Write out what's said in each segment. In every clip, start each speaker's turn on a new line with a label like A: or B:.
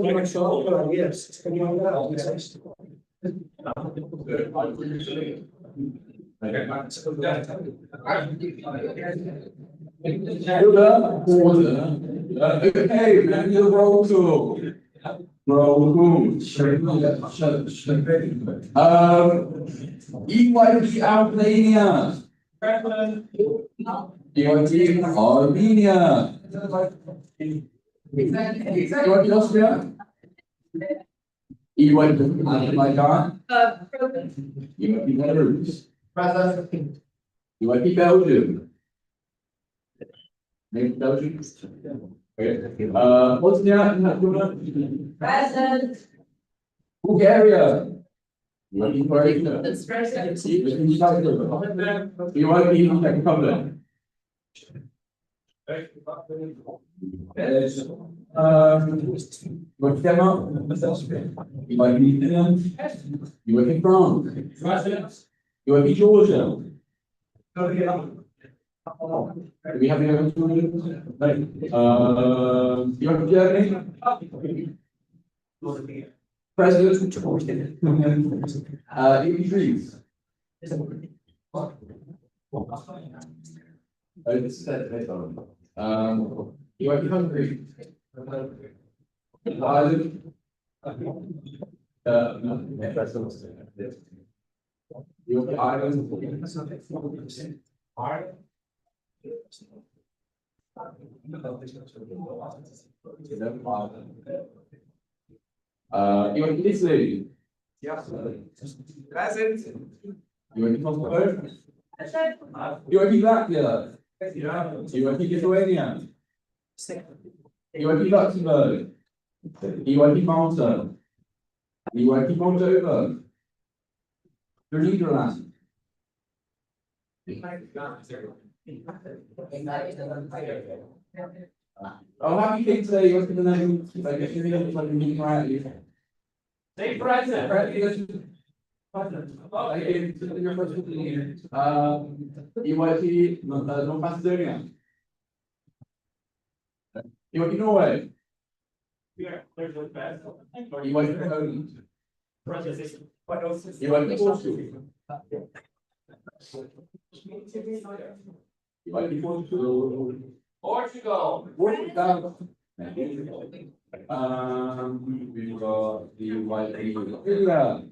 A: Okay, man, the roll call. Roll call. EYP Albania. EYP Armenia. EYP Austria. EYP Azerbaijan. EYP Belarus. EYP Belgium. Maybe Belgium. Bosnia and Herzegovina.
B: Present.
A: Bulgaria. EYP Croatia.
B: That's present.
A: EYP Czech Republic. What Denmark? EYP Finland. EYP France. EYP Georgia. Do we have any other students? EYP Germany. President. EYP Greece. This is EYP Hungary. Ireland. EYP Ireland. EYP Italy.
C: Present.
A: EYP Kosovo. EYP Latvia. EYP Lithuania. EYP Luxembourg. EYP Malta. EYP Moldova. The Netherlands. Oh, happy thing today. What's the name? I guess you're going to like meet right.
C: Say present.
A: EYP North Macedonia. EYP Norway. EYP Poland. EYP Portugal. EYP Portugal.
C: Portugal.
A: We've got the EYP Finland.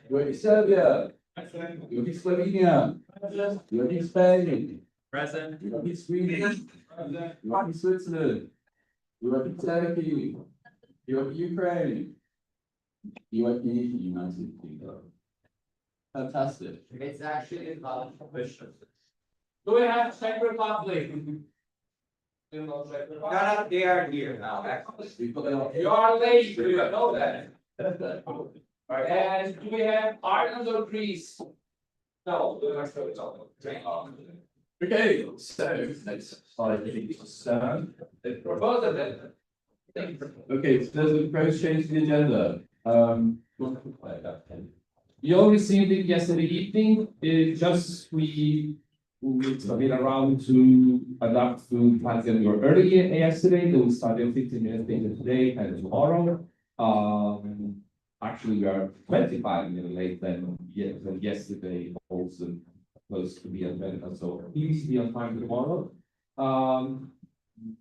A: EYP Serbia. EYP Slovenia. EYP Spain.
C: Present.
A: EYP Sweden. EYP Switzerland. EYP Turkey. EYP Ukraine. EYP United Kingdom. Fantastic.
C: It's actually not official. Do we have Czech Republic? They are here now, actually. You are late, you know that. And do we have Ireland or Greece? No, we're not sure it's all.
A: Okay, so next slide, please.
C: Propose it then.
A: Okay, so there's a proposed change to the agenda.
D: You all received it yesterday evening. It just we've been around to adapt to plans that were early yesterday. They will start in 15 minutes later today and tomorrow. Actually, we are 25 minutes late than yesterday, also close to the event. So please be on time tomorrow.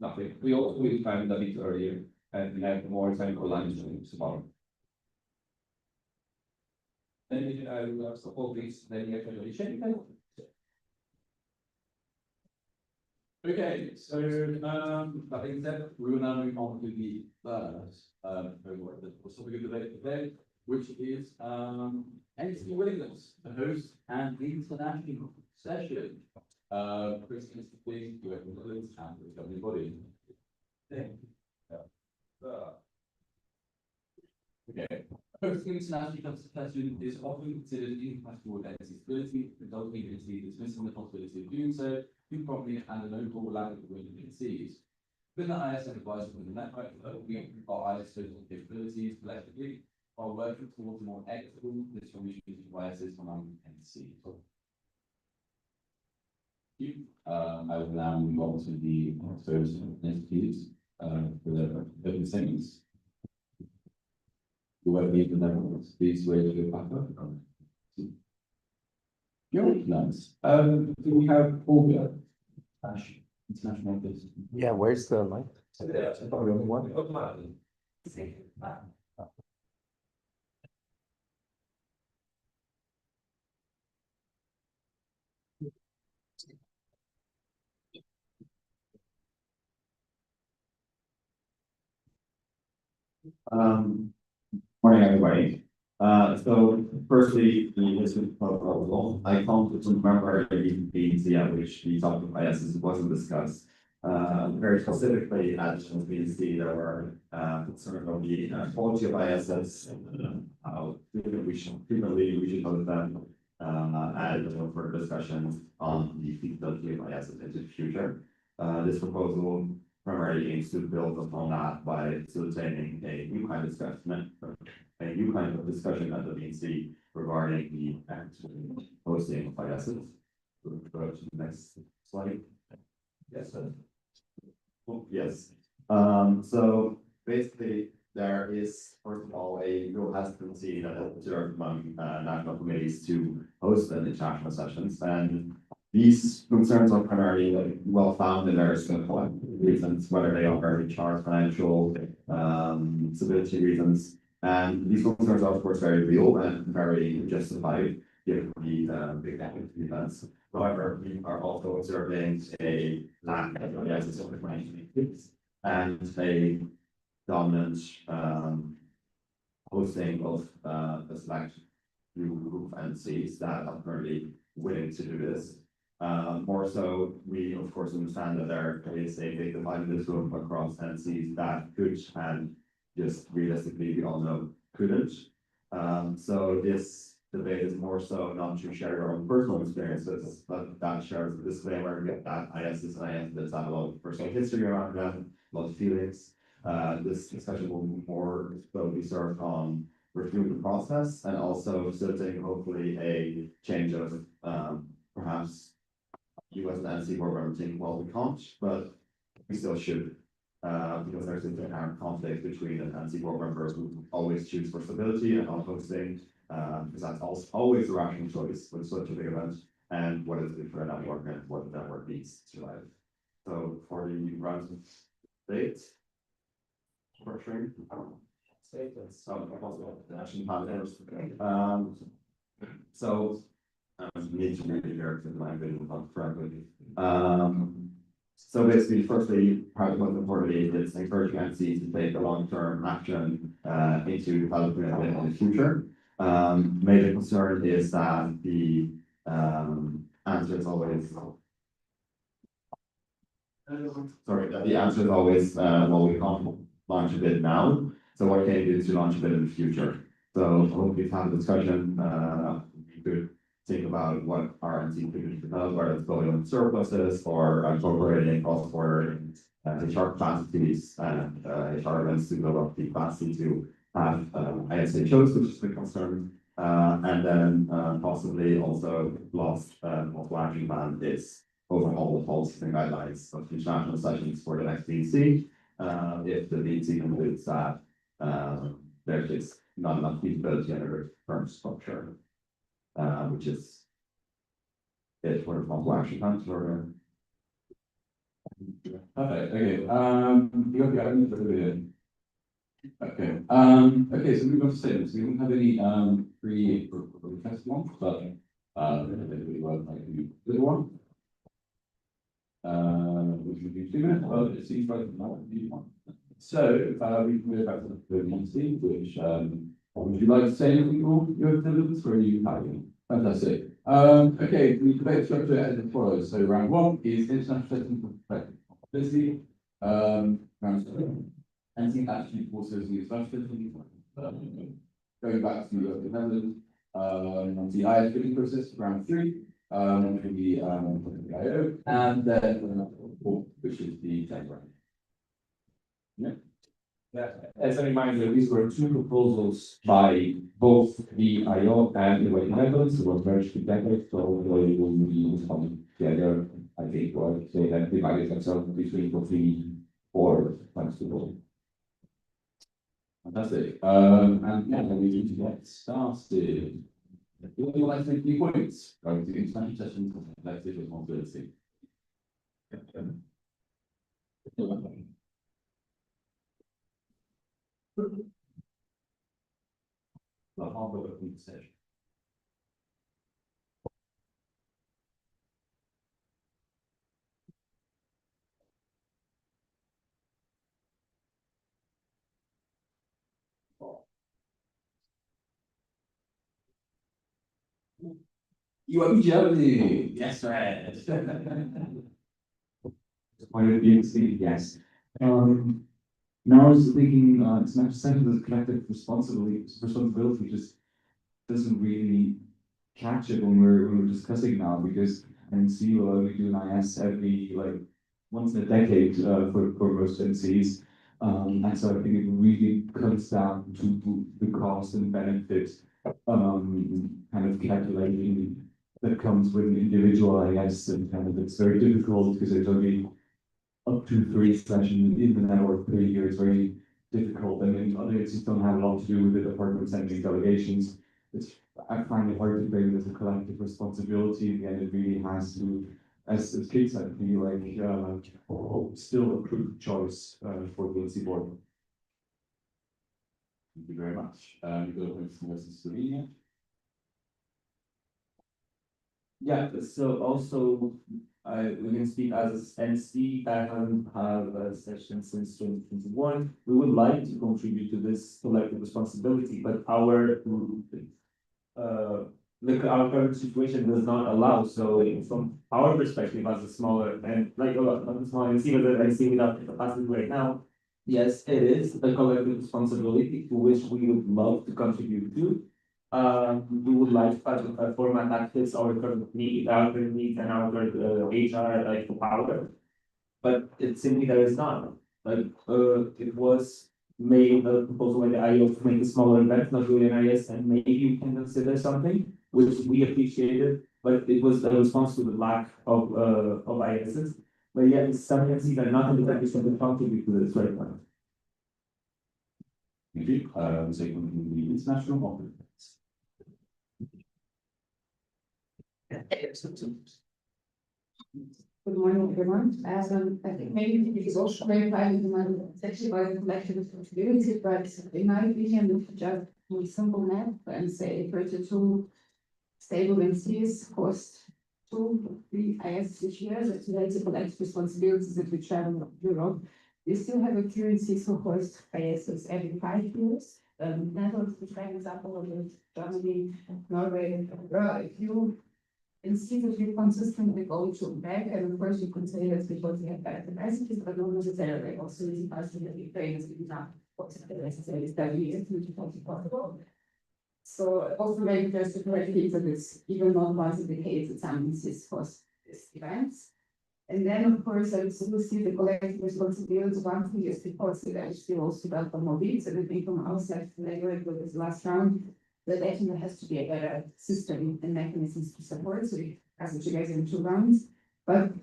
D: Nothing. We also will time a bit earlier and have more time for lunch tomorrow. And I will support this. Then you can check.
A: Okay, so that being said, we will now move on to the first topic of debate today, which is entity willingness to host an international session. Christian speaking, you have influence and the governing body. Okay. Hosting international session is often considered an incompatible with accessibility, resulting in dismissing the possibility of doing so. Too properly and an overall lack of willingness to seize. Within the ISN advisory from the network, we are ISO capabilities collectively while working towards a more equitable distribution of ISS from NC. I will now move on to the first entities for the open statements. You won't need the numbers, these ways to back up. Nice. Do we have Olga? International business.
B: Yeah, where's the light?
D: Probably only one.
E: Morning, everybody. So firstly, the listed proposal, I can't remember the which the topic of ISS wasn't discussed. Very specifically at BNC, there were concerns of the quality of ISS, how we should frequently we should host them, and for discussions on the feasibility of ISS into the future. This proposal primarily aims to build upon that by facilitating a new kind of discussion at the BNC regarding the actual hosting of ISS. Go to the next slide. Yes, sir. Yes. So basically, there is, first of all, a real hesitancy that is observed among national committees to host the international sessions, and these concerns are primarily well founded. There's reasons, whether they are HR, financial, stability reasons, and these concerns are of course very real and very justified given the big events. However, we are also observing a lack of access to information and a dominant hosting of a select group of entities that are currently willing to do this. More so, we of course understand that there is a big divide in this room across entities that could and just realistically we all know couldn't. So this debate is more so not to share your own personal experiences, but that shares a disclaimer that ISS and ISS have a lot of personal history around them, a lot of feelings. This discussion will more so be served on reviewing the process and also facilitating hopefully a change of perhaps US and NC board members think, well, we can't, but we still should. Because there's an inherent conflict between an NC board members who always choose for stability and not hosting, because that's also always a rational choice with such a big event, and what is good for a network and what the network needs to survive. So for the round of states, structuring, statements, possible action plans. So need to read it here because my vision not correctly. So basically, firstly, probably most importantly, it's encouraging entities to take a long-term action into development in the future. Major concern is that the answer is always the answer is always well, we can't launch a bid now. So what can you do to launch a bid in the future? So hopefully, have a discussion. We could think about what RNC could develop, whether it's building on surpluses or incorporating cross-border HR capacities and HR events to build up the capacity to have ISHOs, which is a big concern. And then possibly also lost multiple action plan is overhaul the policies and guidelines of international sessions for the next DNC. If the DNC concludes that there is not enough feasibility under current structure. Which is it for the multiple action plans or
A: Perfect, okay, you got the items for the video. Okay, okay, so we've got statements, we don't have any pre-request ones, but we would like to do the one. Which would be 2 minutes, well, it seems like not do one. So we can go back to the DNC, which would you like to say anything more, your dividends, or are you happy? Fantastic. Okay, the debate structure as follows. So round 1 is international testing for profitability. Round 2, anti-attitude forces use testing. Going back to the Netherlands, the IS bidding process, round 3, the IO, and then round 4, which is the tech round. Yeah.
D: As a reminder, these were 2 proposals by both the IO and the White Netherlands, who were merged together, so they will be coming together, I think, or they have divided themselves between the 3 or times to go.
A: Fantastic. And yeah, then we need to get started. Who would like to make any points? Going to international sessions, collective responsibility. The Harvard Open Session. You are in Germany. Yes, right.
B: Point of view, yes. Now I was thinking, it's not just something as collective responsibility just doesn't really catch it when we're discussing now, because I can see we'll only do an IS every like once in a decade for most MCs. And so I think it really comes down to the cost and benefit kind of calculating that comes with an individual IS, and kind of it's very difficult because there's only up to 3 sessions in the network per year. It's very difficult. I mean, other issues don't have a lot to do with the department sending delegations. I find it hard to bring it as a collective responsibility. Again, it really has to, as kids, I feel like still a proof choice for the NC board.
A: Thank you very much. You go from Mrs. Slovenia.
F: Yeah, so also, we can speak as NC that haven't had a session since 2021. We would like to contribute to this collective responsibility, but our our current situation does not allow. So from our perspective as a smaller and like not a small NC, but I see without capacity right now, yes, it is a collective responsibility to which we would love to contribute to. We would like a format that fits our current needs and our current HR like power. But it simply there is not. Like it was made a proposal by the IO to make a smaller event, not really an IS, and maybe you can consider something, which we appreciated, but it was a response to the lack of ISs. But yet some agencies are not in the position to contribute to this right now.
A: Thank you. Second, the international office.
G: Good morning, everyone. I think maybe it is also very valuable in my section about the collective responsibility, but in my opinion, we should just do a simple math and say 32 stable NCs cost 2-3 IS each year. That's related collective responsibilities that we travel Europe. You still have a currency who cost ISs every 5 years. Netherlands, to try an example of Germany, Norway, if you instead of you consistently go to back, and of course you can say that's because you have bad capacities, but not necessarily. Also, easy person that you train is not what's necessarily study is which is also possible. So also maybe just to correct things that it's even not once in the case that some insists for these events. And then of course I will see the collective responsibility. One thing is because it actually also welcome more leads, and I think from our side, like with this last round, that actually there has to be a better system and mechanisms to support. So we have it together in 2 rounds. But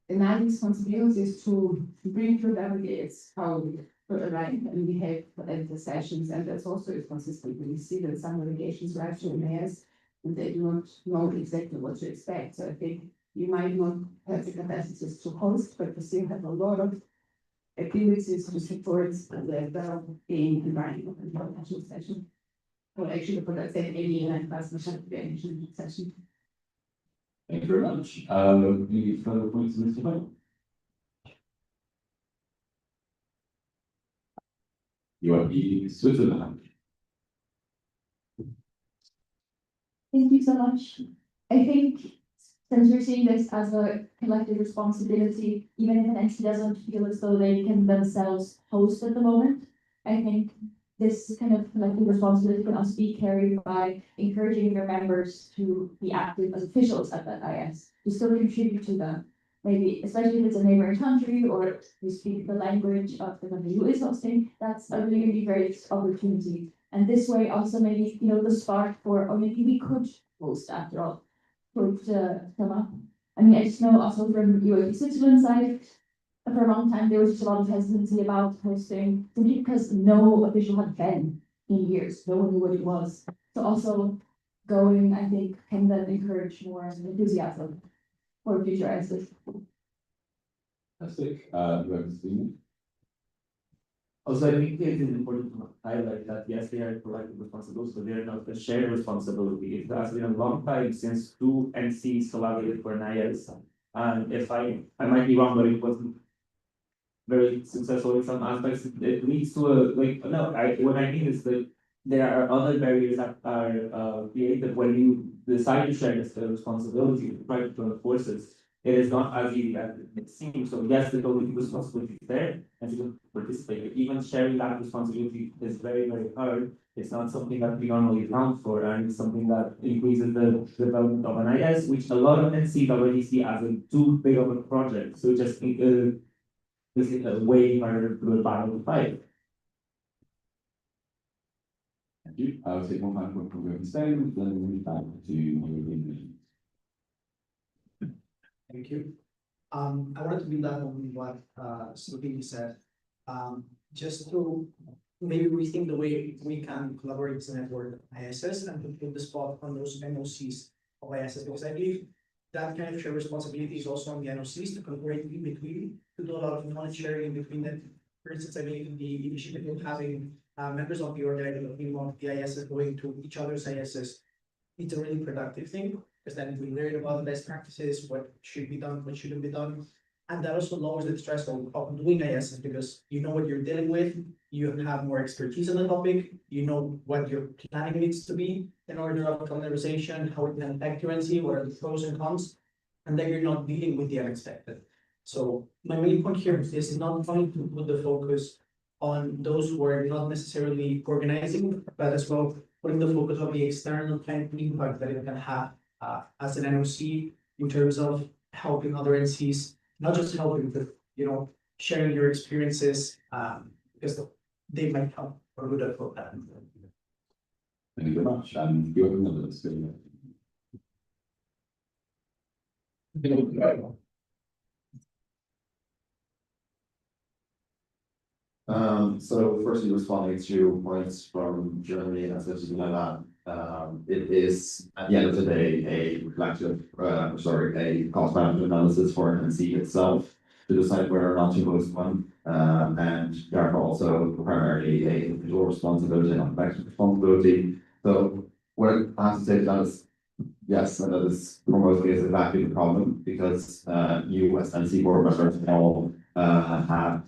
G: another responsibility is to bring through delegates how we arrive and behave at the sessions. And that's also consistent. We see that some delegations arrive to mayors and they do not know exactly what to expect. So I think you might not have the capacities to host, but you still have a lot of abilities to support the well-being environment and international session. Well, actually, for that same event, that's the session.
A: Thank you very much. Any further points in this debate? You are in Switzerland.
H: Thank you so much. I think since we're seeing this as a collective responsibility, even if an entity doesn't feel as though they can themselves host at the moment, I think this kind of collective responsibility can also be carried by encouraging your members to be active as officials at that IS, to still contribute to them. Maybe, especially if it's a neighboring country or you speak the language of the country who is hosting, that's a really great opportunity. And this way also maybe, the spark for, or maybe we could host after all, could come up. I mean, I just know also from UAP Switzerland side, for a long time, there was just a lot of hesitancy about hosting, simply because no official had been in years, no one knew what it was. So also going, I think, can then encourage more enthusiasm for future ISIS.
A: Fantastic. Whoever's speaking.
F: Also, I think it is important to highlight that yes, they are collective responsibility, but they are not a shared responsibility. It has been a long time since two NCs collaborated for an IS. And if I might be wrong, but it wasn't very successful in some aspects. It leads to what I mean is that there are other barriers that are created when you decide to share this responsibility with private joint forces. It is not as easy as it seems. So yes, the collective responsibility is there and you can participate. But even sharing that responsibility is very, very hard. It's not something that we normally account for, and it's something that increases the development of an IS, which a lot of NCs already see as a too big of a project. So just this is a way harder to battle to fight.
A: Thank you. I'll take one final point from Gordon Stone, then we'll move back to European Commission.
I: Thank you. I wanted to build on what Slovenia said. Just to maybe rethink the way we can collaborate as a network of ISS and to put the spot on those NOCs of ISS, because I believe that kind of shared responsibility is also on the NOCs to collaborate in between, to do a lot of knowledge sharing in between them. For instance, I believe the initiative of having members of the organization of the ISS going to each other's ISS, it's a really productive thing, because then we learn about the best practices, what should be done, what shouldn't be done. And that also lowers the stress of doing ISS, because you know what you're dealing with, you have more expertise on the topic, you know what your planning needs to be in order to have a conversation, how it can affect your NC, what are the pros and cons, and then you're not dealing with the unexpected. So my main point here is not trying to put the focus on those who are not necessarily organizing, but as well putting the focus on the external kind of impact that it can have as an NOC in terms of helping other NCs, not just helping, but sharing your experiences, because they might help or good at that.
A: Thank you very much. And you open the list.
E: So firstly, responding to points from Germany and something like that, it is at the end of the day a reflective, a cost benefit analysis for NC itself to decide whether or not to host one, and therefore also primarily a individual responsibility and collective responsibility. So what I have to say to that is, yes, and that is mostly is exactly the problem, because you as NC board members all have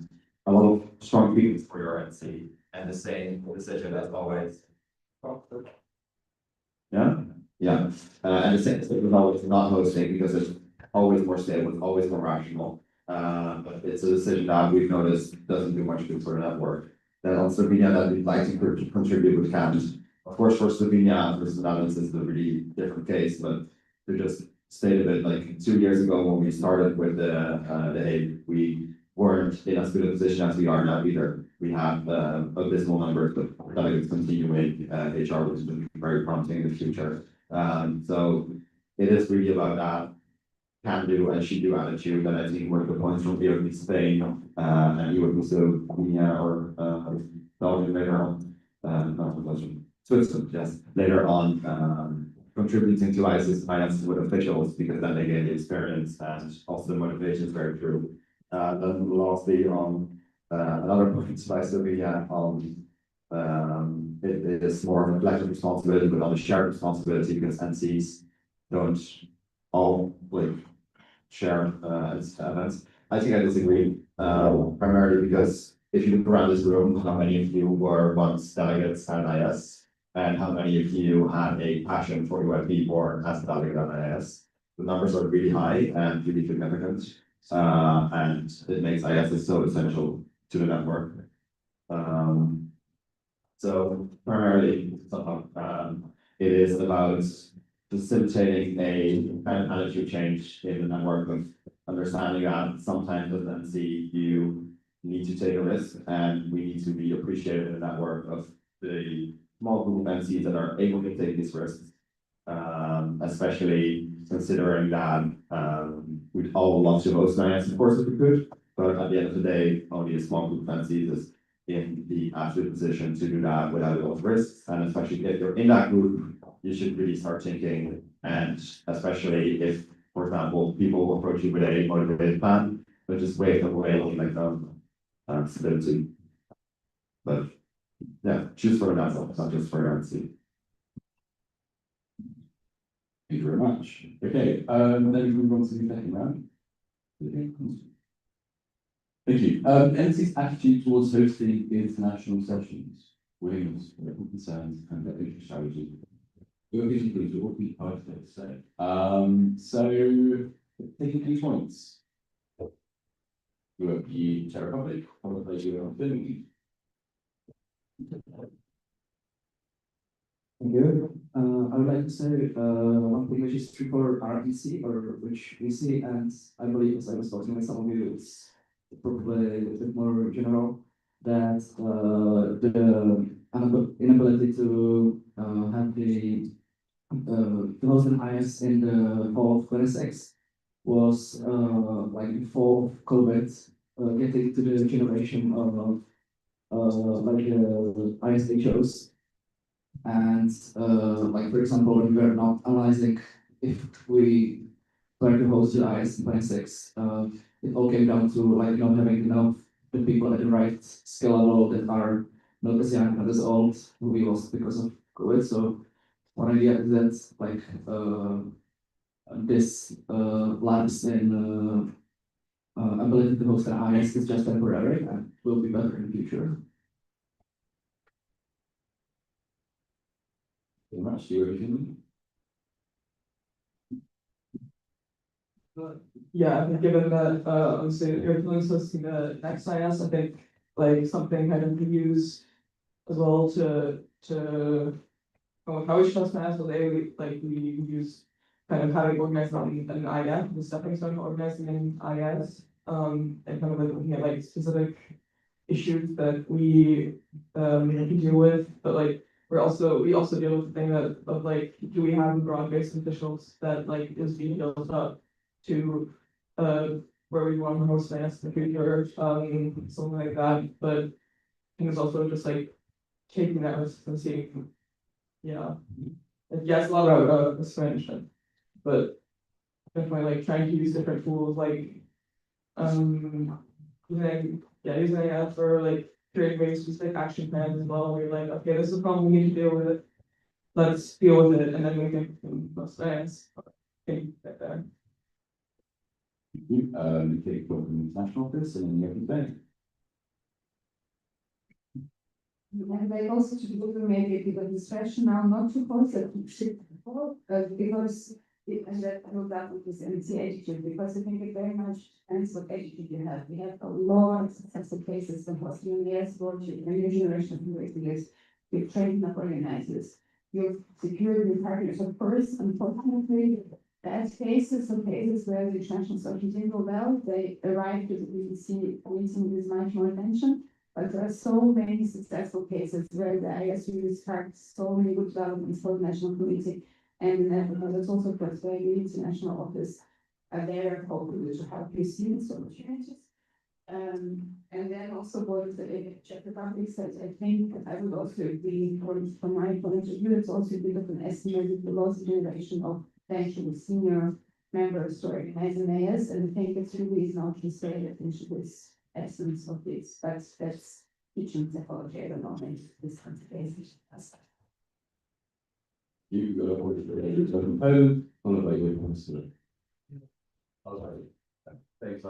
E: a lot of strong feelings for your NC, and the same decision as always. Yeah, and the same thing with always not hosting, because it's always more stable, it's always more rational. But it's a decision that we've noticed doesn't do much good for the network. Then on Slovenia, that we'd like to contribute with CAMS. Of course, for Slovenia versus the Netherlands is a really different case, but to just state a bit, like 2 years ago when we started with the HAPE, we weren't in as good a position as we are now either. We have abysmal numbers of delegates continuing HR, which will be very promising in the future. So it is really about that can do and should do attitude that I think were the points from here in Spain, and you would also or Belgium later on, not Belgium, Switzerland, yes, later on, contributing to ISIS with officials, because then they gain the experience and also the motivation is very true. Then lastly on another point by Slovenia on it is more of a collective responsibility, but on a shared responsibility, because NCs don't all share events. I think I disagree, primarily because if you look around this room, how many of you were once delegates at IS, and how many of you had a passion for UIP or as a delegate at IS? The numbers are really high and really significant, and it makes IS so essential to the network. So primarily, it is about facilitating a kind of attitude change in the network of understanding that sometimes as an NC you need to take a risk, and we need to be appreciated in the network of the small group of NCs that are able to take these risks, especially considering that we'd all love to host an IS, of course, if we could, But at the end of the day, only a small group fancies is in the absolute position to do that without a lot of risks, and especially if you're in that group, you should really start thinking, and especially if, for example, people approach you with a motivated plan, but just wave them away like stability. But yeah, choose for yourself, not just for your seat.
A: Thank you very much. Okay, then we move on to the second round. Thank you. NC's attitude towards hosting international sessions, Williams, political concerns, and energy strategy. Your vision is what we heard to say. So taking any points. You have the Czech Republic, followed by you Finland.
J: Thank you. I would like to say one thing which is true for REC, or which we see, and I believe as I was talking with some of you, it's probably a bit more general, that the inability to have the host an IS in the fall of 26 was like before COVID, getting to the generation of like the ISHOs. And like for example, when we were not analyzing if we were to host the IS in 26, it all came down to like not having enough the people at the right skill level that are not as young and as old who we lost because of COVID. So one idea is that like this lapse in ability to host an IS is just temporary and will be better in the future.
A: Very much. Your opinion?
K: Yeah, I think given that, obviously, Airfluence hosting the next IS, I think, like, something kind of to use as well to, how we trust mass, so they, like, we use kind of having organized on an IS, the stepping stone to organizing an IS, and kind of like looking at, like, specific issues that we, can deal with, but, like, we also deal with the thing of, like, do we have broad-based officials that, like, is being built up to where we want to host IS in the future, something like that. But I think it's also just like taking that risk and seeing, yeah, it's a lot of expansion, but definitely like trying to use different tools like using AI for like creating very specific action plans as well. Where you're like, okay, this is a problem, we need to deal with it. Let's deal with it, and then we can host IS. Get there.
A: Take from the international office and then everything.
G: And they also to do maybe a bit of discretion now not to post it because and that I know that with this MC attitude, because I think it very much depends what attitude you have. We have a lot of successful cases from hosting years, watching a new generation of investigators. We've trained up organizers. You've secured the partners. Of course, unfortunately, bad cases or cases where the international searches didn't go well, they arrive to the BBC meeting with much more attention. But there are so many successful cases where the ISU sparked so many good developments for the national community. And that's also because where the international office are there hopefully to help you see these opportunities. And then also what the Czech Republic said, I think I would also agree from my point of view, it's also a bit of an estimate of the lost generation of potentially senior members to organize an AS, and I think it's really not to say that into this essence of this, but that's teaching psychology, I don't know, maybe this kind of basis.
A: You got a word for it. Followed by your answer. Thanks,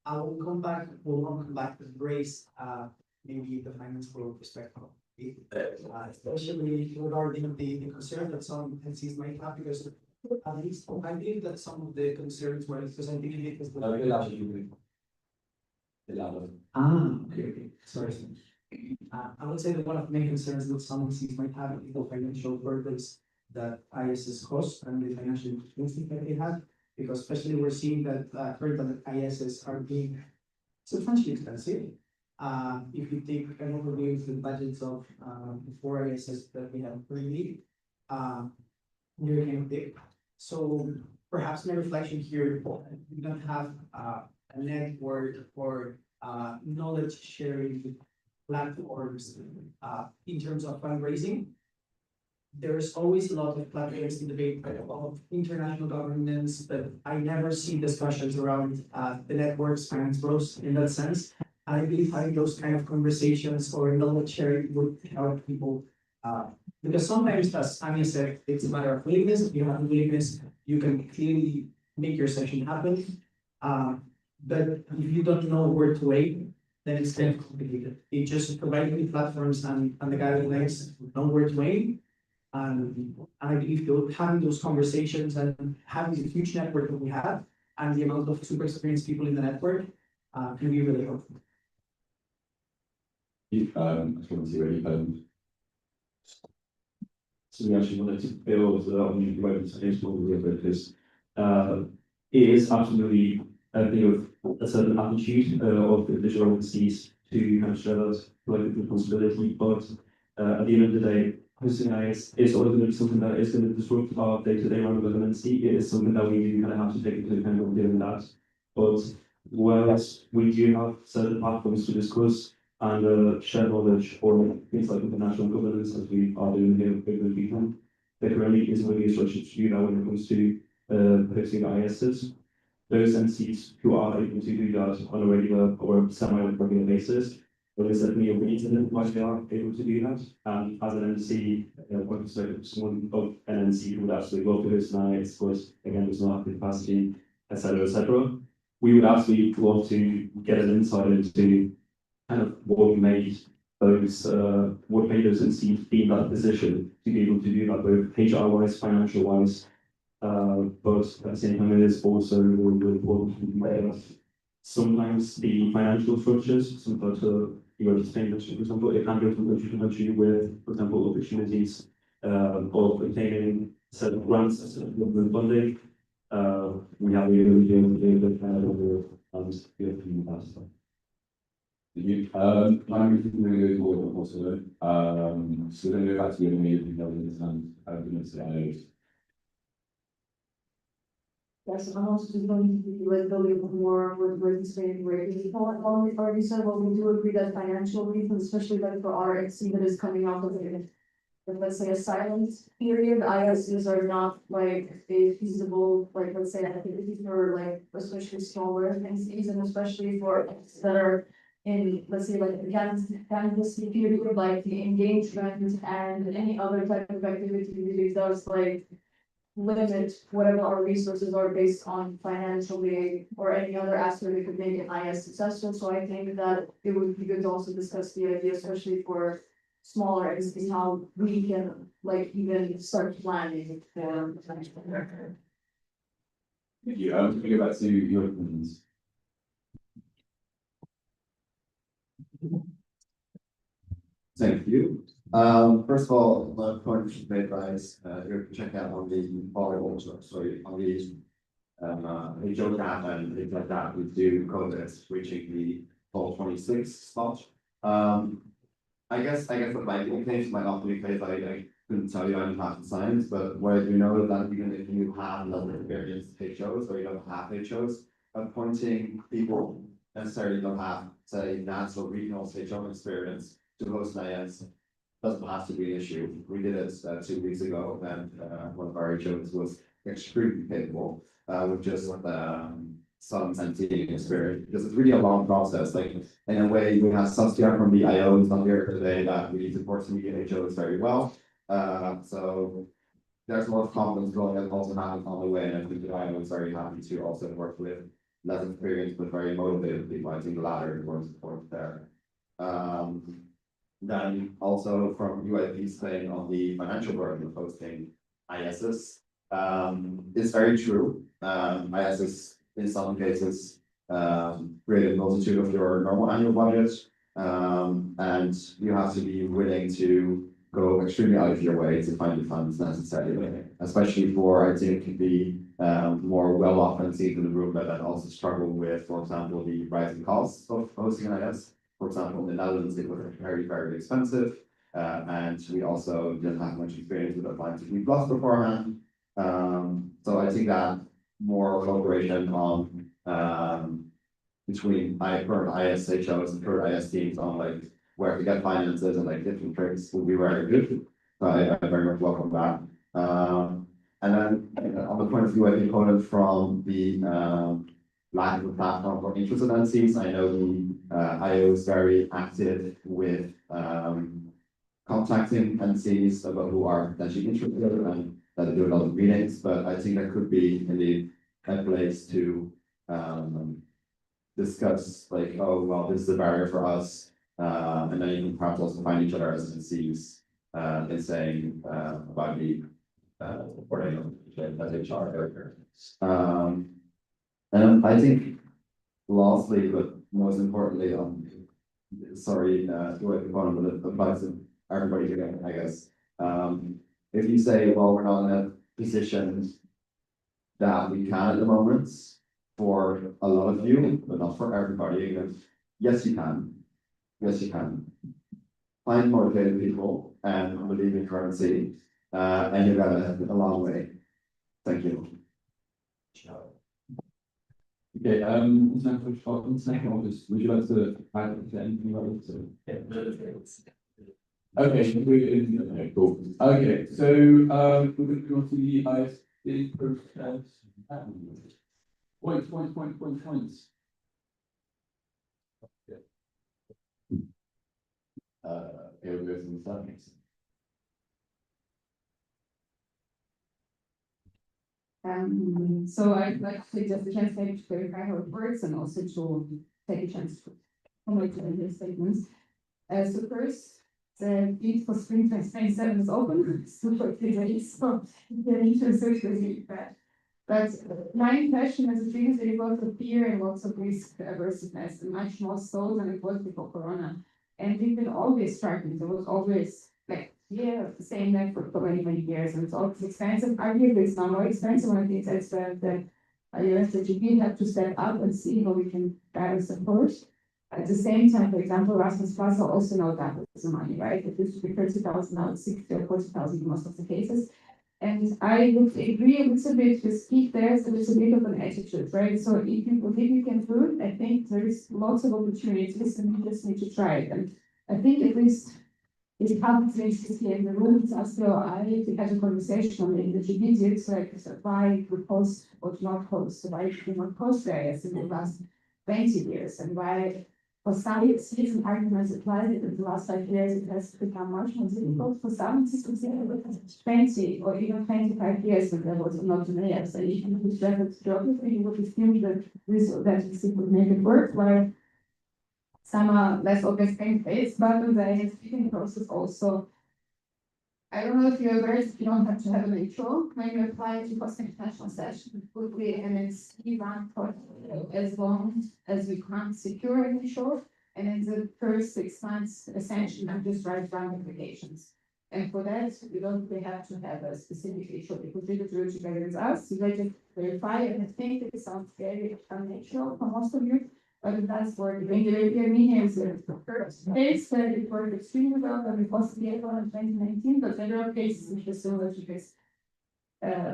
I: I will come back, we'll come back to embrace, maybe the finance flow perspective. Especially regarding the concern that some entities might have, because at least I believe that some of the concerns were presented because okay, sorry. I would say that one of the main concerns that some entities might have is the financial burdens that ISS cost and the financial instinct that they have, because especially we're seeing that current ISS are being substantially expensive. If you take an overview of the budgets of the 4 ISS that we have currently, European thing. So perhaps my reflection here, we don't have a network or knowledge sharing platforms in terms of fundraising. There's always a lot of platforms in debate of international governance, but I never see discussions around the networks finance bros in that sense. I believe having those kind of conversations or knowledge sharing would help people. Because sometimes, as Anya said, it's a matter of willingness. If you have willingness, you can clearly make your session happen. But if you don't know where to aim, then it's kind of complicated. It just provides the platforms and the guidelines, know where to aim. And I believe having those conversations and having the huge network that we have and the amount of super experienced people in the network can be really helpful.
E: I just want to see really, so we actually wanted to build on the web science model a little bit because it is absolutely a bit of a certain attitude of the digital entities to kind of share that collective responsibility, but at the end of the day, hosting IS is always going to be something that is going to disrupt our day-to-day run of governancy. It is something that we kind of have to take into account when doing that. But whereas we do have certain platforms to discuss and share knowledge or things like international governance, as we are doing here with people, there currently isn't really a structure to do that when it comes to hosting ISs. Those entities who are able to do that on a regular or semi-regular basis, but it's certainly a reason why they are able to do that. And as an NC, someone of an NC who would actually go to host an IS, but again, there's not the capacity, etc., etc. We would actually love to get an insight into kind of what made those entities be in that position to be able to do that, both HR wise, financial wise. But at the same time, it is also really important. Sometimes the financial structures, sometimes you understand that, for example, it can go from country to country with, for example, opportunities of obtaining certain grants, certain government funding. We have the ability to kind of and we have to pass that.
A: I'm really good with also. So then go back to the immediate governance and arguments that I
H: Yes, I'm also just going to be like building more with saying where people already said, well, we do agree that financial reasons, especially like for our XC that is coming out of it. If let's say a silent period, ISs are not like a feasible, like let's say activity for like especially smaller entities and especially for that are in, let's say like the candidacy period, like the engagement and any other type of activity really does like limit whatever our resources are based on financially or any other aspect that could make an IS successful. So I think that it would be good to also discuss the idea, especially for smaller entities, how we can like even start planning for potential.
A: Thank you. Can we go back to your opinions?
E: Thank you. First of all, my point is made by you check out on the volleyball, sorry, on the HO cap and things like that. We do contest reaching the top 26 spot. I guess what my inclination might not be because I couldn't tell you I'm not in science, but what I do know is that even if you have level experience HOs or you don't have HOs, appointing people necessarily don't have, say, national regional HO experience to host an IS doesn't have to be an issue. We did it 2 weeks ago, and one of our HOs was extremely capable with just some team experience, because it's really a long process. Like in a way, we have Saskia from the IO who's not here today that really supports media HOs very well. So there's a lot of confidence going and also happens on the way, and I think the IO is very happy to also work with less experienced but very motivated people. I think the latter is more important there. Then also from UIP's saying on the financial burden of hosting ISs, it's very true. ISs in some cases create a multitude of your normal annual budget, and you have to be willing to go extremely out of your way to find the funds necessary, especially for, I think, the more well-off entities in the room that also struggle with, for example, the rising costs of hosting an IS. For example, in the Netherlands, it was very, very expensive, and we also didn't have much experience with applying to B+ beforehand. So I think that more cooperation on, between current ISHOs and current IS teams on like where to get finances and like different tricks would be very good. So I very much welcome that. And then on the point of view, I think coming from the lack of a platform for interested entities, I know the IO is very active with contacting entities about who are potentially interested and that they do a lot of meetings, but I think that could be indeed a place to discuss like, oh, well, this is a barrier for us. And then you can perhaps also find each other as entities in saying about the reporting as HR director. And I think lastly, but most importantly, sorry, the way the phone, but it applies to everybody here, I guess. If you say, well, we're not in a position that we can at the moment for a lot of you, but not for everybody, again, yes, you can. Yes, you can. Find motivated people and believe in currency, and you've got a long way. Thank you.
A: Okay, second office, would you like to add anything about it? Okay, cool. Okay, so we're going to go to the ISD process. Points. It will go from the settings.
G: So I'd like to take just a chance maybe to clarify how it works and also to take a chance to comment on the statements. So first, the bid for spring 2027 is open, super clearly, so the interest is really bad. But my impression as a thing is that it was of fear and lots of risk averseness, and much more so than it was before Corona. And we've been always struggling. There was always like, yeah, the same network for many, many years, and it's always expensive. Arguably, it's now more expensive. I think that's the USDGB have to step up and see how we can better support. At the same time, for example, Erasmus Plus are also now double the money, right? It used to be 30,000, now it's 60 or 40,000 in most of the cases. And I would agree a little bit with Steve there, so it's a bit of an attitude, right? So if you believe you can do it, I think there is lots of opportunities and you just need to try it. And I think at least it happens here in the room, it's also I had a conversation in the GBZ, so like why we post or not post, why we do not post areas in the last 20 years, and why for some reason arguments applied in the last 5 years, it has become much more difficult. For some, it's 20 or even 25 years when there was not an AS. And if you would reference geography, you would assume that this would make it work, while some are less obvious based, but the AS process also. I don't know if you're aware, you don't have to have an intro when you apply to post international session. It would be an MNC run for as long as we can't secure an intro. And in the first 6 months, essentially, we just write run applications. And for that, we don't really have to have a specific intro because we could do it together with us. You just verify, and I think it sounds very unnatural for most of you. But it does work. When the European Union is the first case, it worked extremely well, and we possibly had one in 2019, but there are cases which are similar to this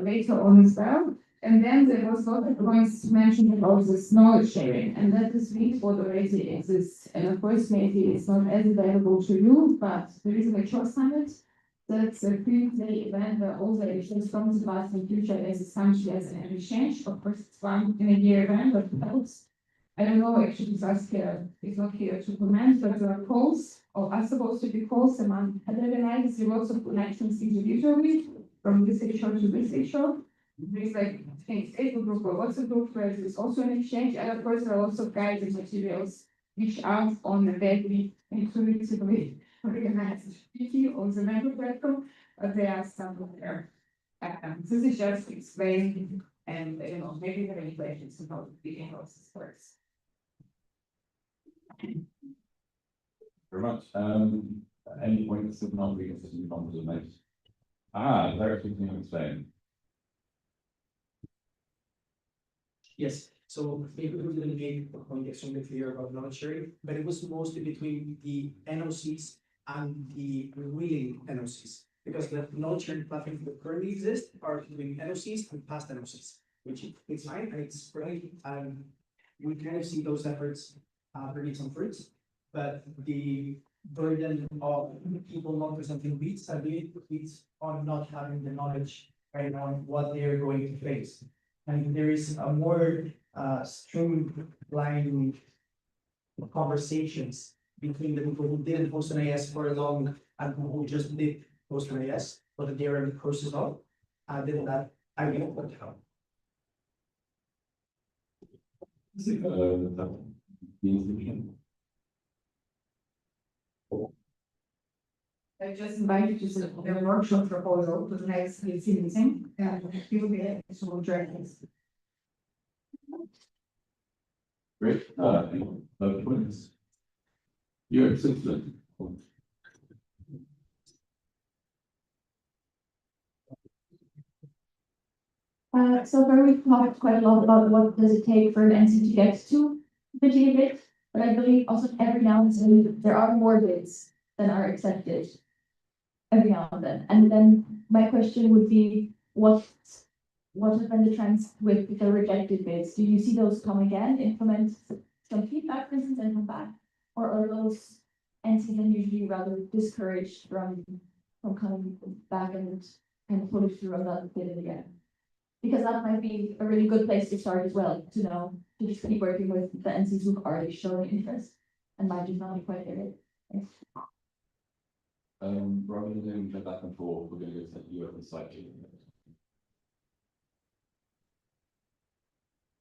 G: later on as well. And then there was a lot of points mentioned about this knowledge sharing, and that is really what already exists. And of course, maybe it's not as available to you, but there is a HR summit that's a pre-day event where all the issues from the past and future as essentially as an exchange. Of course, it's one in a year event, but it helps. I don't know, actually, Saskia is not here to comment, but there are calls, or are supposed to be calls among other lines. There are lots of connections individually from this HR to this HR. There's like, I think, Facebook group or WhatsApp group where there's also an exchange, and of course, there are lots of guided materials which are on a very intuitively organized wiki on the member platform, but there are some there. This is just explained, and maybe there are any questions about the process works.
A: Very much. Any points of not being consistent on the notes? Very quickly explain.
I: Yes, so maybe we didn't make the point extremely clear about knowledge sharing, but it was mostly between the NOCs and the willing NOCs. because the no churn platforms that currently exist are doing NOCs and past NOCs, which it's fine and it's great. We kind of see those efforts bringing some fruits, but the burden of people not presenting leads, I believe leads on not having the knowledge right now on what they are going to face. And there is a more streamlined conversations between the people who didn't host an IS for long and who just did host an IS, but they are in the process of, then that I will not help.
G: I just invited you to the workshop proposal to the next meeting, and you will be able to join us.
A: Great, points. You're excellent.
H: So far we've talked quite a lot about what does it take for an entity to get to 50 gigabit, but I believe also every now and then there are more bids than are accepted. Every now and then. And then my question would be, what have been the trends with the rejected bids? Do you see those come again, implement some feedback, for instance, and come back? Or are those entities then usually rather discouraged from coming back and pull it through on that bid again? Because that might be a really good place to start as well, to know, to just keep working with the entities who've already shown interest and might just not be quite there yet. Thanks.
A: Rather than doing the back and forth, we're going to go to you at the site.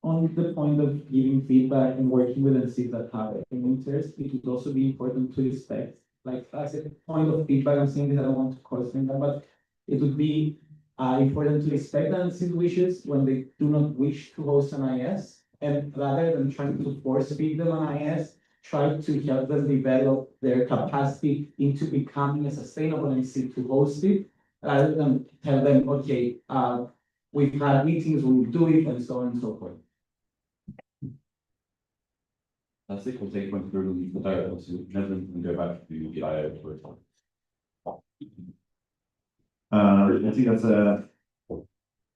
J: On the point of giving feedback and working with entities that have an interest, it would also be important to respect, like as a point of feedback, I'm saying that I don't want to cause them, but it would be important to respect the entity's wishes when they do not wish to host an IS, and rather than trying to force feed them an IS, try to help them develop their capacity into becoming a sustainable entity to host it, rather than tell them, okay, we've had meetings, we'll do it, and so on and so forth.
A: That's it, we'll take one through the dialogue, so Netherlands and go back to the IO for a time.
E: I think that's a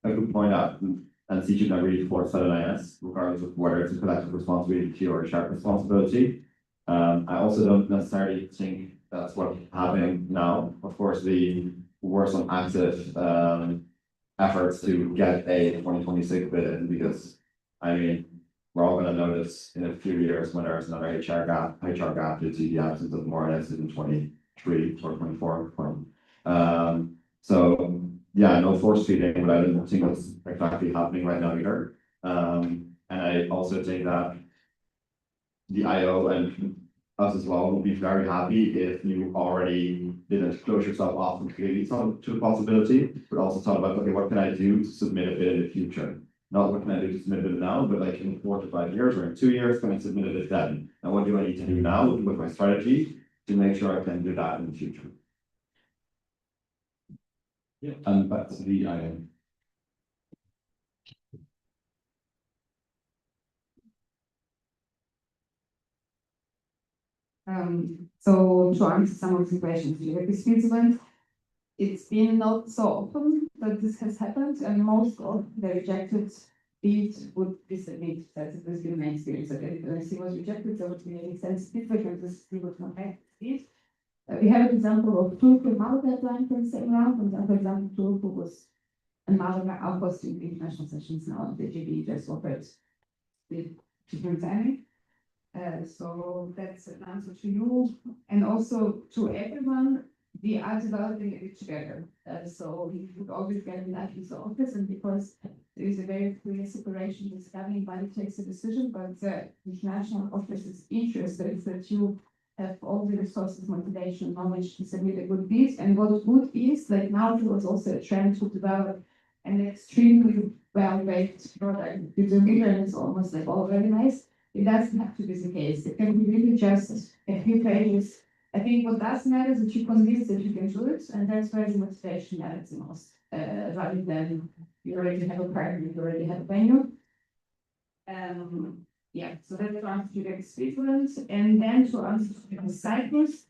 E: good point out, and C should not really force that an IS, regardless of whether it's a collective responsibility or a shared responsibility. I also don't necessarily think that's what's happening now. Of course, there were some active efforts to get a 2026 bid in, because I mean, we're all gonna notice in a few years when there's another HR gap due to the absence of more or less in 23 or 24. So yeah, no force feeding, but I don't think that's exactly happening right now either. And I also think that the IO and us as well will be very happy if you already didn't close yourself off completely to the possibility, but also thought about, okay, what can I do to submit a bid in the future? Not what can I do to submit a bid now, but like in 4 to 5 years or in 2 years, can I submit a bid then? And what do I need to do now with my strategy to make sure I can do that in the future?
A: Yeah, and back to the IO.
G: So to answer some of the questions you have experienced, it's been not so often that this has happened, and most of the rejected bids would be submitted. That has been my experience. Okay, when it was rejected, there would be a sensitive because we would not have it. We have an example of two from our deadline from the same round, and for example, two who was another our hosting international sessions now. The GB just offered with different timing. So that's an answer to you, and also to everyone. We are developing it together. So we would always get in that with the office, and because there is a very clear separation, this governing body takes a decision, but the international office is interested that you have all the resources, motivation, knowledge to submit a good bid. And what good is, like now there was also a trend to develop an extremely well-baked product. You do it and it's almost like all organized. It doesn't have to be the case. It can be really just a few pages. I think what does matter is that you convince that you can do it, and that's where the motivation matters the most, rather than you already have a partner, you already have a venue. Yeah, so that's the answer to the Switzerland, and then to answer to the Cyprus.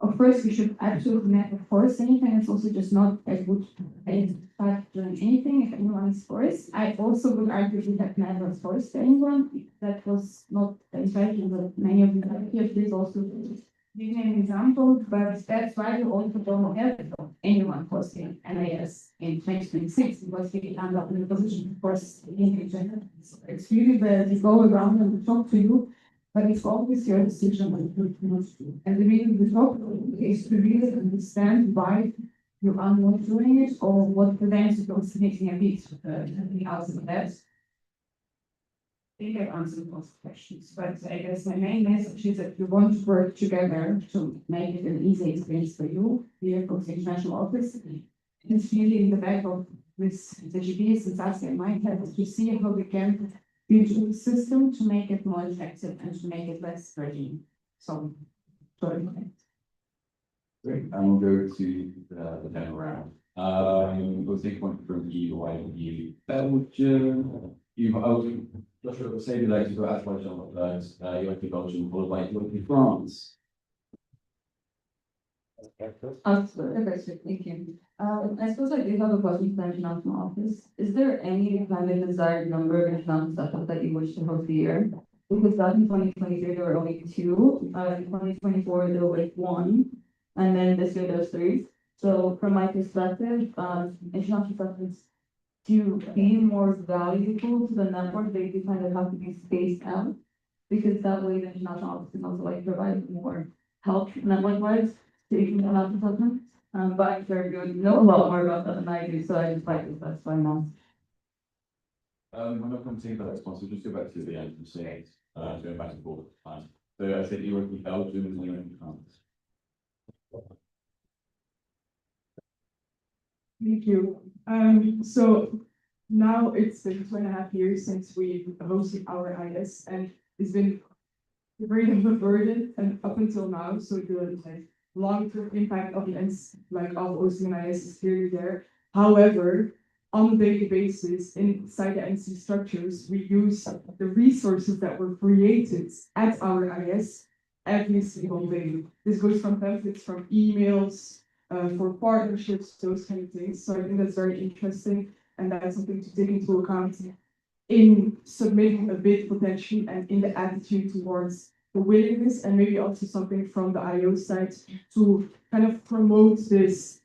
G: of course, we should absolutely never force anything. It's also just not a good way to start doing anything if anyone is forced. I also would argue we have never forced anyone. That was not the intention, but many of you here, please also give me an example, but that's why you also don't have anyone forcing NIS in 2026 because we are not in a position to force anything. It's really the they go around and talk to you, but it's always your decision what you want to do. And the reason we talk is to really understand why you are not doing it or what prevents you from taking a bit out of that. I think I've answered most questions, but I guess my main message is that you want to work together to make it an easy experience for you here from the international office. It's really in the back of this, the GPS and Saskia and my head to see how we can build a system to make it more effective and to make it less burdening. So, sorry.
A: Great, and we'll go to the general round. We'll take one from you, why don't you, Joshua, say you like to go Azerbaijan, you went to Belgium, followed by you went to France.
L: Absolutely, thank you. I suppose I do have a question for the international office. Is there any kind of desired number of international setups that you wish to host a year? Because back in 2023, there were only 2, in 2024, there was 1, and then this year there's 3. So from my perspective, international setups to be more valuable to the network, they do kind of have to be spaced out. Because that way the international office can also like provide more help network-wise to international settlements. But I'm sure you would know a lot more about that than I do, so I just like to specify now.
A: We're not going to take that response, we'll just go back to the end and say, going back and forth. Fine. So I said you went to Belgium and you went to France.
K: Thank you. So now it's been 2.5 years since we hosted our IS, and it's been very of a burden and up until now. So the long-term impact of hosting an IS is clearly there. However, on a daily basis inside the NC structures, we use the resources that were created at our IS every single day. This goes from templates, from emails, for partnerships, those kind of things. So I think that's very interesting, and that's something to take into account in submitting a bid potentially and in the attitude towards the willingness, and maybe also something from the IO side to kind of promote this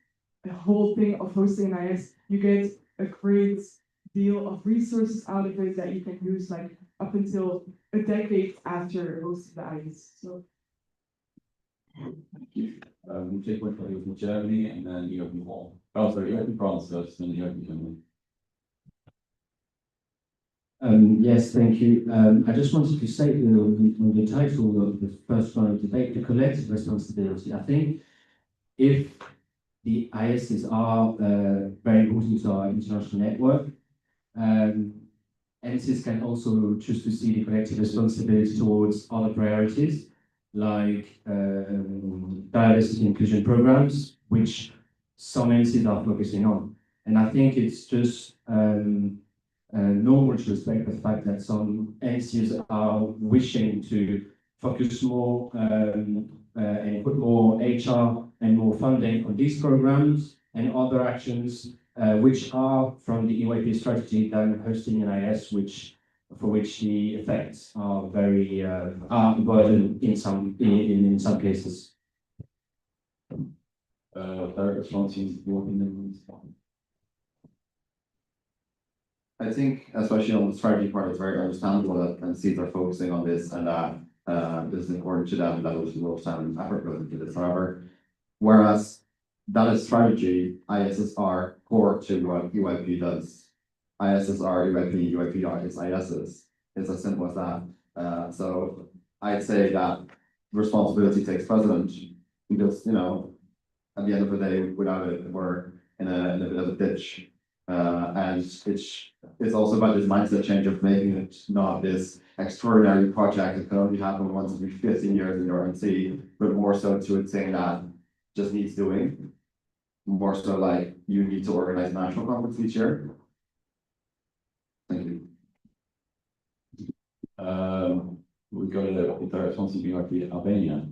K: whole thing of hosting an IS. You get a great deal of resources out of it that you can use like up until a decade after hosting the IS. So
A: We'll take one from Germany and then you open all. Oh, sorry, you open France first, then you open Germany.
J: Yes, thank you. I just wanted to say on the title of the first one of the debate, the collective responsibility. I think if the ISs are very important to our international network, NCs can also choose to see the collective responsibility towards other priorities, like diversity inclusion programs, which some NCs are focusing on. And I think it's just normal to respect the fact that some NCs are wishing to focus more and put more HR and more funding on these programs and other actions which are from the EYP strategy than hosting an IS, for which the effects are very burdened in some cases.
A: Direct responses, your opinion?
E: I think, especially on the strategy part, it's very understandable that NCs are focusing on this and that this is important to them, that was the most time and effort goes into this. However, whereas that is strategy, ISs are core to what UIP does. ISs are UIP, UIP is ISs. It's as simple as that. So I'd say that responsibility takes precedence because, you know, at the end of the day, without it, we're in a bit of a ditch. And it's also about this mindset change of making it not this extraordinary project that can only happen once every 15 years in your NC, but more so to it saying that just needs doing. More so like you need to organize a national conference each year. Thank you.
A: We go to the response to UIP Albania.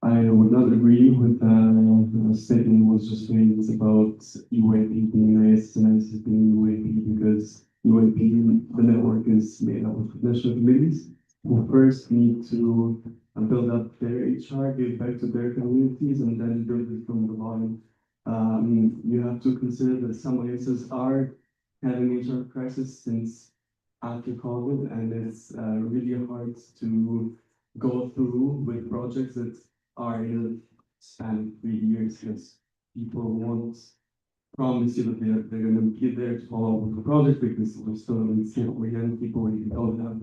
J: I would not agree with the statement was just made about UAP being nice and ISIS being UAP because UAP, the network is made up of national committees who first need to build up their HR, give back to their communities, and then build it from the bottom. You have to consider that some ISIS are having HR crisis since after COVID, and it's really hard to go through with projects that are in a span of 3 years because people won't promise you that they're going to be there to follow up with the project because we're still in we're young people, we don't have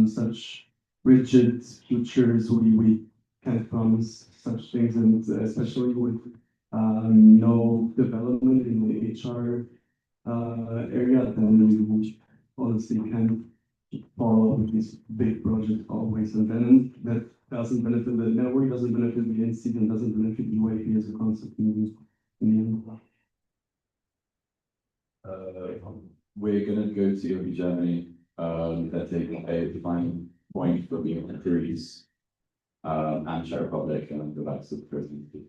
J: such rigid futures, we can't promise such things, and especially with no development in the HR area, then we honestly can follow up with these big projects always, and then that doesn't benefit the network, doesn't benefit the NC, and doesn't benefit UAP as a concept in the end.
B: We're gonna go to Germany, that take a defining point for the countries, and Czech Republic and the likes of the presidency.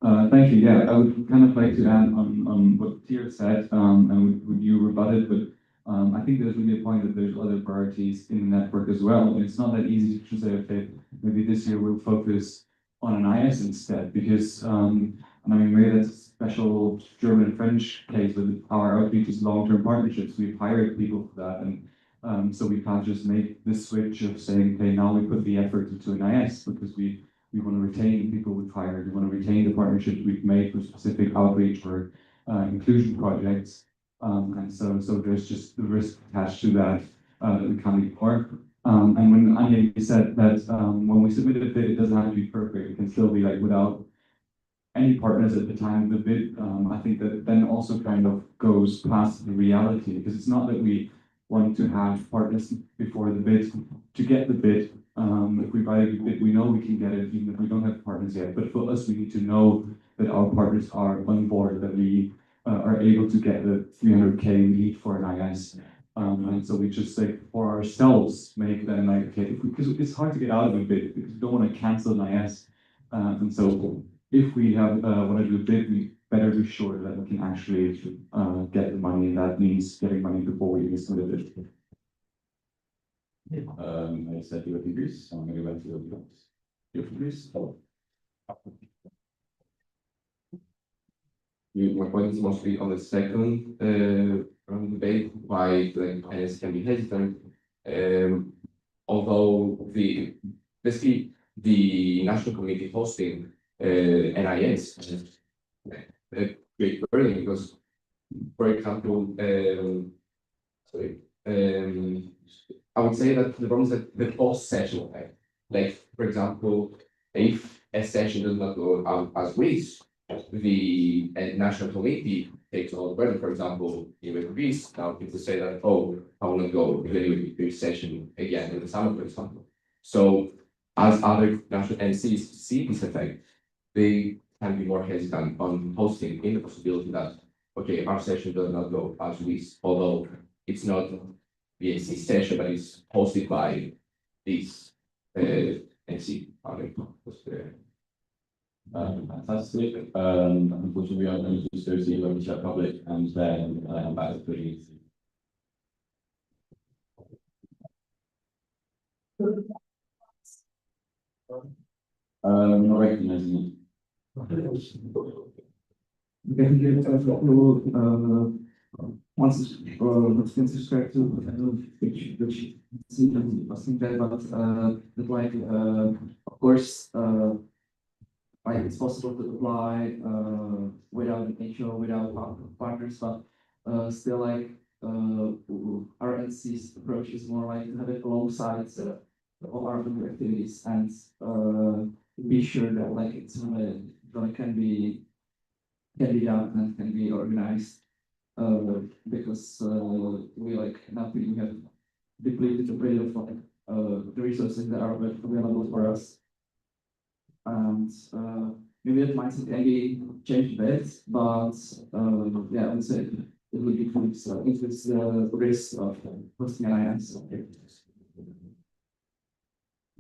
B: Thank you. Yeah, I would kind of like to add on what Tia said, and would you rebut it, but I think there's really a point that there's other priorities in the network as well. And it's not that easy to say, okay, maybe this year we'll focus on an IS instead, because, and I mean, maybe that's a special German-French case, but our outreach is long-term partnerships. We've hired people for that, and so we can't just make the switch of saying, okay, now we put the effort into an IS because we want to retain the people we've hired, we want to retain the partnerships we've made for specific outreach or inclusion projects. And so there's just the risk attached to that that we can't ignore. And when Anya said that when we submit a bid, it doesn't have to be perfect. It can still be like without any partners at the time of the bid. I think that then also kind of goes past the reality, because it's not that we want to have partners before the bid to get the bid. If we write a bid, we know we can get it even if we don't have partners yet. But for us, we need to know that our partners are on board, that we are able to get the 300K we need for an IS. And so we just like for ourselves make then like, okay, because it's hard to get out of a bid because we don't want to cancel an IS. And so if we have want to do a bid, we better be sure that we can actually get the money, and that means getting money before we even submit a bid. I said you were Greece, so I'm going to go back to the audience. You're from Greece?
M: My point is mostly on the second debate, why the NS can be hesitant. Although basically the National Committee hosting NIS is a great burden because, for example, I would say that the problem is that the post session, like for example, if a session does not go out as wished, the National Committee takes all the burden. For example, in Greece, now people say that, oh, I want to go to the session again in the summer, for example. So as other national NCs see this effect, they can be more hesitant on hosting in the possibility that, okay, our session does not go as wished, although it's not the NC session, but it's hosted by this NC.
B: Fantastic. Unfortunately, we are going to just go see the Czech Republic and then back to the not recognizing it.
J: Once been subscribed to which wasn't bad, but like of course like it's possible to apply without an HO, without partners, but still like our NC's approach is more like to have it alongside all our other activities and be sure that like it's can be done and can be organized. Because we like now we have depleted a bit of the resources that are available for us, and maybe that mindset can be changed a bit, but yeah, I would say it would increase the risk of hosting an IS.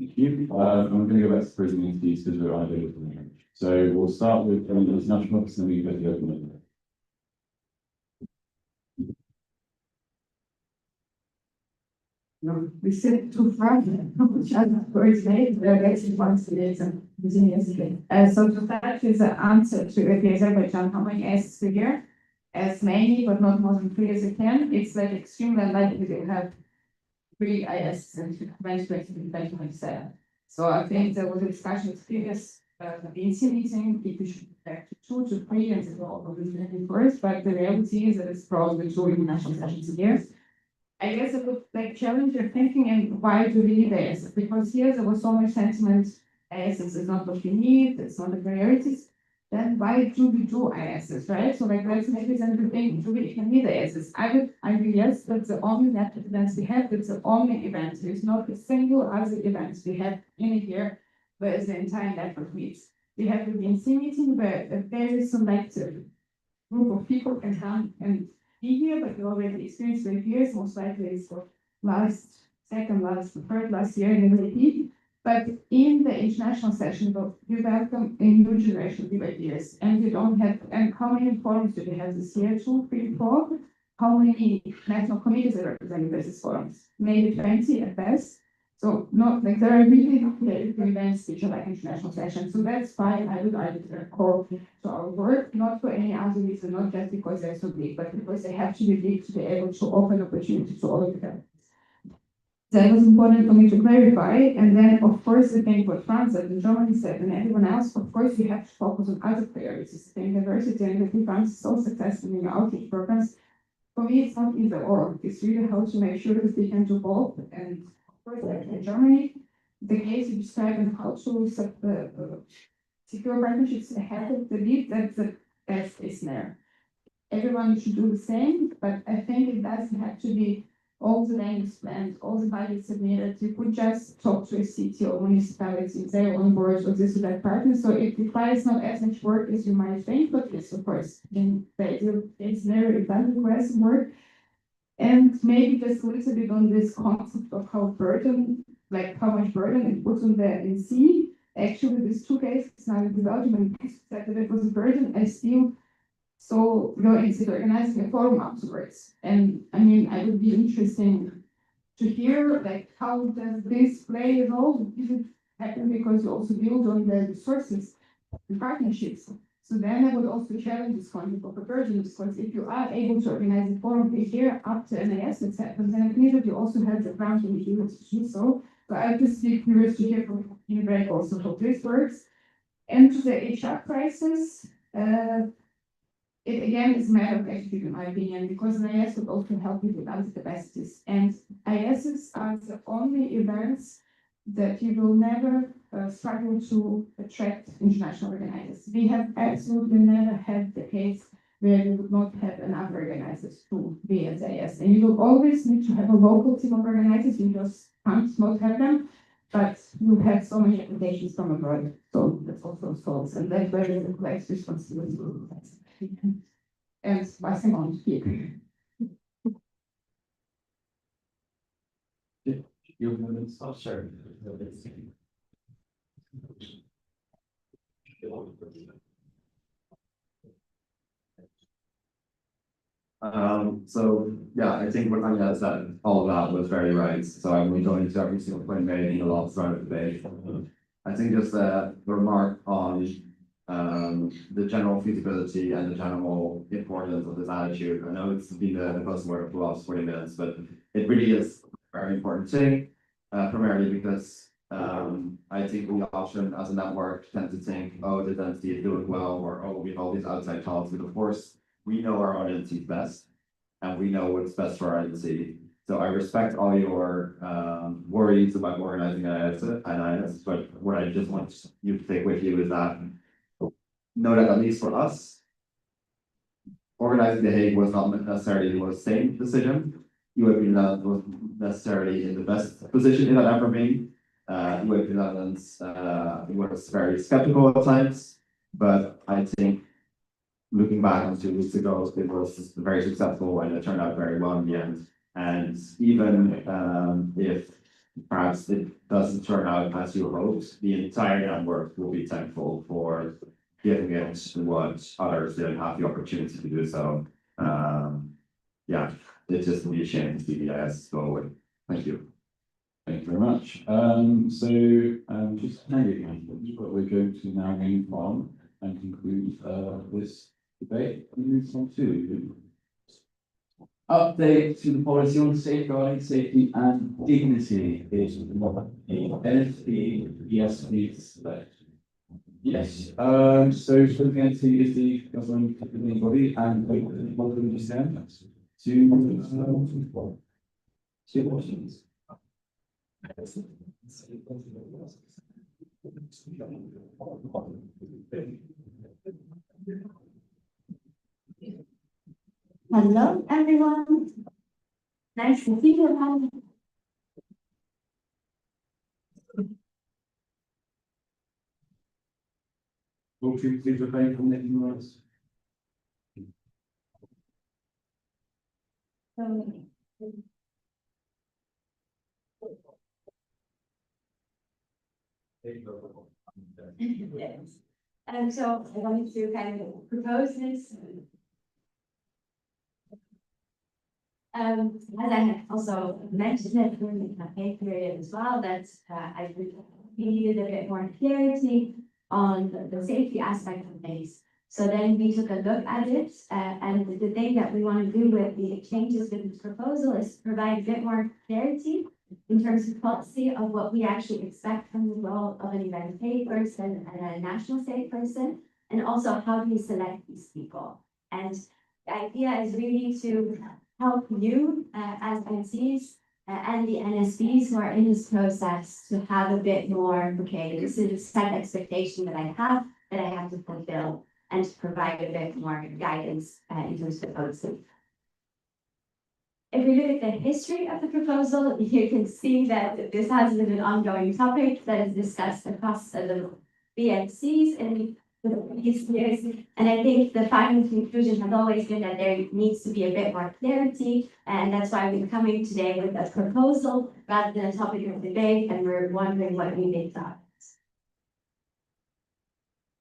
B: I'm gonna go back to prison interviews because we're either with them. So we'll start with the international office and then we go to the open.
G: No, we sit too far, which are for today, we are getting once today, and yesterday. So to that is the answer to the Azerbaijan, how many S's per year? As many, but not more than 3 as you can. It's like extremely unlikely to have 3 IS in 2027. So I think there was a discussion with previous BNC meeting, if we should back to 2 to 3 and so on first, but the reality is that it's probably 2 international sessions a year. I guess it would like challenge your thinking and why do we need AS? Because here there was so much sentiment, AS is not what we need, it's not the priorities. Then why do we do ISs, right? So like let's make this and think, do we even need ISs? I would argue yes, that's the only net events we have, it's the only event. There's not a single other event we have in a year where the entire network meets. We have the BNC meeting where a very selective group of people can come and be here, but we already experienced for years, most likely it's for third last year in the But in the international session, we welcome a new generation of ideas, and we don't have, and how many forums do we have this year? 2, 3, 4? How many national committees are representing these forums? Maybe 20 at best. So not like there are really events which are like international sessions. So that's why I would argue they're core to our work, not for any other reason, not just because they're so big, but because they have to be big to be able to open opportunity to all of them. That was important for me to clarify. And then, of course, I think what France said and Germany said and everyone else, of course, we have to focus on other priorities. I think diversity and I think France is so successful in your outreach programs. For me, it's not either or. It's really how to make sure that we can do both. And of course, like in Germany, the case you described and how to secure partnerships ahead of the lead, that's the best case there. Everyone should do the same, but I think it doesn't have to be all the language plans, all the budgets submitted. You could just talk to a city or municipality and say on board or this or that partner. So it requires not as much work as you might think, but yes, of course, in the ideal case there, it does require some work. And maybe just a little bit on this concept of how much burden it puts on the NC. Actually, these 2 cases now in development, that it was a burden, I still so your institute organizing a forum afterwards. And I mean, I would be interesting to hear like how does this play a role? Is it happen because you also build on the resources and partnerships? So then I would also challenge this concept of a burden, because if you are able to organize a forum a year after NIS, it happens, then it means that you also have the ground and you to do so. So I would just be curious to hear from you, Greg, also how this works. And to the HR crisis, it again is a matter of attitude, in my opinion, because IS would also help you with other capacities. And ISs are the only events that you will never struggle to attract international organizers. We have absolutely never had the case where you would not have enough organizers to be at IS. And you will always need to have a local team of organizers, you just can't not have them, but you have so many applications from abroad. So that's also false, and that's very complex responsibility. And passing on here.
B: Your moments.
E: Oh, sure. So yeah, I think what Anya said, all of that was very right. So I won't go into every single point made in the last round of debate. I think just a remark on the general feasibility and the general importance of this attitude. I know it's been the buzzword for the last 40 minutes, but it really is a very important thing, primarily because I think we often, as a network, tend to think, oh, the entity is doing well, or oh, we have all these outside talks, but of course, we know our own entities best, and we know what's best for our entity. So I respect all your worries about organizing an IS, but what I just want you to take with you is that know that at least for us, organizing The Hague was not necessarily the most sane decision. UAP Netherlands was necessarily in the best position it had ever been. UAP Netherlands was very skeptical at times, but I think looking back on 2 weeks ago, it was very successful and it turned out very well in the end. And even if perhaps it doesn't turn out as you hoped, the entire network will be thankful for giving it what others didn't have the opportunity to do so. Yeah, it just will be a shame to see the IS go away. Thank you.
B: Thank you very much. Just hanging, but we're going to now move on and conclude this debate. We move on to update to the policy on safeguarding safety and dignity is the NFP ESP select. Yes, so looking at is the governing body and what do we stand to two questions.
H: Hello, everyone. Nice to see you.
B: Will you please refrain from making noise?
H: Yes. So I wanted to kind of propose this. As I had also mentioned it during the campaign period as well, that I think we needed a bit more clarity on the safety aspect of things. So then we took a look at it, and the thing that we want to do with the changes with this proposal is provide a bit more clarity in terms of policy of what we actually expect from the role of an event safe person and a national safe person, and also how do we select these people. And the idea is really to help you as MCs and the NSBs who are in this process to have a bit more, okay, this is a set expectation that I have to fulfill, and to provide a bit more guidance in terms of policy. If we look at the history of the proposal, you can see that this has been an ongoing topic that is discussed across the BNCs in the previous years. And I think the final conclusion has always been that there needs to be a bit more clarity. And that's why we're coming today with a proposal rather than a topic of debate, and we're wondering what we think about it.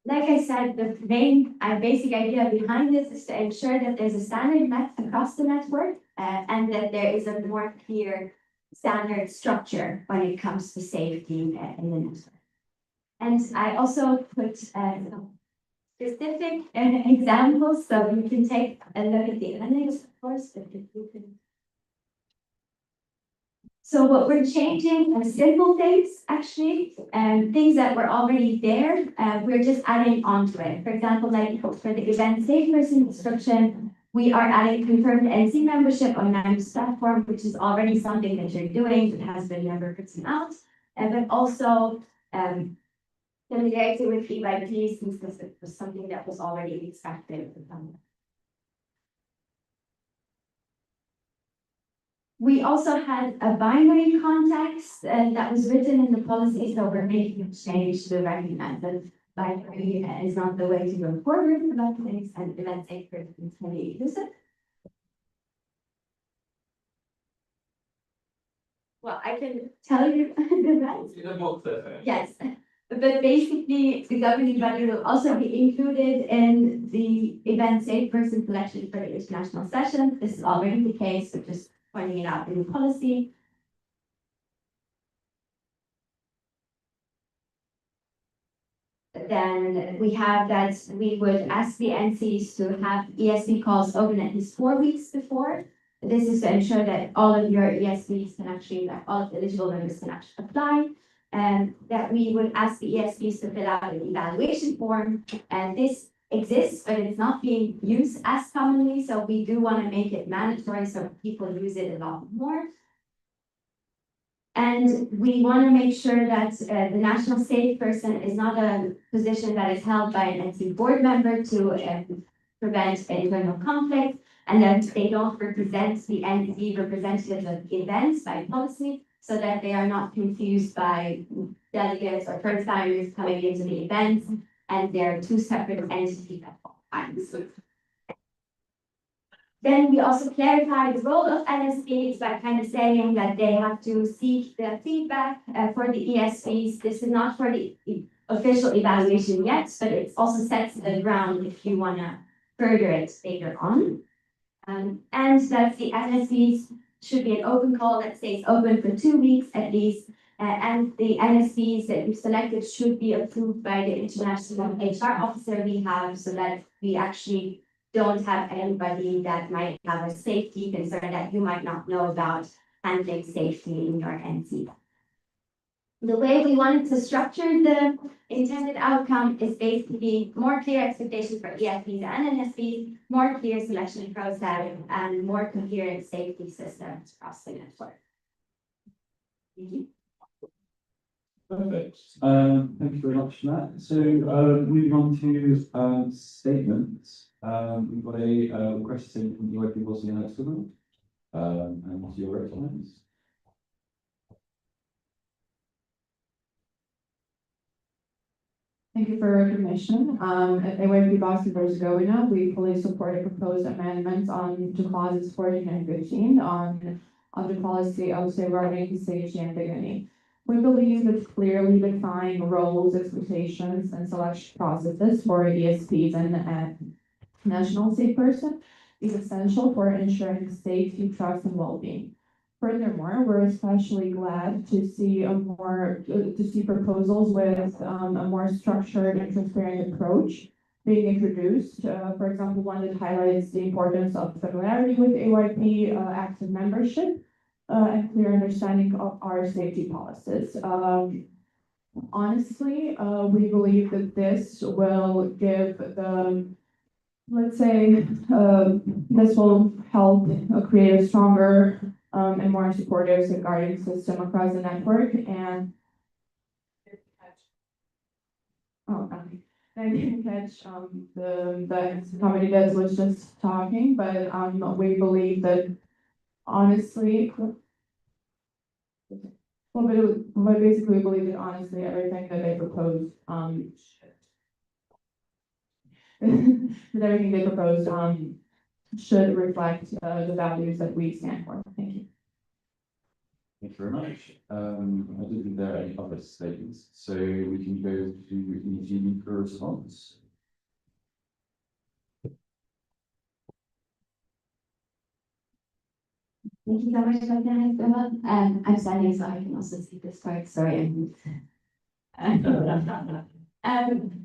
H: Like I said, the main basic idea behind this is to ensure that there's a standard met across the network, and that there is a more clear standard structure when it comes to safety in the network. And I also put specific examples, so you can take a look at the annex, of course, but if you can. So what we're changing are simple things, actually, things that were already there, we're just adding onto it. For example, like for the event safe person instruction, we are adding confirmed NC membership on NIMS platform, which is already something that you're doing, that has been never written out. But also familiarity with EYPs, since this was something that was already expected. We also had a binary context that was written in the policy, so we're making a change to recognize that binary is not the way to go forward about things, and event safe person can be inclusive. Well, I can tell you the rest. Yes, but basically the governing body will also be included in the event safe person selection for the international session. This is already the case, but just pointing it out in the policy. Then we have that we would ask the NCs to have ESP calls open at least 4 weeks before. This is to ensure that all of your ESPs can actually, that all of the eligible members can actually apply. And that we would ask the ESPs to fill out an evaluation form. And this exists, but it's not being used as commonly. So we do want to make it mandatory so people use it a lot more. And we want to make sure that the national safe person is not a position that is held by an NC board member to prevent internal conflict, and that they don't represent the NC representatives of events by policy, so that they are not confused by delegates or first timers coming into the events, and they're two separate entities at all times.
N: Then we also clarify the role of NSPs by kind of saying that they have to seek the feedback for the ESPs. This is not for the official evaluation yet, but it also sets the ground if you want to further it later on. And that the NSPs should be an open call that stays open for 2 weeks at least. And the NSPs that we've selected should be approved by the international HR officer we have, so that we actually don't have anybody that might have a safety concern that you might not know about handling safety in your NC. The way we wanted to structure the intended outcome is basically more clear expectations for ESPs and NSPs, more clear selection process, and more coherent safety systems across the network. Thank you.
B: Perfect. Thank you very much for that. So, moving on to statements. We've got a request statement from the UIP Bosnia and Herzegovina. And what's your recommends?
G: Thank you for your recognition. At AYP Bosnia and Herzegovina, we fully support the proposed amendments on to clauses 14 and 15 on the policy of safeguarding safety and dignity. We believe that clearly defining roles, expectations, and selection processes for ESPs and national safe person is essential for ensuring safety, trust, and well-being. Furthermore, we're especially glad to see proposals with a more structured and transparent approach being introduced. For example, one that highlights the importance of familiarity with AYP active membership and clear understanding of our safety policies. Honestly, we believe that this will give let's say, this will help create a stronger and more supportive safeguarding system across the network. And I didn't catch the committee that was just talking, but we believe that honestly, but basically we believe that honestly everything that they proposed that everything they proposed should reflect the values that we stand for. Thank you.
B: Thank you very much. I don't think there are any other statements, so we can go to Eugenie for a response.
N: Thank you so much, Dr. I'm standing, so I can also see this part. Sorry, I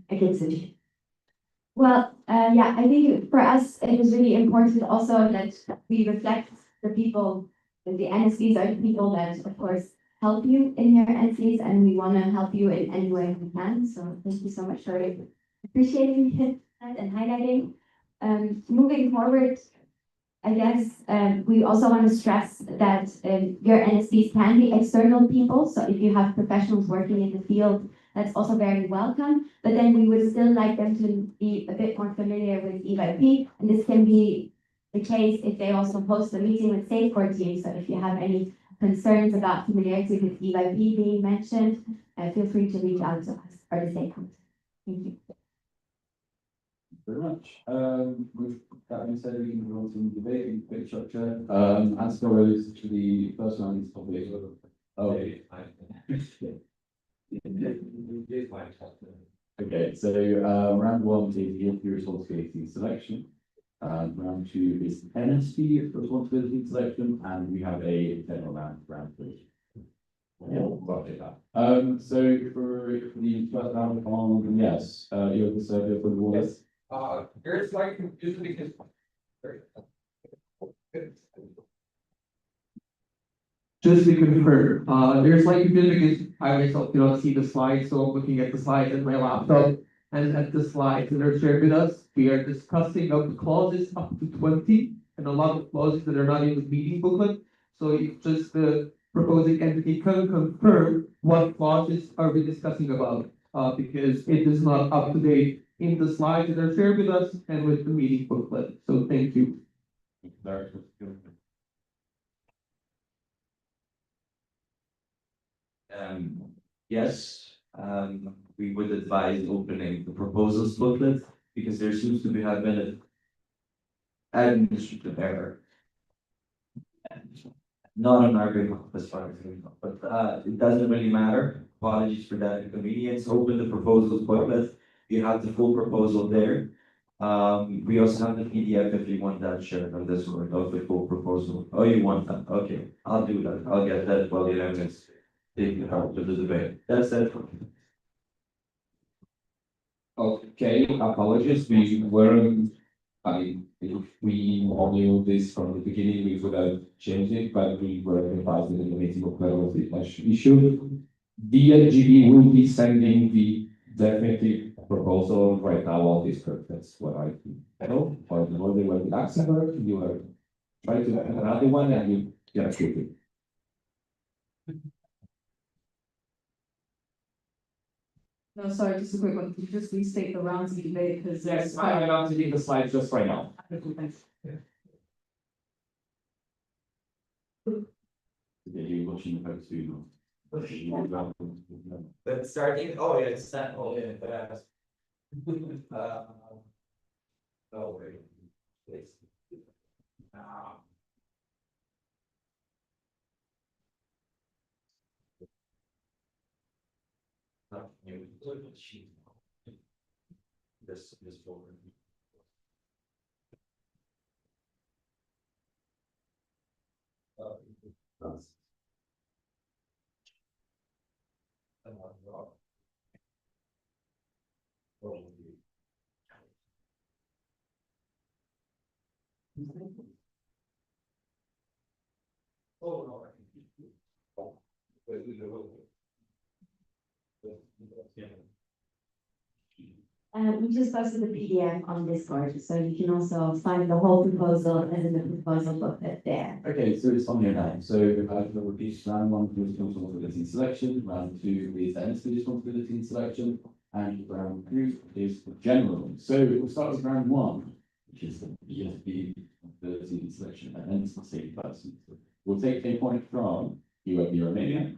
N: can see. Well, yeah, I think for us, it is really important also that we reflect the people, that the NSPs are the people that, of course, help you in your NCs, and we want to help you in any way we can. So thank you so much for appreciating that and highlighting. Moving forward, I guess we also want to stress that your NSPs can be external people. So if you have professionals working in the field, that's also very welcome. But then we would still like them to be a bit more familiar with EYP. And this can be the case if they also host a meeting with SafeCore team. So if you have any concerns about familiarity with EYP being mentioned, feel free to reach out to us or the SafeCore. Thank you.
B: Very much. With that being said, we can go on to debate and debate structure. As follows to the first one is topic. Okay, so round one is ESP responsibility selection. Round two is NSP responsibility selection, and we have a general round three. So for the first round on yes, you have the survey for the walls.
C: There's like confusion because.
K: Just to confirm, there's like because I myself cannot see the slides, so I'm looking at the slides at my laptop and at the slides that are shared with us. We are discussing of the clauses up to 20 and a lot of clauses that are not in the meeting booklet. So if just the proposing entity can confirm what clauses are we discussing about, because it is not up to date in the slides that are shared with us and with the meeting booklet. So thank you.
E: Yes, we would advise opening the proposals booklet because there seems to have been administrative error. Not an argument as far as we know, but it doesn't really matter. Apologies for that inconvenience. Open the proposal booklet. You have the full proposal there. We also have the PDF if you want that shared on Discord of the full proposal. Oh, you want that? Okay, I'll do that. I'll get that while the elements taking part of the debate. That's it.
M: Okay, apologies, we weren't, I mean, if we knew this from the beginning, we would have changed it, but we were advised in the meeting of the issue. DLGB will be sending the definitive proposal right now on this group, that's what I know, or the more they were relaxing, you are trying to have another one and you get a quickly.
L: No, sorry, just a quick one. Could you just restate the rounds of debate because
M: Yes, I'm about to leave the slide just right now.
L: Thanks.
E: You watching the first video?
C: But starting, oh, yeah, it's that, oh, yeah, that's. Oh, wait. It's. This forward. Oh,
N: We just posted the PDF on Discord, so you can also find the whole proposal and the proposal booklet there.
A: Okay, so it's on here now. So we'll repeat round one is responsibility and selection, round two is NSP responsibility and selection, and round three is general. So we'll start with round one, which is the ESB responsibility and selection, and then it's the same person. We'll take a point from UAB Romania,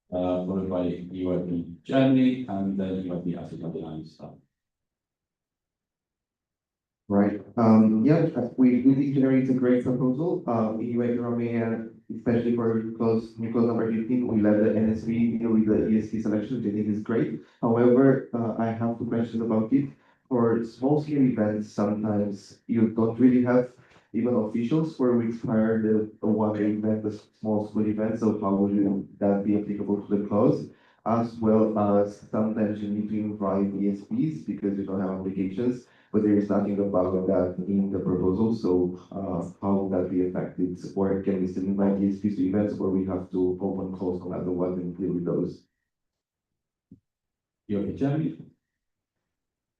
A: followed by UAB Germany, and then UAB Azerbaijan stuff.
O: Right, we think generates a great proposal, in Romania, especially for clause number 15, we let the NSV deal with the ESP selection, which I think is great. However, I have two questions about it. For small scale events, sometimes you don't really have even officials where we hire the one event, the small school event, so how would that be applicable to the clause? As well as sometimes you need to invite ESPs because you don't have obligations. But there is nothing about that in the proposal, so how will that be affected? Or can we still invite ESPs to events, or we have to open calls no matter what and deal with those?
A: You okay, Jeremy?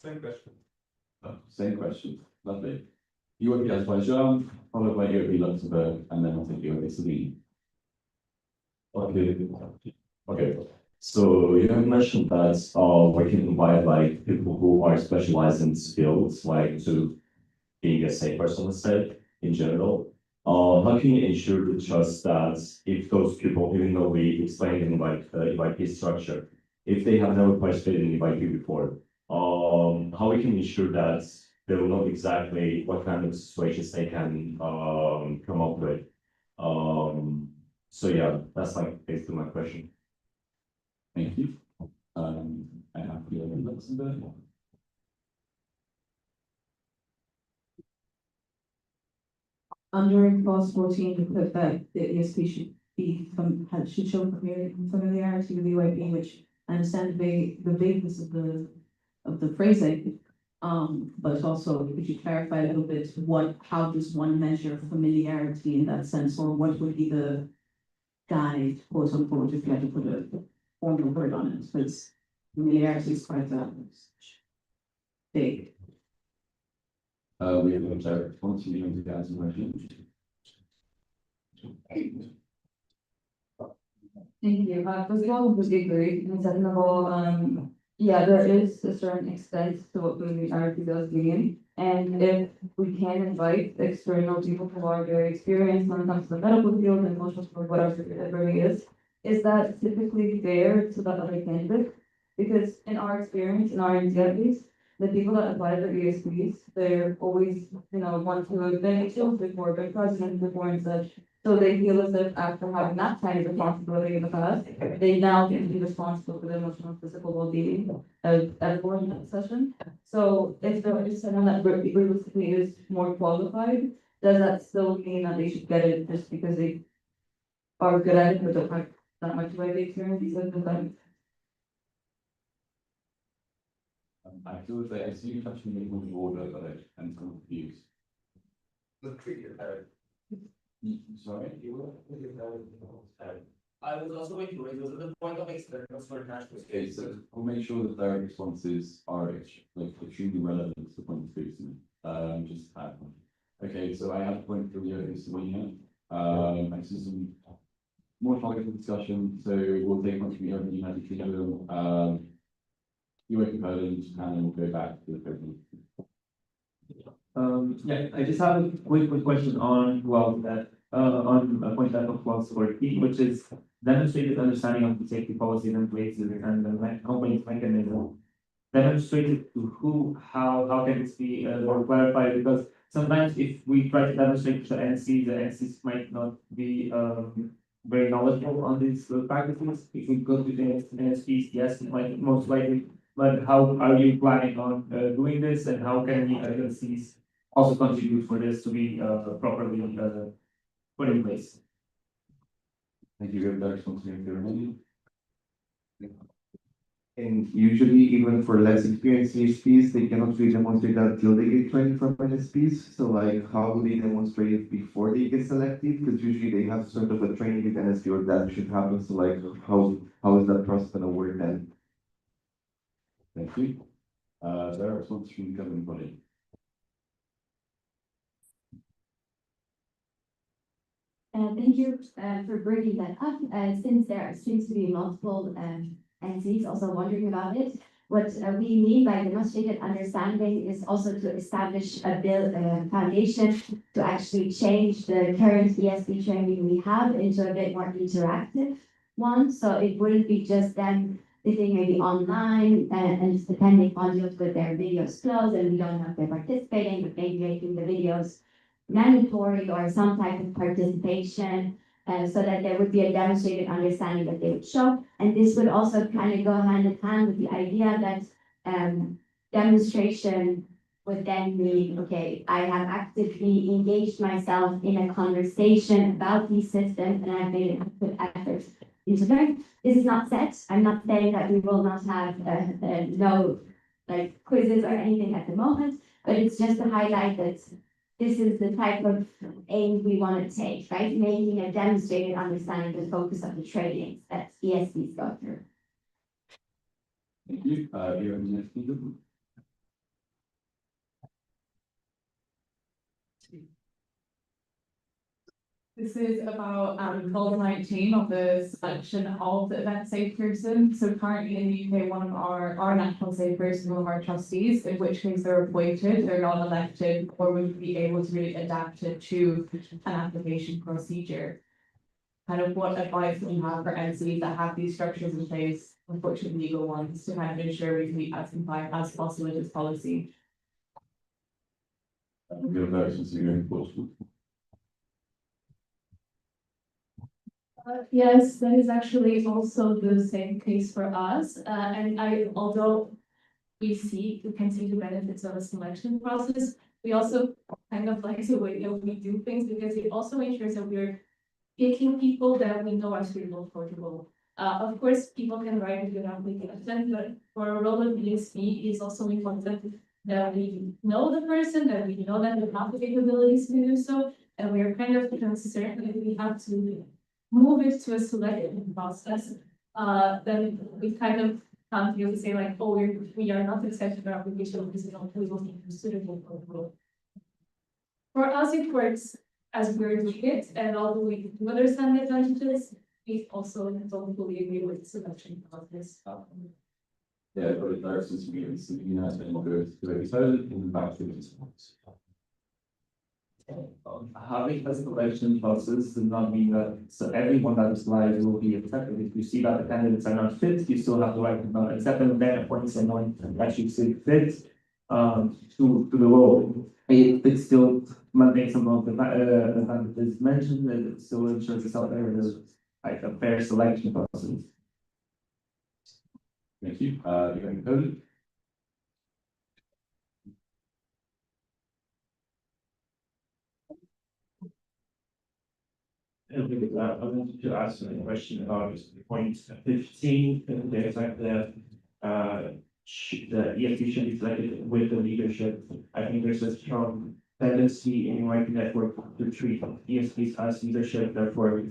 C: Same question.
A: Same question, lovely. UAB Azerbaijan, followed by UAB Luxembourg, and then I'll take UAB Slovenia.
E: Okay. So you have mentioned that we can invite like people who are specialized in skills, like to being a safe person, let's say, in general. How can you ensure the trust that if those people, even though we explained in like invite structure, if they have never participated in invite before, how we can ensure that they will know exactly what kind of situations they can come up with. So yeah, that's like basically my question.
A: Thank you. I have UAB Luxembourg.
L: Under clause 14, we put that the ESP should should show familiarity with UAP, which I understand the vagueness of the phrasing. But also, could you clarify a little bit how does one measure familiarity in that sense, or what would be the guide, quote unquote, if you had to put a formal word on it, because familiarity is quite big.
A: We have observed 20 million
L: Thank you. First of all, we agree. And second of all, yeah, there is a certain extent to what familiarity does mean. And if we can invite external people who are very experienced when it comes to the medical field and social field, whatever it is that typically fair to the other candidate? Because in our experience, in our interviews, the people that apply to ESPs, they're always, want to have been killed before, been president before and such. So they feel as if after having that kind of responsibility in the past, they now get to be responsible for their emotional and physical well-being as a board in that session. So if there is someone that realistically is more qualified, does that still mean that they should get it just because they are good at it, but don't have that much life experience? Because of that?
A: I feel that I see you touching the moving order, but I'm confused. Sorry?
F: I was also going to raise, the point of experiments for national.
A: Okay, so we'll make sure that their responses are extremely relevant to the point of scrutiny. Just to add one. Okay, so I have a point for Leo and Selena. And this is some more topical discussion, so we'll take one from the United Kingdom, US and Poland, and then we'll go back to the Philippines.
F: Yeah, I just have a quick question on, on a point that was for Pete, which is demonstrated understanding of the safety policies in place and the company's mechanism. Demonstrated to who, how can this be more clarified? Because sometimes if we try to demonstrate to the NCs might not be very knowledgeable on these practices. If we go to the NSPs, yes, it might most likely. But how are you planning on doing this, and how can the NCs also contribute for this to be properly put in place?
A: Thank you very much, Councillor.
O: And usually, even for less experienced NSPs, they cannot really demonstrate that until they get training from NSPs. So like, how do they demonstrate it before they get selected? Because usually they have sort of a training with NSP or that should happen. So like, how is that process gonna work then?
A: Thank you. There are responses from the governing body.
N: Thank you for bringing that up. Since there seems to be multiple entities also wondering about it, what we mean by demonstrated understanding is also to establish a foundation to actually change the current ESP training we have into a bit more interactive one. So it wouldn't be just them sitting maybe online and depending modules with their videos closed and we don't know if they're participating, but maybe making the videos mandatory or some type of participation, so that there would be a demonstrated understanding that they would show. And this would also kind of go hand in hand with the idea that demonstration would then mean, okay, I have actively engaged myself in a conversation about these systems and I've made an active effort into learning. This is not set. I'm not saying that we will not have no like quizzes or anything at the moment, but it's just to highlight that this is the type of aim we want to take, right? Making a demonstrated understanding the focus of the trainings that ESPs go through.
A: Thank you. Here in the next meeting.
K: This is about COVID-19 of the selection of the event safe person. So currently in the UK, one of our national safe person, one of our trustees, in which case they're appointed, they're not elected, or would be able to really adapt it to an application procedure. Kind of what advice do you have for NCs that have these structures in place, unfortunately legal ones, to kind of ensure we can be as compliant as possible with this policy?
A: Your versions are very important.
P: Yes, that is actually also the same case for us. Although we can see the benefits of a selection process, we also kind of like the way that we do things because it also ensures that we're picking people that we know are suitable for the role. Of course, people can write a good application, but for a role of ESP, it's also important that we know the person, that we know that they have the capabilities to do so, and we are kind of concerned that we have to move it to a selection process, then we kind of can't really say like, oh, we are not accepting our application because we will be suitable for the role. For us, it works as we're doing it, and although we do understand the advantages, we also don't fully agree with the selection process.
A: Yeah, but it does since we are seeing that and goes to a solid in the back to this.
F: Having a selection process does not mean that everyone that applies will be accepted. If you see that the candidates are not fit, you still have the right to not accept them, then appoint someone that you see fit. to the role. It still maintains some of the advantages mentioned, and it still ensures it's out there as like a fair selection process.
A: Thank you. You're going code.
F: I wanted to ask a question about point 15, the fact that the ESP should be selected with the leadership. I think there's a strong tendency in YP network to treat ESPs as leadership, therefore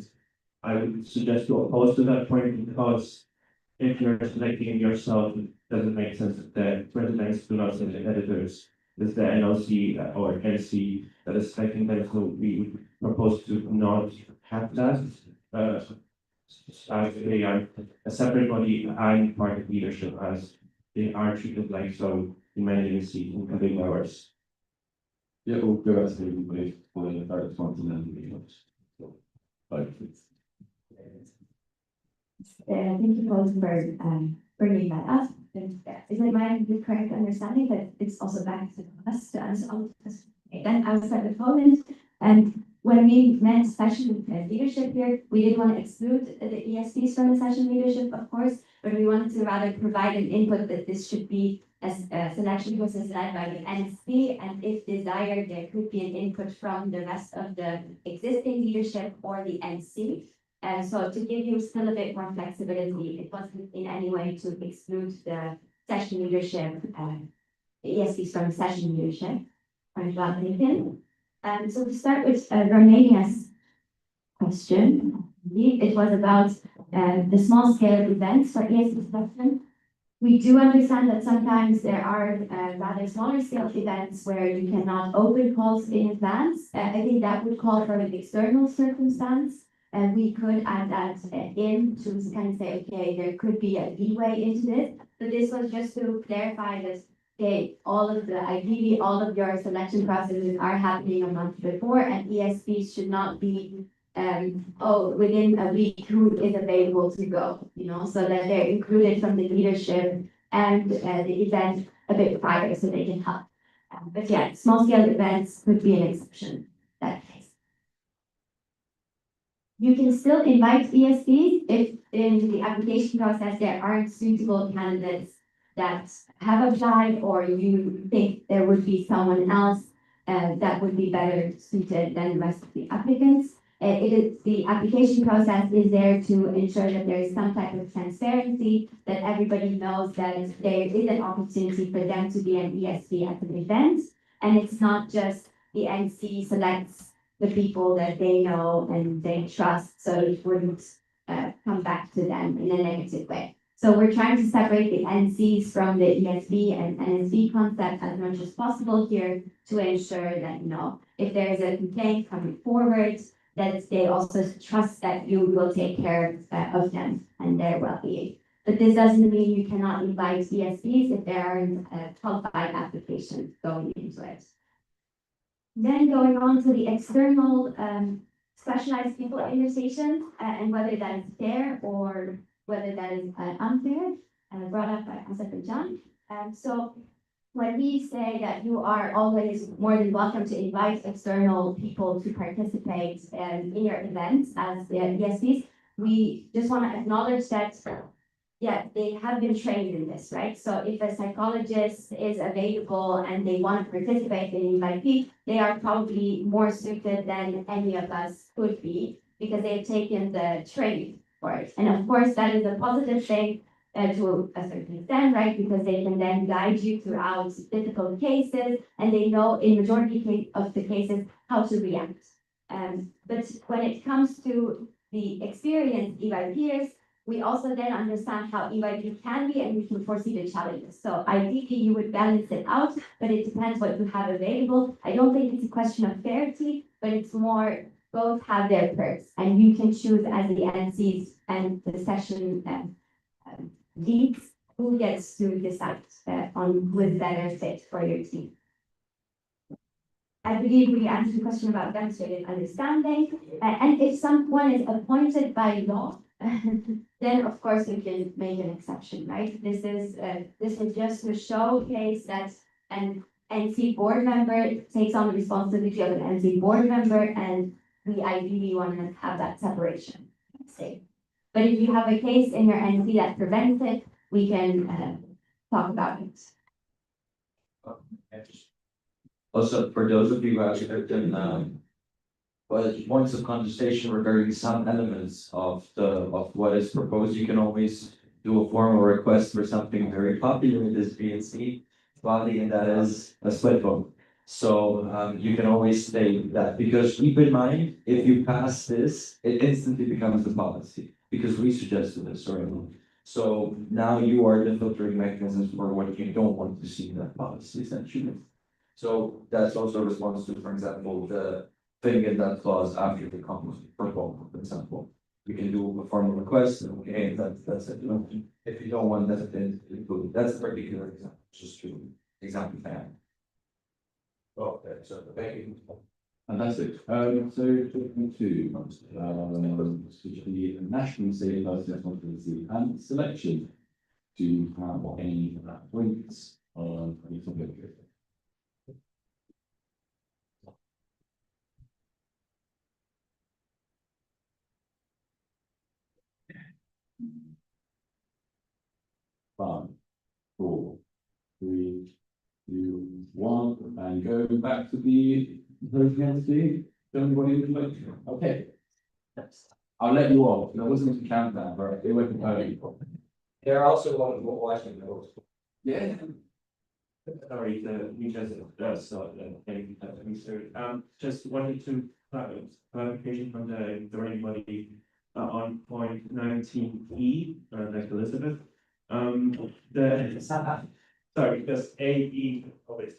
F: I would suggest to oppose to that point because if you're selecting yourself, it doesn't make sense that presidents do not select editors. It's the NOC or NC that is selecting them, so we would propose to not have that. As they are a separate body and part of leadership as they are treated like so in many agencies, including ours.
A: Yeah, we'll go back to the for the third response and then we
N: Thank you both for bringing that up. Is it my correct understanding that it's also back to us to answer all of this? Okay, then I will start with Poland. And when we meant session leadership here, we didn't want to exclude the ESPs from the session leadership, of course, but we wanted to rather provide an input that this should be a selection process led by the NSP, and if desired, there could be an input from the rest of the existing leadership or the NC. So to give you still a bit more flexibility, it wasn't in any way to exclude the session leadership, the ESPs from session leadership. So to start with Romania's question, it was about the small scale events for ESP selection. We do understand that sometimes there are rather smaller scale events where you cannot open calls in advance. I think that would call for an external circumstance. And we could add that in to kind of say, okay, there could be a leeway into this. But this was just to clarify that, okay, ideally all of your selection processes are happening a month before, and ESPs should not be, within a week who is available to go, so that they're included from the leadership and the event a bit prior so they can help. But yeah, small scale events could be an exception. That case. You can still invite ESPs if in the application process there aren't suitable candidates that have applied, or you think there would be someone else that would be better suited than the rest of the applicants. The application process is there to ensure that there is some type of transparency, that everybody knows that there is an opportunity for them to be an ESP at an event, and it's not just the NC selects the people that they know and they trust, so it wouldn't come back to them in a negative way. So we're trying to separate the NCs from the ESP and NSP concept as much as possible here to ensure that, if there is a complaint coming forward, that they also trust that you will take care of them and their well-being. But this doesn't mean you cannot invite ESPs if there aren't qualified applications going into it. Then going on to the external specialized people invitation and whether that is fair or whether that is unfair, brought up by Asaf and John. So when we say that you are always more than welcome to invite external people to participate in your events as the ESPs, we just want to acknowledge that they have been trained in this, right? So if a psychologist is available and they want to participate in EYP, they are probably more suited than any of us could be because they've taken the training for it. And of course, that is a positive thing to a certain extent, right? Because they can then guide you throughout difficult cases and they know in majority of the cases how to react. But when it comes to the experienced EYPers, we also then understand how EYP can be and we can foresee the challenges. So ideally you would balance it out, but it depends what you have available. I don't think it's a question of fairness, but it's more both have their perks and you can choose as the NCs and the session leads who gets to decide on who is better fit for your team. I believe we answered the question about demonstrated understanding. And if someone is appointed by law, then of course we can make an exception, right? This is just to showcase that an NC board member takes on the responsibility of an NC board member, and we ideally want to have that separation. Say. But if you have a case in your NC that prevents it, we can talk about it.
C: Also, for those of you who have certain, points of conversation regarding some elements of what is proposed, you can always do a formal request for something very popular in this BNC body, and that is a split vote. So, you can always state that, because keep in mind, if you pass this, it instantly becomes a policy, because we suggested this already. So now you are the filtering mechanisms for what you don't want to see in that policy, essentially. So that's also a response to, for example, the thing in that clause after the compost proposal, for example. We can do a formal request, and okay, that's it. If you don't want that, then include, that's a particular example, just to example that. Okay, so thank you.
A: Fantastic. So talking to, the national state license responsibility and selection. Do you have any points on any topic? Five, four, three, two, one, and go back to the voting entity. Anybody would like to? Okay. I'll let you off. I wasn't going to count that, but it went early.
C: There are also one watching those.
A: Yeah.
F: Sorry, we just saw research. Just wanted to clarification from the anybody on point 19E, like Elizabeth. Sorry, just AE always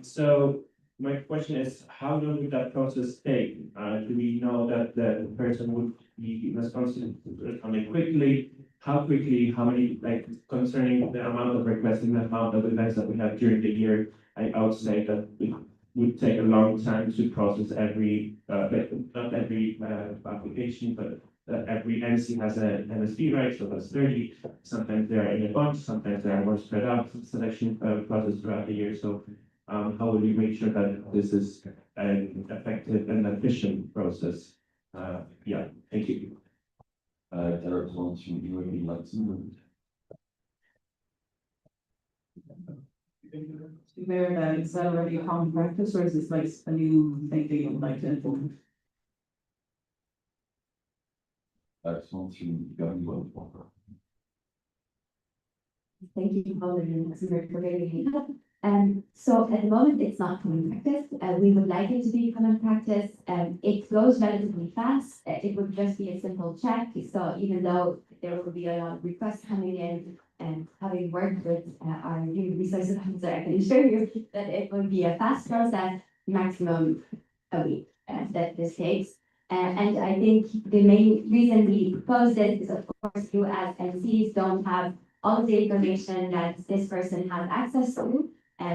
F: so my question is, how long would that process take? Do we know that the person would be responsible responding quickly? How quickly, how many, like concerning the amount of requests and the amount of events that we have during the year, I would say that it would take a long time to process every, not every application, but every NC has a MSP, right? So that's 30. Sometimes they are in a bunch, sometimes they are more spread out selection process throughout the year. So how will you make sure that this is an effective and efficient process? Yeah, thank you.
A: Derek, once you would be like to.
K: Mayor, is that already a common practice, or is this like a new thing that you would like to implement?
A: Once you go.
N: Thank you, Paul, for getting me. So at the moment, it's not common practice. We would like it to be common practice. It goes relatively fast. It would just be a simple check. So even though there will be a lot of requests coming in, and having worked with our human resources officer, I can assure you that it will be a fast process, maximum a week that this takes. And I think the main reason we propose this is, of course, you as MCs don't have all of the information that this person has access to.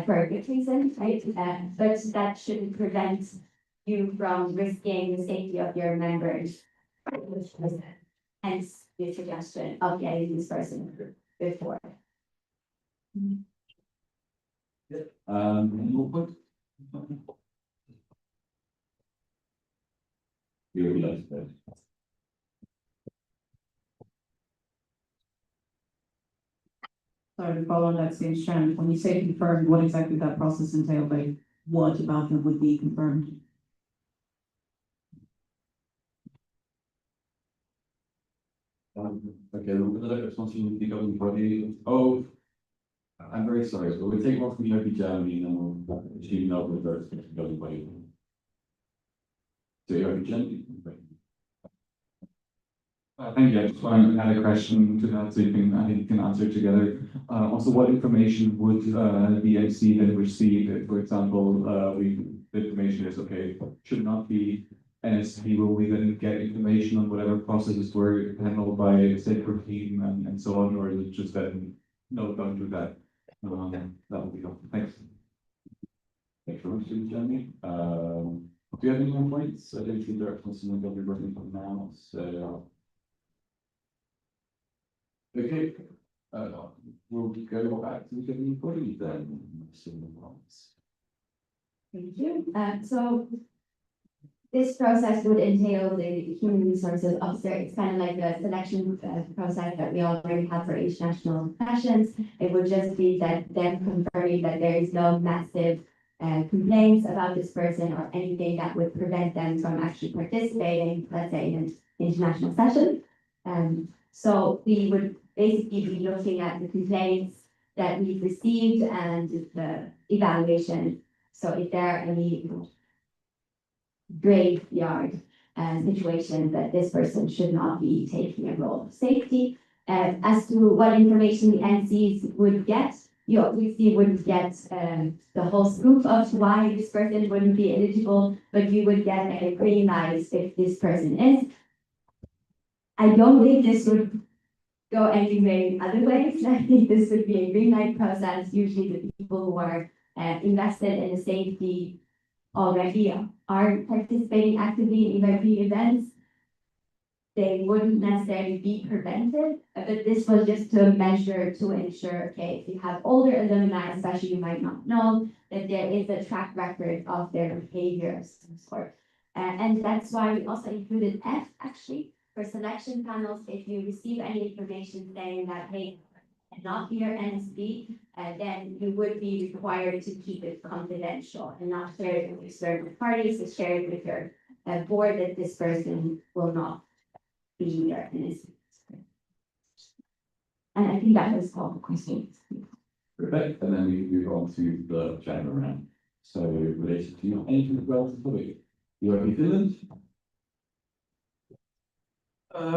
N: For a good reason, right? But that shouldn't prevent you from risking the safety of your members. Hence the suggestion of getting this person before.
A: You realize that.
K: Sorry, to follow on that same strand, when you say confirmed, what exactly that process entails, like what about them would be confirmed?
A: Okay, we're gonna look at something the governing body. Oh, I'm very sorry, but we'll take one from Yogi Germany and then we'll achieve no reverse to the governing body. So Yogi Germany.
B: Thank you. I just had a question to that, so you can answer it together. Also, what information would the MC then receive if, for example, the information is okay, should not be NSP, will we then get information on whatever processes were handled by sacred team and so on, or is it just then, no, don't do that? That would be helpful. Thanks.
A: Thanks very much, Jeremy. Do you have any more points? I don't think there are something that we're working on now, so. Okay, We'll go back to the governing body then.
N: Thank you. So this process would entail the human resources officer. It's kind of like a selection process that we already have for international sessions. It would just be that them confirming that there is no massive complaints about this person or anything that would prevent them from actually participating, let's say, in an international session. So we would basically be looking at the complaints that we've received and the evaluation. So if there are any graveyard situations that this person should not be taking a role of safety. As to what information the NCs would get, you obviously wouldn't get the whole scoop of why this person wouldn't be eligible, but you would get a green light if this person is. I don't think this would go any way other ways. I think this would be a green light process. Usually the people who are invested in the safety already are participating actively in EYP events. They wouldn't necessarily be prevented, but this was just to measure to ensure, okay, if you have older alumni, especially you might not know that there is a track record of their behavior of some sort. And that's why we also included F actually for selection panels. If you receive any information saying that, hey, not your NSB, then you would be required to keep it confidential and not share it with external parties, to share it with your board that this person will not be your NSB. And I think that was all the questions.
A: Perfect, and then we move on to the general round. So related to anything relative to it, you are in Finland?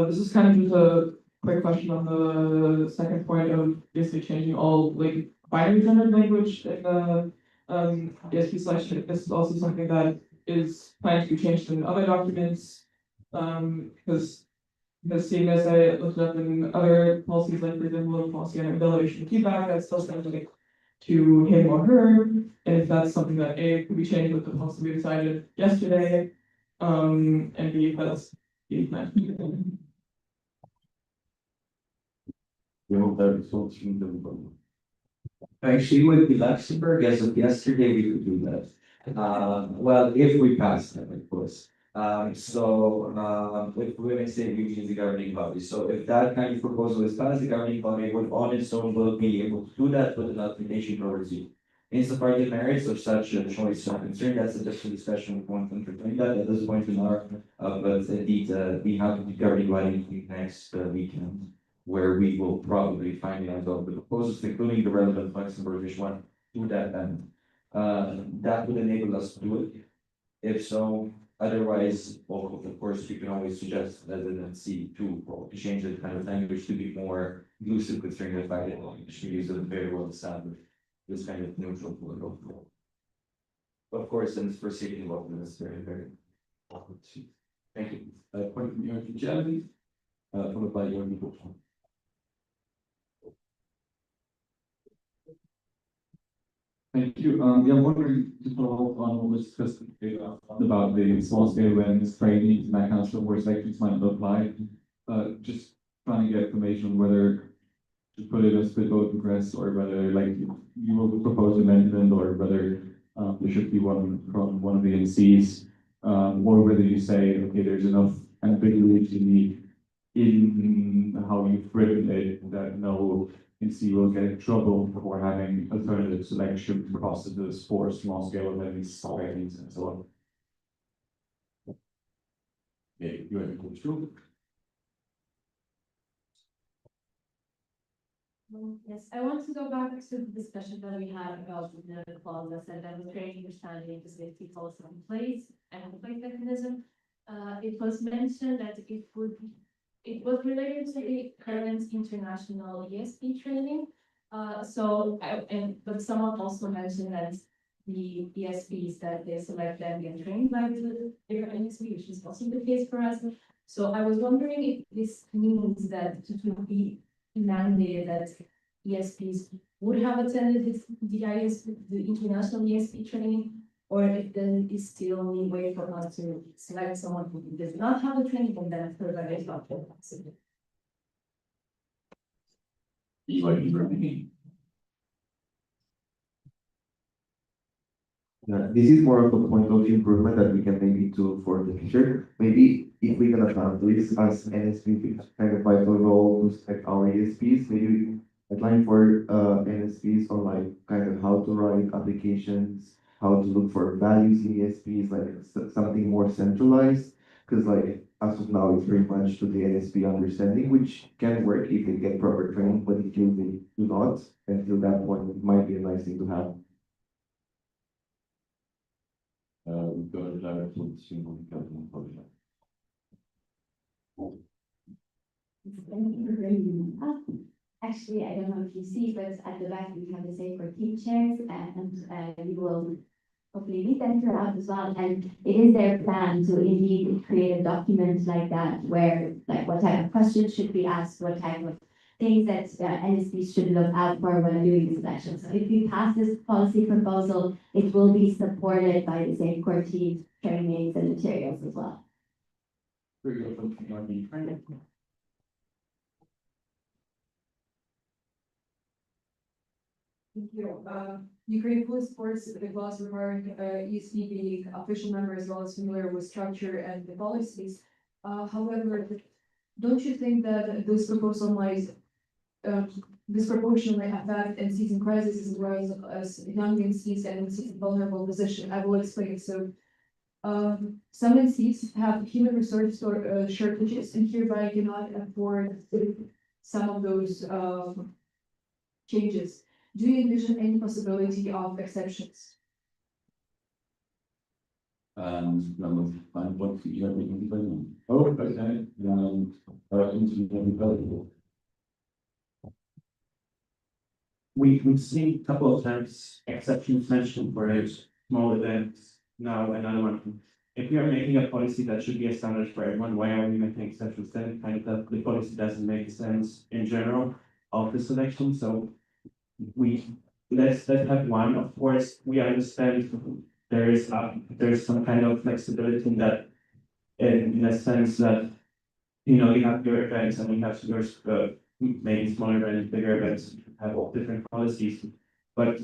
K: This is kind of just a quick question on the second point of basically changing all like binary gendered language in the ESP selection. This is also something that is planned to be changed in other documents. Because seeing as I looked up in other policies, like for example, policy on evaluation feedback, that's still sent to him or her. And if that's something that A could be changed with the policy we decided yesterday, and B if that's implemented.
C: Actually, with the Luxembourg, as of yesterday, we could do that. Well, if we pass them, of course. If when I say we mean the governing body, so if that kind of proposal is passed, the governing body would on its own will be able to do that with an application towards you. Insofar the merits of such a choice are concerned, that's a different discussion point for doing that at this point in our, but indeed, we have the governing body next weekend, where we will probably finalize all the proposals, including the relevant Luxembourgish one, to that end. That would enable us to do it. If so, otherwise, well, of course, you can always suggest as an C to change the kind of language to be more inclusive, considering the fact that we should use a very well established, this kind of neutral political. Of course, in this proceeding, welcome is very, very important. Thank you.
A: Point from your Jeremy, followed by your people. Thank you. Yeah, I'm wondering to follow up on what was discussed about the small scale awareness training and that kind of stuff, where sections might apply. Just trying to get information on whether to put it as split vote request or whether like you will propose amendment or whether there should be one from one of the NCs, or whether you say, okay, there's enough ambiguity in how you've written it that no NC will get in trouble for having alternative selection processes for small scale events, trainings, and so on. Yeah, you have a question?
L: Yes, I want to go back to the discussion that we had about the clause that was very understanding the safety policy in place and the place mechanism. It was mentioned that it was related to the current international ESP training. But someone also mentioned that the ESPs that they select them get trained by the different ESP, which is also the case for us. So I was wondering if this means that it would be mandated that ESPs would have attended the international ESP training, or if there is still any way for us to select someone who does not have a training and then further is not possible.
O: This is more of a point of improvement that we can maybe do for the future. Maybe if we can adopt this as NSP kind of vital role to select our ESPs, maybe outline for NSPs on like kind of how to write applications, how to look for values in ESPs, like something more centralized. Because like as of now, it's very much to the NSP understanding, which can work if they get proper training, but if they do not, until that point, it might be a nice thing to have.
B: We've got a director of the government project.
N: Actually, I don't know if you see, but at the back we have the same for team chairs and we will hopefully meet them throughout as well. And it is their plan to indeed create a document like that where like what type of questions should be asked, what type of things that NSPs should look out for when doing the selection. So if we pass this policy proposal, it will be supported by the same core team trainings and materials as well.
B: Very good.
K: Thank you. Ukraine Police Force, the clause requiring ESP being official member as well as familiar with structure and the policies. However, don't you think that this proposal might disproportionately affect NCs in crisis as well as young NCs and NCs in vulnerable position? I will explain. So, some NCs have human resource shortages and hereby cannot afford some of those changes. Do you envision any possibility of exceptions?
B: Number five, what you have been developing. Oh, okay,
F: We've seen a couple of times exceptions mentioned for small events, now another one. If we are making a policy that should be a standard for everyone, why are we making exceptions then? Kind of the policy doesn't make sense in general of the selection, so let's have one. Of course, we understand there's some kind of flexibility in that, in a sense that, you know, you have your events and we have your maybe smaller events, bigger events have all different policies. But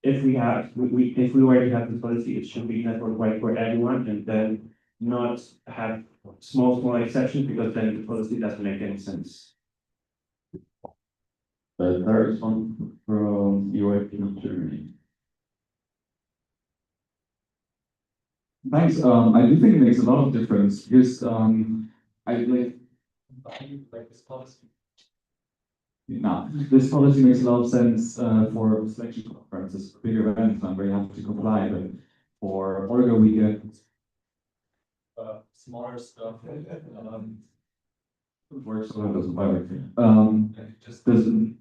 F: if we were to have this policy, it should be network wide for everyone and then not have small exceptions, because then the policy doesn't make any sense.
B: The third one from European Germany. Thanks. I do think it makes a lot of difference because I like this policy. No, this policy makes a lot of sense for selection conferences, bigger events. I'm very happy to comply, but for Orga we get smaller stuff. Works so it doesn't work. It just doesn't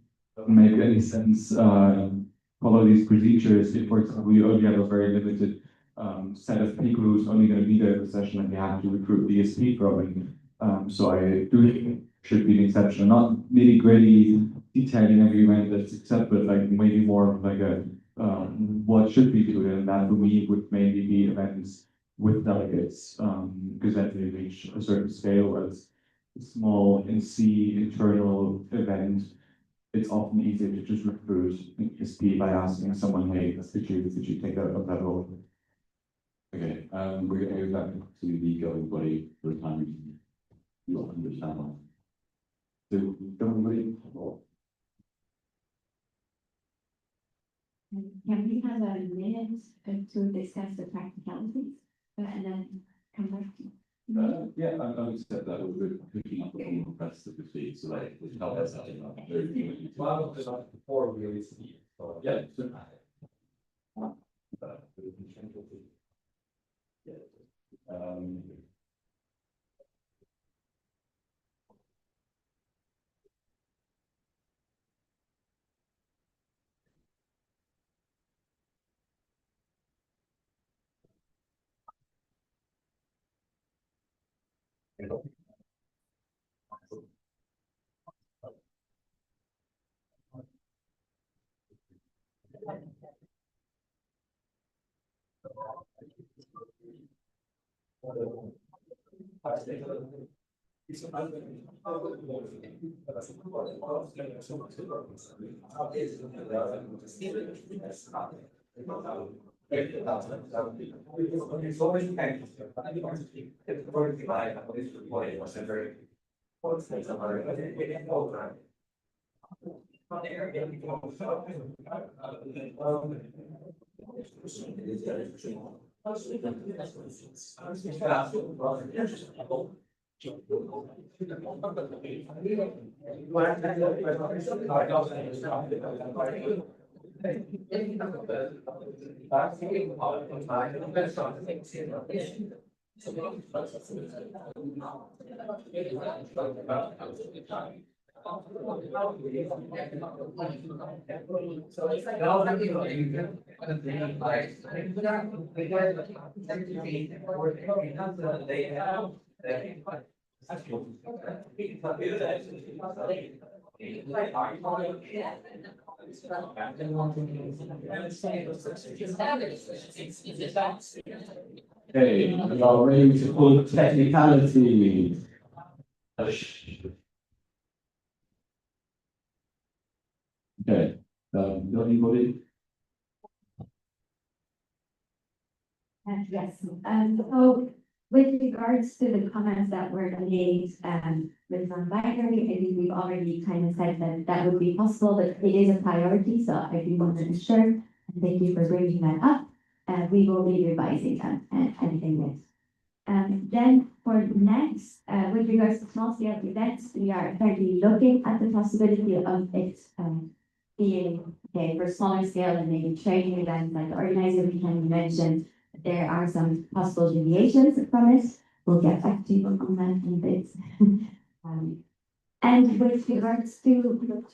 B: make any sense. Follow these procedures if, for example, you only have a very limited set of people who's only going to be there for the session and you have to recruit DSP from it. So I do think should be an exception, not nitty gritty detailing every event that's accepted, but like maybe more of like a what should be doing, and that for me would maybe be events with delegates, because that they reach a certain scale, whereas a small NC internal event, it's often easier to just recruit ESP by asking someone, hey, could you take that role? Okay, we're going to go back to the governing body for the time you'll understand that. So, governing body.
N: Can we have a minute to discuss the practicalities and then come back to?
B: Yeah, I would say that we're picking up on the rest of the feed, so like, it's not as well, before we really see it. So, yeah.
A: Okay, we are ready to call technicality. Okay, anybody?
N: Yes, so with regards to the comments that were made, with non-binary, I think we've already kind of said that that would be possible, but it is a priority, so I do want to ensure, and thank you for bringing that up. We will be revising them and anything this. Then for next, with regards to small scale events, we are currently looking at the possibility of it, being, okay, for smaller scale and maybe training events like the organizer we can mention. There are some possible deviations from it. We'll get back to you on that in bits. And with regards to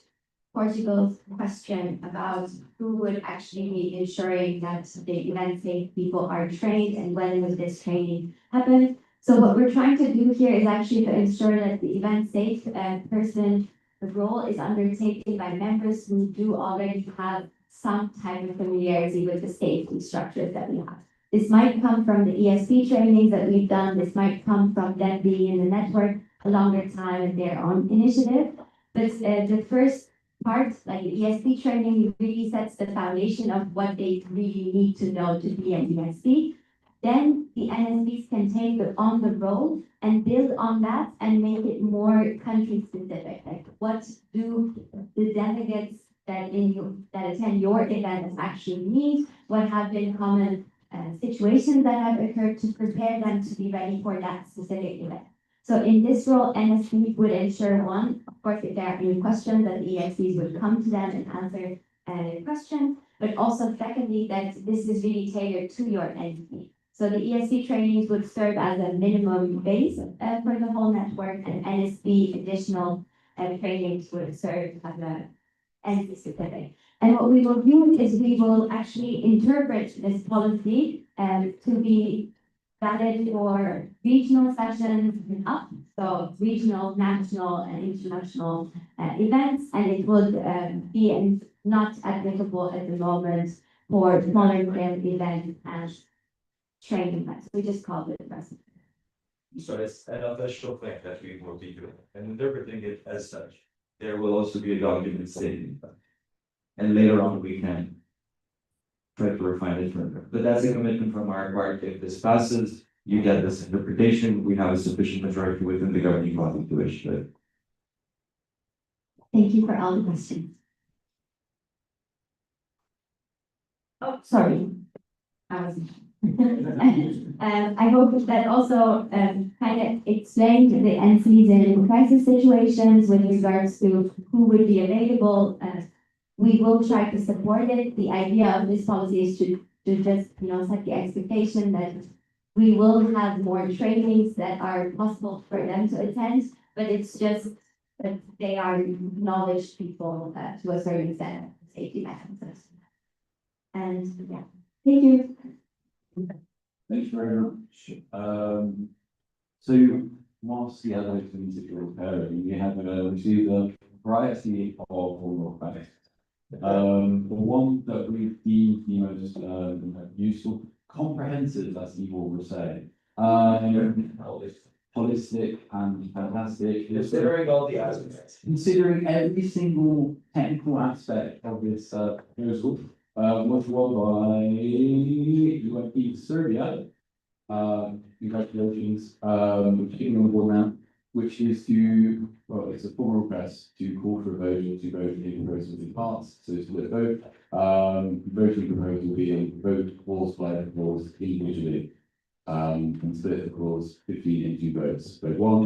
N: Portugal's question about who would actually be ensuring that the event safe people are trained and when would this training happen? So what we're trying to do here is actually to ensure that the event safe person, the role is undertaken by members who do already have some type of familiarity with the safety structures that we have. This might come from the ESP trainings that we've done. This might come from them being in the network a longer time and their own initiative. But the first part, like the ESP training, really sets the foundation of what they really need to know to be an ESP. Then the NSPs can take on the role and build on that and make it more country specific. Like what do the delegates that attend your event actually need? What have been common situations that have occurred to prepare them to be ready for that specific event. So in this role, NSP would ensure one, of course, if there are any questions, that the EXPs would come to them and answer questions, but also secondly, that this is really tailored to your NSP. So the ESP trainings would serve as a minimum base for the whole network, and NSP additional trainings would serve as a NSP specific. And what we will do is we will actually interpret this policy to be valid for regional sessions and up, so regional, national, and international events, and it would be not applicable at the moment for smaller scale events and training events. We just called it present.
E: So it's an official thing that we will be doing and interpreting it as such. There will also be a document stating that. And later on, we can try to refine it further. But that's a commitment from our part. If this passes, you get this interpretation, we have a sufficient majority within the governing body to issue it.
N: Thank you for all the questions. Oh, sorry. I was. I hope that also kind of explained the NCs in crisis situations with regards to who would be available. We will try to support it. The idea of this policy is to just, set the expectation that we will have more trainings that are possible for them to attend, but it's just that they are knowledge people to a certain extent, safety mechanisms. And yeah, thank you.
A: Thanks very much. So whilst the other things are occurring, we have received a variety of requests. The one that we deemed the most useful, comprehensive, as you all would say,
B: holistic and fantastic.
C: Considering all the aspects.
B: Considering every single technical aspect of this proposal, was won by UNP Serbia. Congratulations, kicking on board now, which is to, well, it's a formal request to call for a vote or to vote in proposal in parts, so to a vote. Voting proposal being vote clause by clause individually. And split the clause 15 into votes. Vote one,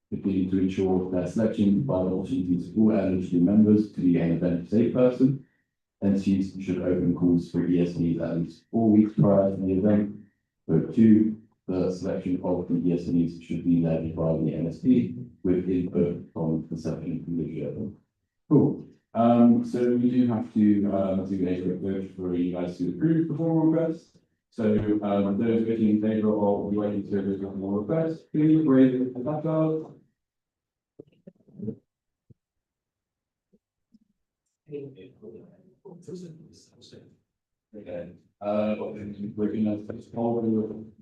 B: 15 to ensure that selection by the opportunities for all eligible members to be an event safe person. Entities should open calls for ESPs at least 4 weeks prior to the event. Vote two, the selection of the ESPs should be led by the NSP with input from the second leadership. Cool. So we do have to do a quick vote for you guys to approve the formal request. So those voting in favour of waiting to the formal request, please raise the back up. Okay, we're gonna poll,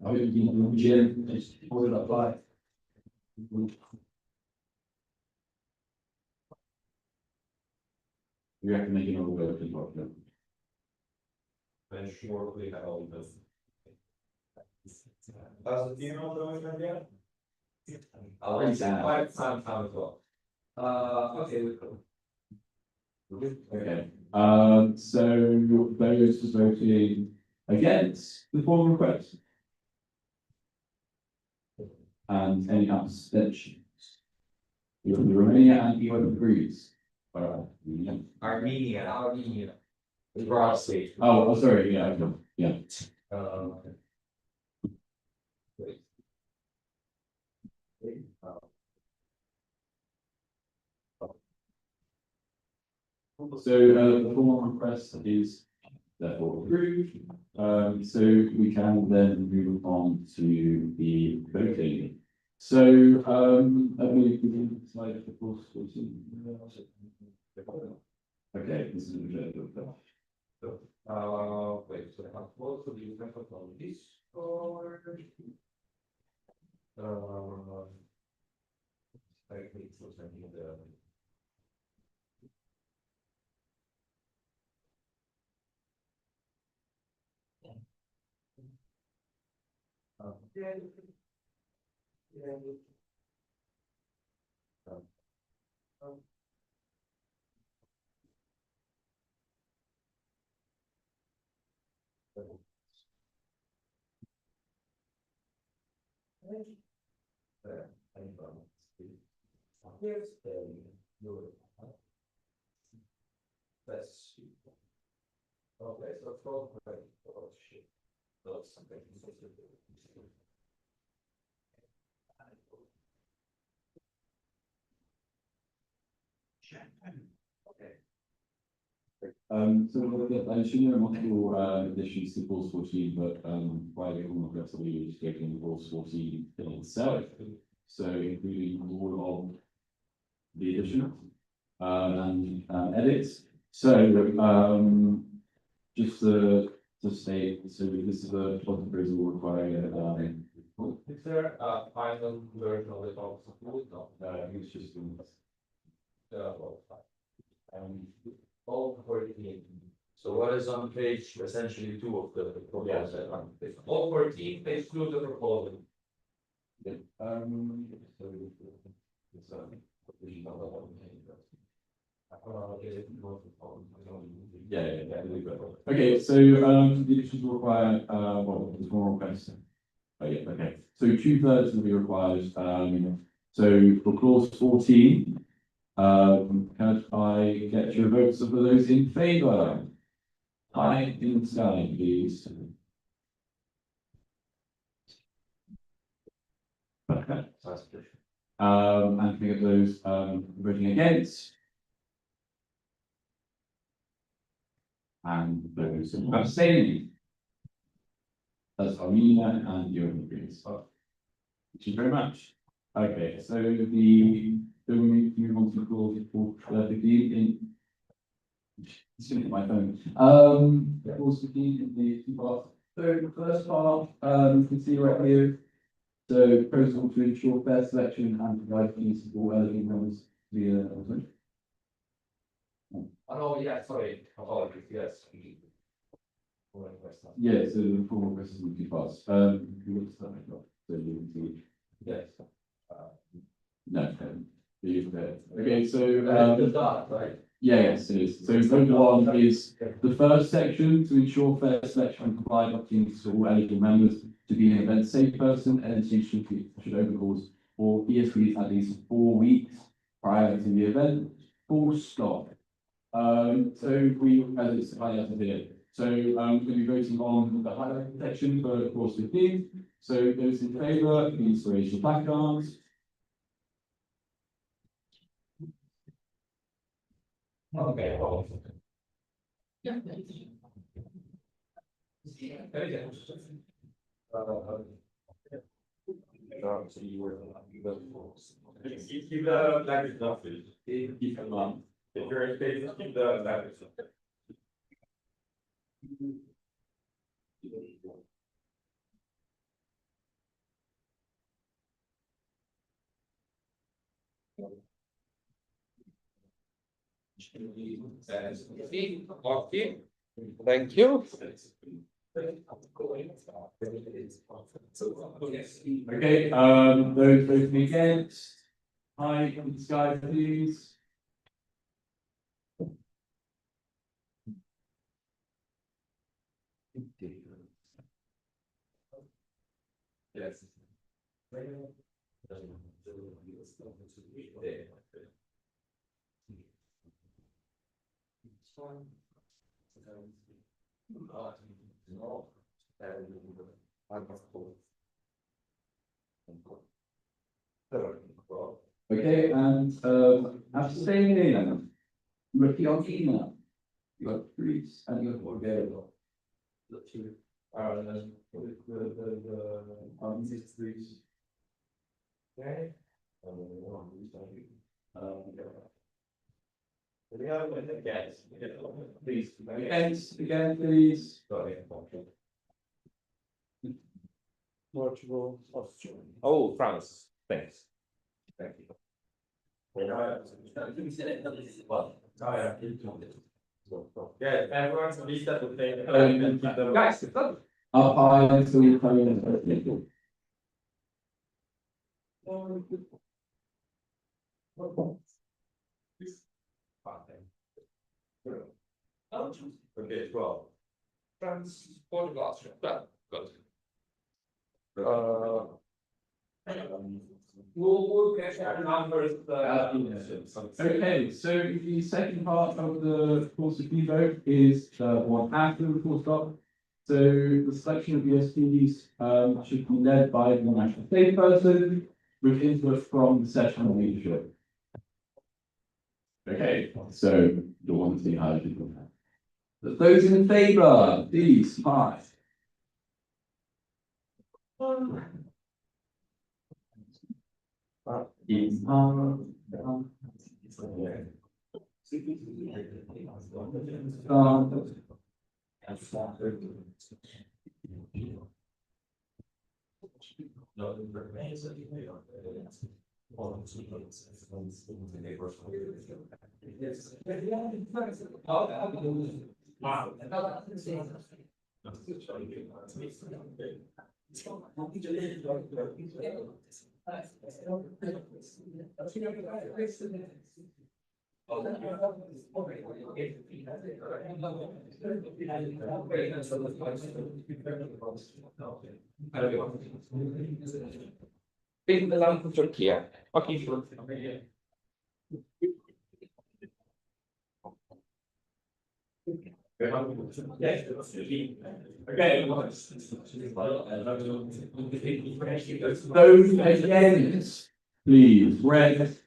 B: I hope you can, Jim, just hold it up by. We have to make another vote as well.
C: And sure, we have all this. Does the know the motion yet? I'll raise it quite some time as well. Okay, we go.
B: Okay, so those voting against the formal request? And any abstentions? You have the Romania and you have the Greens.
C: Armenia. The broad state.
B: Oh, sorry, yeah, okay, yeah. So the formal request is therefore approved. So we can then move on to the voting. So I believe we can slide the course. Okay, this is the
C: Wait, so how close do you have on this or? I think so, I need the. That's. Okay, so twelve, right, oh shit. That's something.
B: So I assume there are multiple additions to clause 14, but by the formal request, we were just taking clause 14 in itself. So including all of the addition and edits. So just to state, so this is a proposal requiring
C: Is there a final version of the policy? No,
B: it's just
C: well, all 14. So what is on page essentially 2 of the proposal? All 14, page 2 of the proposal.
B: Yeah. So it's yeah. Okay, so the additions require well, there's more requests. Oh yeah, okay. So 2/3 will be required. So for clause 14, can I get your votes of those in favour? Aye, in the sky, please. Okay. And can I get those voting against? And those abstaining? That's Armenia and European Greens. Thank you very much. Okay, so do we move on to clause 15 in? It's gonna hit my phone. Clause 15 in the two parts. So the first part, you can see right here,
A: So proposal to ensure fair selection and provide fees for eligible members via alternate.
M: Oh, yeah, sorry, apologies, yes.
A: Yeah, so the formal process will be fast. You want to start it off, so you can see.
M: Yes.
A: No, okay, so,
M: The start, right?
A: yeah, yes, it is. So vote one is the first section to ensure fair selection and provide opportunities for all eligible members to be an event safe person and should open calls for ESPs at least 4 weeks prior to the event, full stop. So we, as it's highlighted here, so we're going to be voting on the highlighted section for course 15. So those in favour, please raise your placards.
M: Okay.
P: Yeah.
E: Keep the language off, please. Keep them on. If you're in favor, keep the language off.
M: Thank you.
A: Okay, those voting against, high in the sky, please.
M: Yes.
A: Okay, and abstaining, Raffiatina, you got Greece and you got Bulgaria.
M: Okay.
A: Please, again, please.
E: Portugal, Austria. Oh, France, thanks. Thank you. Yeah, everyone's at least at the thing.
A: Guys, up high until you come in.
E: Okay, 12.
M: France, Portugal, Austria. Good.
D: We'll get our numbers.
A: Okay, so the second part of the course of vote is the one after the full stop. So the selection of ESPs should be led by the national state person with input from the session leadership. Okay, so you want to see how people have. Those in favour, please, aye.
M: In the land of Turkey. Okay.
A: Okay. Those against, please, red.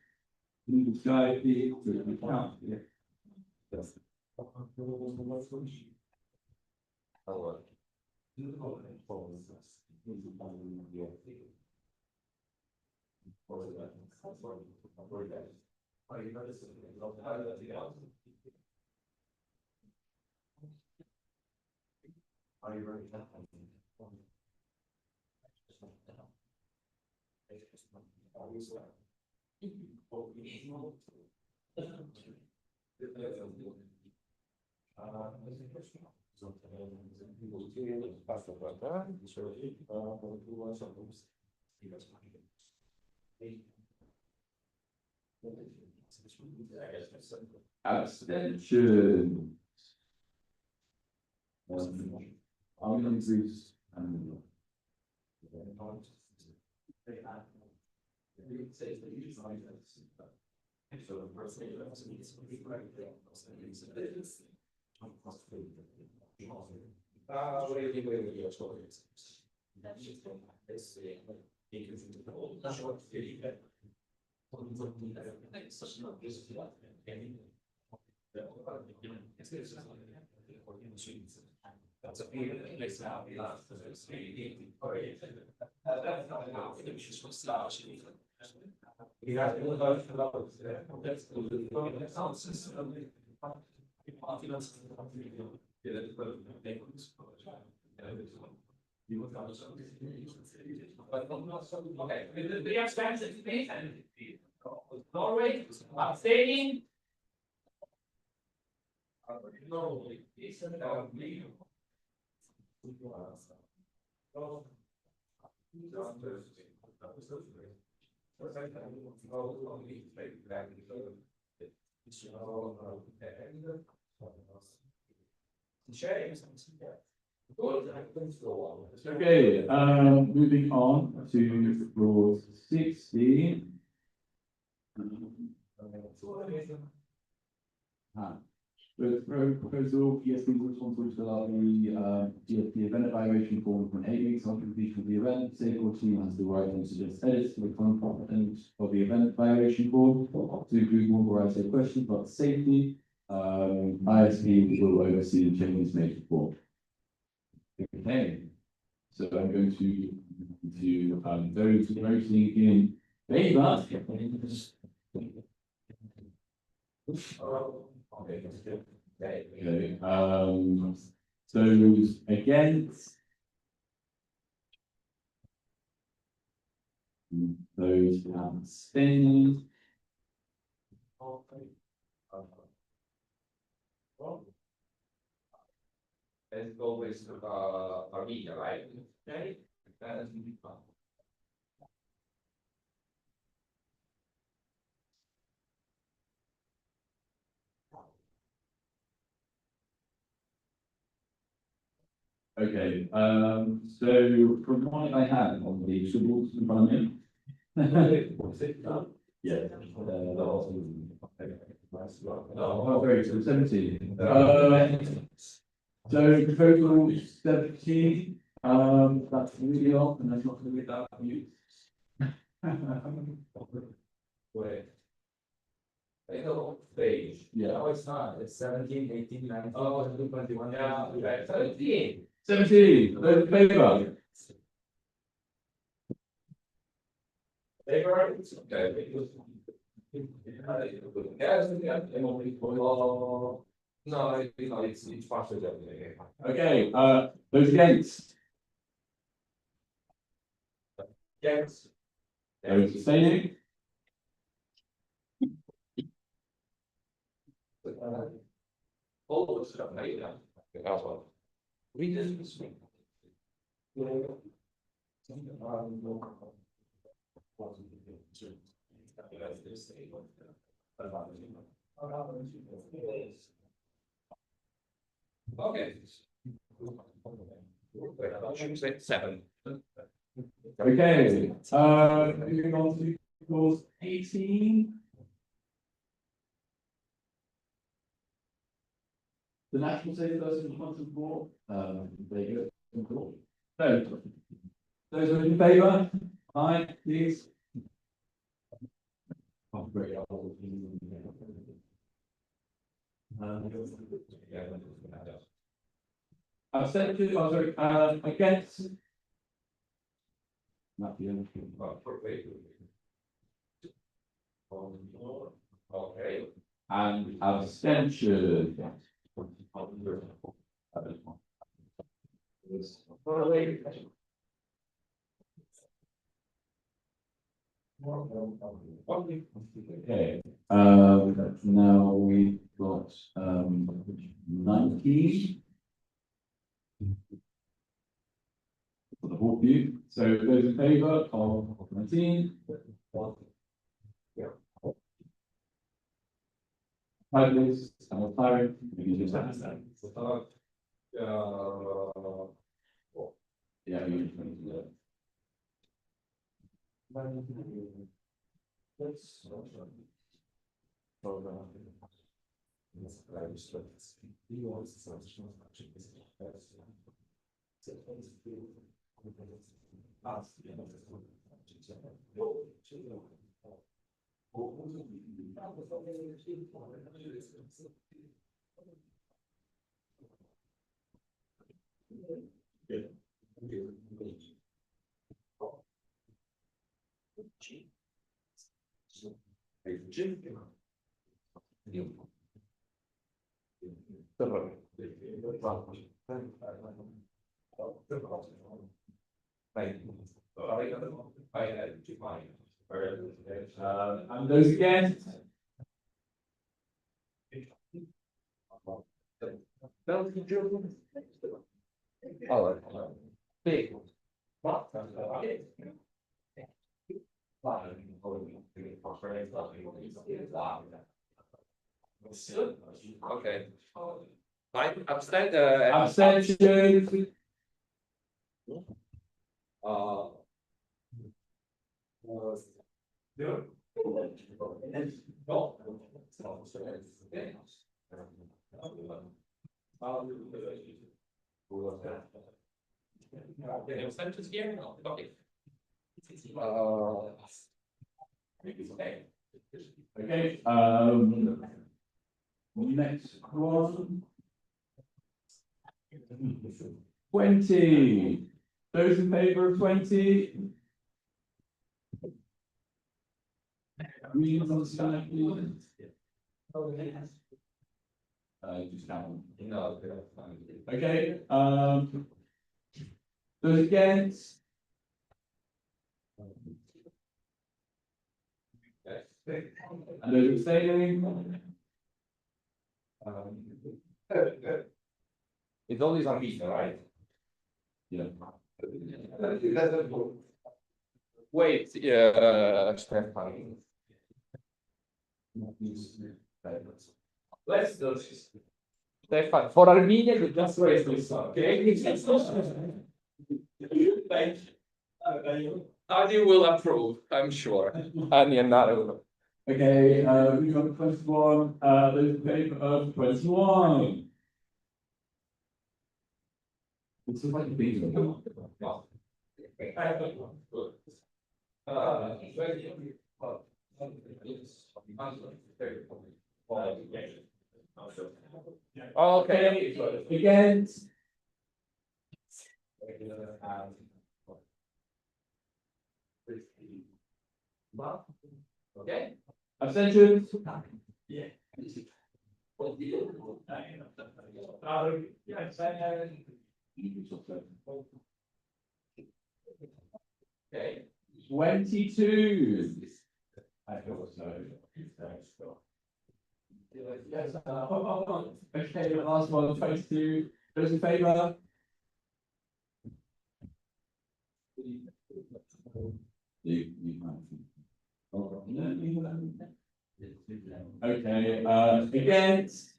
A: Sky, please, count. Abstention. I'm going to
D: Norway, abstaining.
A: Okay, moving on to clause 16. With proposal, PSP is responsible to allow the event evaluation form from 8 weeks after completion of the event. Safeguard team has the right to suggest edits to the content of the event evaluation form to include more variety of questions about safety. ISP will oversee the changes made to the form. Okay, so I'm going to voting in favour. Okay, those against. Those abstaining.
M: Let's go with Armenia, right? Okay.
A: Okay, so from what I have on the symbols in front of me. Yeah. Oh, very good, 17. So proposal 17, that's really off, and that's not going to be that mute.
M: Wait. I know page.
A: Yeah.
M: No, it's not. It's 17, 18, 19. Oh, 21. Yeah, right. 17.
A: 17, those in favour?
M: Favor? Okay. No, it's part of it.
A: Okay, those against?
M: Yes.
A: Those abstaining?
M: All the stuff, yeah. That's one. We did this week. Okay. Wait, 7.
A: Okay, moving on to clause 18. The national safety person responsible for, there you go. So, those are in favour? Aye, please. Oh, great. Abstention, oh, sorry, against? Not the only.
M: Okay.
A: And abstention.
B: Okay, now we've got, 19. For the whole view, so those in favour of 19? Opposed, and carried. You can just have that. Yeah, you can do that. And those against? Big.
D: Okay. Abstain,
B: Abstention.
D: Abstentions here? No, okay.
B: Okay, next one. 20. Those in favour of 20? Greens on the side, please. Just count. No. Okay, those against? And those abstaining?
M: It's always on pizza, right?
B: Yeah.
M: Wait, yeah, Stefan.
D: Let's do this.
M: Stefan, for Armenia, you just
D: Raise this up, okay? Thank you. Adi will approve, I'm sure.
M: Anni and Naro.
B: Okay, we've got 21, those in favour of 21. It's like a big one. Okay, against?
D: Okay.
B: Abstentions?
D: Yeah. Okay.
B: 22. I feel so. Yes, okay, the last one, 22. Those in favour? Okay, against?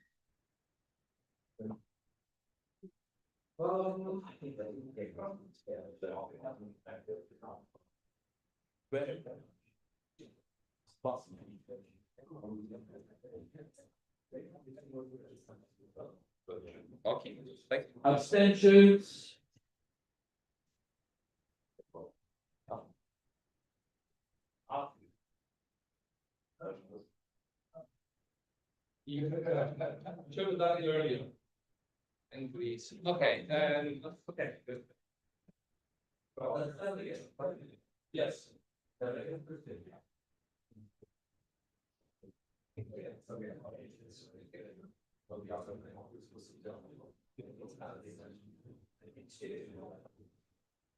D: Okay, thank you.
B: Abstentions?
D: You should have done it earlier. And please, okay, okay, good. Yes.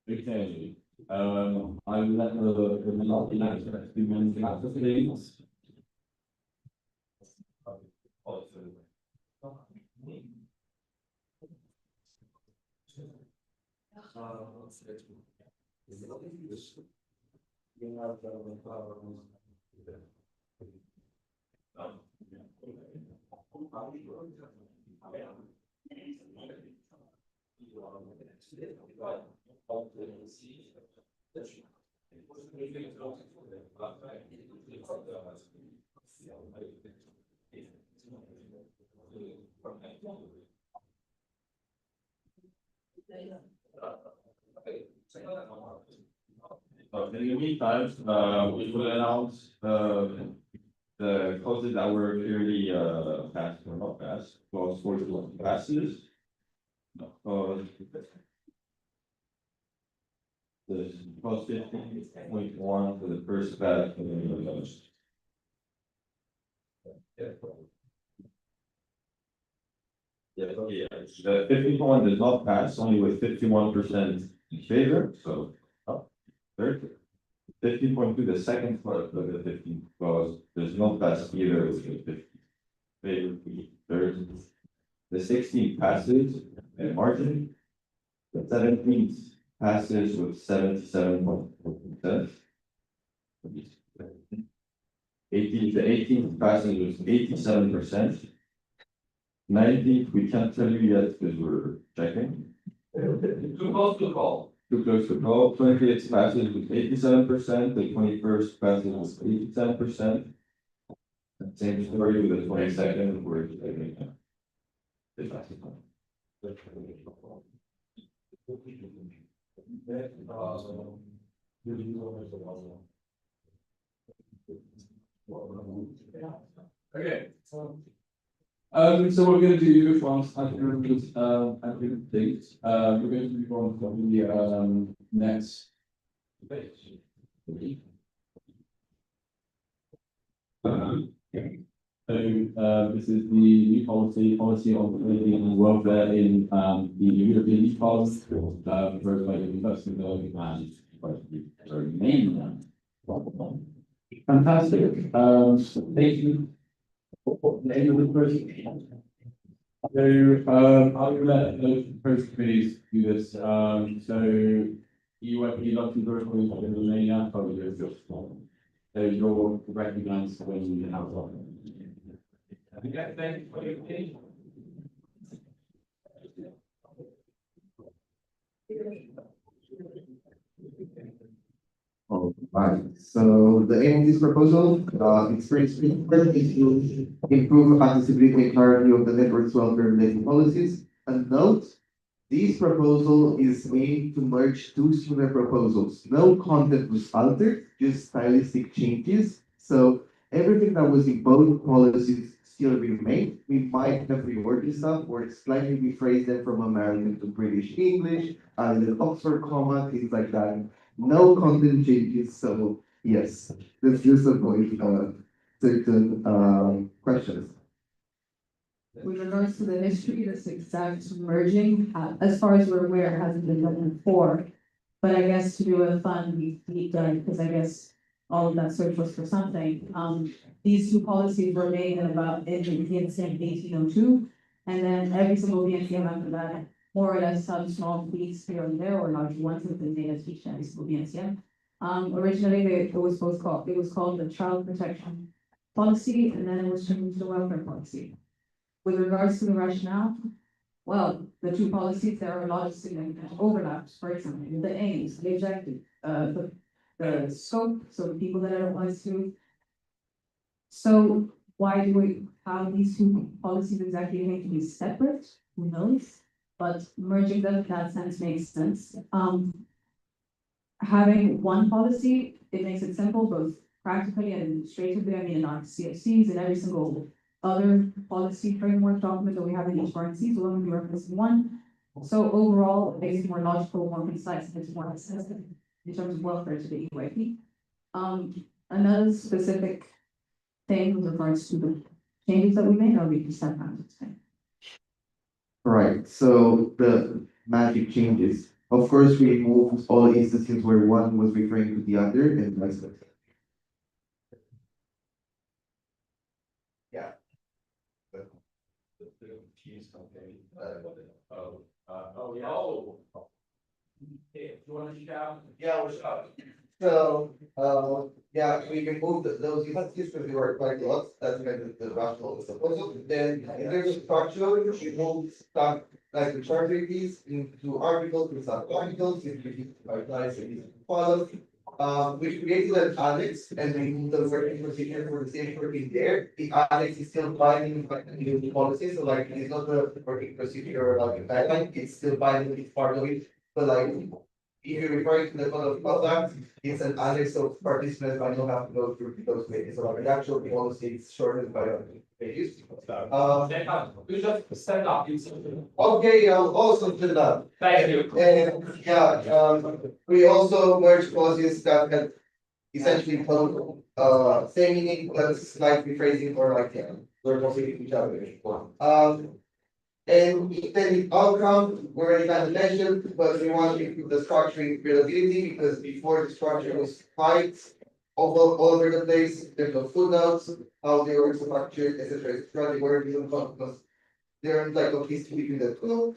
B: Okay,
A: I will let the last announcement be mentioned after things.
E: In the meantime, we will announce, the courses that were clearly, passed or not passed, clause 41 passes. The clause 15.1 for the first batch. The 51 does not pass, only with 51% in favor, so. Third, 15.2, the second part of the 15 clause does not pass either with the 50 favor. Third, the 16 passes at margin. The 17th passes with 77.4%. 18th passes with 87%. 19th, we can't tell you yet because we're checking.
C: Too close to call.
E: Too close to call. 20th passes with 87%, the 21st passes with 87%. Same story with the 22nd, where it's like,
A: Okay. So what we're gonna do once I think, things, we're going to move on from the, next. This is the new policy on living and welfare in, the European Youth Policy, proposed by the University of and by the main one. Fantastic, thank you. The end of the presentation. So, I will let the first committees do this, so you won't be lucky to report in the main and probably just. So you're recognized when you have one. Okay, thank you for your opinion.
O: Alright, so the aim of this proposal, it's pretty straightforward, is to improve accessibility and clarity of the network's welfare related policies. And note, this proposal is aimed to merge two similar proposals. No content was altered, just stylistic changes. So everything that was in both policies still remain. We might have reworded stuff or slightly rephrased them from American to British English, added an Oxford comma, things like that. No content changes, so yes, let's just avoid certain questions.
L: With regards to the history, this exact merging, as far as we're aware, hasn't been done before. But I guess to do a fun deep dive, because I guess all of that search was for something. These two policies were made in about in the BNCM 1802, and then every single BNCM after that, more or less some small tweaks here and there, or large ones have been made as each every single BNCM. Originally, it was called the Child Protection Policy, and then it was changed to the Welfare Policy. With regards to the rationale, well, the two policies, there are a lot of significant overlaps, for example, the aims, the objective, the scope, so the people that it applies to. So why do we have these two policies exactly going to be separate? Who knows? But merging them in that sense makes sense. Having one policy, it makes it simple, both practically and administratively. I mean, in our CFCs and every single other policy framework document that we have in each RNC, so long as we reference one. So overall, it makes it more logical, more concise, and it's more accessible in terms of welfare to the EYP. Another specific thing with regards to the changes that we made, I'll read the step down.
O: Right, so the magic changes. Of course, we removed all instances where one was referring to the other and vice versa. Yeah. Yeah, we're shocked. So, yeah, we removed those instances because they were quite a lot, that's kind of the rational proposal. Then, in terms of structure, we moved stuff like the charter keys into articles, to sub-articles, into pipelines and follows. We created an annex and we moved the working procedure for the same working there. The annex is still binding by the policy, so like it's not a working procedure or like a guideline, it's still binding, it's part of it. But like, if you're referring to the code of conduct, it's an annex of participants, I don't have to go through those pages, so like the actual policy is shortened by pages.
A: You just stand up.
O: Okay, I'll also do that.
A: Thank you.
O: And yeah, we also merged clauses that had essentially total, same meaning, but slight rephrasing or like, yeah, we're mostly each other. And then the outcome, we already kind of mentioned, but we want to improve the structuring readability because before the structure was quite all over the place, there's no footnotes, how they were structured, etc. They were even because there are like a piece between the two.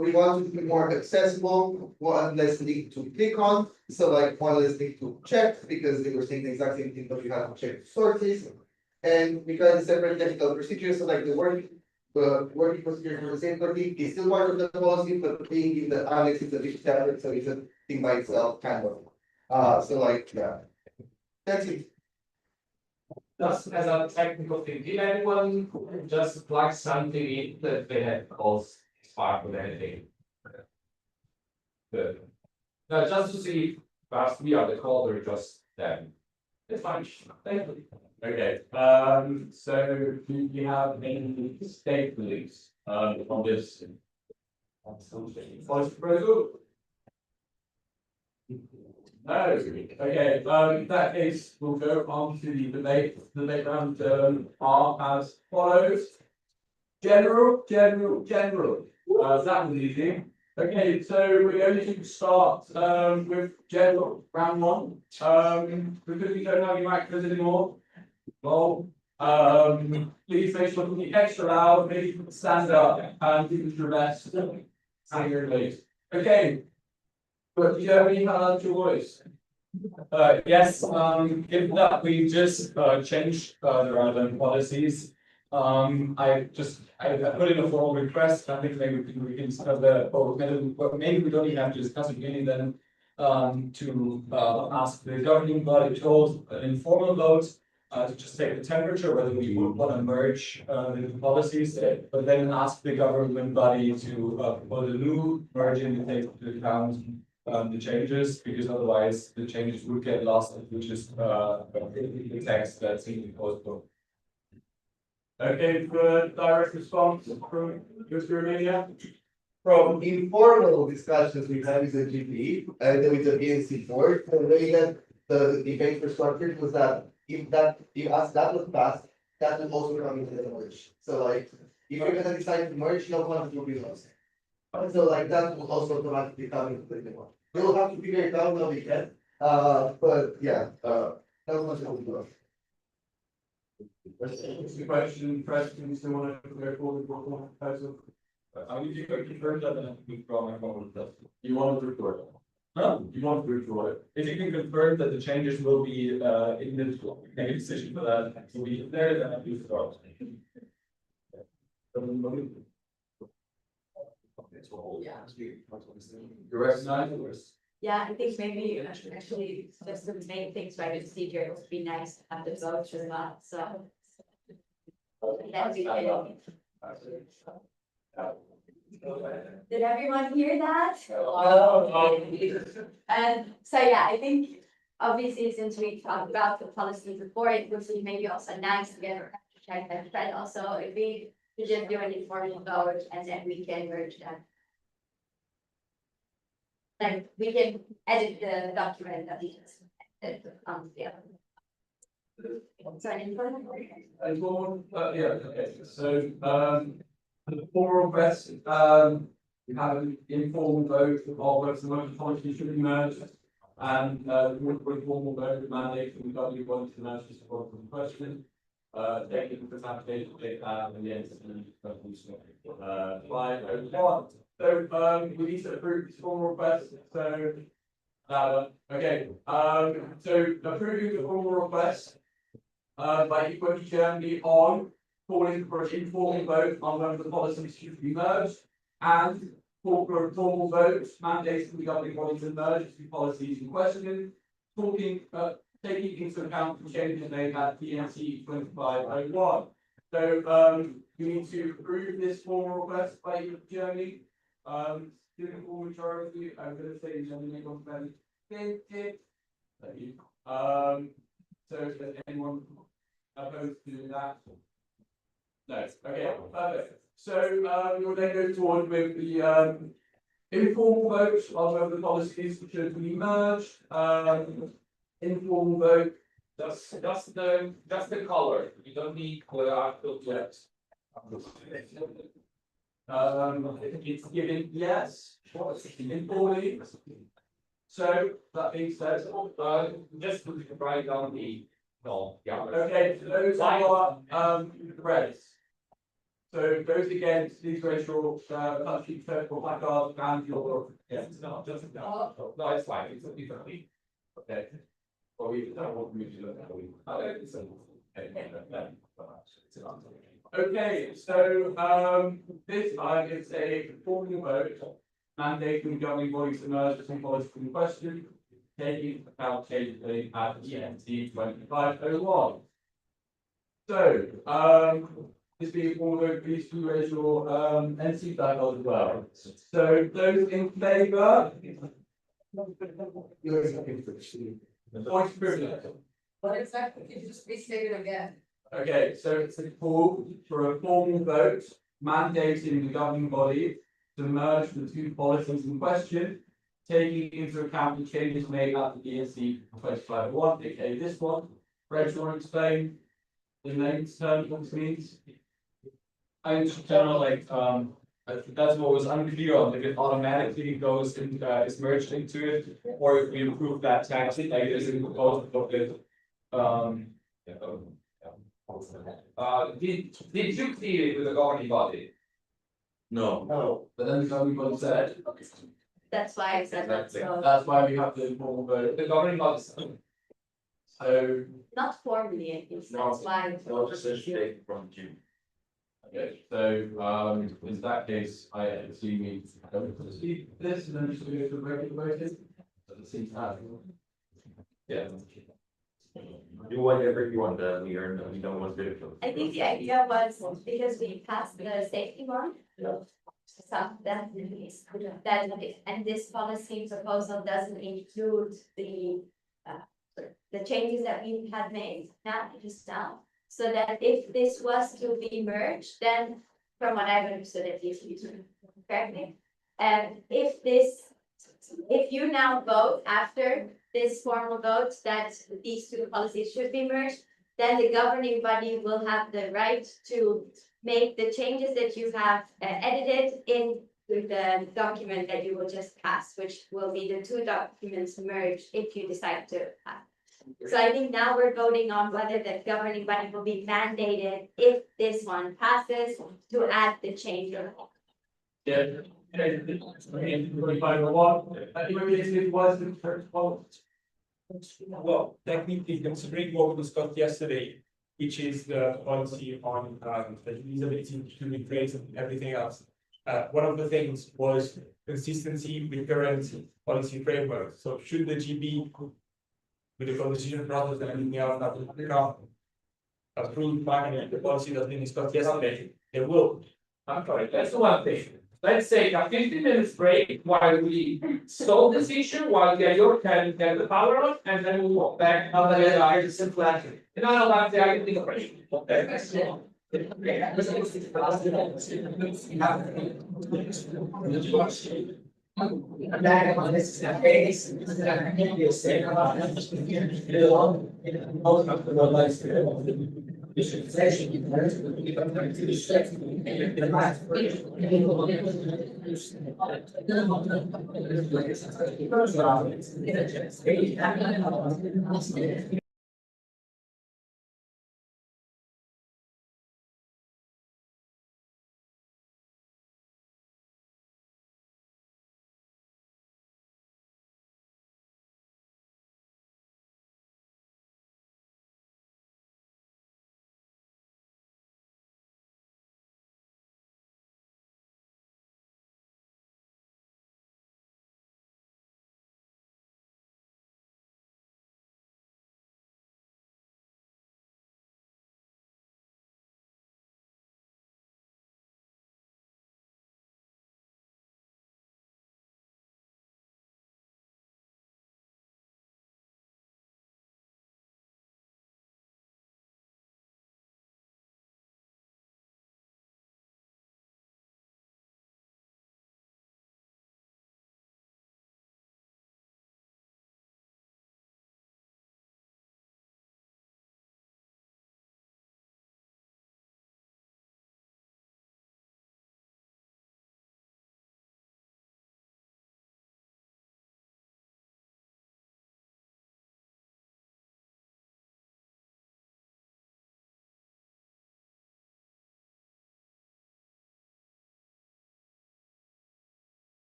O: We want to be more accessible, one less link to click on, so like one less link to check, because they were saying the exact same thing, but we have to check sources. And we got a separate technical procedures, so like the working procedure for the same topic is still part of the policy, but being in the annex is a bit separate, so it's a thing by itself, kind of. So like, yeah. That's it.
A: Just as a technical thing, did anyone just plug something in that they had calls spark with anything? Good. No, just to see, perhaps we are the call or just them. It's fine. Thank you. Okay, so do you have any statements on this? Voice proposal? No, okay, in that case, we'll go on to the debate. The debate round are as follows. General. That was easy. Okay, so we're going to start with general round one. Because we don't have your actors anymore. Well, please make sure to be extra loud, maybe stand up and give it your best. Okay. But do you have any other choice?
Q: Yes, given that we just changed the relevant policies, I put in a formal request. I think maybe we can discuss that, or maybe we don't even have to discuss it really then. To ask the governing body to hold an informal vote to just take the temperature whether we would want to merge the policies, but then ask the government body to propose a new merging to take into account the changes, because otherwise the changes would get lost, which is the text that's in the proposed book.
A: Okay, for direct response from Mr. Romania.
O: From informal discussions we had with the GP and with the BNC board, the way that the debate was structured was that if that was passed, that would also come into the merge. So like, if you're gonna decide to merge, no one will be lost. So like that will also automatically come into the one. We'll have to figure it out how we can, but yeah, no one will be lost.
A: Questions, still want to go forward with one proposal?
Q: I mean, you could confirm that and withdraw my formal request.
A: You want to withdraw it?
Q: Huh?
A: You want to withdraw it?
Q: If you can confirm that the changes will be in the make a decision for that to be there, then I will withdraw.
A: You recognize?
N: Yeah, I think maybe actually just to make things right, procedure, it would be nice to have the votes as well, so. That'd be good. Did everyone hear that? So yeah, I think obviously since we talked about the policy before, it would be maybe also nice to get a check that, but also if we could just do an informal vote and then we can merge that. Like we can edit the document that we just yeah.
A: Yeah, okay, so the formal request, We have an informal vote of whether the motor policy should be merged. And the formal vote mandate from the government body to merge this report from the question. Taking the application data and the entity resolution. 501. So we need to approve this formal request. So okay. So approving the formal request by Equity Germany on calling for an informal vote on whether the policies should be merged and call for a formal vote mandating the governing body to merge the policies in question, taking into account the changes made at PNC 2501. So you need to approve this formal request by Germany. Full majority, I'm going to say Germany got very big. Thank you. So is anyone opposed to that? No. Okay, perfect. So you'll then go forward with the informal vote on whether the policies should be merged. Informal vote.
D: Just the color. You don't need the actual text.
A: It's given yes. Informally. So that being said,
D: Just write down the no. Yeah.
A: okay, so those are reds. So those against these racial country purple placard and your
D: No, it's fine. It's differently.
A: okay. Or we don't want to do that. Okay, so this time it's a formal vote mandating the governing body to merge the two policies in question, taking account changes made at ENT 2501. So this being a formal vote, please do raise your NC flag as well. So those in favour? Voice privilege.
G: What exactly, can you just restate it again?
A: Okay, so it's a call for a formal vote mandating the governing body to merge the two policies in question, taking into account the changes made at the DNC 2501, aka this one. Reg, you want to explain the main term what this means?
Q: I just kind of like, I think that's what was unclear on if it automatically goes in, is merged into it, or if we improve that tactic, like there's a proposal of it.
D: Did you see it with the governing body?
A: No, but then the governing body said.
N: That's why I said that, so
A: That's why we have the informal vote.
D: The governing body.
A: So,
N: not formally, at least, that's why.
A: from June. Okay, so in that case, I assume we don't proceed this and then just go to the regular voting. Doesn't seem to have. Yeah.
E: Do whatever you want, we don't want to do it.
N: I think the idea was because we passed the safety one. So that and this policy proposal doesn't include the changes that we had made now, just now. So that if this was to be merged, then from what I've understood, at least correctly. And if you now vote after this formal vote that these two policies should be merged, then the governing body will have the right to make the changes that you have edited in the document that you will just pass, which will be the two documents merged if you decide to pass. So I think now we're voting on whether the governing body will be mandated if this one passes to add the change or not.
A: Yeah. Okay, 2501. It was the first vote.
Q: Well, technically, considering what we discussed yesterday, which is the policy on the usability to replace and everything else. One of the things was consistency with current policy framework. So should the GB with the decision process and everything else that will become approved finally the policy that's been discussed yesterday, it will.
D: I'm sorry, that's the one thing. Let's take a 15 minutes break while we solve this issue, while Georg can get the power on, and then we'll walk back. No, that's the I can think of it.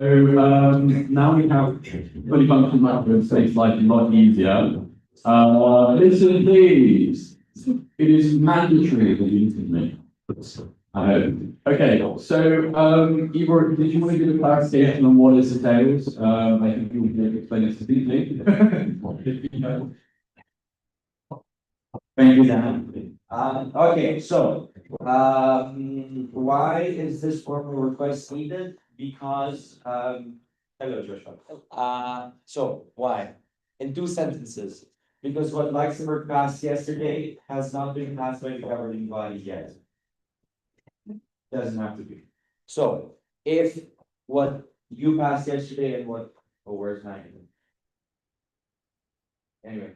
A: So, now we have fully functional macros, so it's like a lot easier. Listen, please. It is mandatory that you listen to me. I hope. Okay, so, Igor, did you want to give a clarification on what this entails? I think you will explain it succinctly.
C: Thank you, Dan. Okay, so, why is this formal request needed? Because, hello, Joshua. So why? In two sentences, because what Luxembourg passed yesterday has not been passed by the governing body yet. Doesn't have to be. So if what you passed yesterday and what, oh, where's mine? Anyway,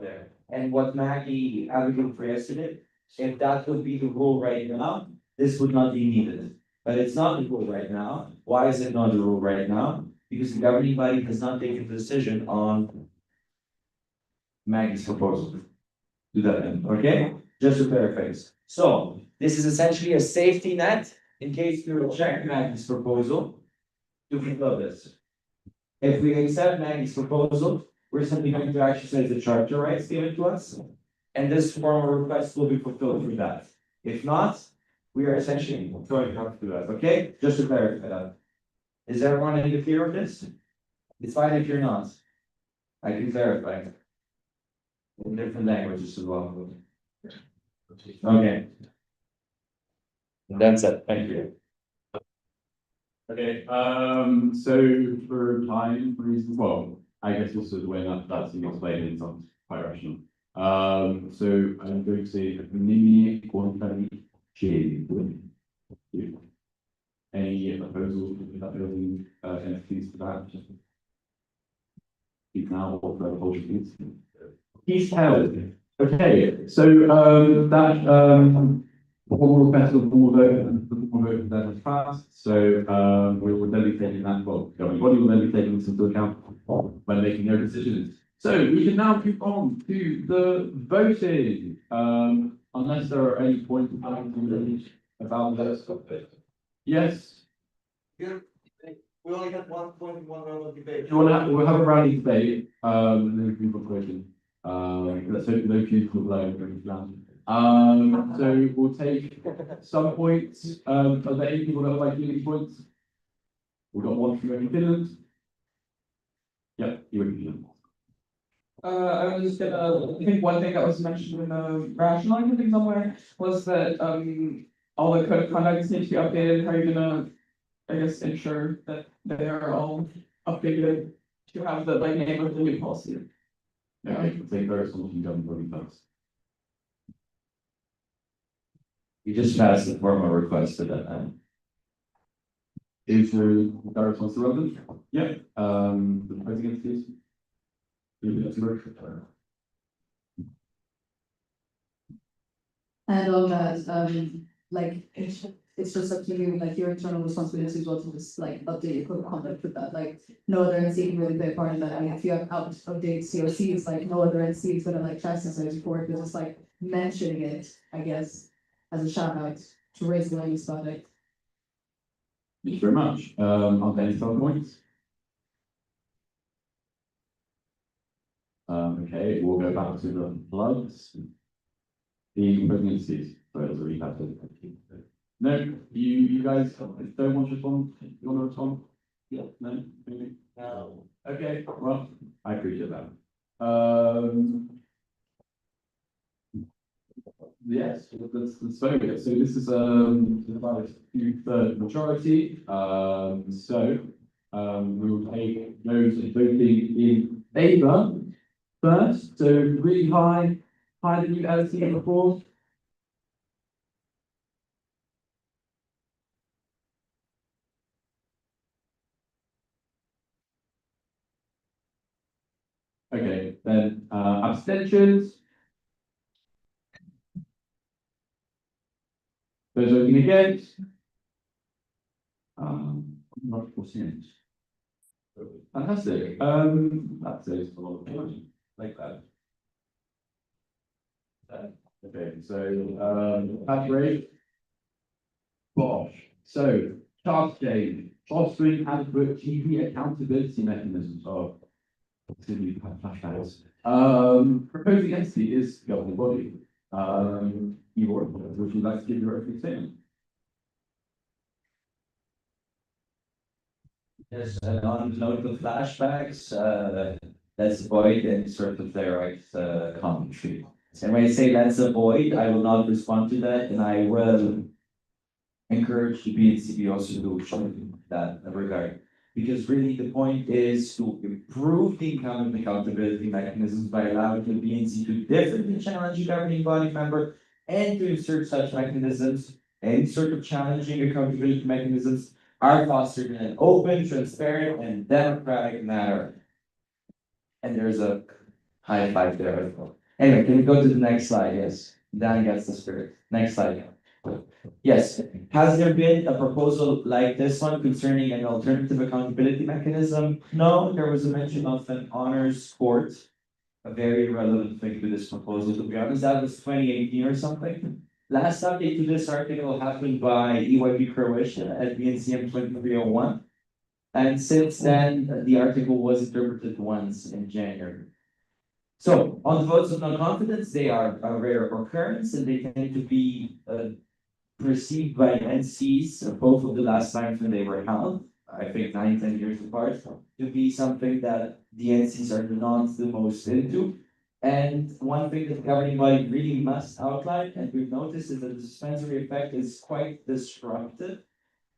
C: there. And what Maggie advocated for yesterday, if that would be the rule right now, this would not be needed. But it's not the rule right now. Why is it not the rule right now? Because the governing body has not taken the decision on Maggie's proposal. Do that then, okay? Just to paraphrase. So this is essentially a safety net in case we reject Maggie's proposal to fulfill this. If we accept Maggie's proposal, we're simply going to exercise the charter rights given to us, and this formal request will be fulfilled through that. If not, we are essentially going to have to do that, okay? Just to clarify that. Is everyone in the clear with this? It's fine if you're not. I can clarify. In different languages as well. Okay. That's it, thank you.
A: Okay, so for time reasons, well, I guess this is the way that's explained, it's not quite rational. So I'm going to say Nimi Quantani J. Any proposals with that building, entities for that? Speak now or for the please. He's held. Okay, so that formal request of formal vote that has passed. So we will then be taking that, well, the governing body will then be taking this into account when making their decisions. So we can now move on to the voting. Unless there are any points about this. Yes.
O: We only have one point in one round of debate.
A: You want to we'll have a round of debate, and then we can move on. Let's hope no cues will blow very loud. So we'll take some points. Are there any people that would like to give points? We've got one from Finland. Yeah, you're in Finland.
K: I was just gonna, I think one thing that was mentioned in the rationale, I think somewhere, was that, all the code of conduct needs to be updated. How are you gonna, I guess, ensure that they are all updated to have the like name of the new policy?
A: Yeah, I think there is something done really fast.
C: You just passed the formal request to that.
A: Is there a response to relevant? Yeah, the president please.
G: And on that, like, it's just up to you, like, your internal responsibility is also just like update your code of conduct with that, like, no other entity can really play a part in that. I mean, if you have outdated COCs, like, no other entity is gonna like chastise you for it, but just like mentioning it, I guess, as a shout out to raise awareness about it.
A: Thank you very much. Are there any further points? Okay, we'll go back to the floods. The pregnancies, so those are really bad. No, you guys don't want to respond? You want to respond? Yeah, no, maybe? No. Okay, well, I appreciate that. Yes, let's vote it. So this is about a two-thirds majority. So we will take those voting in favour first. So really high than you've ever seen before. Okay, then abstentions. Those voting against. Not percent. Fantastic. That saves a lot of time like that. Okay, so that's great. Bosh. So task change.
B: fostering adequate GP accountability mechanisms. Oh, you have flashbacks. Proposing entity is governing body. Igor, would you like to give your opening statement?
C: Yes, and on the note of flashbacks, let's avoid any sort of direct commentary. And when I say let's avoid, I will not respond to that, and I will encourage the BNCB also to show that regard. Because really the point is to improve the incumbent accountability mechanisms by allowing the BNC to differently challenge a governing body member and to insert such mechanisms and sort of challenging accountability mechanisms are fostered in an open, transparent, and democratic manner. And there's a high five there as well. Anyway, can we go to the next slide? Yes, Dan gets the spirit. Next slide. Yes, has there been a proposal like this one concerning an alternative accountability mechanism? No, there was a mention of an honors court, a very relevant thing to this proposal, to be honest. That was 2018 or something. Last update to this article happened by EYP Croatia at BNCM 2301. And since then, the article was interpreted once in January. So, on the votes of non-confidence, they are a rare occurrence and they tend to be perceived by NCs, both of the last times when they were held, I think 9-10 years apart, to be something that the NCs are not the most into. And one thing that the governing body really must outline, and we've noticed, is that the suspensory effect is quite disruptive,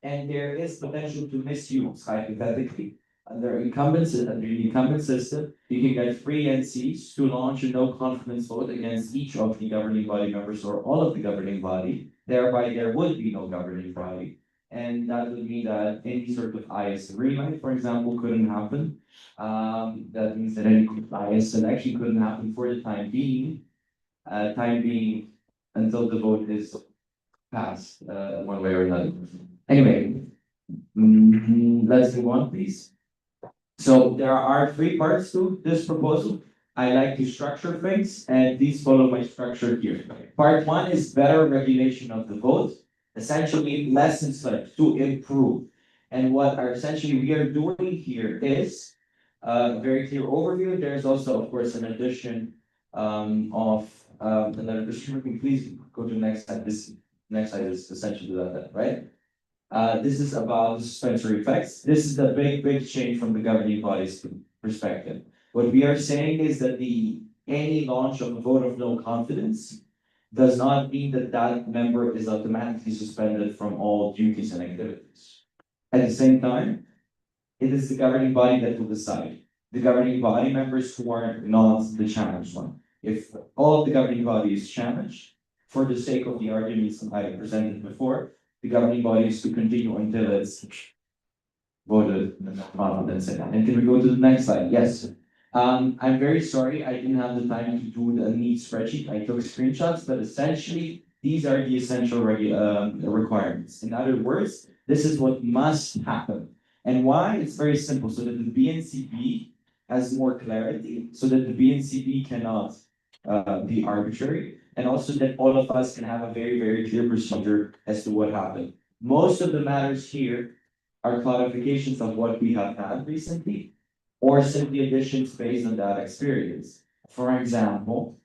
C: and there is potential to misuse, hypothetically. Under incumbents, under the incumbent system, you can get 3 NCs to launch a no confidence vote against each of the governing body members or all of the governing body. Thereby, there would be no governing body. And that would mean that any sort of IS rewrite, for example, couldn't happen. That means that any IS selection couldn't happen for the time being until the vote is passed, one way or another. Anyway, let's move on, please. So there are 3 parts to this proposal. I like to structure things, and these follow my structure here. Part 1 is better regulation of the vote, essentially lessons learned to improve. And what essentially we are doing here is a very clear overview. There's also, of course, an addition of another question. Please go to the next slide. This next slide is essentially that, right? This is about the suspensory effects. This is the big change from the governing body's perspective. What we are saying is that any launch of a vote of no confidence does not mean that that member is automatically suspended from all duties and activities. At the same time, it is the governing body that will decide. The governing body members who are not the challenged one. If all of the governing body is challenged, for the sake of the arguments that I presented before, the governing body is to continue until it's voted confidence in. And can we go to the next slide? Yes. I'm very sorry I didn't have the time to do the neat spreadsheet. I took screenshots, but essentially these are the essential requirements. In other words, this is what must happen. And why? It's very simple, so that the BNCB has more clarity, so that the BNCB cannot be arbitrary, and also that all of us can have a very clear procedure as to what happened. Most of the matters here are clarifications of what we have had recently, or simply additions based on that experience. For example,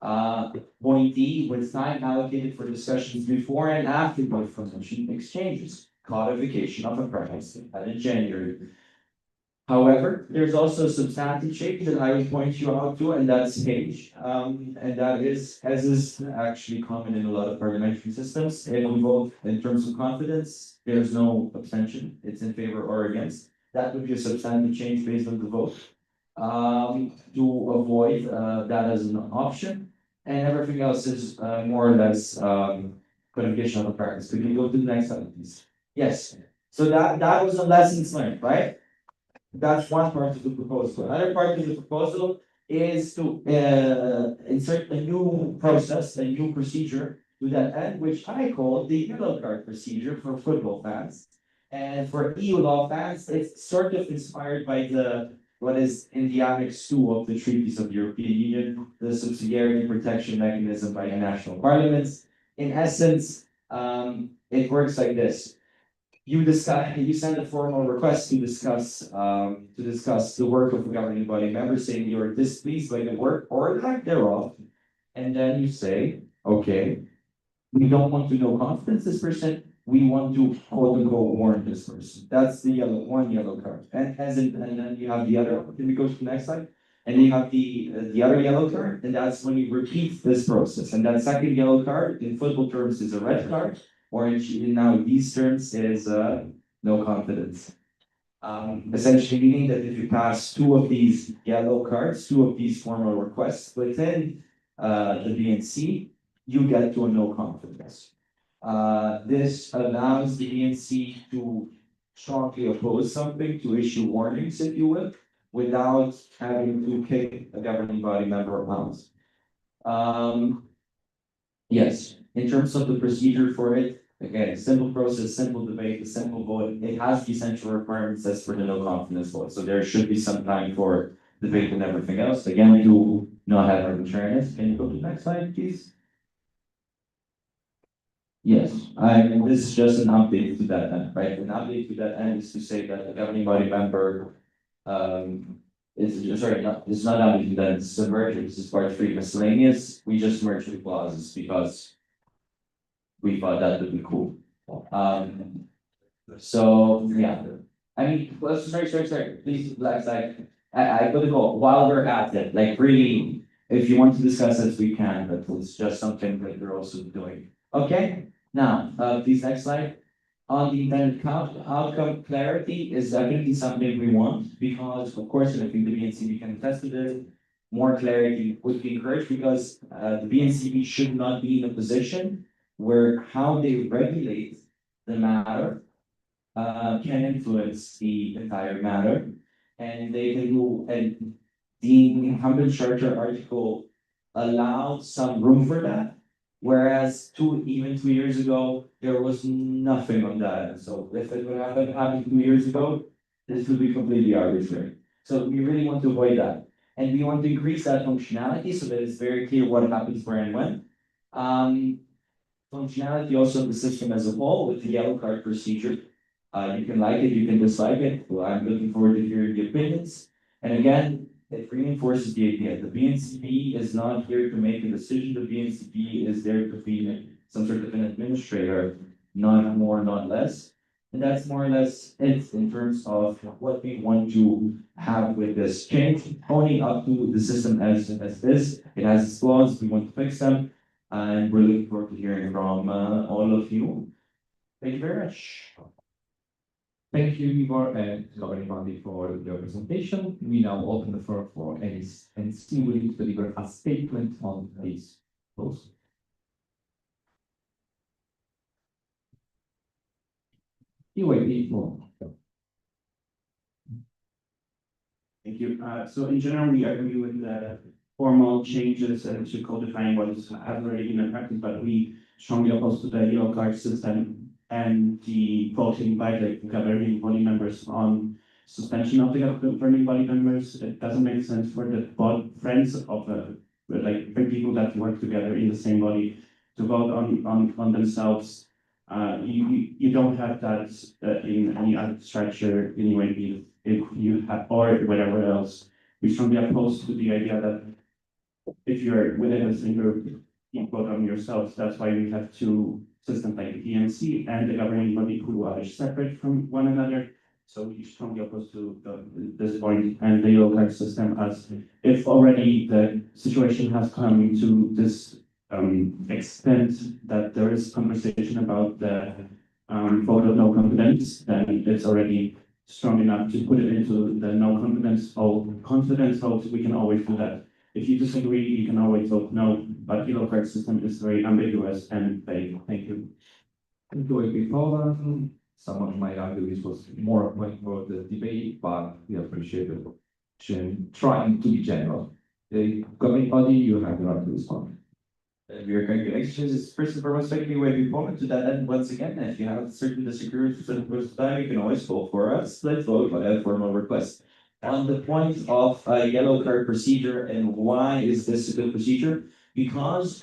C: point D, with time allocated for discussions before and after vote information exchanges, codification of a practice in January. However, there's also a substantive change that I will point you out to, and that's page. And that is, as is actually common in a lot of parliamentary systems, if we vote in terms of confidence, there's no abstention, it's in favor or against. That would be a substantive change based on the vote. To avoid that as an option, and everything else is more or less codification of a practice. Could you go to the next slide, please? Yes. So that was a lessons learned, right? That's one part of the proposal. Another part of the proposal is to insert a new process, a new procedure to that end, which I call the yellow card procedure for football fans. And for EU law fans, it's sort of inspired by what is in the Annex 2 of the Treaties of the European Union, the subsidiarity protection mechanism by national parliaments. In essence, it works like this.
B: you send a formal request to discuss the work of the governing body member, saying you're displeased by the work or lack thereof. And then you say, okay, we don't want to know confidence this person, we want to quote unquote warn this person. That's the one yellow card. And then you have the other, can we go to the next slide? And you have the other yellow card, and that's when you repeat this process. And that second yellow card in football terms is a red card, or in now these terms is no confidence. Essentially meaning that if you pass two of these yellow cards, two of these formal requests within the BNC, you get to a no confidence. This allows the BNC to strongly oppose something, to issue warnings, if you will, without having to kick a governing body member out. Yes, in terms of the procedure for it, again, simple process, simple debate, a simple vote. It has the essential requirements as for the no confidence vote. So there should be some time for debate and everything else. Again, to not have arbitrariness. Can you go to the next slide, please? Yes, this is just an update to that end, right? An update to that end is to say that the governing body member it's not updating that, it's a merger, this is part 3 miscellaneous. We just merged the clauses because we thought that would be cool. So yeah, I mean, sorry, please, like, I put a call while we're at it, like really, if you want to discuss it, we can, but it's just something that we're also doing. Okay, now, please next slide. On the intended outcome, clarity is definitely something we want, because of course, and I think the BNCB can attest to this, more clarity would be encouraged, because the BNCB should not be in a position where how they regulate the matter can influence the entire matter, and they can do, and the incumbent charter article allows some room for that. Whereas even 2 years ago, there was nothing on that. So if it would happen 2 years ago, this would be completely arbitrary. So we really want to avoid that. And we want to increase that functionality so that it's very clear what happens where and when. Functionality also of the system as a whole with the yellow card procedure. You can like it, you can dislike it. Well, I'm looking forward to hearing the opinions. And again, it reinforces the idea. The BNCB is not here to make a decision. The BNCB is there to be some sort of an administrator, not more, not less. And that's more or less it in terms of what we want to have with this change, owning up to the system as is. It has its flaws, we want to fix them, and we're looking forward to hearing from all of you. Thank you very much.
D: Thank you, Igor and governing body for your presentation. We now open the floor for any NC willing to deliver a statement on this proposal. UAP more.
R: Thank you. So in general, we agree with the formal changes and to codifying what has already been in practice, but we strongly oppose to the yellow card system and the voting by the governing body members on suspension of the governing body members. It doesn't make sense for the friends of like people that work together in the same body to vote on themselves. You don't have that in any other structure anyway. If you have, or whatever else, we strongly oppose to the idea that if you're within a single group, you vote on yourselves. That's why we have two systems like the DNC and the governing body who are separate from one another. So we strongly oppose to this point and the yellow card system, as if already the situation has come to this extent that there is conversation about the vote of no confidence, then it's already strong enough to put it into the no confidence vote. Confidence vote, we can always do that. If you disagree, you can always vote no, but yellow card system is very ambiguous and vague. Thank you.
D: Going before someone might argue this was more a point for the debate, but we appreciate it. Trying to be general. The governing body, you have the right to respond.
B: We are going to exchange first and foremost, thank you way before to that end once again. If you have certain disagreements for the first time, you can always vote for us. Let's vote by a formal request. On the point of a yellow card procedure and why is this a good procedure? Because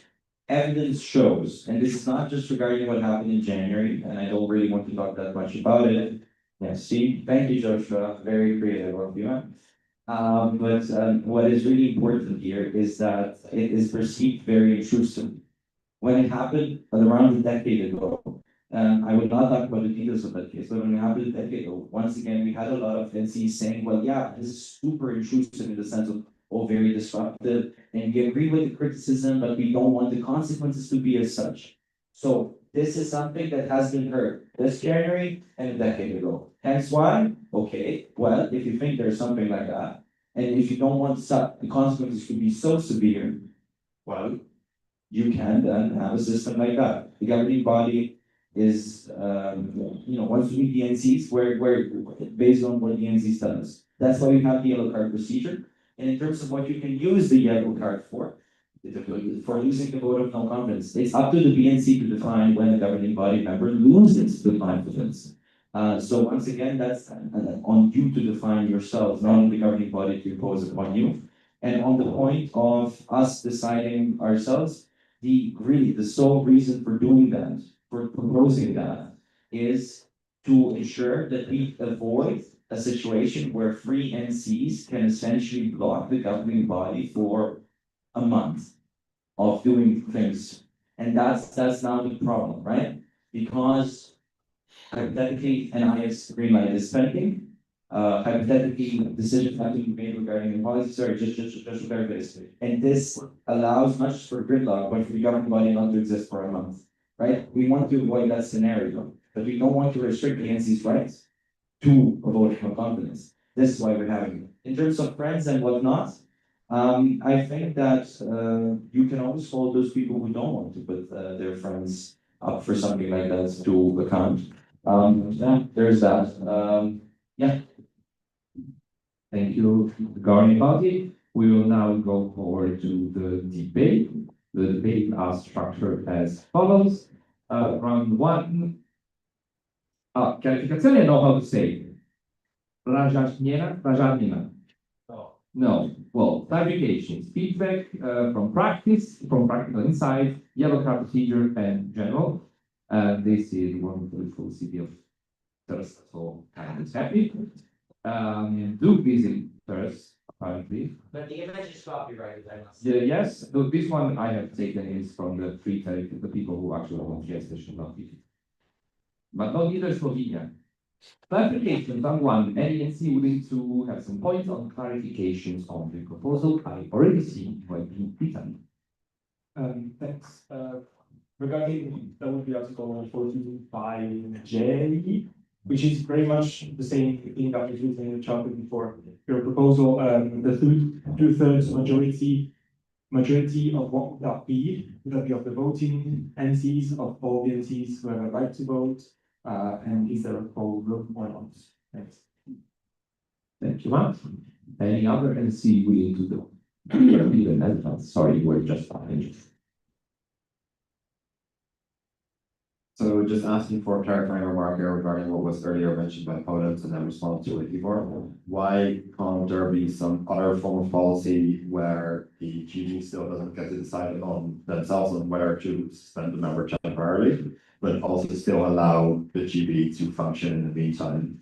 C: evidence shows, and this is not just regarding what happened in January, and I don't really want to talk that much about it. Yeah, see, thank you, Joshua, very creative of you. What is really important here is that it is perceived very intrusive. When it happened around a decade ago, I will not talk about the details of that case, but when it happened a decade ago, once again, we had a lot of NCs saying, well, yeah, this is super intrusive in the sense of, oh, very disruptive, and we agree with the criticism, but we don't want the consequences to be as such. So this is something that has been heard this January and a decade ago. Hence why, okay, well, if you think there's something like that, and if you don't want the consequences to be so severe, well, you can then have a system like that. The governing body is, once we meet the NCs, where based on what the NCs tell us. That's why we have the yellow card procedure. And in terms of what you can use the yellow card for using the vote of no confidence, it's up to the BNC to define when a governing body member loses the confidence. So once again, that's on you to define yourself, not on the governing body to impose upon you. And on the point of us deciding ourselves, the sole reason for doing that, for proposing that, is to ensure that we avoid a situation where free NCs can essentially block the governing body for a month of doing things. And that's now the problem, right? Because hypothetically, an IS green light is pending. Hypothetically, decisions have to be made regarding the policy, just to clarify this. And this allows not just for gridlock, but for the governing body not to exist for a month, right? We want to avoid that scenario, but we don't want to restrict the NC's rights to a vote of no confidence. This is why we're having it. In terms of friends and whatnot, I think that you can always hold those people who don't want to put their friends up for something like that to account. There's that. Yeah.
M: Thank you, governing body. We will now go forward to the debate. The debate is structured as follows. Round one. Chiarificazione, I know how to say. Rajanina. No. Well, clarifications, feedback from practical insight, yellow card procedure, and general. This is one for the full city of Thirst, so kind of happy. Do visit Thirst, apparently.
C: But the image is copyrighted, I must
M: Yeah, yes, this one I have taken is from the the people who actually want yes, they should not be. But not either Slovenia. Clarifications on one, NENC willing to have some points on clarifications on the proposal. I already see what you written.
R: Thanks. Regarding, that would be article 425J, which is very much the same thing that was used in the chapter before. Your proposal, the two-thirds majority of what would that be? Would that be of the voting NCs, of all the NCs who have a right to vote? And is there a problem or not? Thanks.
M: Thank you, Matt. Any other NC willing to do? Sorry, we're just fine.
E: So just asking for a clarifying remark here regarding what was earlier mentioned by Poland and then respond to it before. Why can't there be some other form of policy where the GB still doesn't get to decide on themselves on whether to suspend the member temporarily, but also still allow the GB to function in the meantime?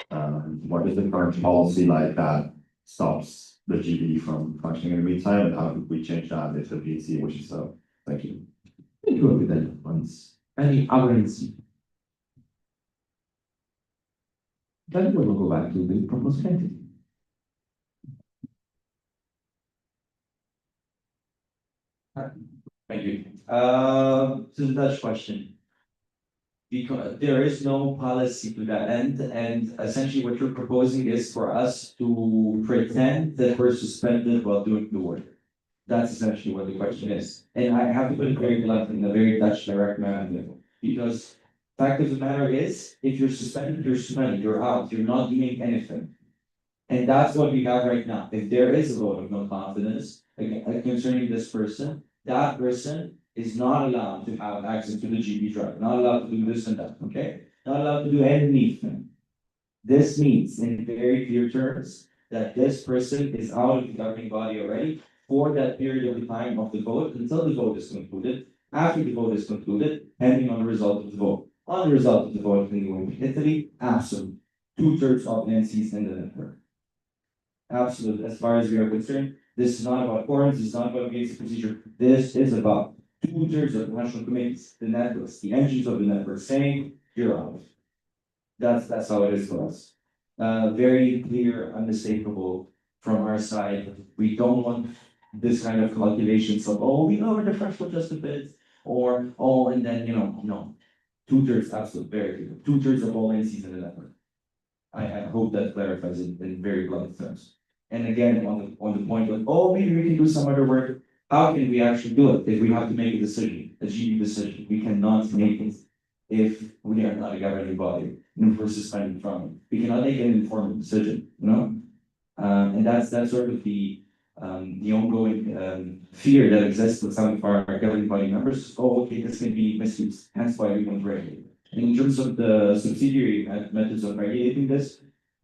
E: What is the current policy like that stops the GB from functioning in the meantime, and how could we change that if the PNC wishes so? Thank you.
M: Thank you with that once. Any other NC? Then we will go back to the proposed entity.
C: Thank you. To the Dutch question. Because there is no policy to that end, and essentially what you're proposing is for us to pretend that we're suspended while doing the work. That's essentially what the question is. And I have to put it very blunt in a very Dutch direct manner. Because fact of the matter is, if you're suspended, you're out, you're not doing anything. And that's what we have right now. If there is a vote of no confidence concerning this person, that person is not allowed to have access to the GB drive, not allowed to do this and that, okay? Not allowed to do anything. This means, in very clear terms, that this person is out of the governing body already,
E: for that period of time of the vote until the vote is concluded. After the vote is concluded, depending on the result of the vote. On the result of the vote in Italy, absolute. 2/3 of NCs in the network. Absolute, as far as we are concerned, this is not about forums, this is not about basic procedure. This is about 2/3 of the national committees, the networks, the engines of the network saying, you're out. That's how it is for us. Very clear, unmistakable from our side. We don't want this kind of calculations of, oh, we lowered the threshold just a bit, or, oh, and then, no. 2/3, absolute, very clear. 2/3 of all NCs in the network. I hope that clarifies it in very blunt terms. And again, on the point of, oh, maybe we can do some other work. How can we actually do it if we have to make a decision, a GB decision? We cannot make it if we are not a governing body and we're suspended from it. We cannot make an informed decision, and that's sort of the ongoing fear that exists with some of our governing body members. Oh, okay, this can be misused. Hence why we want to regulate. In terms of the subsidiary methods of regulating this,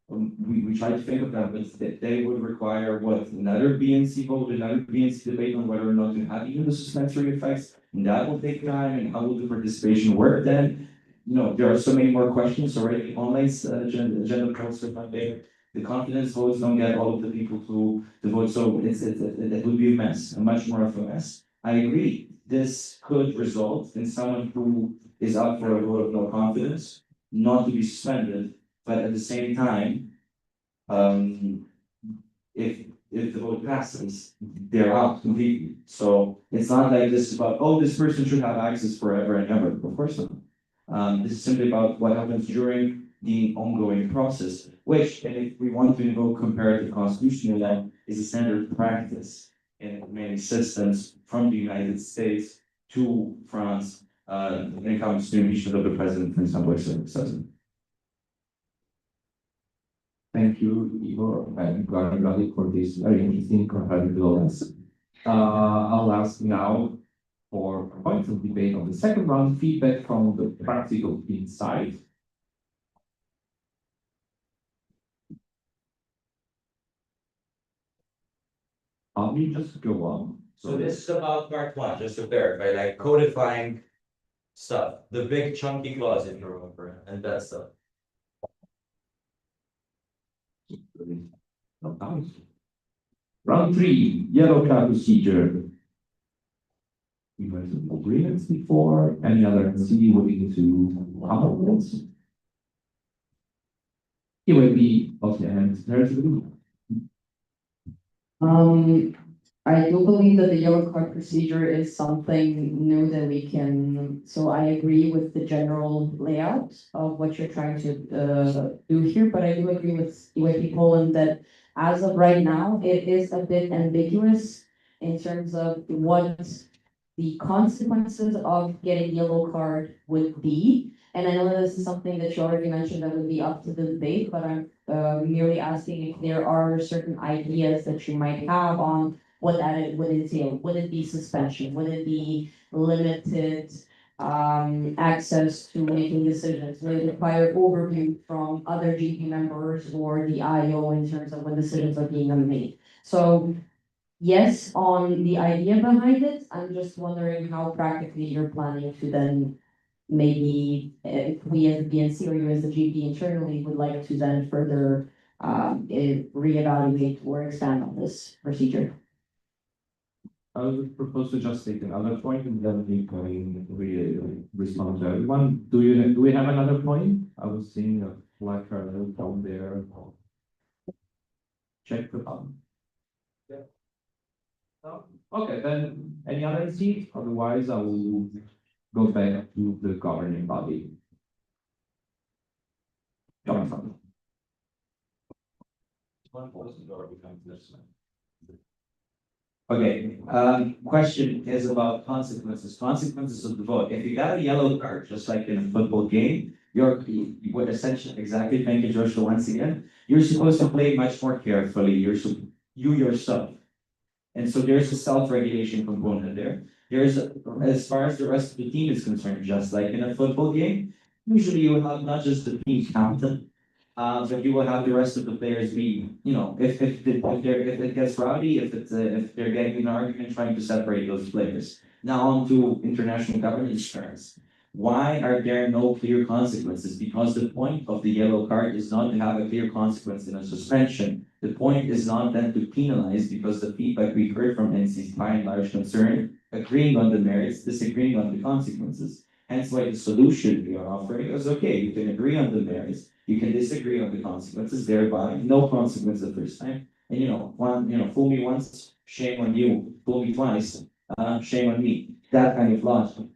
E: we try to think of them, but they would require what, another BNC vote, another BNC debate on whether or not to have even the suspensory effects, and that will take time, and how will the participation work then? There are so many more questions already. Online agenda posts are not there. The confidence votes don't get all of the people to vote, so it would be a mess, a much more of a mess. I agree, this could result in someone who is up for a vote of no confidence, not to be suspended, but at the same time, if the vote passes, they're out completely. So it's not like this is about, oh, this person should have access forever and ever. Of course not. This is simply about what happens during the ongoing process, which, and if we want to invoke comparative constitutional law, is a standard practice in many systems from the United States to France, when it comes to impeachment of the president and some way.
M: Thank you, Igor and Gabriel, for this very interesting comparative laws. I'll ask now for points of debate on the second round, feedback from the practical inside. I'll just go on.
C: So this is about part one, just to verify, like codifying stuff, the big chunky clause, if you remember, and that stuff.
M: Round 3, yellow card procedure. We went to agreements before. Any other CD willing to comment on this? It will be of the hand.
L: I do believe that the yellow card procedure is something new that we can, so I agree with the general layout of what you're trying to do here, but I do agree with UAP Poland that as of right now, it is a bit ambiguous in terms of what the consequences of getting yellow card would be. And I know that this is something that you already mentioned that would be up to the debate, but I'm merely asking if there are certain ideas that you might have on what that would entail. Would it be suspension? Would it be limited access to making decisions? Would it require overview from other GP members or the IO in terms of when decisions are being made? So yes, on the idea behind it, I'm just wondering how practically you're planning to then maybe if we as the BNC or you as the GP internally would like to then further reevaluate or expand on this procedure.
M: I would propose to just take another point and then we can respond to everyone. Do we have another point? I was seeing a black card down there. Check the button. Yeah. Okay, then any other seat? Otherwise, I will go back to the governing body. Jonathan.
E: Okay, question is about consequences of the vote. If you got a yellow card, just like in a football game, you would essentially, exactly, thank you, Joshua, once again, you're supposed to play much more carefully, you yourself. And so there's a self-regulation component there. As far as the rest of the team is concerned, just like in a football game, usually you will have not just the team captain,
C: But you will have the rest of the players be, if it gets rowdy, if they're getting in an argument, trying to separate those players. Now on to international governance terms. Why are there no clear consequences? Because the point of the yellow card is not to have a clear consequence in a suspension. The point is not then to penalize, because the feedback we heard from NC is by and large concerned, agreeing on the merits, disagreeing on the consequences. Hence why the solution we are offering is, okay, you can agree on the merits, you can disagree on the consequences, thereby no consequence the first time. And fool me once, shame on you, fool me twice, shame on me. That kind of logic.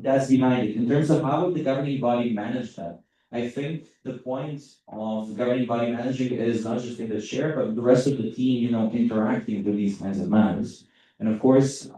C: That's behind it. In terms of how would the governing body manage that, I think the point of the governing body managing is not just in the chair, but the rest of the team, interacting with these kinds of matters. And of course,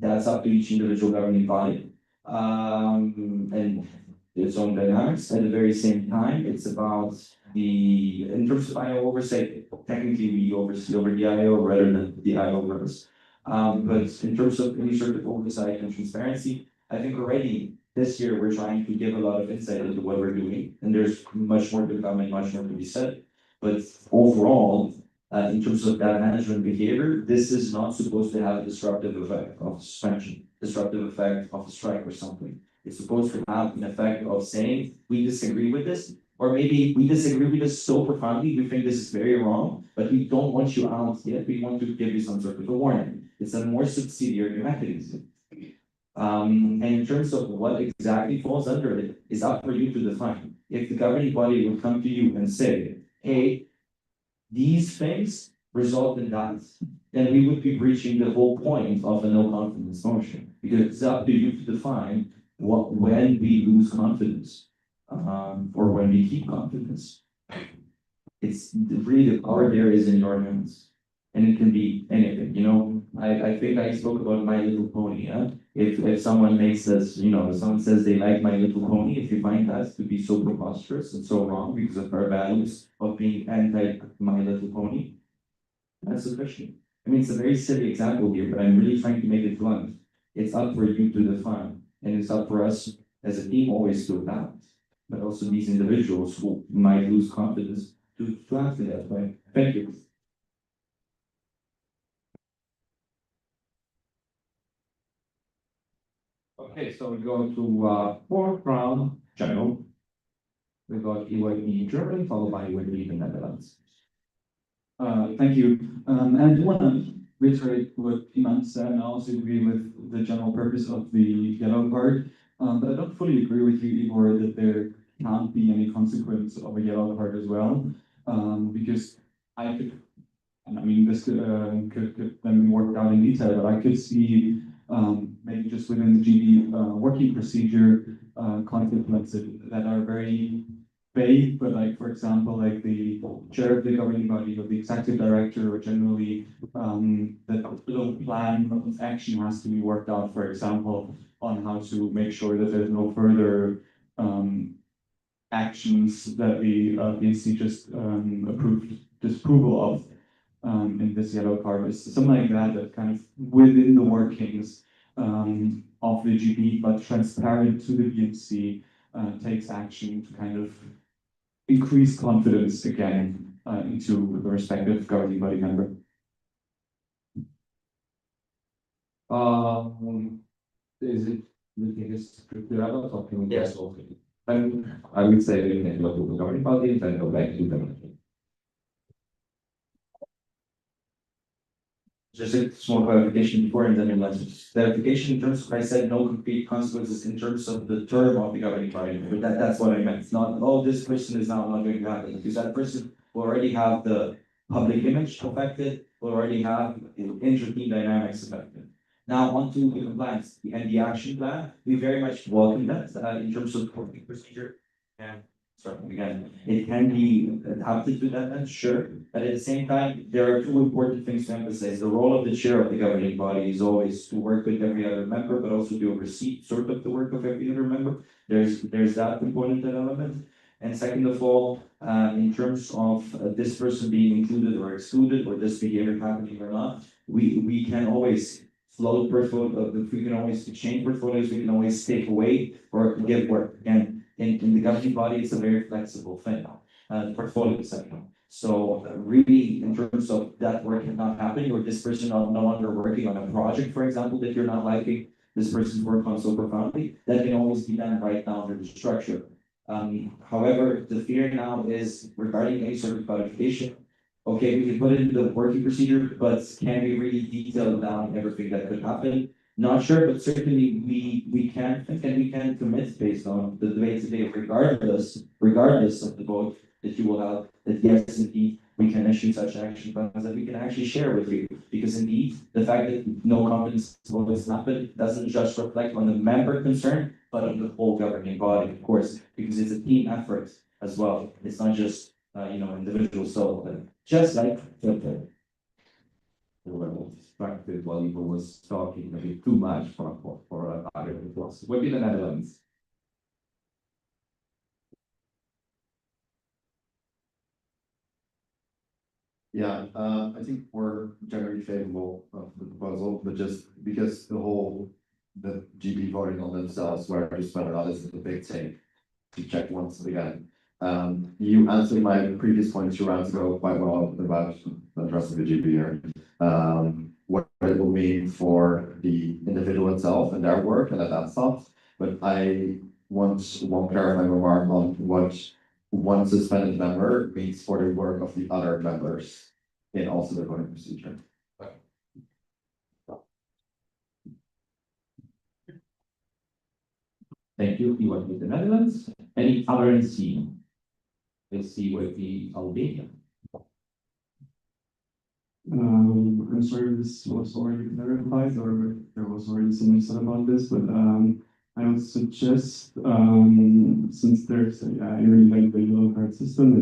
C: that's up to each individual governing body. And its own dynamics. At the very same time, it's about in terms of IO oversight, technically we oversee over the IO rather than the IO runs. But in terms of any sort of oversight and transparency, I think already this year we're trying to give a lot of insight into what we're doing, and there's much more to come and much more to be said. But overall, in terms of that management behavior, this is not supposed to have a disruptive effect of suspension, disruptive effect of a strike or something. It's supposed to have an effect of saying, we disagree with this, or maybe we disagree with this so profoundly, we think this is very wrong, but we don't want you out yet, we want to give you some sort of a warning. It's a more subsidiary mechanism. And in terms of what exactly falls under it, is up for you to define. If the governing body would come to you and say, hey, these things result in that, then we would be breaching the whole point of a no confidence motion, because it's up to you to define when we lose confidence, or when we keep confidence. It's really the power there is in your hands, and it can be anything. I think I spoke about My Little Pony. Yeah? If someone makes this, if someone says they like My Little Pony, if you find that to be so preposterous and so wrong because of our values of being anti My Little Pony, that's sufficient. I mean, it's a very silly example here, but I'm really trying to make it blunt. It's up for you to define, and it's up for us as a team always to adapt, but also these individuals who might lose confidence to act in that way. Thank you. Okay, so we go to fourth round, general. We got EYP Germany, followed by EYP the Netherlands.
B: Thank you. And I do want to reiterate what Iman said, and I also agree with the general purpose of the yellow card. But I don't fully agree with you, Igor, that there can't be any consequence of a yellow card as well. Because I could, and I mean, this could then be worked out in detail, but I could see maybe just within the GB working procedure consequences that are very vague, but like, for example, like the chair of the governing body or the executive director, or generally that little plan of action has to be worked out, for example, on how to make sure that there's no further actions that the BNC just approved disapproval of in this yellow card. Is something like that kind of within the workings of the GB, but transparent to the BNC, takes action to kind of increase confidence again into the respective governing body member.
M: Is it the thing is level talking?
C: Yes.
M: And I would say we can go to the governing body and then go back to them.
C: Just a small clarification before, and then clarification in terms of, I said no concrete consequences in terms of the term of the governing body. But that's what I meant. It's not, oh, this person is now not going to happen, because that person will already have the public image affected, will already have inter-team dynamics affected. Now on to the compliance and the action plan. We very much welcome that in terms of the working procedure. And starting again, it can be adapted to that, and sure. But at the same time, there are two important things to emphasize. The role of the chair of the governing body is always to work with every other member, but also to oversee sort of the work of every other member. There's that component and element. And second of all, in terms of this person being included or excluded, or this behavior happening or not, we can always float portfolio. We can always change portfolios. We can always take away or give work. And in the governing body, it's a very flexible thing, portfolio setting. So really, in terms of that work not happening, or this person no longer working on a project, for example, that you're not liking this person's work on so profoundly, that can always be done right now under the structure. However, the fear now is regarding any sort of codification. Okay, we can put it in the working procedure, but can we really detail down everything that could happen? Not sure, but certainly we can, and we can commit based on the debate today, regardless of the vote that you will have, that yes, indeed, we can issue such action plans that we can actually share with you. Because indeed, the fact that no confidence vote has happened doesn't just reflect on the member concerned, but on the whole governing body, of course, because it's a team effort as well. It's not just individual soul, but just like the
B: distracted while Ivo was talking a bit too much for other reports. We're in the Netherlands.
E: Yeah, I think we're generally favorable of the proposal, but just because the GB voting on themselves, where just whether or not this is a big thing to check once again. You answered my previous point 2 rounds ago quite well about the rest of the GB here. What it will mean for the individual itself and their work and that's soft. But I want one clarifying remark on what one suspended member means for the work of the other members in also the voting procedure.
B: Thank you. You want with the Netherlands? Any other NC? Let's see with the Albania.
S: I'm sorry if this was already clarified or there was already something said about this, but I would suggest, since there's I really like the yellow card system,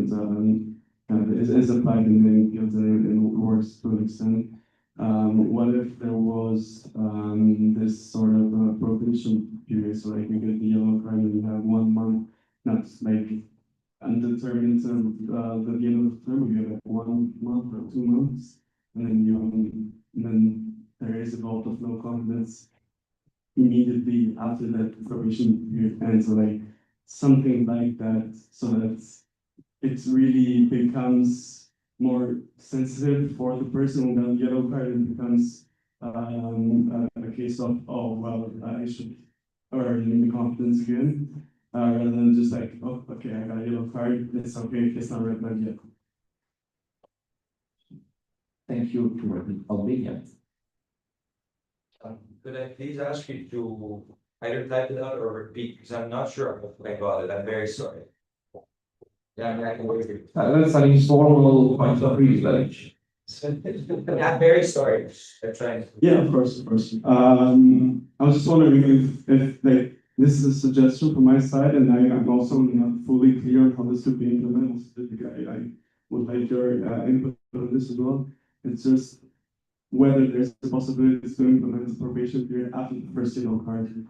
S: it is applied in many fields and it works to an extent. What if there was this sort of probation period, so like we get the yellow card and we have 1 month, not like undetermined term, the end of the term, you have like 1 month or 2 months, and then there is a vote of no confidence immediately after that probation period ends, so like something like that, so that it really becomes more sensitive for the person without yellow card and becomes a case of, oh, well, I should earn the confidence again, rather than just like, oh, okay, I got a yellow card, it's okay, it's not red flag yet.
B: Thank you to Albania.
C: Could I please ask you to either type it out or repeat, because I'm not sure I got it, I'm very sorry. Yeah, I can wait.
B: That's an informal point of privilege.
C: I'm very sorry. I'm trying.
S: Yeah, of course. I was just wondering if like this is a suggestion from my side, and I'm also not fully clear on how this could be implemented. I would like your input on this as well. It's just whether there's a possibility to implement a probation period after the first yellow card.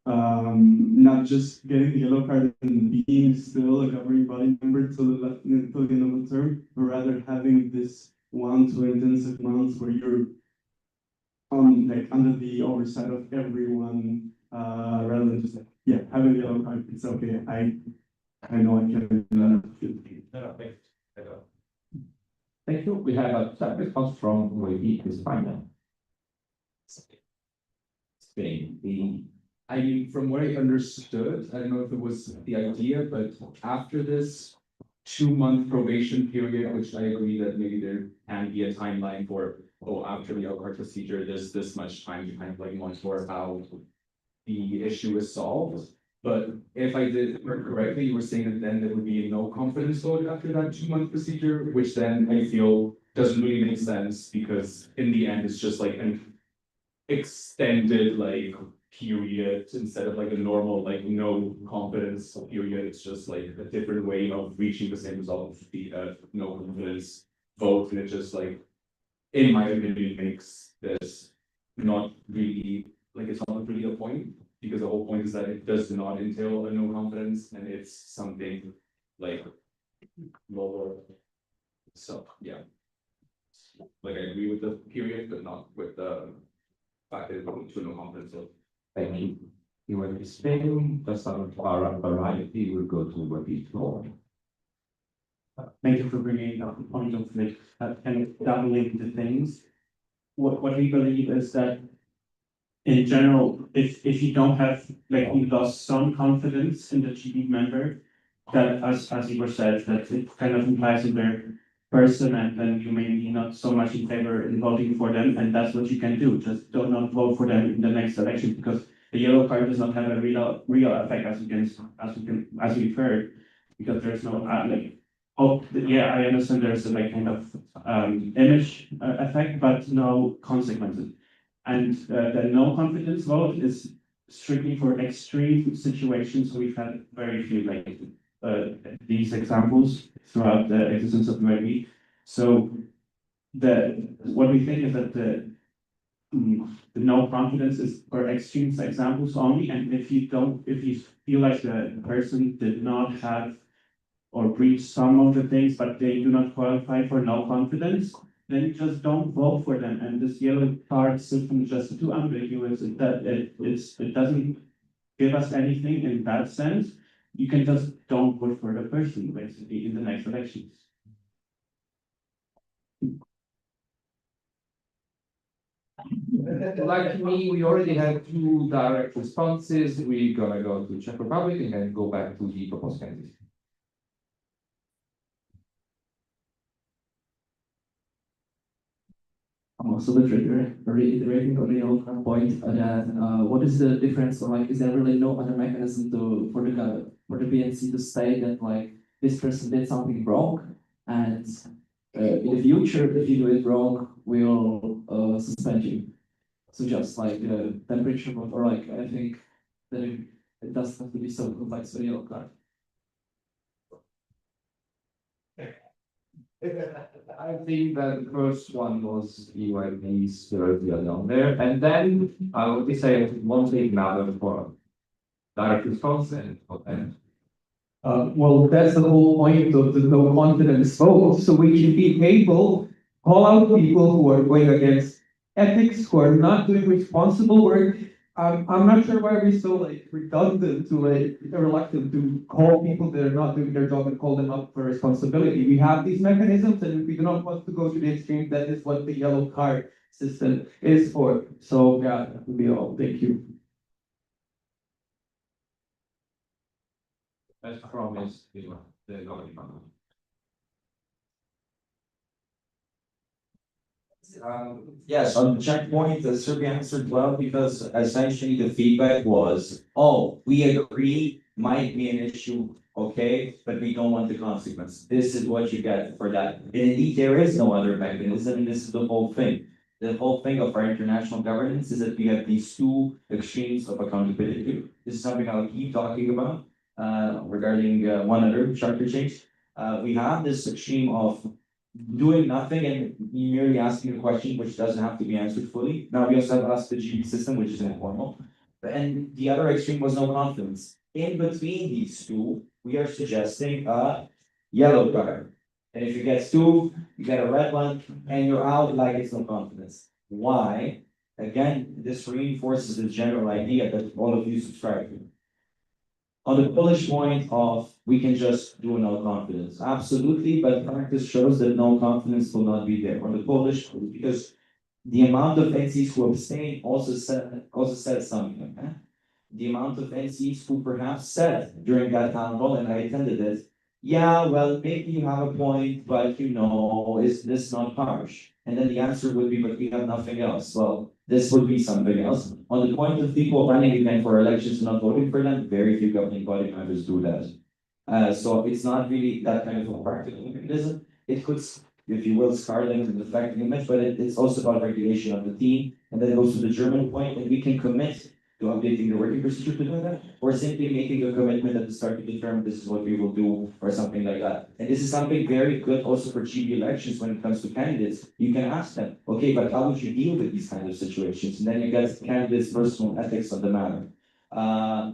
S: Not just getting the yellow card and being still a governing body member till the end of the term, but rather having this 1 to 2 intensive months where you're on like under the oversight of everyone, rather than just like, yeah, having the yellow card, it's okay. I know I can do that.
C: No, thanks.
B: Thank you. We have a chat response from Wavy is final. Spain.
D: From what I understood, I don't know if it was the idea, but after this 2-month probation period, which I agree that maybe there can be a timeline for, after the yellow card procedure, there's this much time to kind of like monitor how the issue is solved. But if I did hear correctly, you were saying that then there would be no confidence vote after that 2-month procedure, which then I feel doesn't really make sense, because in the end, it's just like an extended like period instead of like a normal like no confidence period. It's just like a different way of reaching the same result of the no confidence vote, and it just like, in my opinion, makes this not really like, it's not really a point, because the whole point is that it does not entail a no confidence, and it's something like lower. So yeah, like I agree with the period, but not with the fact that it's going to no confidence. So
B: Thank you.
M: you were Spain, just a variety will go to what is going.
R: Thank you for bringing up the point of like kind of doubling the things. What we believe is that in general, if you don't have, like, you lost some confidence in the GB member, that as Igor said, that it kind of implies in their person, and then you may be not so much in favor in voting for them, and that's what you can do. Just do not vote for them in the next election, because the yellow card does not have a real effect, as we've heard, because there's no yeah, I understand there's a like kind of image effect, but no consequences. And the no confidence vote is strictly for extreme situations. We've had very few like these examples throughout the existence of UAB. So what we think is that the no confidence is for extreme examples only, and if you feel like the person did not have or breach some of the things, but they do not qualify for no confidence, then you just don't vote for them. And this yellow card system is just too ambiguous. It doesn't give us anything in that sense. You can just don't vote for the person, basically, in the next elections.
M: Like me, we already have 2 direct responses. We're gonna go to Czech Republic and then go back to the proposed candidate.
J: So the reiterating on the old point that what is the difference, or like is there really no other mechanism for the BNC to say that like this person did something wrong, and in the future if you do it wrong we'll suspend you. So just like temperature, or like I think that it doesn't have to be so complex for the yellow card.
M: I think that the first one was EYP's down there, and then I would say one thing now for direct response and
K: Well, that's the whole point of the no confidence vote, so we can be able to call out people who are going against ethics, who are not doing responsible work. I'm not sure why we're so like redundant to like reluctant to call people that are not doing their job and call them up for responsibility. We have these mechanisms, and if we do not want to go to the extreme, that is what the yellow card system is for. So yeah, that would be all. Thank you.
M: as promised, the government.
C: Yes, on the checkpoint, the survey answered well, because essentially the feedback was, oh, we agree, might be an issue, okay, but we don't want the consequence. This is what you get for that. And indeed, there is no other mechanism, and this is the whole thing. The whole thing of our international governance is that we have these 2 extremes of accountability. This is something I'll keep talking about regarding one other charter change. We have this extreme of doing nothing and merely asking a question which doesn't have to be answered fully. Now we also have Ask the GB system, which is informal. And the other extreme was no confidence. In between these 2, we are suggesting a yellow card. And if you get 2, you get a red one, and you're out like it's no confidence. Why? Again, this reinforces the general idea that all of you subscribe to. On the bullish point of we can just do no confidence, absolutely, but practice shows that no confidence will not be there. On the bullish, because the amount of NCs who abstain also said something. The amount of NCs who perhaps said during that town hall, and I attended it, yeah, well, maybe you have a point, but is this not harsh? And then the answer would be, but we have nothing else. Well, this would be something else. On the point of people running again for elections and not voting for them, very few governing body members do that. So it's not really that kind of a practical mechanism. It could, if you will, scar them and affect the image, but it's also about regulation of the team. And then it goes to the German point, and we can commit to updating the working procedure to do that, or simply making a commitment at the start to determine this is what we will do, or something like that. And this is something very good also for GB elections when it comes to candidates. You can ask them, okay, but how would you deal with these kind of situations? And then you get candidates' personal ethics on the matter.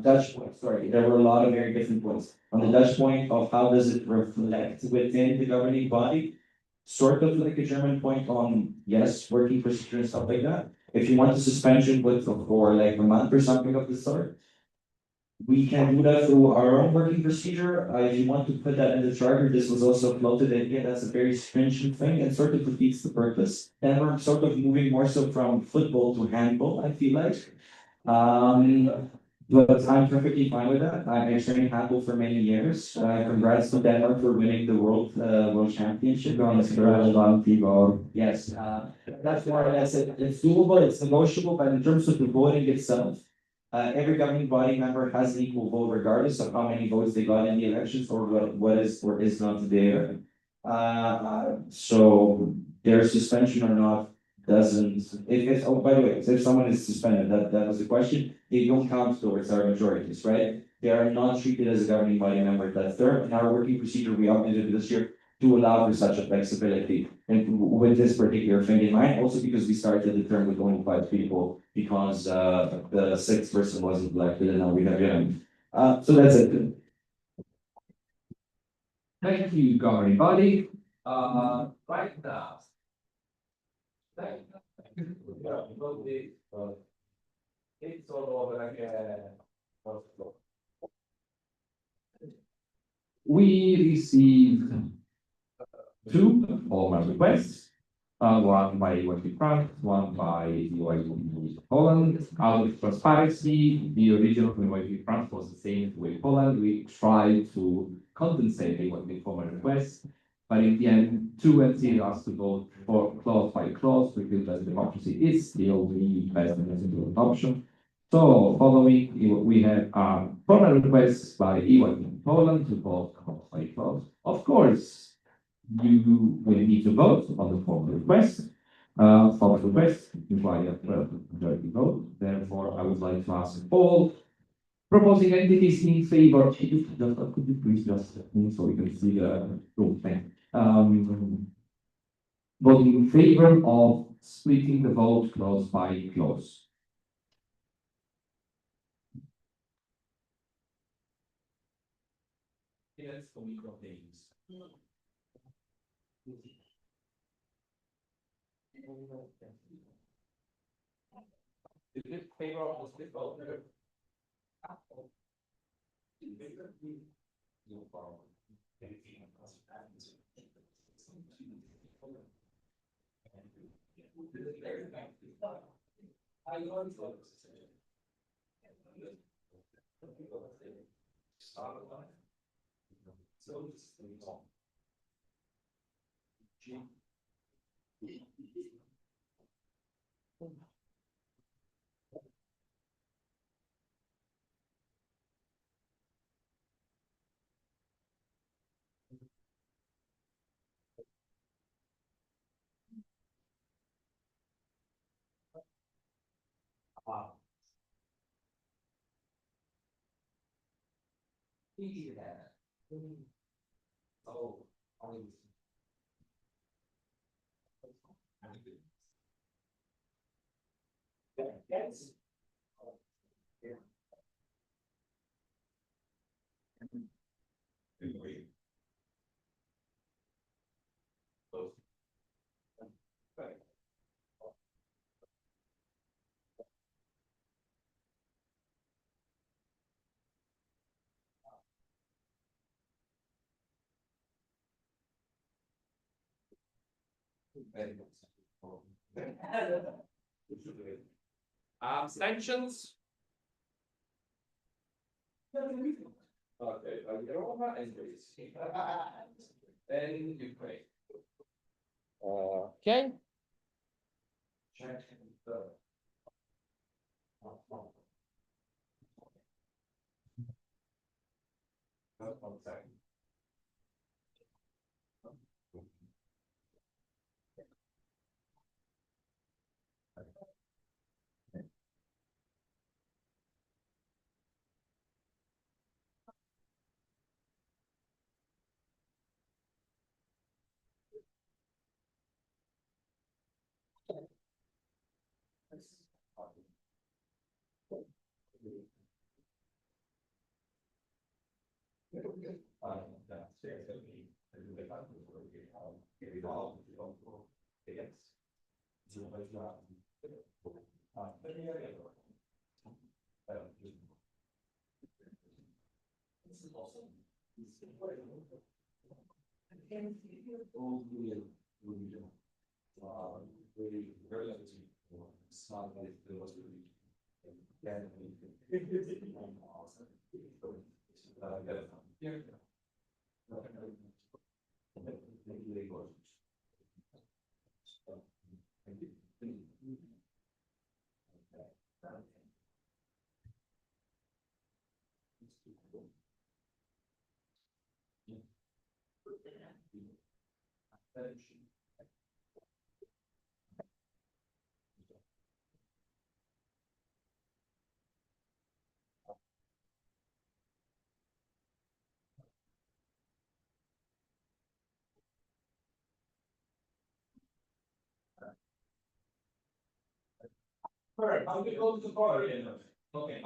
C: Dutch point, sorry, there were a lot of very different points. On the Dutch point of how does it reflect within the governing body, sort of like a German point on, yes, working procedure and stuff like that. If you want a suspension for like a month or something of the sort, We can do that through our own working procedure. If you want to put that in the charter, this was also floated in as a very stringent thing and sort of defeats the purpose. And we're sort of moving more so from football to handball, I feel like. But I'm perfectly fine with that. I trained handball for many years. Congrats to Denmark for winning the world championship. Yes, that's more or less it. It's doable, it's negotiable, but in terms of the voting itself, every governing body member has an equal vote regardless of how many votes they got in the elections or what is or is not there. So their suspension or not doesn't, oh, by the way, if someone is suspended, that was the question, they don't count towards our majorities, right? They are not treated as a governing body member that term. In our working procedure, we updated this year to allow for such a flexibility. And with this particular thing in mind, also because we started the term with only 5 people, because the 6th person wasn't elected, and now we have him. So that's it.
D: Thank you, governing body. Right now. It's all over like we received 2 formal requests, one by EYP France, one by EYP Poland. Out of transparency, the original from EYP France was the same as EYP Poland. We tried to compensate EYP formal requests, but in the end, 2 NC asked to vote for clause by clause. We feel that democracy is still the best and most important option. So following, we have a formal request by EYP Poland to vote clause by clause. Of course, you will need to vote on the formal request. Formal request imply a majority vote. Therefore, I would like to ask all proposing entities in favor. Could you please just so we can see the room thing? Voting in favor of splitting the vote clause by clause. Yes, for micro things. Is it favor of the split vote? No problem. Oh, yes. Abstentions? Okay, Roma and Greece. Then Ukraine. Okay. Check the. One second. Alright, I'll go to the bar again. Okay.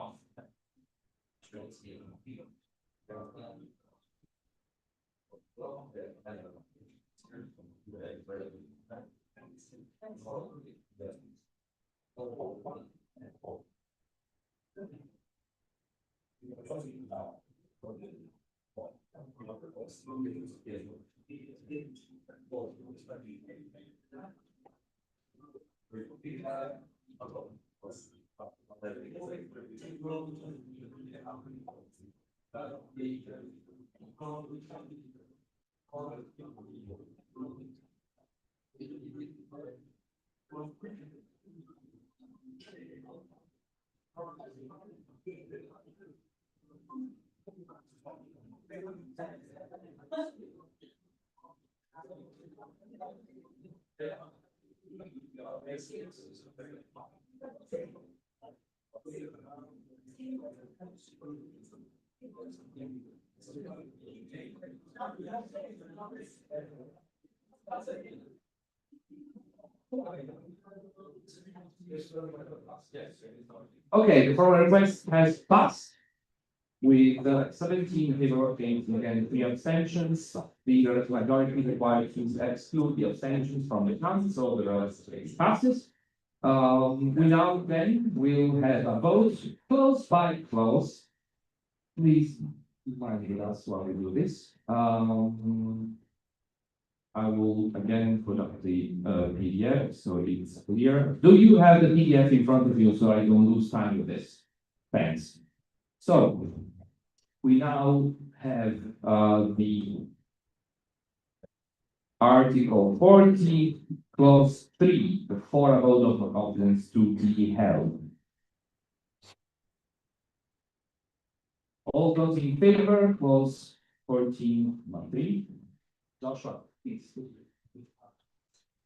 D: Okay, the formal request has passed with 17 in favor of James against 3 abstentions. The relative majority required to exclude the abstentions from the council, so the relative passes. We now then will have a vote close by close. Please remind with us while we do this. I will again put up the PDF so it's clear. Do you have the PDF in front of you so I don't lose time with this? Thanks. So we now have the Article 40, Clause 3, before a vote of no confidence to be held. All those in favor, Clause 14.3. Joshua, please.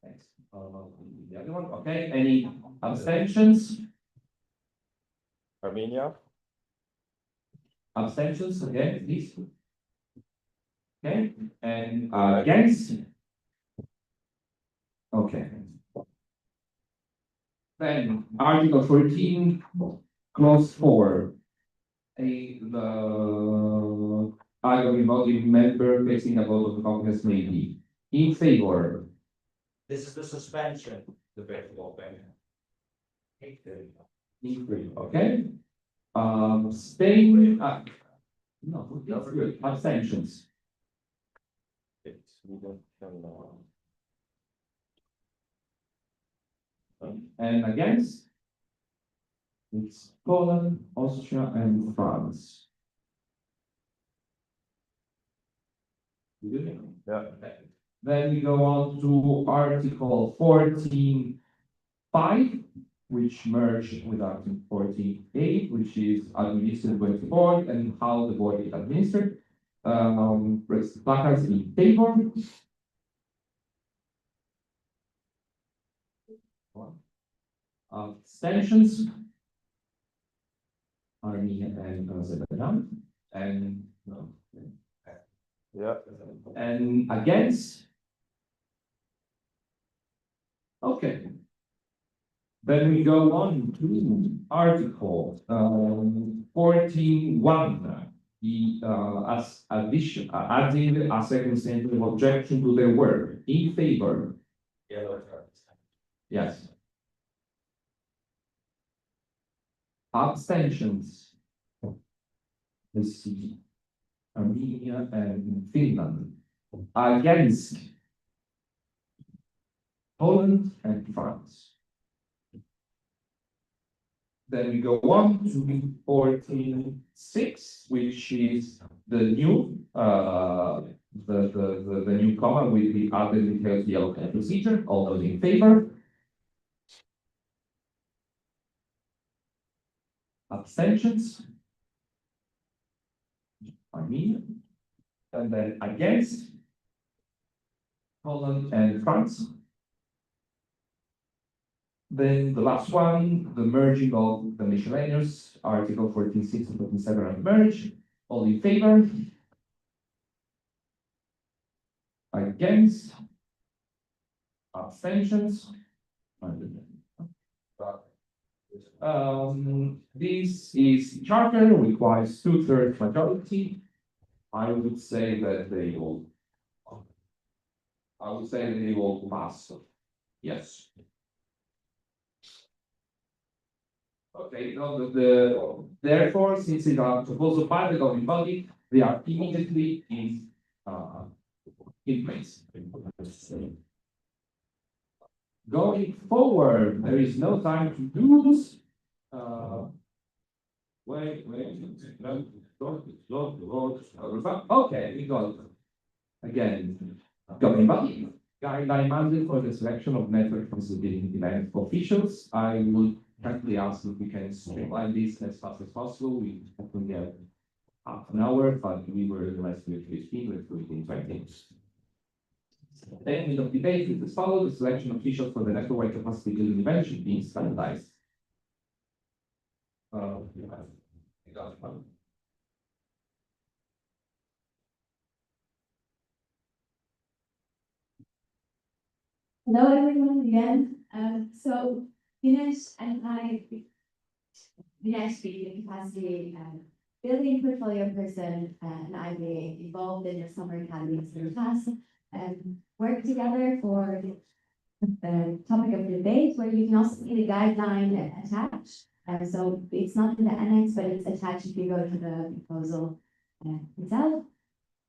D: Thanks. The other one, okay, any abstentions?
E: Armenia?
D: Abstentions again, please. Okay, and against? Okay. Then Article 14, Clause 4. The item involving member facing a vote of confidence may be in favor.
C: This is the suspension, the vegetable thing.
D: Okay. Staying up. No, abstentions. And against? It's Poland, Austria, and France.
E: Yeah.
D: Then we go on to Article 14.5, which merged with Article 14.8, which is administered by the board and how the board is administered. Placards in favor. Abstentions. Armenia and Azerbaijan. And no.
E: Yeah.
D: And against? Okay. Then we go on to Article 14.1. As addition, adding a second sentence of objection to their word. In favor? Yes. Abstentions. Let's see. Armenia, and Finland. Against Poland and France. Then we go on to 14.6, which is the new, the newcomer with the other details, the outcome procedure. All those in favor? Abstentions? Armenia. And then against Poland and France. Then the last one, the merging of the miscellaneous, Article 14.6 and 14.7 are merged. All in favor? Against? Abstentions? This is charter, requires 2/3 majority. I would say that they will pass. Yes. Okay, no, therefore, since it are proposed by the governing body, they are immediately in place. Going forward, there is no time to lose. Wait, no, okay, we got again, governing body guideline mandate for the selection of network responsibility officials. I would kindly ask if we can streamline this as fast as possible. We only have half an hour, but we were less than 15, let's do it in 20. Then of debate is as follows: the selection of officials for the network capacity building event should be standardized.
H: Hello, everyone, again. So Dinesh and Dinesh being the capacity building portfolio person, and I've been involved in the summer academies in the past, work together for the topic of debate, where you can also see the guideline attached. So it's not in the annex, but it's attached if you go to the proposal itself.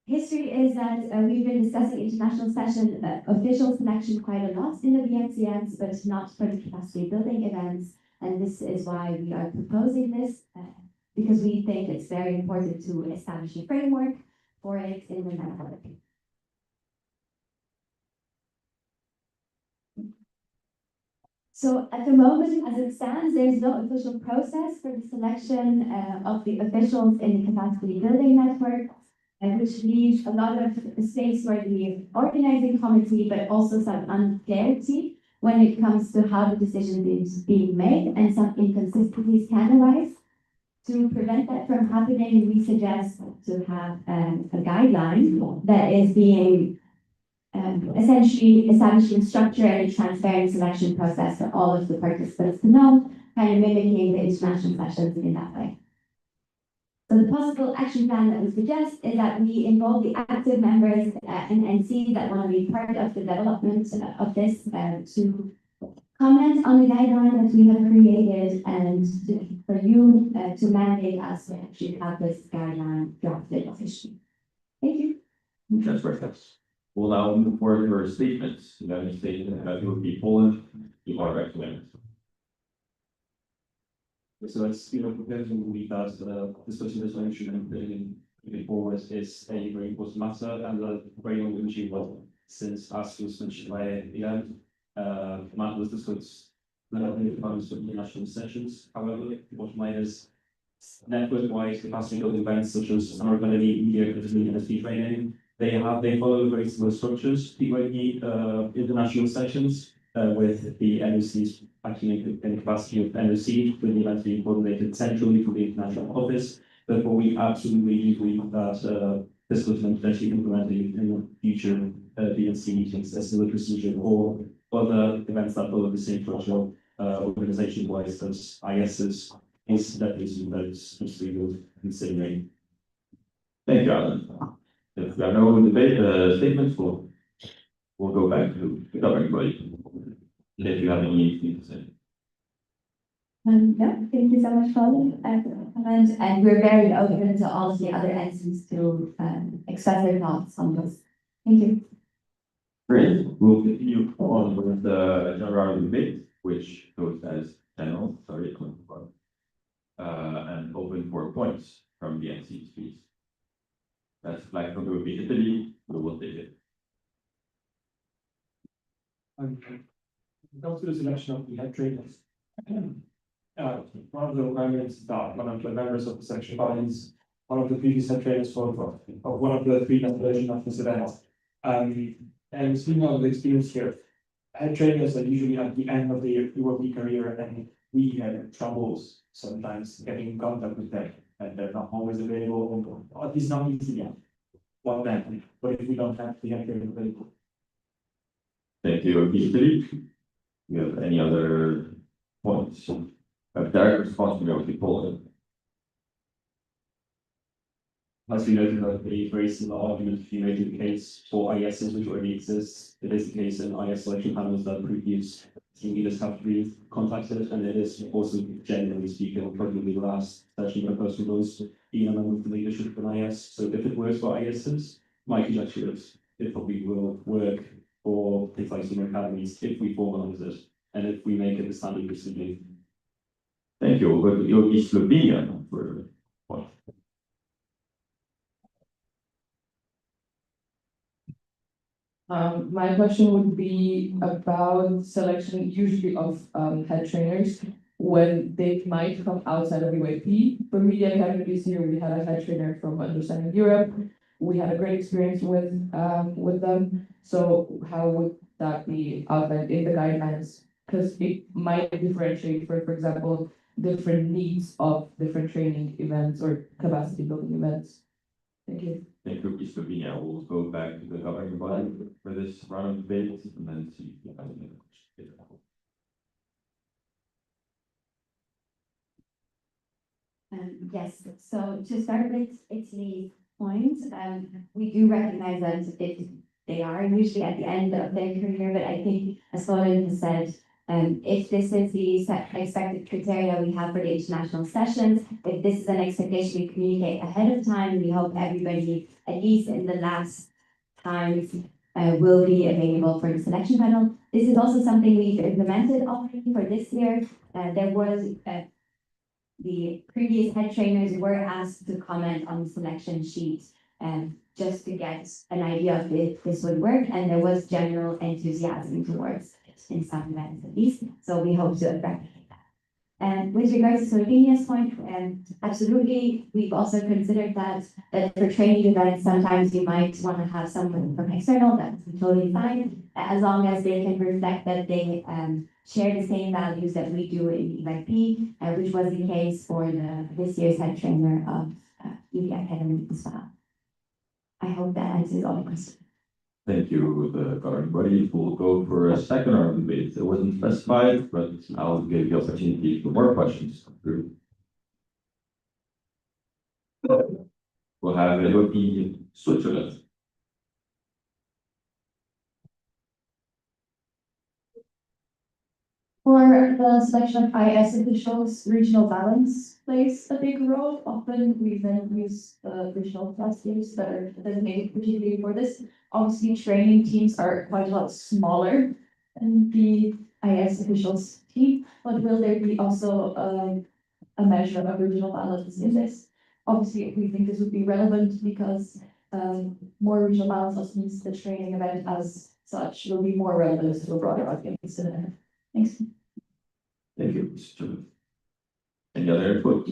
H: History is that we've been discussing international session official selection quite a lot in the VNCMs, but not for the capacity building events. And this is why we are proposing this, because we think it's very important to establish a framework for it in the network. So at the moment, as it stands, there's no official process for the selection of the officials in the capacity building network, which leaves a lot of space for the organizing committee, but also some unclarity when it comes to how the decision is being made, and some inconsistencies can arise. To prevent that from happening, we suggest to have a guideline that is being essentially establishing structure and a transparent selection process for all of the participants to know, kind of mimicking the international sessions in that way. So the possible action plan that we suggest is that we involve the active members and NC that want to be part of the development of this to comment on the guideline that we have created, and for you to mandate us to actually have this guideline drafted officially. Thank you.
E: That's perfect. We'll now move forward to our statements. The United States it would be Poland, you are recommended.
R: So as you know, proposal we that discussing this resolution and moving forward is a very important matter, and a very long issue was since as was mentioned by Ian, Matt was discussed the funds of international sessions. However, the bottom line is network-wide capacity building events such as summer academy, media academy, and NSP training. They follow very similar structures. PYD international sessions with the NOCs acting in the capacity of NOC, with the events being coordinated centrally from the international office. Therefore, we absolutely believe that this could potentially implementing in the future BNC meetings as similar procedure or other events that follow the same structure organization-wise. As I guess is definitely something that is worth considering.
E: Thank you, Alan. If there are no debate statements, we'll go back to the governing body. If you have anything to say.
L: No, thank you so much, Colin, and we're very open to all of the other entities to express their thoughts on this. Thank you.
E: Great, we'll continue on with the general round of debate, which goes as general, sorry, and open for points from the NCs, please. That's flag from the would be Italy, we will take it.
R: Comes to the selection of the head trainers. One of the requirements that one of the members of the selection body is one of the previous head trainers of one of the three versions of this event. And speaking of the experience here, head trainers are usually at the end of their working career, and we have troubles sometimes getting in contact with them, and they're not always available, or at least not easy. What then? What if we don't have the head trainer available?
E: Thank you, Italy. You have any other points? A direct responsibility for
R: As we noted, a very similar argument if you made the case for ISs which already exist. It is the case in IS selection panels that previous team leaders have to be contacted, and it is also generally speaking probably the last session when a person goes being a member of the leadership of an IS. So if it works for ISs, my conjecture is it probably will work for things like senior academies if we formalize it and if we make it the standard procedure.
E: Thank you. We'll go to Yogi Slovenia for point.
K: My question would be about selection usually of head trainers when they might come outside of UAP. For Media Academy this year, we had a head trainer from Understanding Europe. We had a great experience with them. So how would that be outlined in the guidelines? Because it might differentiate for example, different needs of different training events or capacity building events. Thank you.
E: Thank you, Slovenia. We'll go back to the governing body for this round of debate and then see if you have any other questions.
L: Yes, so to start with Italy's point, we do recognize that they are usually at the end of their career, but I think, as Colin has said, if this is the expected criteria we have for the international sessions, if this is an expectation we communicate ahead of time, we hope everybody, at least in the last times, will be available for the selection panel. This is also something we've implemented already for this year. There was the previous head trainers were asked to comment on the selection sheet just to get an idea of if this would work, and there was general enthusiasm towards it in some events at least, so we hope to replicate that. And with regards to Slovenia's point, absolutely, we've also considered that for training events, sometimes you might want to have someone from external, that's totally fine, as long as they can reflect that they share the same values that we do in EYP, which was the case for this year's head trainer of Media Academy as well. I hope that answers all the questions.
E: Thank you, the governing body. We'll go for a second round of debate. It wasn't specified, but I'll give the opportunity for more questions to come through. We'll have Yogi Switzerland.
H: For the selection of IS officials, regional balance plays a big role. Often we then use regional clusters that are designated particularly for this. Obviously, training teams are quite a lot smaller than the IS officials team, but will there be also a measure of regional balance in this? Obviously, we think this would be relevant because more regional balance also means the training event as such will be more relevant to a broader audience. Thanks.
E: Thank you, Mr. Any other input?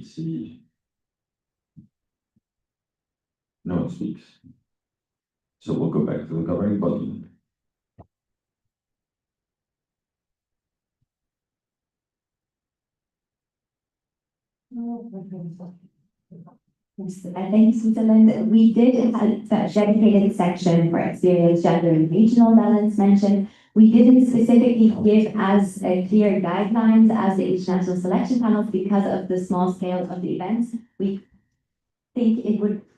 E: See. No one speaks. So we'll go back to the governing body.
L: I think Switzerland, we did have a dedicated section for experience, gender and regional balance mentioned. We didn't specifically give as clear guidelines as the international selection panels because of the small scale of the events. We think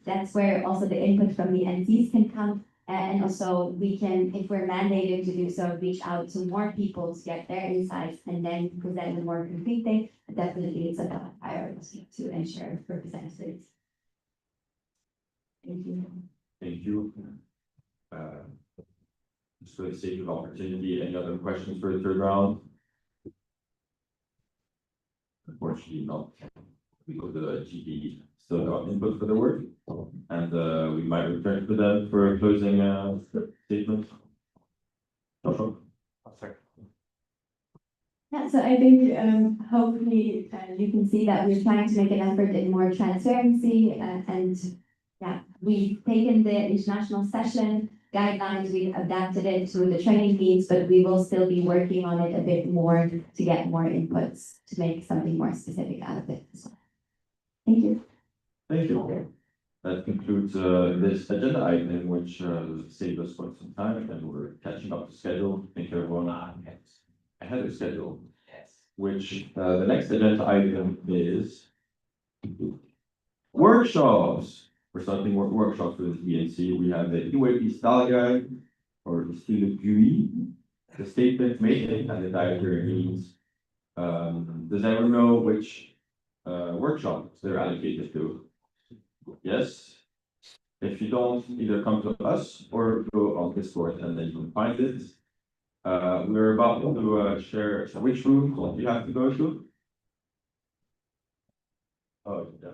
L: that's where also the input from the NCs can come.
N: And also we can, if we're mandated to do so, reach out to more people to get their insights and then present a more complete thing. But definitely it's a top priority to ensure representatives. Thank you.
C: Thank you. Just for the sake of opportunity, any other questions for the third round? Unfortunately not. We go to the GP, still got input for the work, and we might return to them for a closing statement.
N: Yeah, so I think hopefully you can see that we're trying to make an effort in more transparency and yeah, we've taken the international session guidelines, we've adapted it to the training needs, but we will still be working on it a bit more to get more inputs to make something more specific out of it. So, thank you.
C: Thank you. That concludes this agenda item, which saved us quite some time, and we're catching up to schedule. Thank you everyone ahead of schedule. Yes. Which the next agenda item is workshops. We're starting workshops with DNC. We have the UAP style guide or the style GUI, the statement making and the dietary needs. Does everyone know which workshops they're allocated to? Yes. If you don't, either come to us or go on Discord and then you can find it. We're about to share which room you have to go to. Oh, yeah.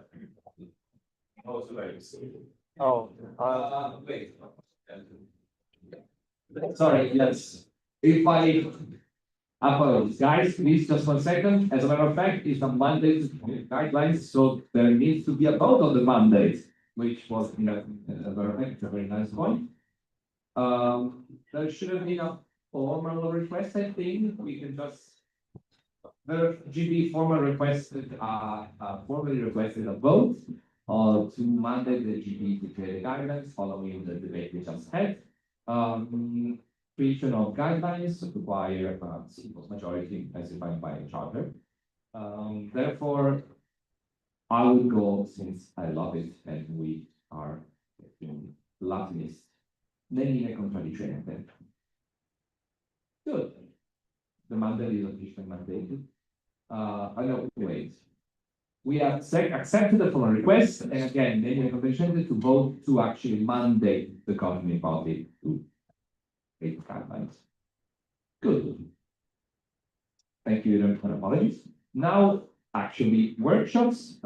D: Wait. Sorry, yes. If I apologize, guys, please just 1 second. As a matter of fact, it's a mandate guidelines, so there needs to be a vote on the mandate, which was in a very nice point. There shouldn't be a formal request, I think. We can just the GB formally requested a vote to mandate the GB to create guidelines following the debate we just had. Creation of guidelines require simple majority as defined by a charter. Therefore, I would go, since I love it and we are Latinist, many a contradiction of them. Good. The mandate is officially mandated. I know, wait. We have accepted the following request, and again, they are conditioned to vote to actually mandate the governing body to create guidelines. Good. Thank you, and apologies. Now, actually, workshops.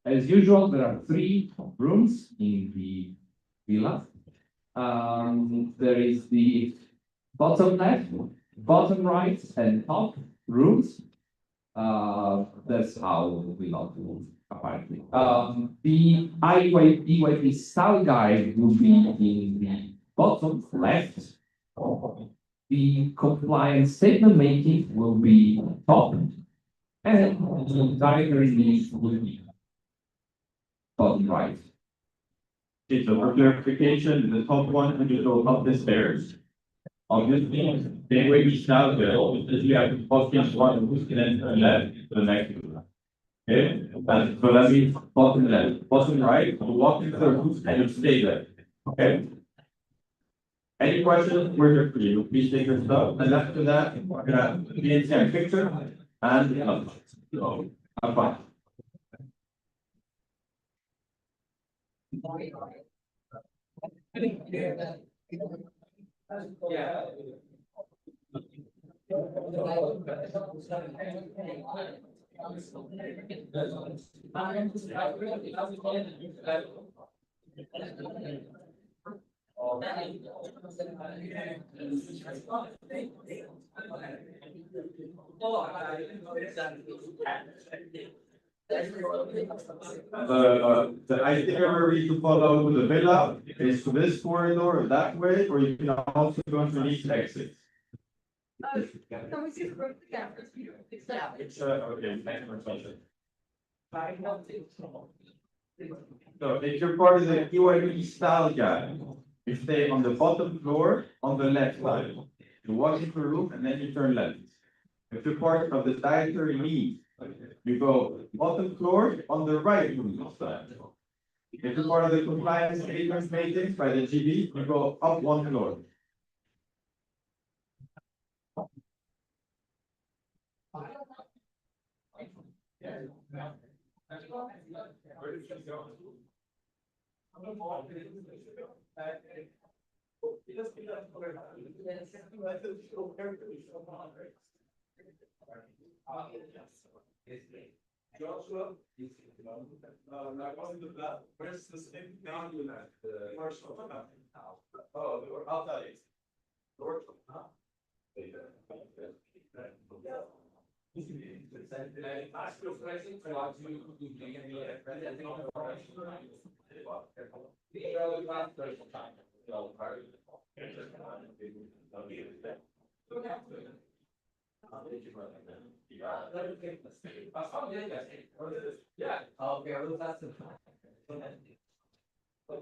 D: As usual, there are 3 rooms in the villa. There is the bottom left, bottom right, and top rooms. That's how we love to move, apparently. The EYP style guide will be in the bottom left. The compliance statement making will be top, and the dietary needs will be bottom right.
C: Okay, so for clarification, the top one and you go up the stairs. Obviously, the way we start is you have to focus one who's going to left to the next one. Okay, so that means bottom left, bottom right, you walk into the rooms and you stay there. Okay. Any questions? We're here for you. Please take your stuff, and after that, we're gonna be in the picture and so have fun.
D: Yeah.
C: The itinerary to follow to the villa is to this corridor that way, or you can also go to these exits.
P: Can we see the roof again?
C: It's okay, thanks for question. So if you're part of the UAP style guide, you stay on the bottom floor on the left side. You walk into the room and then you turn left. If you're part of the dietary needs, you go bottom floor on the right room side.
E: If you're part of the compliance statements matrix by the GB, you go up one floor.
A: Joshua, I wasn't the best. Where's the same down with that? Marshall. Oh, I'll tell you. Lord, huh? I feel present to want yeah, okay, well, that's the. The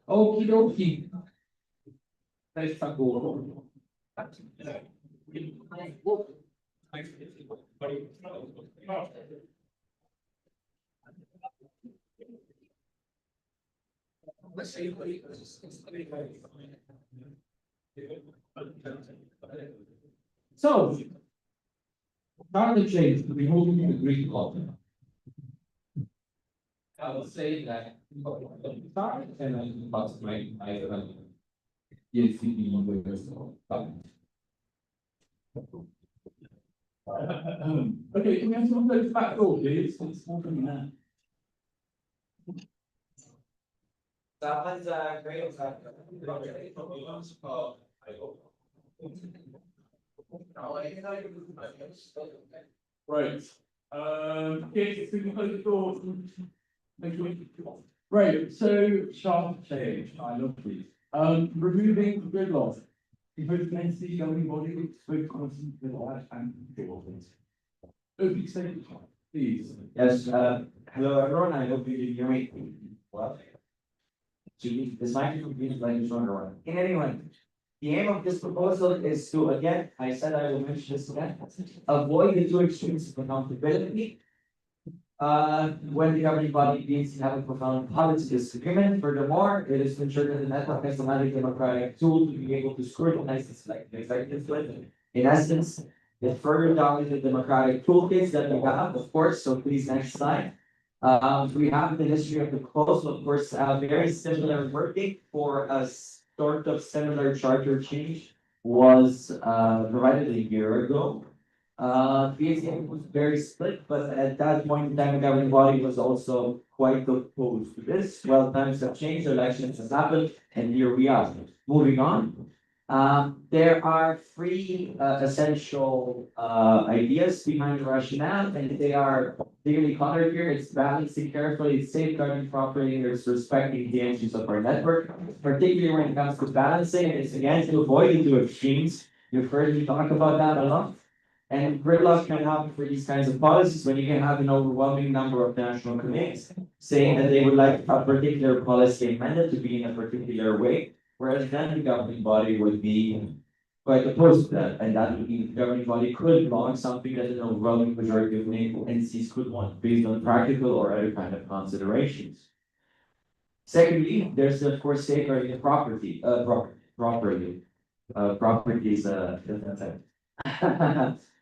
D: Okie dokie. Let's talk over. So. Climate change, we hold the Greek law. I will say that. Start and then pass my ECB okay, can we have some of those back door, please? It's more than that.
C: That one's great.
D: Right, okay, so we can close the door. Thank you. Right, so sharp change, I love these. Removing gridlock. If it's meant to be governing body, with constant with that and things. Open statement, please.
C: Yes, hello everyone, I hope you can hear me. Well. This microphone is like a stronger one. In any way, the aim of this proposal is to, again, I said I will mention this again, avoid the two extremes of accountability. When the governing body needs to have a profound policy disagreement, furthermore, it is to ensure that the network has a democratic tool to be able to scrutinize the executive session. In essence, it further down the democratic toolkits that we have, of course, so please next slide. We have the history of the proposal, of course, very similar wording for a sort of similar charter change was provided a year ago. BSM was very split, but at that point in time, the governing body was also quite opposed to this. Well, times have changed, elections have happened, and here we are. Moving on. There are three essential ideas behind the rationale, and they are clearly colored here. It's balancing carefully, it's safeguarding properly, it's respecting the engines of our network, particularly when it comes to balancing. It's again to avoid the two extremes. You've heard me talk about that a lot. And gridlock can happen for these kinds of policies when you can have an overwhelming number of national committees saying that they would like a particular policy amended to be in a particular way, whereas then the governing body would be quite opposed to that, and that would mean the governing body could block something that an overwhelming majority of entities could want, based on practical or other kind of considerations. Secondly, there's of course safeguarding the property, property is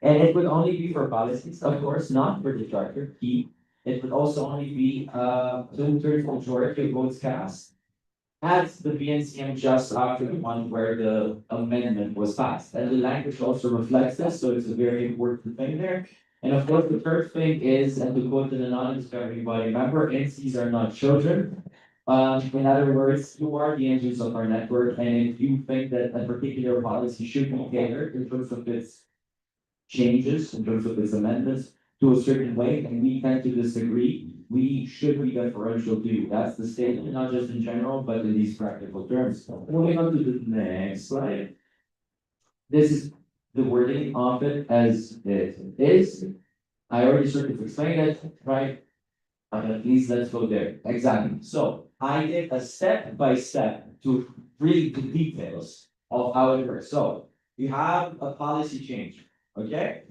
C: and it would only be for policies, of course, not for the charter. Key. It would also only be 2/3 majority of votes cast at the BNCM just after the one where the amendment was passed. And the language also reflects this, so it's a very important thing there. And of course, the third thing is, and to quote an anonymous governing body member, NCs are not children. In other words, you are the engines of our network, and if you think that a particular policy should be tailored in terms of its changes, in terms of its amendments to a certain way, and we tend to disagree, we should be deferential to you. That's the statement, not just in general, but in these practical terms. Moving on to the next slide. This is the wording of it as it is. I already sort of explained it, right? At least let's go there. Exactly. So I did a step by step to read the details of how it works. So you have a policy change, okay?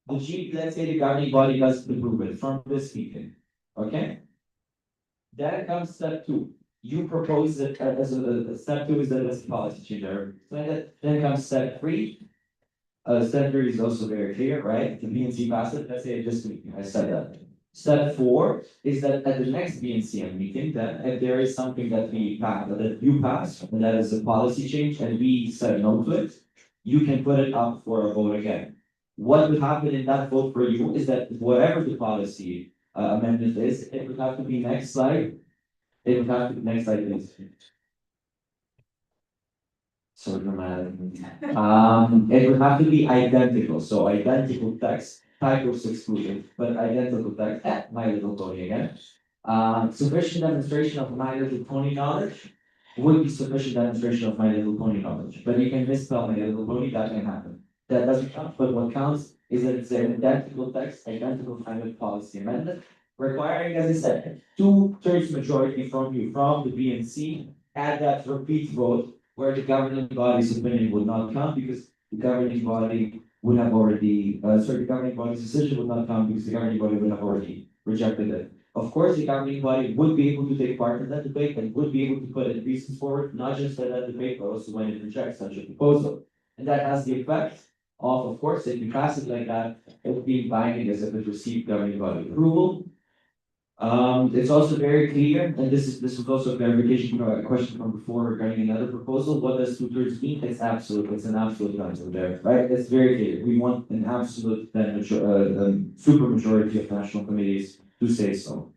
C: The chief, let's say the governing body does approve it from this meeting, okay? Then comes step 2. You propose it as a step 2 is that it's a policy change. Then comes step 3. Step 3 is also very clear, right? The BNC passed it. Let's say this meeting, I said that. Step 4 is that at the next BNCM meeting, that if there is something that we pass, that you pass, and that is a policy change, and we said no to it, you can put it up for a vote again. What would happen in that vote for you is that whatever the policy amendment is, it would have to be next slide. It would have to be next slide, please. So dramatic. It would have to be identical. So identical text. Typos excluded, but identical text at My Little Pony again. Sufficient demonstration of My Little Pony knowledge would be sufficient demonstration of My Little Pony knowledge. But you can misspell My Little Pony, that can happen. That doesn't count, but what counts is that it's an identical text, identical climate policy amendment, requiring, as I said, 2/3 majority from you, from the BNC, add that repeat vote where the governing body's opinion would not count because the governing body would have already, the governing body's decision would not count because the governing body would have already rejected it. Of course, the governing body would be able to take part in that debate and would be able to put in reasons forward, not just at that debate, but also when it rejects such a proposal. And that has the effect of course, if you pass it like that, it would be binding as if it received governing body approval. It's also very clear, and this was also a clarification for a question from before regarding another proposal. What does 2/3 mean? It's absolute. It's an absolute answer there, right? It's very clear. We want an absolute super majority of national committees to say so.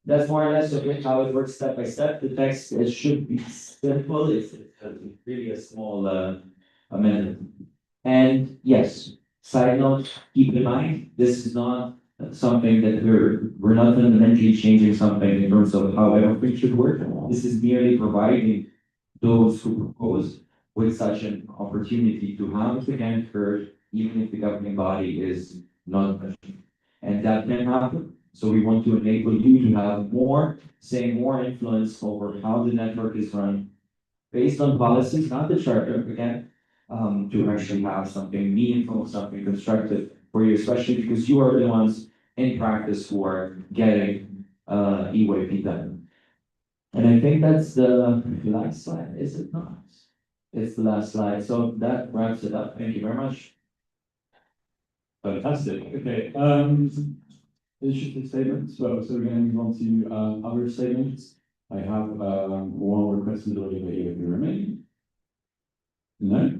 C: That's more or less how it works step by step. The text should be simple. It's really a small amendment. And yes, side note, keep in mind, this is not something that we're not fundamentally changing something in terms of how everything should work. This is merely providing those who propose with such an opportunity to have it again heard, even if the governing body is not mentioned. And that can happen. So we want to enable you to have more influence over how the network is run based on policies, not the charter, again, to actually have something meaningful, something constructive for you, especially because you are the ones in practice who are getting EYP done. And I think that's the last slide, is it not? It's the last slide. So that wraps it up. Thank you very much.
S: Fantastic. Okay. Interesting statements. So we're going to move on to other statements. I have one request in the order that you remain. No?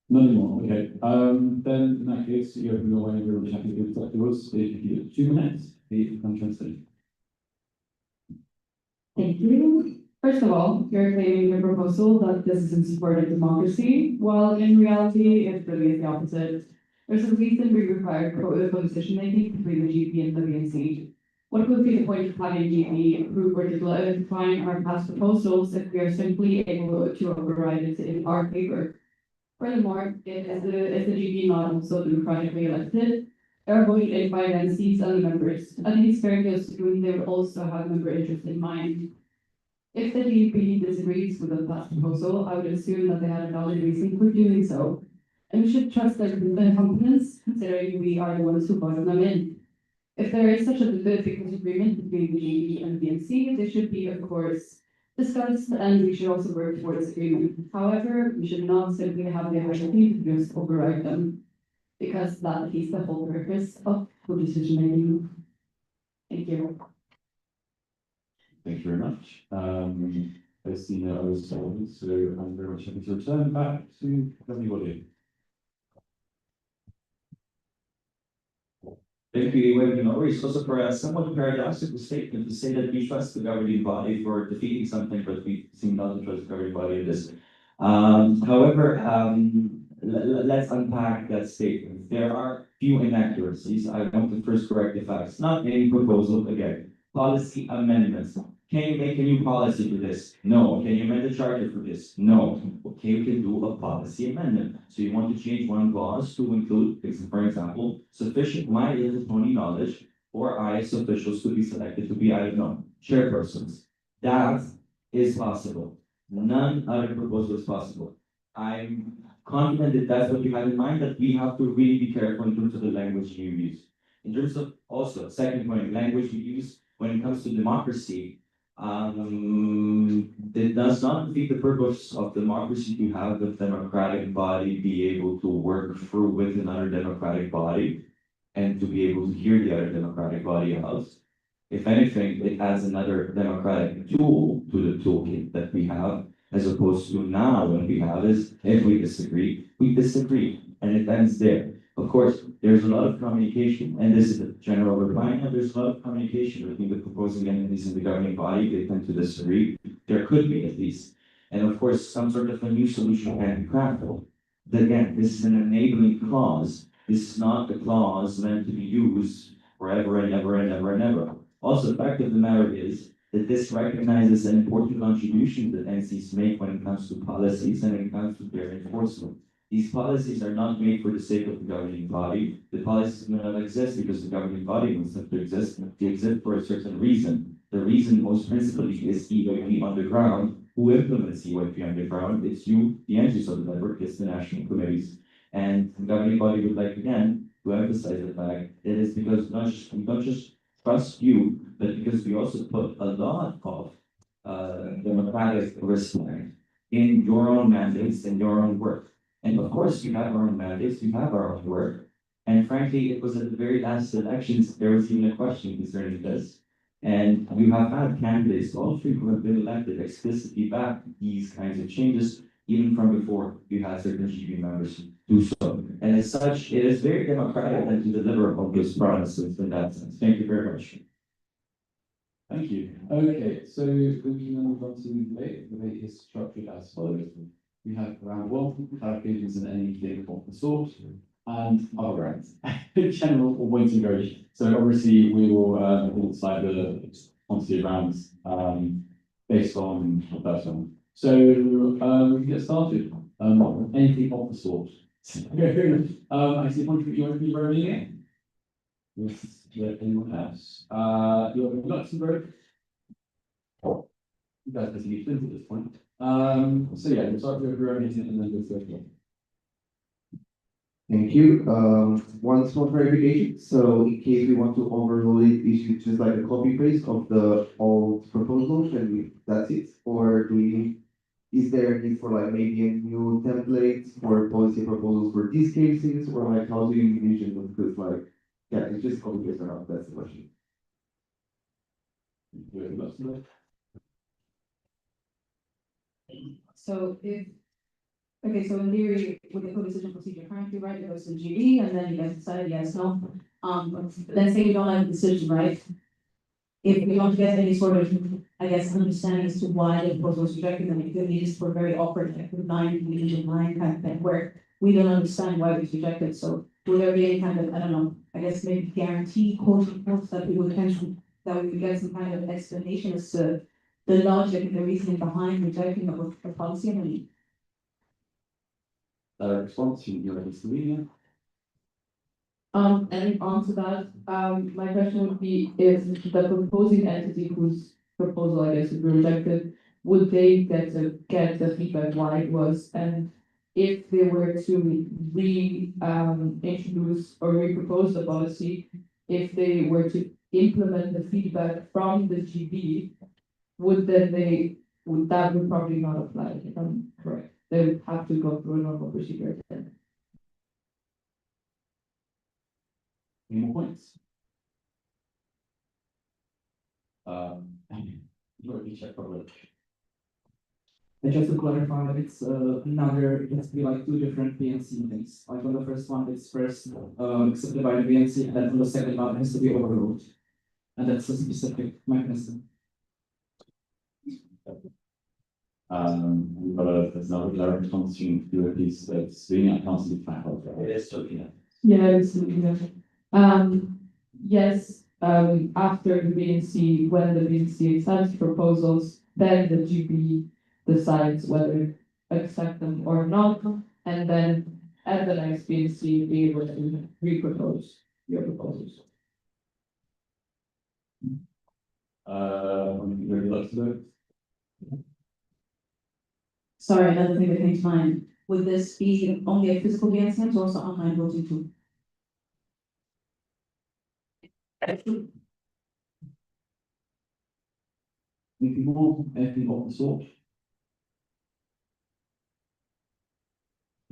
S: None anymore. Okay. Then in that case, you open your way and we're happy to talk to us. If you give 2 minutes, be fantastic.
L: Thank you. First of all, you're claiming your proposal that this is in support of democracy, while in reality, it really is the opposite. There's a reason we require co-decision making between the GP and the VNC. What would be the point of having GP approve or decline our past proposals if we are simply able to override it in our favor? Furthermore, if the GP not also democratically elected, they are voted in by VNCs and the members. I think it's very close to doing they would also have member interest in mind. If the GP disagrees with the past proposal, I would assume that they had a valid reason for doing so. And we should trust their competence, considering we are the ones who voted them in. If there is such a disagreement between the GP and the VNC, they should be, of course, discussed, and we should also work towards agreement. However, we should not simply have the ability to just override them, because that defeats the whole purpose of co-decision making. Thank you.
S: Thank you very much. I see no other statements, so I'm very much happy to return back to everybody.
C: Thank you, no worries. Also for a somewhat paradoxical statement to say that we trust the governing body for defeating something, but we seem not to trust the governing body in this. However, let's unpack that statement. There are few inaccuracies. I want to first correct the facts. Not any proposal, again. Policy amendments. Can you make a new policy for this? No. Can you amend the charter for this? No. Okay, you can do a policy amendment. So you want to change one clause to include, for example, sufficient my-little-pony knowledge for IS officials to be selected to be, I don't know, chairpersons. That is possible. None other proposal is possible. I'm confident that that's what you have in mind, that we have to really be careful in terms of the language you use. In terms of also, second point, language we use when it comes to democracy, it does not defeat the purpose of democracy to have the democratic body be able to work through with another democratic body and to be able to hear the other democratic body out. If anything, it adds another democratic tool to the toolkit that we have, as opposed to now what we have is if we disagree, and it ends there. Of course, there's a lot of communication, and this is a general reply. There's a lot of communication between the proposing entities and the governing body. They tend to disagree. There could be, at least. And of course, some sort of a new solution can be crafted. But again, this is an enabling clause. This is not a clause meant to be used forever and ever and ever and ever. Also, the fact of the matter is that this recognizes an important contribution that NCs make when it comes to policies and when it comes to their enforcement. These policies are not made for the sake of the governing body. The policies do not exist because the governing body wants them to exist. They exist for a certain reason.
B: The reason most principally is EYP underground. Who implements EYP underground? It's you, the entities of the network, it's the national committees. And the governing body would like again to emphasize the fact it is because we don't just trust you, but because we also put a lot of democratic respect in your own mandates and your own work. And of course, you have our own mandates, you have our own work. And frankly, it was at the very last elections, there was even a question concerning this. And you have had candidates, all three who have been elected, explicitly back these kinds of changes, even from before you had certain GB members do so. And as such, it is very democratic and to deliver on those promises in that sense. Thank you very much.
A: Thank you. Okay, so we now move on to the debate. The debate is structured as follows. We have round one, clarifications and anything of the sort, and other rounds. General or pointing goes. So obviously we will decide the quantity of rounds based on the first one. So we can get started. Anything of the sort. I see one you want to be rolling in. Yes, anyone else? You're Luxembourg. You guys can see Flint at this point. So yeah, we'll start with your meeting and then go through again.
O: Thank you. One small clarification. So in case we want to overload it, we should just like a copy paste of the old proposals and that's it? Or is there a need for like maybe a new template for policy proposals for these cases? Or like how do you envision them? Because like, yeah, it's just copy paste or not, that's the question.
L: So so in theory, with the co-decision procedure currently, right, it goes to GB and then you guys decide yes, no. Let's say you don't have a decision, right? If we don't get any sort of, I guess, understanding as to why the proposal was rejected, then it could be just for very awkward, like line kind of thing, where we don't understand why it was rejected. So will there be any kind of, I don't know, I guess maybe guarantee quote unquote that we would potentially, that we would get some kind of explanation as to the logic and the reasoning behind rejecting a policy amendment?
A: Response from your Slovenia.
K: And on to that, my question would be if the proposing entity whose proposal, I guess, would be rejected, would they get the feedback why it was, and if they were to introduce or re-propose the policy, if they were to implement the feedback from the GB, would that would probably not apply, if I'm correct? They would have to go through a normal procedure again.
A: Any more points? Check probably.
J: And just to clarify, it's another, it has to be like two different BNC things. Like on the first one, it's first accepted by the BNC, and then on the second one, it has to be overruled. And that's a specific mechanism.
A: We've got there's another direct response to do a piece of Slovenia. I can't see the fact of it.
C: It is Slovenia.
K: Yeah, it's yes, after the BNC, when the BNC accepts proposals, then the GB decides whether to accept them or not, and then at the next BNC, be able to re-propose your proposals.
L: Sorry, another thing that came to mind, would this be only a physical BNC or also online voting too?
A: Anything more? Anything of the sort?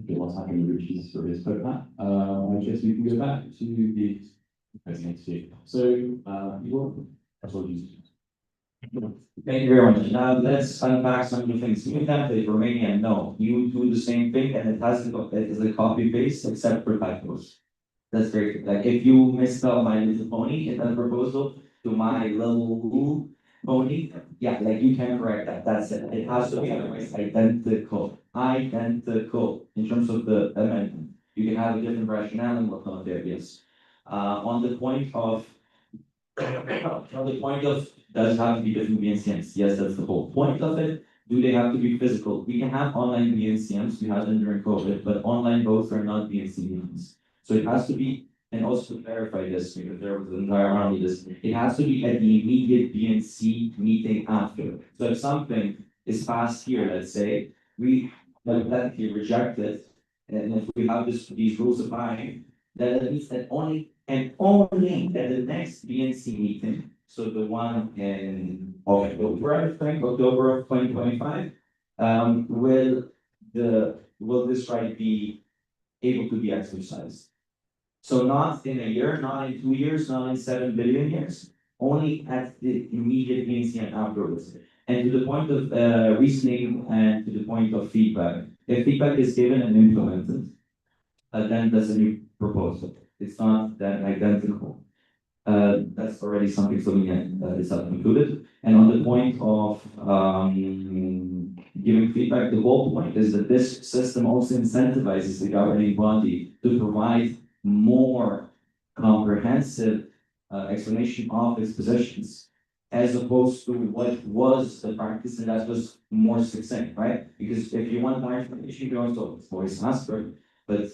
A: Okay, what's happening with Richie's for his spoke that. I guess we can go back to the presidency. So, apologies.
B: Thank you very much. Now let's unpack some of the things. New template, Romania, no. You do the same thing and it has to, it is a copy paste except for typos. That's very good. Like if you misspell My Little Pony in that proposal to My Little Pony, yeah, like you can correct that. That's it. It has to be identical. Identical in terms of the amendment. You can have a different rationale and whatnot there, yes. On the point of does it have to be different BNCMs? Yes, that's the whole point of it. Do they have to be physical? We can have online BNCMs, we had them during COVID, but online votes are not BNC meetings. So it has to be And also to clarify this, because there was an entire round of this, it has to be at the immediate BNC meeting after. So if something is passed here, let's say, we hypothetically reject it, and if we have these rules applying, then it means that only at the next BNC meeting, so the one in October, I think, October of 2025, will this right be able to be exercised? So not in a year, not in 2 years, not in 7 billion years, only at the immediate BNC and afterwards. And to the point of reasoning and to the point of feedback, if feedback is given and implemented, then that's a new proposal. It's not that identical. That's already something Slovenia is included. And on the point of giving feedback, the whole point is that this system also incentivizes the governing body to provide more comprehensive explanation of its positions, as opposed to what was the practice, and that was more succinct, right? Because if you want more information, you can also voice ask for it. But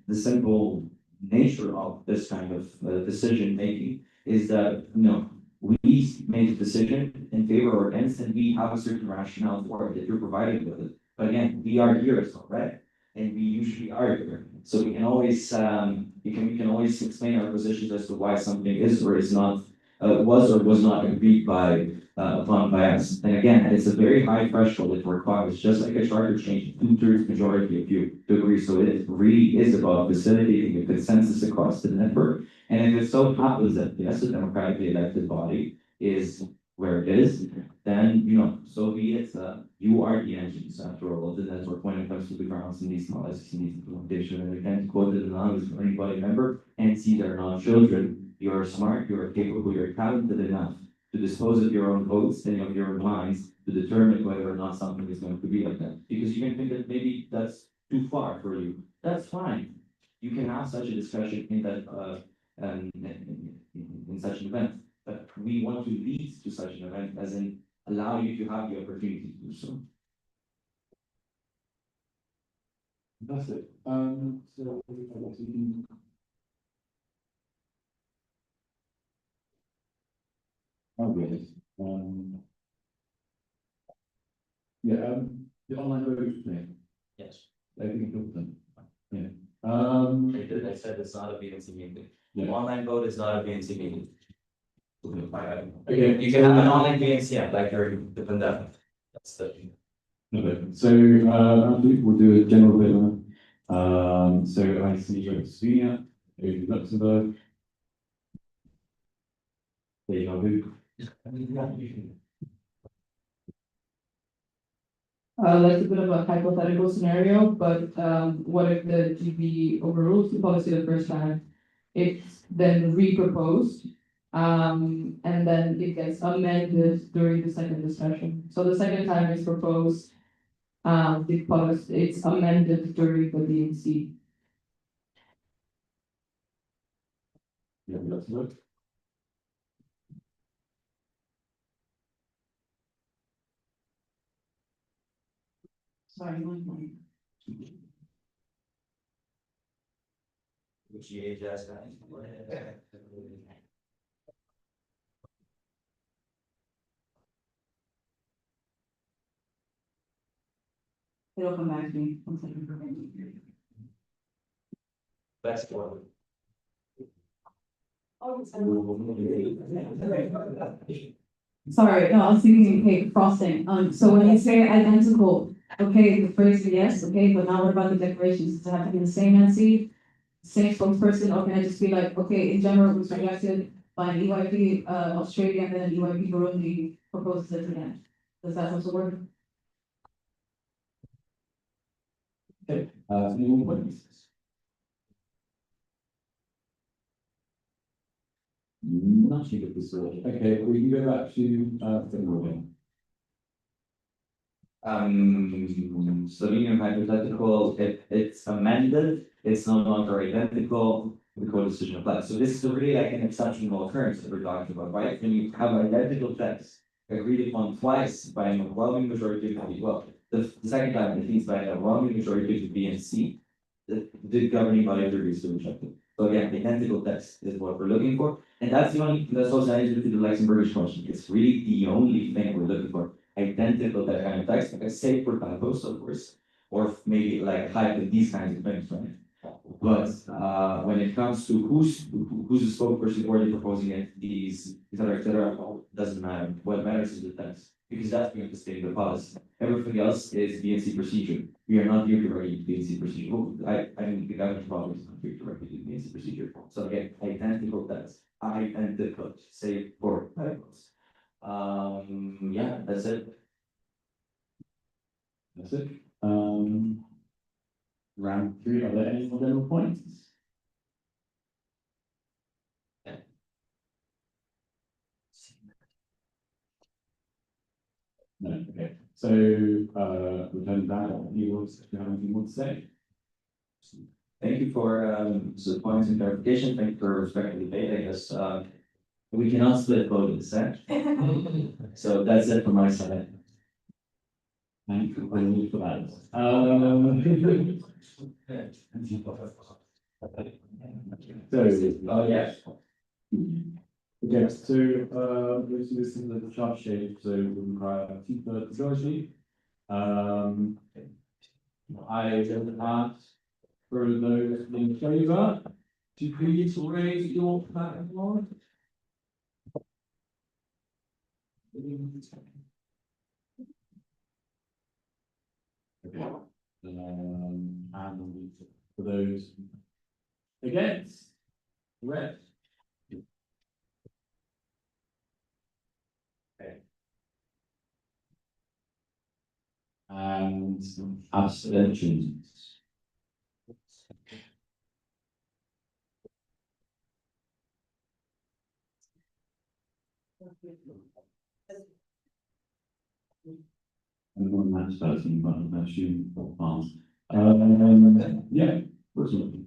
B: the simple nature of this kind of decision making is that, we make a decision in favor or against, and we have a certain rationale for it that you're providing with it. But again, we are here as well, right? And we usually are here. So we can always, we can always explain our positions as to why something is or is not, was or was not agreed upon by us. And again, it's a very high threshold it requires, just like a charter change, 2/3 majority of you to agree. So it really is about facilitating a consensus across the network. And if it so happens that, yes, the democratically elected body is where it is, then, so be it. You are the engines, after all, of the network when it comes to the grounds and these policies and these implementation. And again, to quote the anonymous anybody member, NCs are not children. You're smart, you're capable, you're talented enough to dispose of your own votes and of your own minds to determine whether or not something is going to be like that. Because you can think that maybe that's too far for you. That's fine. You can have such a discussion in that in such an event. But we want to lead to such an event, as in allow you to have the opportunity to do so.
S: Fantastic. So I guess we can. Okay. The online vote thing.
A: Yes.
S: I think it's them. Yeah.
A: I said it's not a BNC meeting.
S: Yeah.
A: Online vote is not a BNC meeting.
S: Okay.
A: You can have an online BNC app like you're the pandemic. That's the.
S: Okay. So we'll do a general bit on it. So I see Slovenia, Luxembourg. There you go.
K: That's a bit of a hypothetical scenario, but what if the GB overrules the policy the first time? It's then re-proposed, and then it gets amended during the second discussion. So the second time it's proposed, the policy, it's amended during the DNC.
S: Yeah, that's good.
K: Sorry, one more.
A: Which age has that?
K: It'll come back to me. 1 second.
A: Best one.
L: Sorry, no, I was thinking, okay, frosting, so when you say identical, okay, the phrase yes, okay, but now what about the declarations, does it have to be the same NC? Same spokesperson, or can I just be like, okay, in general, it was rejected by an EYP, Australia, and then an EYP Burundi proposes it again, does that also work?
S: Okay, anyone want? Not sure if this is okay, we can go back to Finland.
B: Slovenian hypothetical, if it's amended, it's no longer identical, the co-decision applies. So this is really like an exceptional occurrence that we're talking about, right? When you have identical text agreed upon twice by an overwhelming majority of the, well, the second time it means by an overwhelming majority of the B and C, the governing body agrees to reject it. So again, identical text is what we're looking for, and that's the only, that's also answer to the Luxembourgish question. It's really the only thing we're looking for, identical that kind of text, like save for typos, of course, or maybe like hyphen these kinds of things, right? But when it comes to who's the spokesperson already proposing it, these, et cetera, doesn't matter. What matters is the text, because that's going to stay in the past. Everything else is BNC procedure. We are not here to regulate BNC procedure. I mean, the government problem is not here to regulate BNC procedure. So again, identical text, identical, save for typos. Yeah, that's it.
S: That's it. Round three, are there any other points? No, okay. So, return back, you have anything more to say?
B: Thank you for the points and clarification. Thank you for respecting the debate. I guess we cannot split vote in dissent. So that's it from my side.
S: Thank you for that. So,
B: yes.
S: Okay, so, this is the chart shape, so we require a two-thirds majority. I will ask for those in favour to please raise your platform. Okay, and for those against, red. Okay. And abstentions. I'm not a maths person, but I assume for pass. Yeah, personally.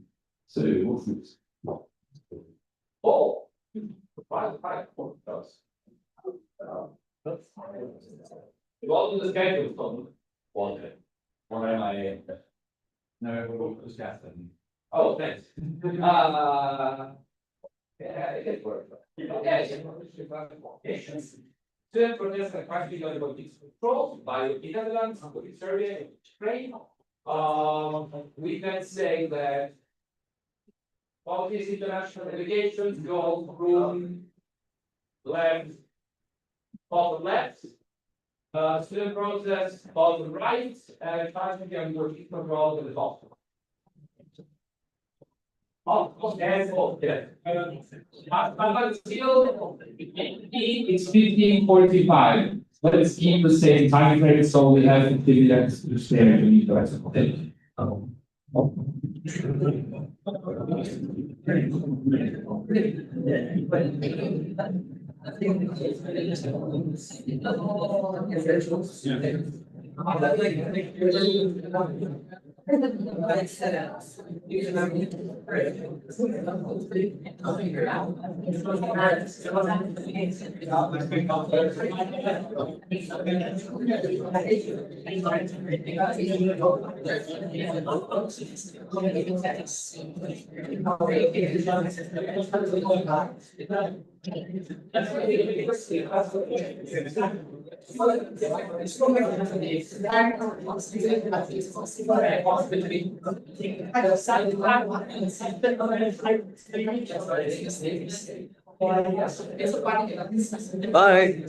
S: So what's next?
D: Oh. Five, does. Well, in the schedule, so, one day. Or am I? No, it's Catherine. Oh, thanks. Yeah, it works. To produce a practically politics control by the Netherlands, Serbia, Ukraine. We can say that all these international delegations go through left, bottom left, student process, bottom right, and finally and working control at the bottom. Until it's 15:45. Let's keep the same time frame so we have 50 minutes to spare to meet the rest of the day. Bye.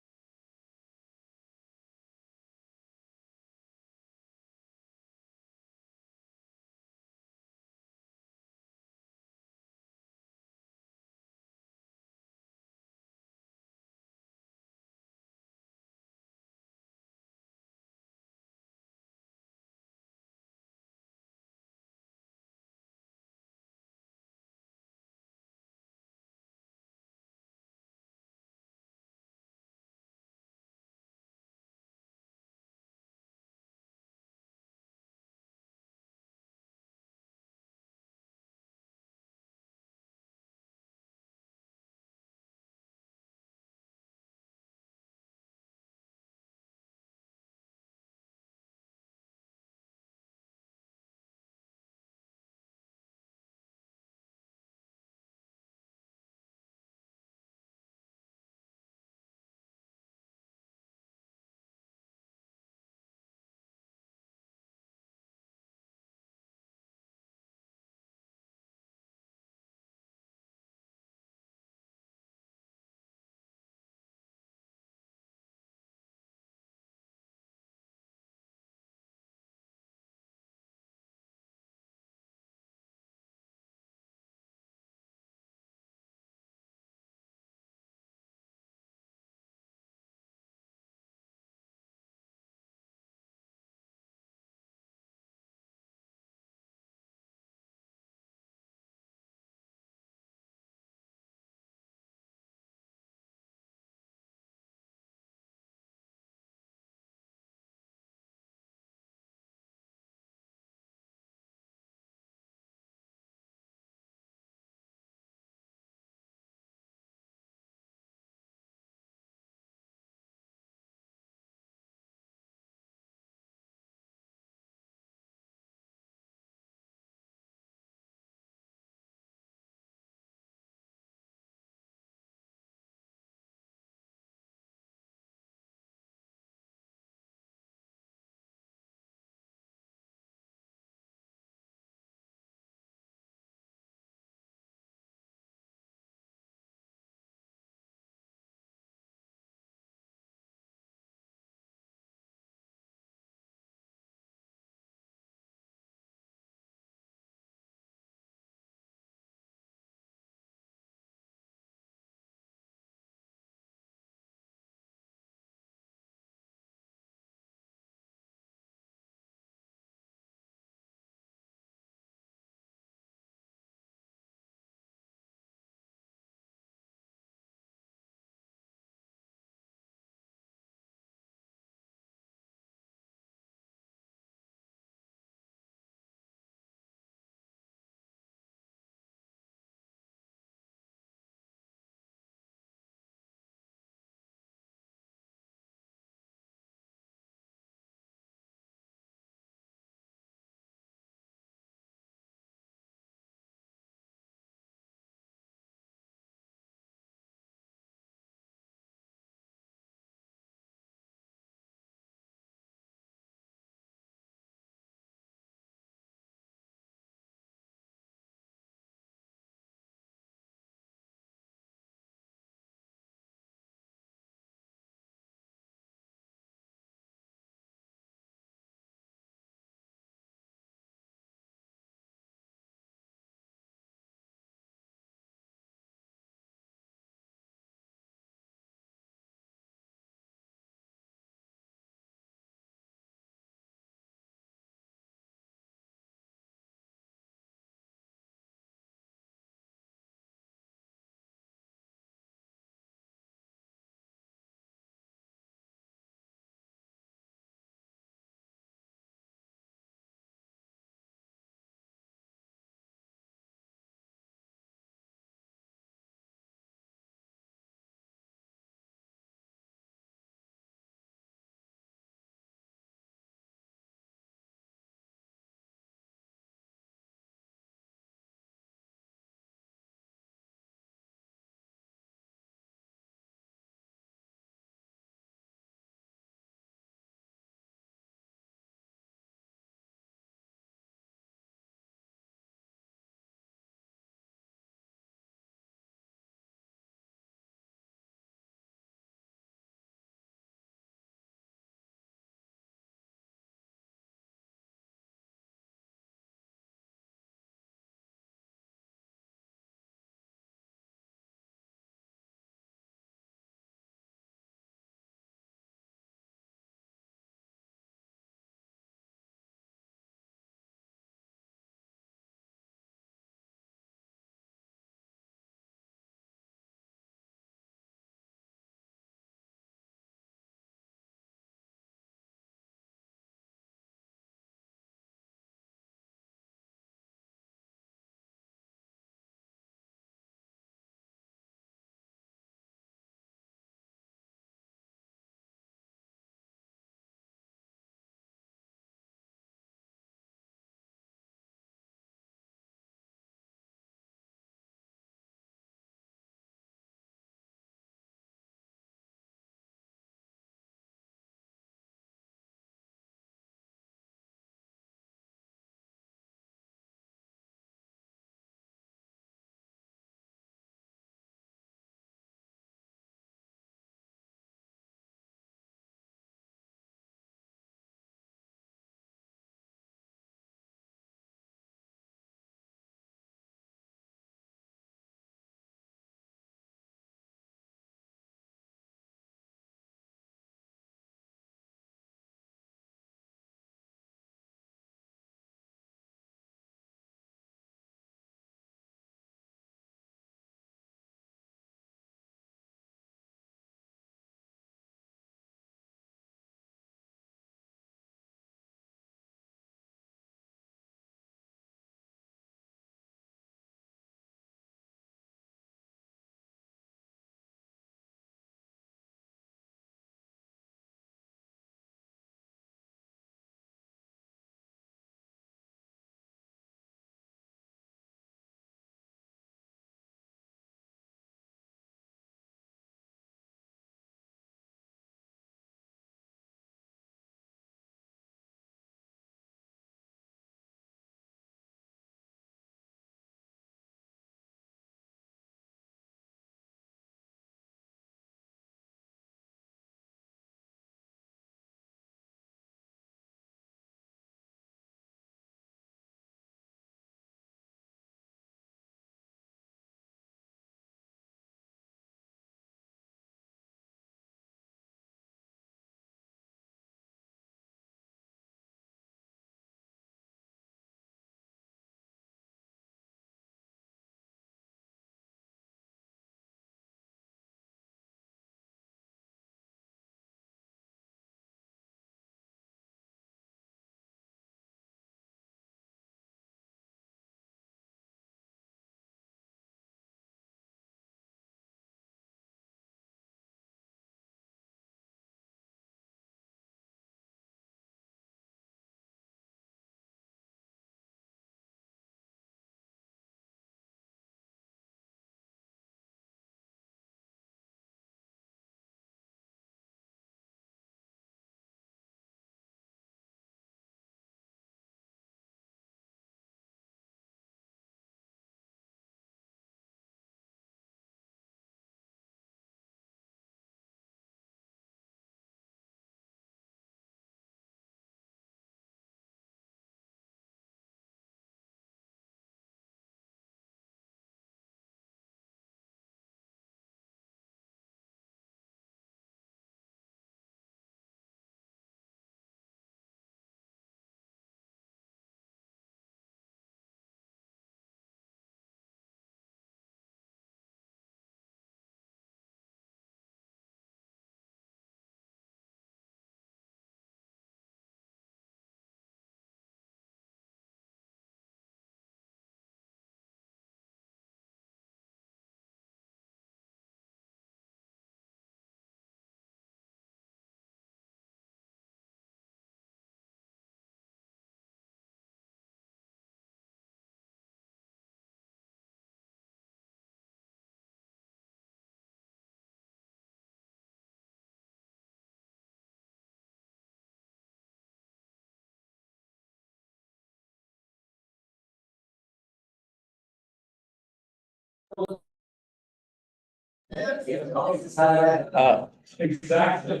Q: Exactly.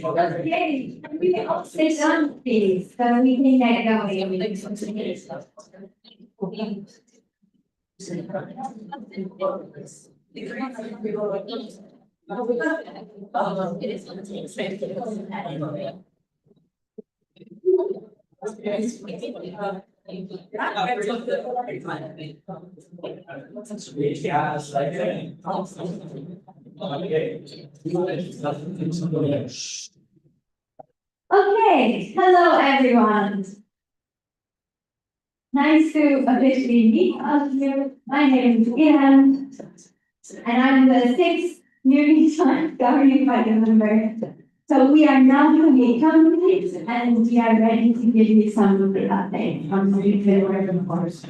N: Okay, we can all sit down, please, so we can get going. Okay, hello everyone. Nice to officially meet all of you. My name is Ian, and I'm the sixth newly joined governing body member. So we are now doing a company and we are ready to give you some of the update on the retail course.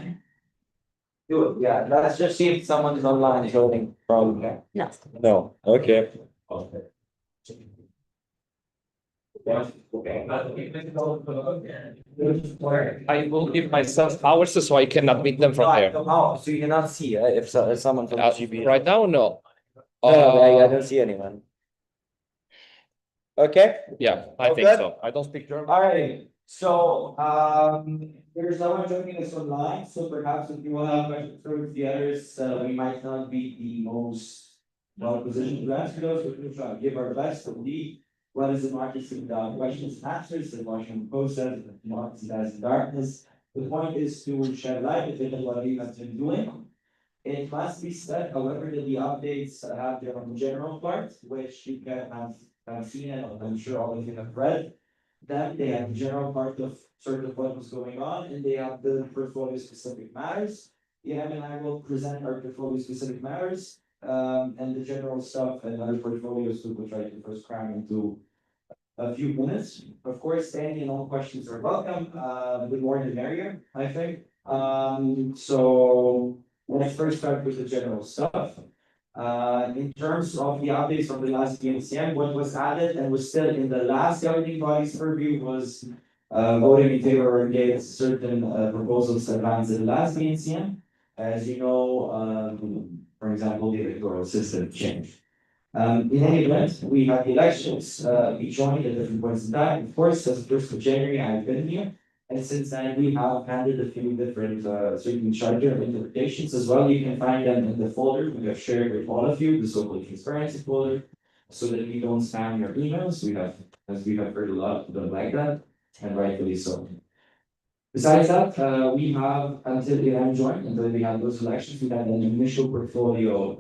C: Good, yeah, let's just see if someone is online joining from.
N: No.
C: No, okay.
D: I will give myself hours so I cannot meet them from there.
C: Oh, so you cannot see if someone from GB.
D: Right now, no.
C: I don't see anyone. Okay?
D: Yeah, I think so. I don't speak German.
C: All right, so, there's no one joining us online, so perhaps if you will have questions for the others, we might not be the most well positioned to answer those, but we'll try to give our best to lead. What is the market questions and answers, the Washington Post says, the market has in darkness. The point is to shed light a bit on what we have been doing. It must be said, however, that the updates have their own general part, which you can have seen, and I'm sure all of you have read. Then they have the general part of sort of what was going on, and they have the portfolio specific matters. Yeah, and I will present our portfolio specific matters, and the general stuff and other portfolios, so we'll try to first cram into a few minutes. Of course, any and all questions are welcome, the more the merrier, I think. So let's first start with the general stuff. In terms of the updates from the last BNCM, what was added and was still in the last governing body's purview was voting in favor or against certain proposals advanced in the last BNCM. As you know, for example, the electoral system changed. In any event, we had the elections, we joined at different points in time. Of course, as of 1st of January, I've been here. And since then, we have handed a few different certain charter interpretations as well. You can find them in the folder we have shared with all of you, the so-called transparency folder, so that we don't spam your emails. As we have heard a lot of them like that, and rightfully so. Besides that, we have until the end joined, until we had those elections, we had an initial portfolio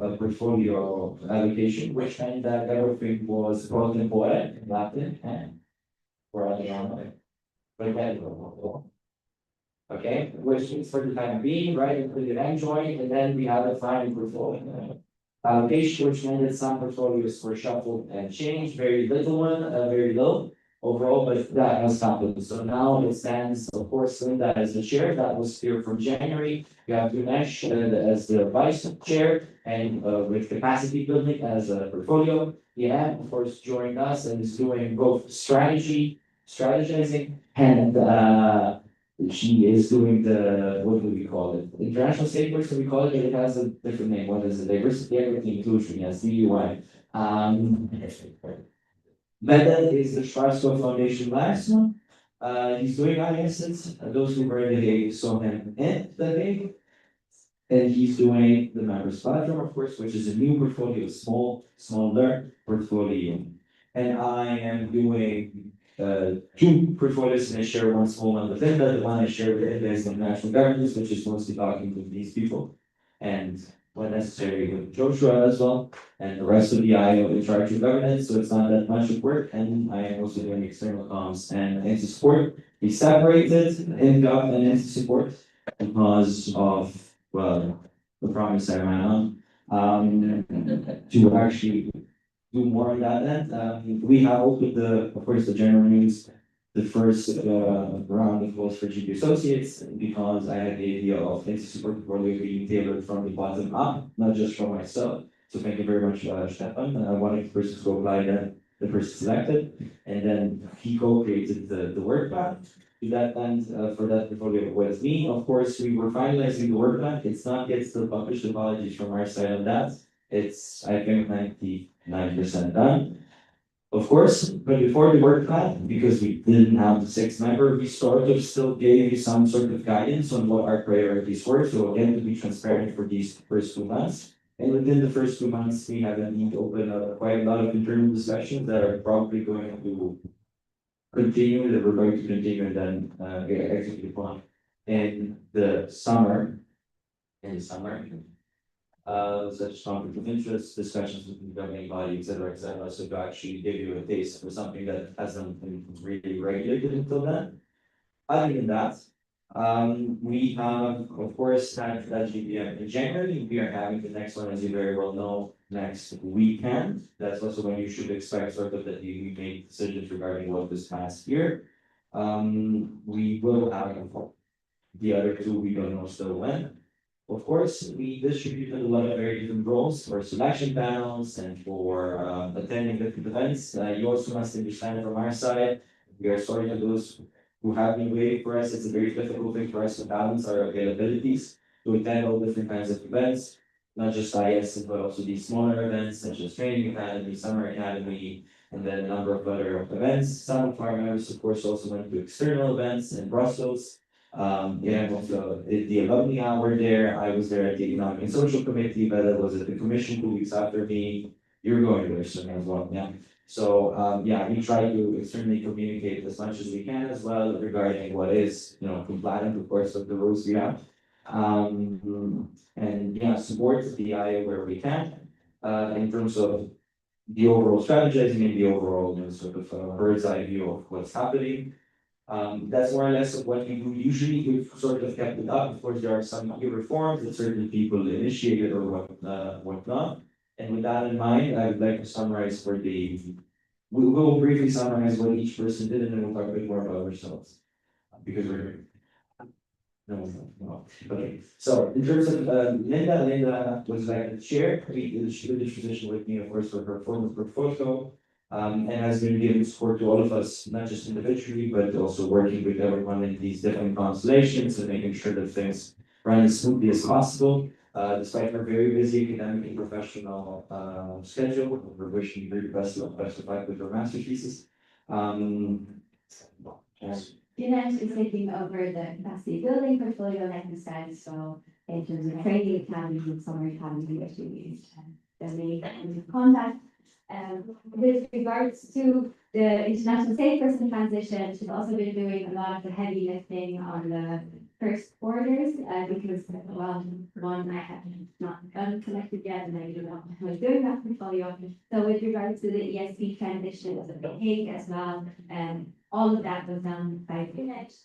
C: allocation, which meant that everything was brought in Latin, and for other okay, which is for the time being, right, until the end joined, and then we had a final portfolio allocation, which meant that some portfolios were shuffled and changed, very little one, very low overall, but that has happened. So now it stands, of course, Linda as the chair, that was clear from January. You have Dinesh as the vice chair, and with capacity building as a portfolio. Yeah, of course, joined us and is doing both strategizing, and she is doing the, what do we call it? International stakeholders, so we call it, it has a different name. What is it? Diversity, equity, inclusion, yes, DUI. Mehmet is the Schwarzkopf Foundation last one. He's doing ISIS, those who heard it saw him in the day. And he's doing the members platform, of course, which is a new portfolio, smaller portfolio. And I am doing two portfolios, and I share one small one with Linda. The one I share with Linda is international governance, which is mostly talking to these people. And when necessary with Joshua as well, and the rest of the IO in charge of governance, so it's not that much of work, and I am also doing external comms and into support. We separated in gov and into support because of, well, the promise I ran on, to actually do more on that end. We have opened of course, the general news, the first round of calls for GP Associates, because I had the idea of into support portfolio being tailored from the bottom up, not just from myself. So thank you very much, Stefan. One of the persons who applied, the person selected, and then he co-created the work plan. To that end, for that portfolio with me, of course, we were finalizing the work plan. It's not yet still published. Apologies from our side on that. It's, I think, 99% done. Of course, but before the work plan, because we didn't have the 6 member, we sort of still gave you some sort of guidance on what our priorities were. So again, to be transparent for these first 2 months. And within the first 2 months, we have need to open quite a lot of internal discussions that are probably going to continue, that we're going to continue and then execute upon in the summer. Such as conflict of interest, discussions with the governing body, et cetera, so to actually give you a taste for something that hasn't been really regulated until then. Other than that, we have, of course, had that GBM in January. We are having the next one, as you very well know, next weekend. That's also when you should expect sort of that we make decisions regarding what this past year. We will have the other 2, we don't know still when. Of course, we distributed a lot of very different roles for selection panels and for attending different events. You also must understand from our side, we are sorry to those who have been waiting for us. It's a very difficult thing for us to balance our availabilities to attend all different kinds of events, not just IS, but also these smaller events such as Training Academy, Summer Academy, and then a number of other events. Some of our members, of course, also went to external events in Brussels. Also the alumni hour there. I was there at the Economic and Social Committee, but that was at the commission 2 weeks after me. You're going there soon as well, yeah. So we try to externally communicate as much as we can as well regarding what is, compliant, of course, with the rules we have. Support the IA where we can, in terms of the overall strategizing and the overall, sort of bird's eye view of what's happening. That's more or less of what we do. Usually we've sort of kept it up. Of course, there are some key reforms that certain people initiated or whatnot. And with that in mind, I would like to summarize we will briefly summarize what each person did, and then we'll talk a bit more about ourselves. Because we're no. Okay. So in terms of Linda was like the chair. She did the transition with me, of course, for her former portfolio. And has been giving support to all of us, not just individually, but also working with everyone in these different constellations and making sure that things run as smoothly as possible. Despite her very busy academic and professional schedule, we're wishing her the best of luck with her master thesis.
N: Dinesh is taking over the capacity building portfolio, like we said, so in terms of training academy and summer academy, which we use the main point of contact. With regards to the international safe person transition, she's also been doing a lot of the heavy lifting on the first orders, because, one, I have not collected yet, and I do not was doing that portfolio. So with regards to the ESP transition of the Hague as well, all of that was done by Dinesh.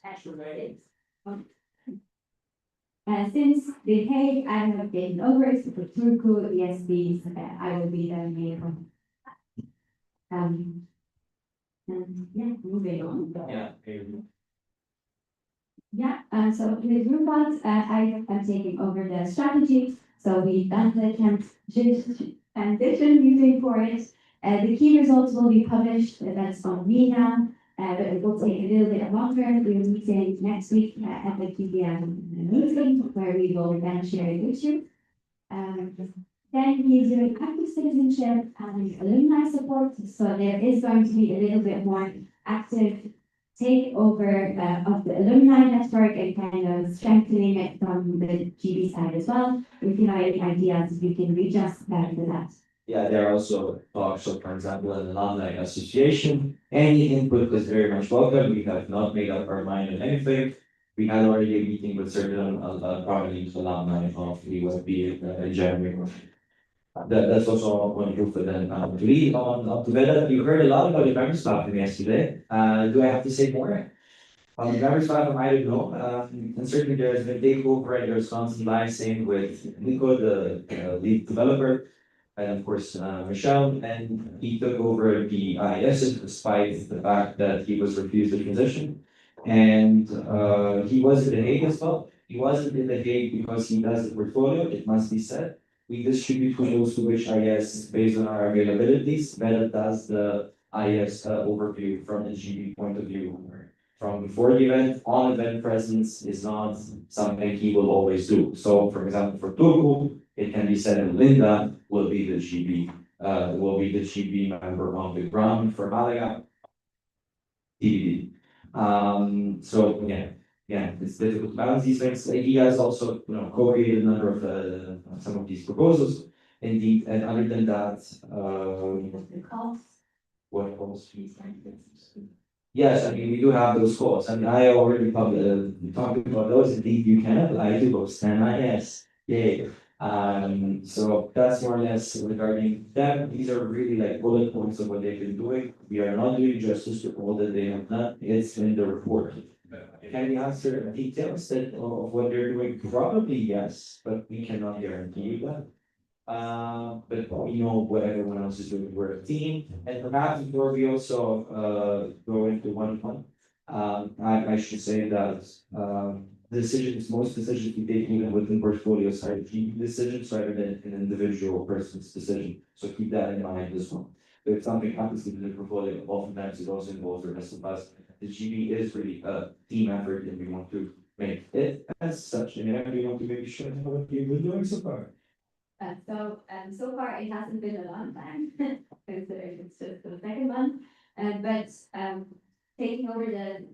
N: Since the Hague, I have taken over, so for Turku ESPs, I will be the main. Moving on. So with Groupons, I am taking over the strategy. So we've done the transition using for it. The key results will be published. That's on me now, but it will take a little bit longer. We're meeting next week at the GBM meeting where we will then share it with you. Then he's doing active citizenship and alumni support. So there is going to be a little bit more active takeover of the alumni network and kind of strengthening it from the GB side as well. If you have any ideas, you can reach us to that.
C: Yeah, there are also talks of, for example, an alumni association. Any input is very much welcome. We have not made up our mind on anything. We had already a meeting with certain prominent alumni of the USP in January. That's also one group for them to lead on up to that. You heard a lot about the members platform yesterday. Do I have to say more? On the members platform, I don't know. And certainly there has been takeover and there's constant liaising with Nico, the lead developer, and of course Michelle, and he took over the IIS despite the fact that he was refused the transition. And he was in The Hague as well. He wasn't in The Hague because he does the portfolio, it must be said. We distribute those to which IS based on our availabilities. Meta does the IS overview from the GB point of view. from before the event, on-event presence is not something he will always do. So for example, for Turku, it can be said that Linda will be the GB member on the ground for Malaga. TBD. So yeah, it's difficult to balance these things. He has also, co-created a number of some of these proposals. Indeed, and other than that, what else? Yes, I mean, we do have those calls. I mean, I already talked about those. Indeed, you can apply to those 10 IS. Yay. So that's more or less regarding them. These are really like bullet points of what they've been doing. We are not doing justice to all that they have done. It's in the report. Can we answer details of what they're doing? Probably yes, but we cannot guarantee you that. But we know what everyone else is doing. We're a team, and perhaps before we also go into one point, I should say that most decisions we take even within portfolios are team decisions rather than an individual person's decision. So keep that in mind as well. But if something happens within the portfolio, oftentimes it also involves the rest of us. The GB is really a team effort, and we want to make it as such. And we want to make sure what we've been doing so far.
N: So far it hasn't been a long time, considering it's just the second month. But taking over the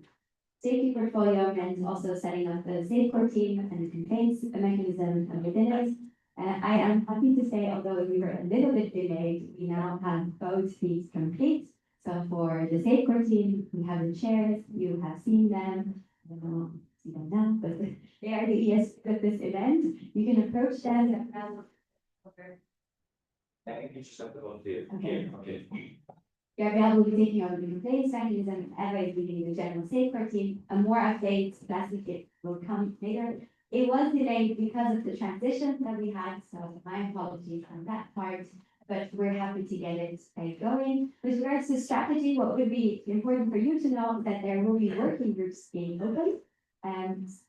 N: safety portfolio and also setting up the safe core team and the complaints mechanism within it. I am happy to say, although we were a little bit delayed, we now have both these complete. So for the safe core team, we have the chairs, you have seen them. I don't know, see them now, but they are the ES at this event. You can approach them.
C: I think you just have to volunteer. Okay.
N: Yeah, we will be taking over the complaints mechanism, Eva is leading the general safeguard team, and more updates, last week will come later. It was delayed because of the transition that we had, so my apologies on that part, but we're happy to get it going. With regards to strategy, what would be important for you to know that there will be working groups being open.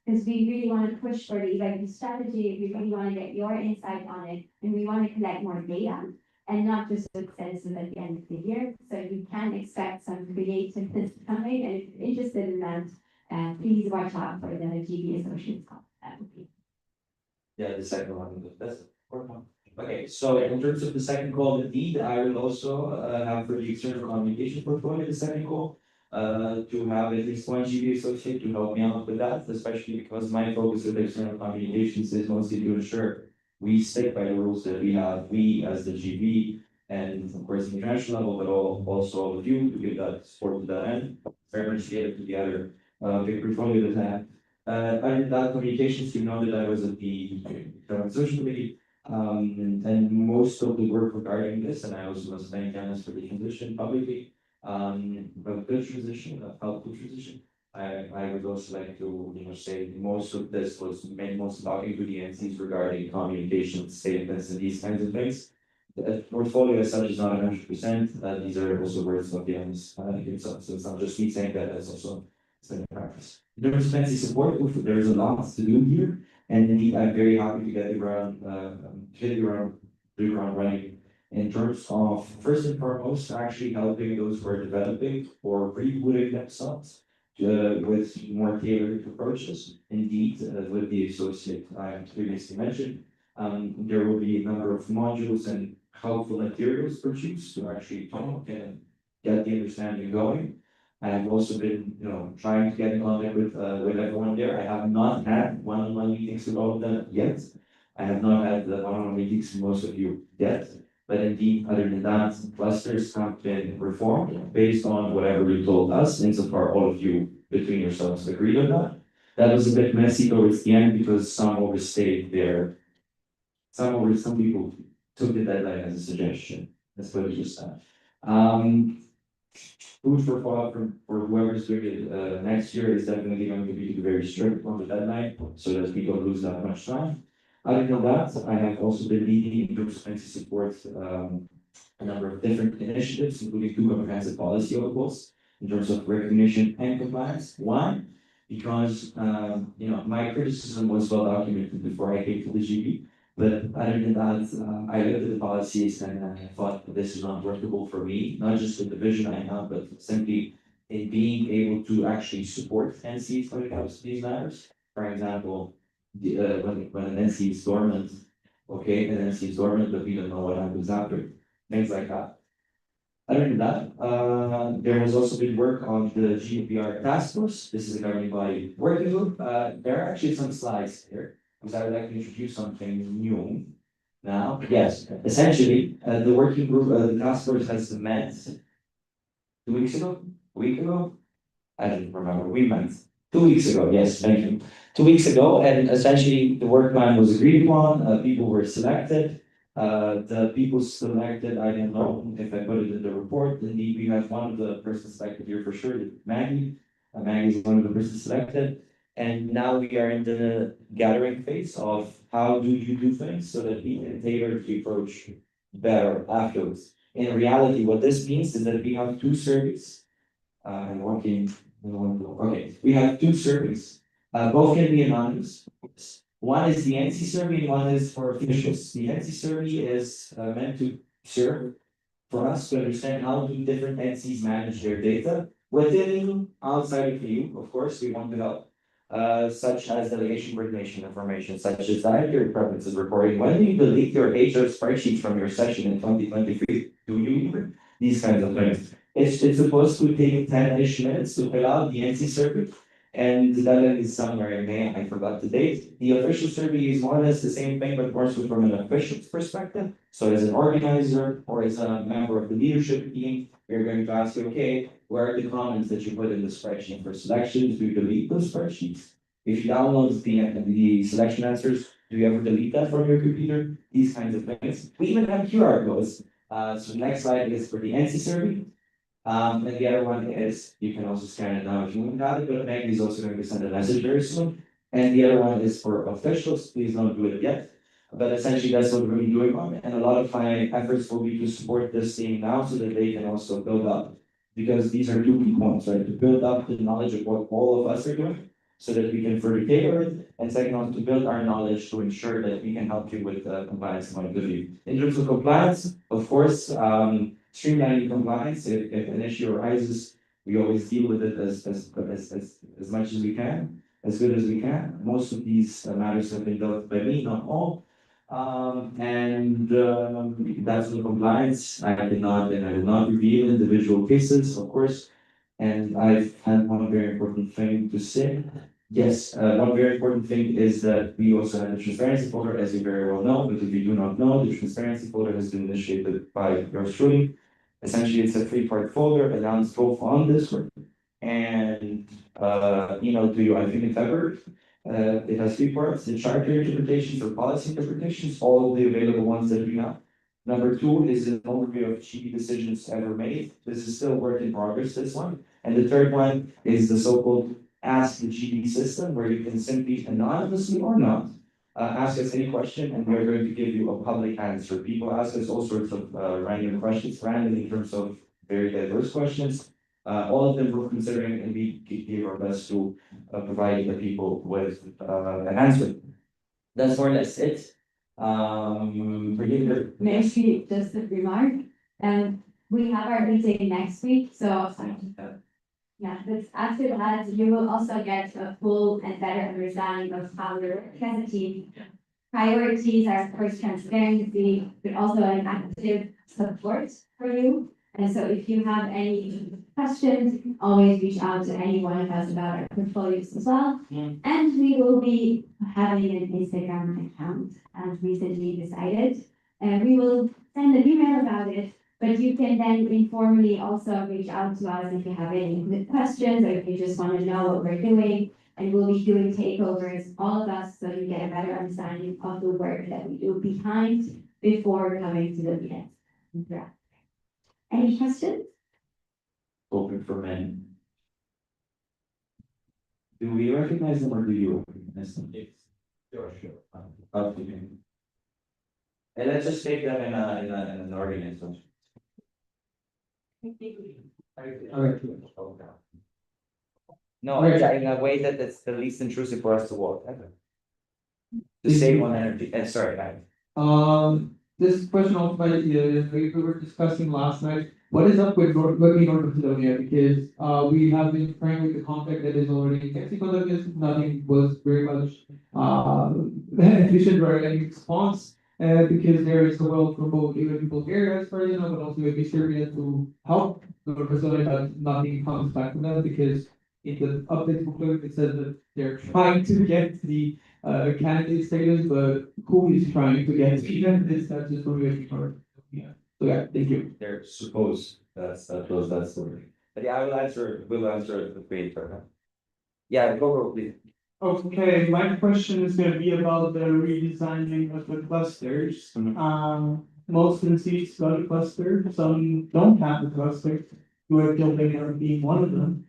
N: Because we really want to push for the event strategy, we really want to get your insight on it, and we want to collect more data and not just consensus at the end of the year. So you can expect some creativeness coming, and if you're interested in that, please watch out for the GB Associates call. That would be.
C: Yeah, the second one, that's the fourth one. Okay, so in terms of the second call, indeed, I will also have for the external communication portfolio, the second call. To have at least one GB associate to help me out with that, especially because my focus with external communications is mostly to ensure we stick by the rules that we have, we as the GB, and of course the international level, but also all of you to give that support to that end. Very much catered to the other big portfolio that I have. Other than that, communications, you know that I was at the Government Social Committee, and most of the work regarding this, and I also was thank Janice for the transition publicly. A good transition, a helpful transition. I would also like to say most of this was made most talking to the entities regarding communication statements and these kinds of things. The portfolio as such is not 100%. These are also words of the honest. So it's not just me saying that, that's also practice. In terms of fancy support, there is a lot to do here, and indeed I'm very happy to get the ground running. In terms of first and foremost, actually helping those who are developing or rebooting themselves with more tailored approaches. Indeed, with the associate I previously mentioned, there will be a number of modules and helpful materials produced to actually talk and get the understanding going. I have also been, trying to get in contact with everyone there. I have not had one-on-one meetings with all of them yet. I have not had the one-on-one meetings with most of you yet. But indeed, other than that, clusters have been reformed based on whatever you told us, insofar all of you between yourselves agreed on that. That was a bit messy towards the end because some overstayed their, some people took the deadline as a suggestion. Let's put it just that. Food for thought for whoever's doing it next year is definitely going to be very strict on the deadline so that we don't lose that much time. Other than that, I have also been leading in terms of support a number of different initiatives, including 2 comprehensive policy articles in terms of recognition and compliance. Why? Because my criticism was well documented before I came to the GB. But other than that, I looked at the policies and I thought this is not workable for me, not just with the vision I have, but simply in being able to actually support NCs when it comes to these matters. For example, when an NC is dormant, okay, an NC is dormant, but we don't know what happens after, things like that. Other than that, there has also been work on the GDPR task force. This is a governing body working group. There are actually some slides here, because I would like to introduce something new. Now, yes, essentially, the working group, the task force has met 2 weeks ago, a week ago. I don't remember, we met 2 weeks ago, yes, thank you. 2 weeks ago, and essentially the work plan was agreed upon, people were selected. The people selected, I don't know if I put it in the report, indeed, we have one of the persons selected here for sure, Maggie. Maggie is one of the persons selected. And now we are in the gathering phase of how do you do things so that we can tailor the approach better afterwards. In reality, what this means is that we have 2 surveys. Okay, we have 2 surveys. Both can be anonymous. One is the NC survey, and one is for officials. The NC survey is meant to serve for us to understand how do different NCs manage their data within, outside of EU. Of course, we want to help, such as delegation coordination information, such as dietary preferences reporting. When do you delete your HR spreadsheet from your session in 2023? Do you even? These kinds of things. It's supposed to take 10-ish minutes to fill out the NC survey. And the deadline is somewhere in May, I forgot the date. The official survey is more or less the same thing, but more so from an official perspective. So as an organizer or as a member of the leadership team, we're going to ask you, okay, where are the comments that you put in the spreadsheet for selections? Do you delete those spreadsheets? If you download the selection answers, do you ever delete that from your computer? These kinds of things. We even have QR codes. So the next slide is for the NC survey. And the other one is, you can also scan it now if you want to, but Maggie is also going to send a message very soon. And the other one is for officials, please don't do it yet. But essentially that's what we're doing on, and a lot of my efforts will be to support this team now so that they can also build up. Because these are 2 key points, right? To build up the knowledge of what all of us are doing, so that we can further tailor it. And second one, to build our knowledge to ensure that we can help you with compliance point of view. In terms of compliance, of course, streamlining compliance, if an issue arises, we always deal with it as much as we can, as good as we can. Most of these matters have been dealt by me, not all. That's the compliance. I will not reveal individual cases, of course. And I've had one very important thing to say. Yes, one very important thing is that we also have the transparency folder, as you very well know, but if you do not know, the transparency folder has been initiated by yours truly. Essentially, it's a 3-part folder announced both on Discord and emailed to you, I think, in February. It has 3 parts: the charter interpretations or policy interpretations, all of the available ones that we have. Number 2 is an overview of GB decisions ever made. This is still work in progress, this one. And the third one is the so-called Ask the GB system, where you can simply anonymously or not ask us any question, and we're going to give you a public answer. People ask us all sorts of random questions, random in terms of very diverse questions. All of them we're considering, and we give our best to provide the people with an answer. That's more or less it.
N: Maybe just a remark, we have our meeting next week, so yeah, but after that, you will also get a full and better understanding of how we work as a team. Priorities are, of course, transparency, but also an active support for you. And so if you have any questions, always reach out to any one of us about our portfolios as well. And we will be having an Instagram account as recently decided. And we will send an email about it, but you can then informally also reach out to us if you have any questions or if you just want to know what we're doing. And we'll be doing takeovers, all of us, so you get a better understanding of the work that we do behind before coming to the event. Yeah. Any questions?
C: Open for men. Do we recognize them or do you recognize them? Yes. Sure. Okay. And let's just take them in an organism. No, in a way that it's the least intrusive for us to walk. To save on energy. Sorry,
K: this question of my, we were discussing last night, what is up with working North Macedonia? Because, we have been trying with the contract that is already technical, I guess, nothing was very much, efficient or any response. Because there is a well from both even Bulgaria as far as you know, but also maybe Serbia to help North Macedonia, but nothing comes back from them because in the update booklet, it says that they're trying to get the candidate status, but who is trying to get even this, that's just what we're for. Yeah, so yeah, thank you.
C: They're supposed, that was that story. But yeah, we'll answer the creator. Yeah, go, please.
S: Okay, my question is gonna be about the redesigning of the clusters. Most cities got a cluster, some don't have a cluster. We're building on being one of them.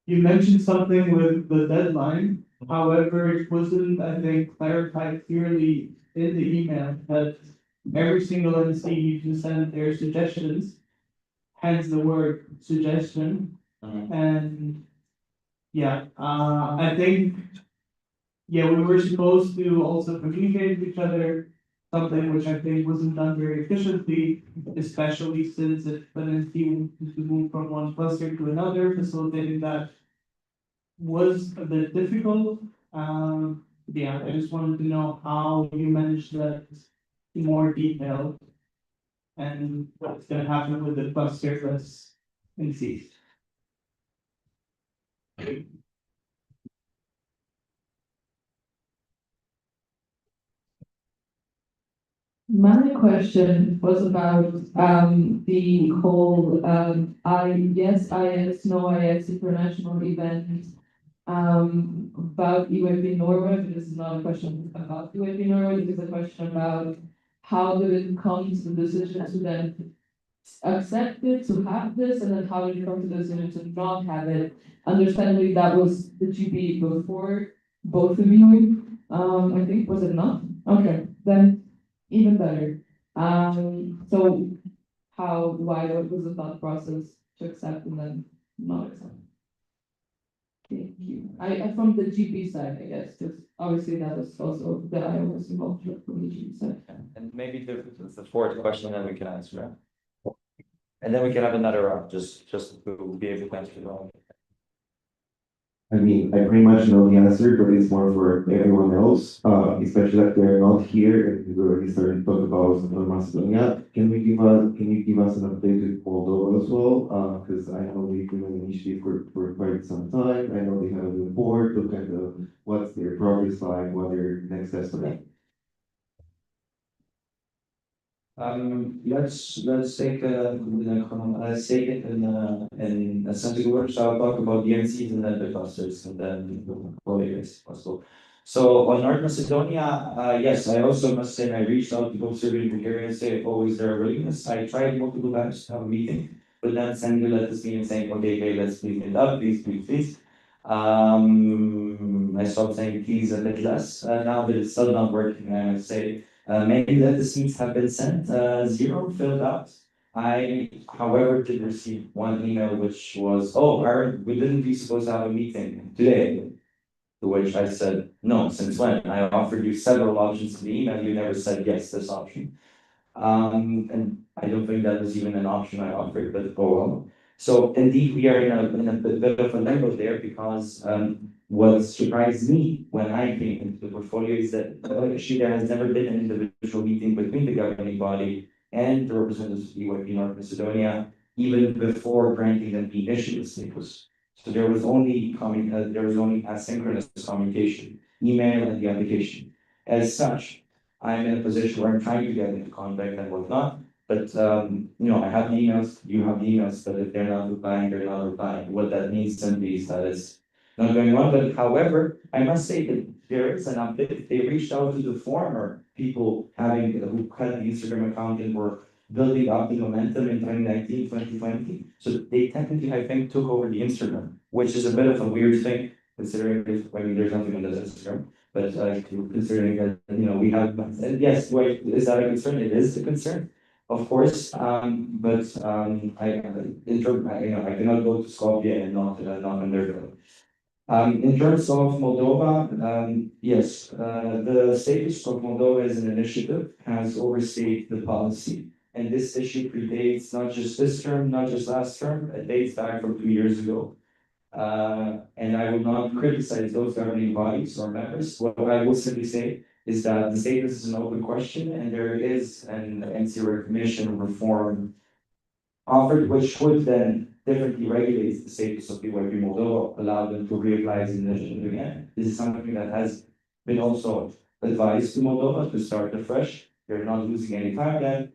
S: You mentioned something with the deadline, however, it wasn't, I think, clarified clearly in the email that every single entity needs to send their suggestions. Hence the word suggestion, and yeah, I think. Yeah, we were supposed to also communicate with each other, something which I think wasn't done very efficiently, especially since if an entity wanted to move from one cluster to another, facilitating that was a bit difficult. Yeah, I just wanted to know how you managed that in more detail. And what's gonna happen with the clusterless entities.
K: My question was about the whole IS, no IS international event about UAP Norway, but this is not a question about UAP Norway, this is a question about how did it come to the decision to then accept it, to have this, and then how did you come to the decision to not have it? Understandably, that was the GB before both of you, I think, was it not? Okay, then even better. So what was the thought process to accept and then not accept? Thank you. I from the GP side, I guess, because obviously that was also the I was involved from the GP side.
C: And maybe the fourth question that we can answer. And then we can have another round, just to be able to answer it all.
O: I mean, I pretty much know the answer, but it's more for everyone else, especially that they're not here and we already started to talk about North Macedonia. Can you give us an update with Moldova as well? Because I know we've been on the initiative for quite some time. I know they have a new board, look at what's their progress like, what their next steps are.
C: Let's take it in a central word. So I'll talk about the NCs and then the clusters and then the possible. So on North Macedonia, yes, I also must say I reached out to both Serbia and Bulgaria and say, oh, is there a willingness? I tried multiple times to have a meeting, but then sending a letter to me and saying, okay, let's please meet up, please. I stopped saying please a bit less now, but it's still not working. I would say. Many letters have been sent, 0 filled out. I, however, did receive one email which was, oh, Aaron, we didn't be supposed to have a meeting today. To which I said, no, since when? I offered you several options in the email, you never said yes, this option. And I don't think that was even an option I offered, but oh well. So indeed, we are in a bit of a limbo there because what surprised me when I came into the portfolio is that there has never been an individual meeting between the governing body and the representatives of UAP North Macedonia, even before granting them the initial status. So there was only asynchronous communication, email and the application. As such, I'm in a position where I'm trying to get into contact and whatnot. But I have the emails, you have the emails, but if they're not replying, they're not replying. What that means simply is that it's not going on. But however, I must say that there is an update. They reached out to the former people who had the Instagram account and were building up the momentum in 2019, 2020. So they technically, I think, took over the Instagram, which is a bit of a weird thing, considering there's nothing on the Instagram. But considering that, we have, and yes, wait, is that a concern? It is a concern. Of course, but I cannot go to Skopje and not on their bill. In terms of Moldova, yes, the status of Moldova as an initiative has overstayed the policy. And this issue predates not just this term, not just last term, it dates back from 2 years ago. And I will not criticize those governing bodies or members. What I will simply say is that the status is an open question and there is an NC recognition reform offered, which would then differently regulate the status of BYP Moldova, allow them to reapply as an initiative again. This is something that has been also advised to Moldova to start afresh. They're not losing any time then.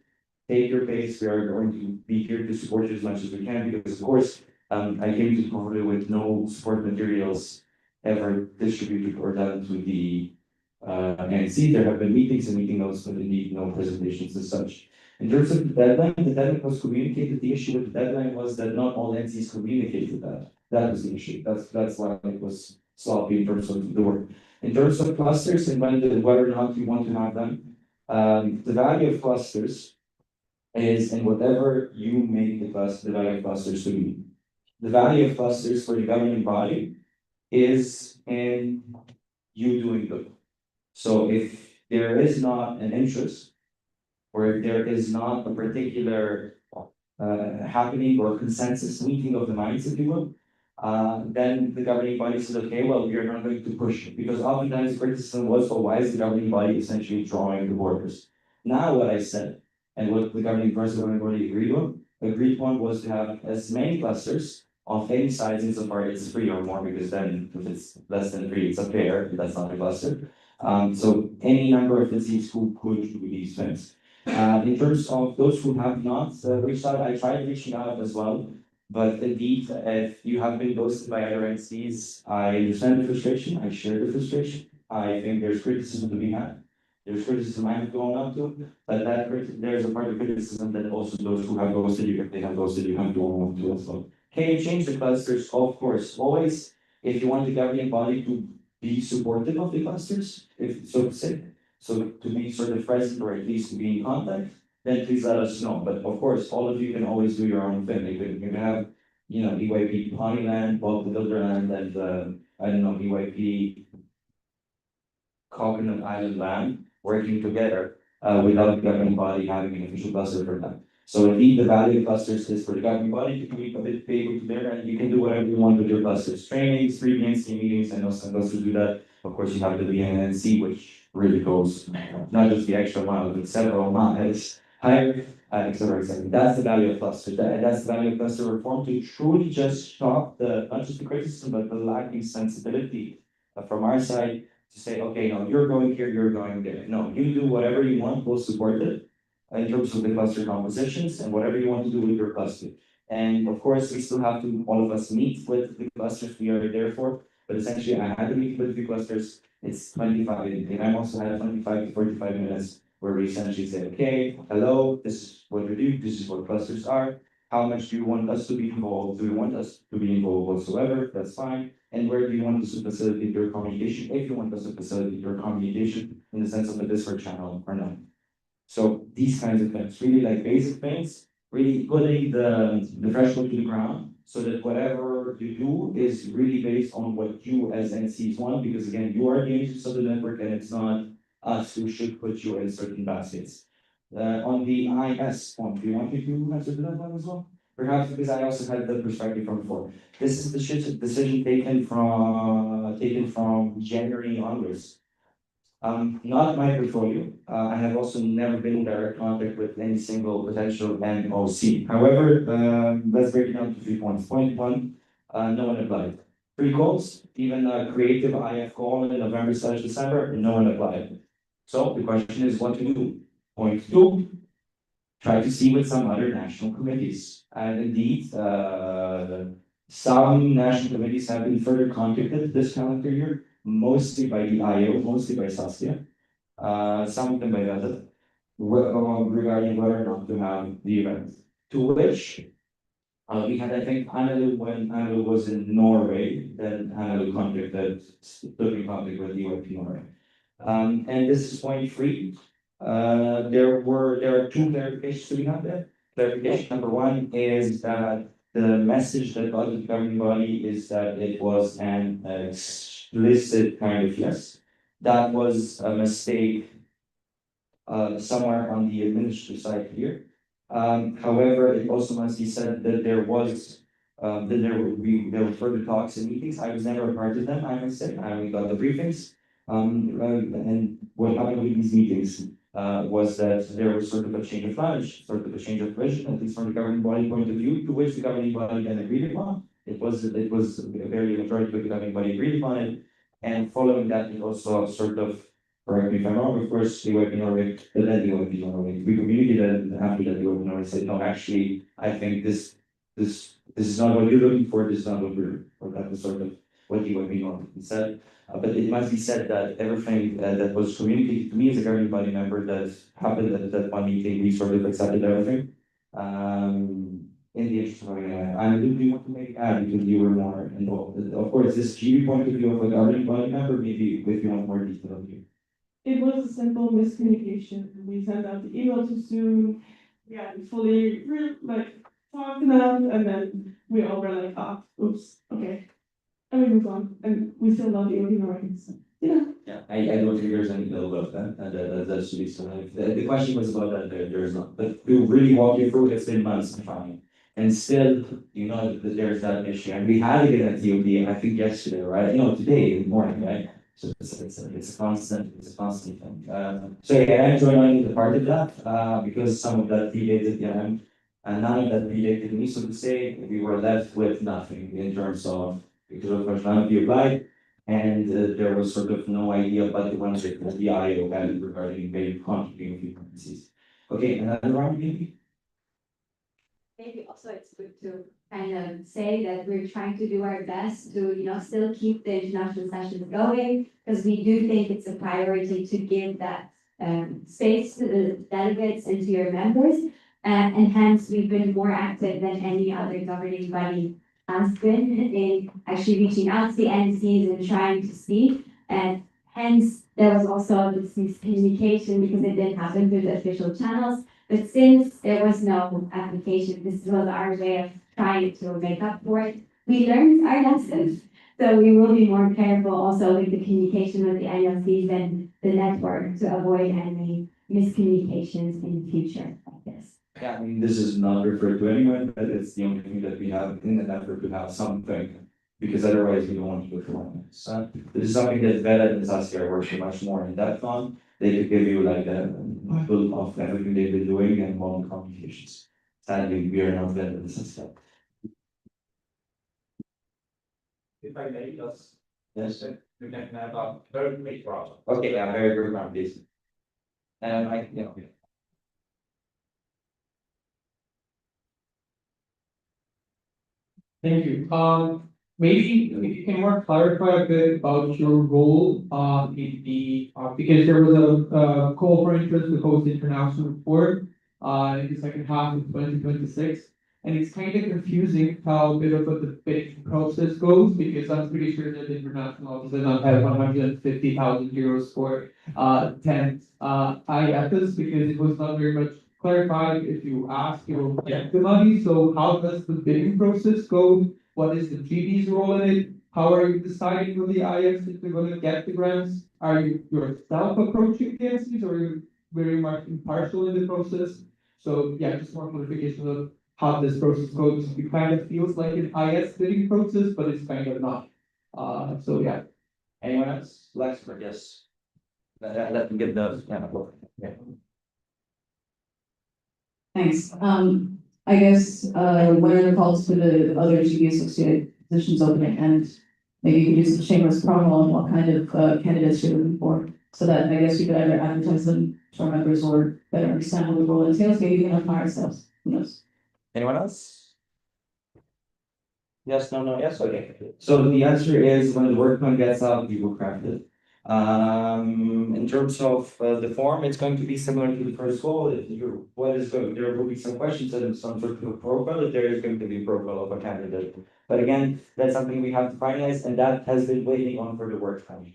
C: Take your pace. We are going to be here to support you as much as we can because, of course, I came to the portfolio with no support materials ever distributed or done to the NC. There have been meetings and meeting notes, but indeed no presentations as such. In terms of the deadline was communicated. The issue with the deadline was that not all NCs communicated that. That was the issue. That's why it was sloppy in terms of the work. In terms of clusters and whether or not you want to have them, the value of clusters is in whatever you make the value of clusters to be. The value of clusters for the governing body is in you doing good. So if there is not an interest, or if there is not a particular happening or consensus meeting of the minds, if you will, then the governing body says, okay, well, we are not going to push it. Because oftentimes the criticism was, well, why is the governing body essentially drawing the borders? Now what I said, and what the governing body agreed on was to have as many clusters of any size insofar it's 3 or more, because then if it's less than 3, it's a pair, that's not a cluster. So any number of entities who could do these things. In terms of those who have not reached out, I tried reaching out as well. But indeed, if you have been ghosted by other entities, I understand the frustration, I share the frustration. I think there's criticism to be had. There's criticism I have gone up to, but there's a part of criticism that also those who have ghosted you, if they have ghosted you, have gone up to as well. Can you change the clusters? Of course, always, if you want the governing body to be supportive of the clusters, if so to say, so to be sort of present or at least to be in contact, then please let us know. But of course, all of you can always do your own thing. You can have, EYP Honeyland, Bob the Builderland, and I don't know, EYP Coconut Island Land working together without the governing body having an official cluster for them. So indeed, the value of clusters is for the governing body to be able to there, and you can do whatever you want with your clusters. Trainings, free BNC meetings, I know some clusters do that. Of course, you have the BNC, which really goes not just the extra mile, but several miles higher, etc. That's the value of cluster. That's the value of cluster reform, to truly just stop not just the criticism, but the lacking sensibility from our side to say, okay, no, you're going here, you're going there. No, you do whatever you want, we'll support it in terms of the cluster compositions and whatever you want to do with your cluster. And of course, we still have to, all of us, meet with the clusters we are there for. But essentially, I had to meet with the clusters. It's 25, and I also had 25 to 45 minutes where we essentially say, okay, hello, this is what we do, this is what clusters are. How much do you want us to be involved? Do you want us to be involved whatsoever? That's fine. And where do you want us to facilitate your communication? If you want us to facilitate your communication in the sense of a Discord channel or not. So these kinds of things, really like basic things, really putting the threshold to the ground so that whatever you do is really based on what you as NCs want, because again, you are the agents of the network and it's not us who should put you in certain baskets. On the IS point, do you want me to answer that one as well? Perhaps because I also had the perspective from before. This is the decision taken from January onwards. Not my portfolio. I have also never been in direct contact with any single potential NOC. However, let's break it down to 3 points. Point 1, no one applied. 3 calls, even a creative IF call in November/December, no one applied. So the question is what to do. Point 2, try to see with some other national committees. And indeed, some national committees have been further contacted this calendar year, mostly by the IO, mostly by Saskia, some of them by others, regarding whether or not to have the event. To which we had, I think, Annalou, when Annalou was in Norway, then Annalou took in contact with the EYP Norway. And this is point 3. There are 2 clarifications to be had there. Clarification number 1 is that the message that got to the governing body is that it was an explicit kind of yes. That was a mistake somewhere on the administrative side here. However, it also must be said that there was there were further talks and meetings. I was never a part of them, I must say. I only got the briefings. And what happened with these meetings was that there was sort of a change of knowledge, sort of a change of vision, at least from the governing body point of view, to which the governing body then agreed upon. It was a very majority of the governing body agreed upon it. And following that, it also sort of, correct me if I'm wrong, of course, the webinar, we communicated after that the webinar said, no, actually, I think this is not what you're looking for, this is not what we're, or that was sort of what the webinar said. But it must be said that everything that was communicated to me as a governing body member that happened at that one meeting, we sort of accepted everything. In the interest of having and do you want to make because you were more involved? Of course, this GB point of view of a governing body member, maybe if you want more detail of you.
K: It was a simple miscommunication. We sent out the email too soon. We hadn't fully talked enough, and then we all were like, ah, oops, okay. And we moved on, and we still love the OD already, so,
C: Yeah, I don't think there's any ill about that, and that's really so. The question was about that, there's not, but to really walk you through, it's been months, fine. And still, you know, that there's that issue, and we had it at TOD, I think yesterday, right? You know, today in the morning, right? So it's a constant thing. So yeah, I'm joining the part of that, because some of that predated them, and none of that predated me, so to say, we were left with nothing in terms of, because of course none of you applied, and there was sort of no idea about the ones that the IO had regarding maybe contributing frequencies. Okay, another round maybe?
N: Maybe also it's good to kind of say that we're trying to do our best to, still keep the international sessions going, because we do think it's a priority to give that space to the delegates and to your members. And hence, we've been more active than any other governing body has been in actually reaching out to the NCs and trying to speak. And hence, there was also this miscommunication because it didn't happen through the official channels. But since there was no application, this was our way of trying to make up for it. We learned our lessons. So we will be more careful also with the communication with the NLCs and the network to avoid any miscommunications in the future like this.
C: Yeah, I mean, this is not referred to anyone, but it's the only thing that we have in the network to have something, because otherwise we don't want to go for one. So this is something that Vela and Saskia works much more in depth on. They could give you like a full of everything they've been doing and modern communications. Sadly, we are not Vela and Saskia.
D: If I may, just.
C: Yes, sir.
D: We can have a very quick round.
C: Okay, yeah, very good round, please.
K: Thank you. Maybe if you can more clarify a bit about your role in the because there was a call for interest to host the international report in the second half of 2026. And it's kind of confusing how a bit of a debate process goes, because I'm pretty sure that the international office does not have 150,000 euros for 10 IFs, because it was not very much clarified if you ask, you'll get the money. So how does the bidding process go? What is the GB's role in it? How are you deciding with the IFs if they're going to get the grants? Are you yourself approaching the NCs, or are you very much impartial in the process? So yeah, just more clarification of how this process goes. It kind of feels like an IS bidding process, but it's kind of not. So yeah.
C: Anyone else? Lexford, yes. Let them get those. Yeah.
T: Thanks. I guess, what are the calls to the other GB associated positions opening, and maybe you could do some shameless promo on what kind of candidates you're looking for, so that I guess you could either advertise them to our members or better understand what the role entails, maybe even apply ourselves, who knows?
C: Anyone else? Yes, no, yes, okay. So the answer is when the work plan gets out, we will craft it. In terms of the form, it's going to be similar to the first call. There will be some questions and some sort of a profile. If there is going to be a profile of a candidate. But again, that's something we have to finalize, and that has been waiting on for the work plan.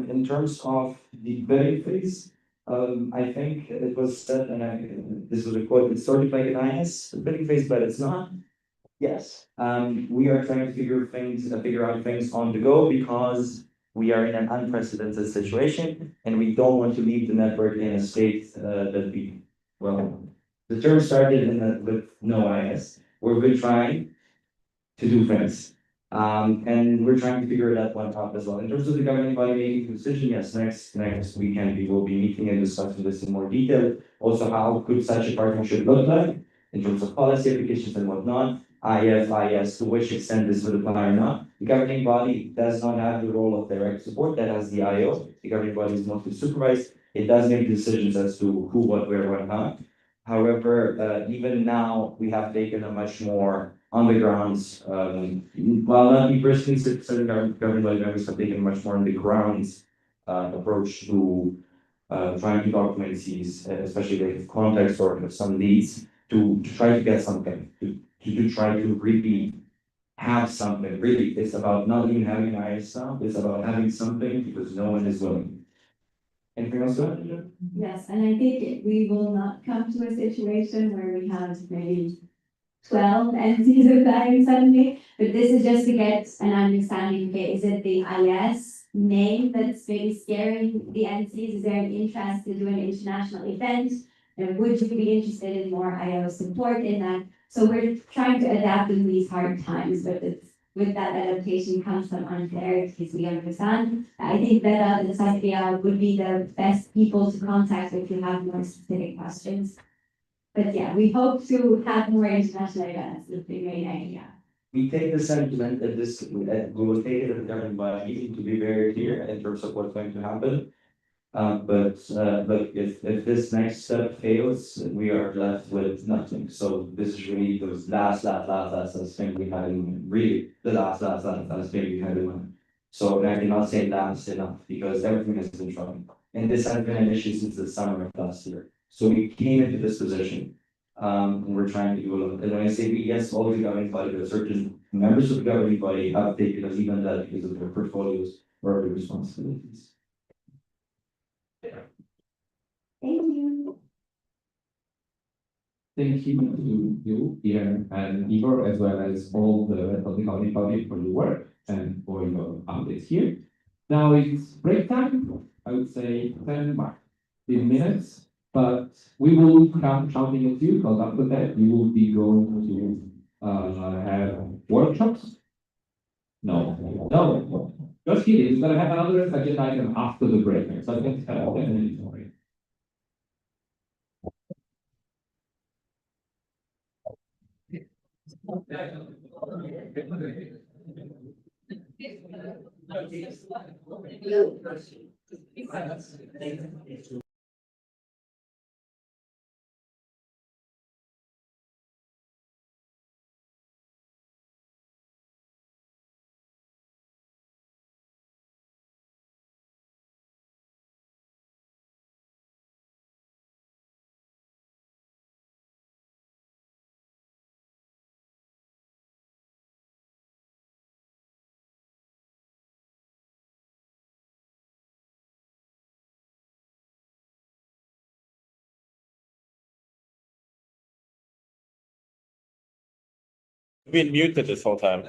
C: In terms of the bidding phase,
B: I think it was said, and this was a quote, it's sort of like an IS building phase, but it's not. Yes, we are trying to figure out things on the go because we are in an unprecedented situation and we don't want to leave the network in a state that we, well, the term started with no IS. We're trying to do things. And we're trying to figure that one out as well. In terms of the governing body making the decision, yes, next weekend we will be meeting and discussing this in more detail. Also, how could such a partnership look like in terms of policy applications and whatnot. IS, to which extent this would apply or not. The governing body does not have the role of direct support, that has the IO. The governing body is mostly supervised. It does make decisions as to who, what, where, what, how. However, even now, we have taken a much more on the grounds, while not me personally, certain governing body members have taken a much more on the grounds approach to trying to document these, especially like context or some leads, to try to get something, to try to really have something. Really, it's about not even having an ISL, it's about having something because no one is willing. Anything else to add?
N: Yes, and I think we will not come to a situation where we have maybe 12 entities applying suddenly, but this is just to get an understanding, okay, is it the IS name that's maybe scaring the entities? Is there an interest to do an international event? And would you be interested in more IO support in that? So we're trying to adapt in these hard times, but with that adaptation comes some unclarities, we understand. I think Bella and Safia would be the best people to contact if you have more specific questions. But yeah, we hope to have more international events, is the main idea.
B: We take the sentiment that we will take it as a governing body meeting to be very clear in terms of what's going to happen. But if this next step fails, we are left with nothing. So this is really the last thing we had in mind. Really, the last thing we had in mind. So I cannot say last enough because everything has been trying. And this has been an issue since the summer of last year. So we came into this position. And we're trying to do a lot. And when I say we, yes, all the governing body, but certain members of the governing body have taken us even that because of their portfolios or their responsibilities.
N: Thank you.
D: Thank you to you, Ian and Igor, as well as all the rest of the governing body for your work and for your updates here. Now it's break time. I would say 10 minutes. But we will come shouting at you because after that we will be going to have workshops. No, just kidding. We're gonna have another agenda item after the break. So I think 10 minutes already.
E: Been muted this whole time.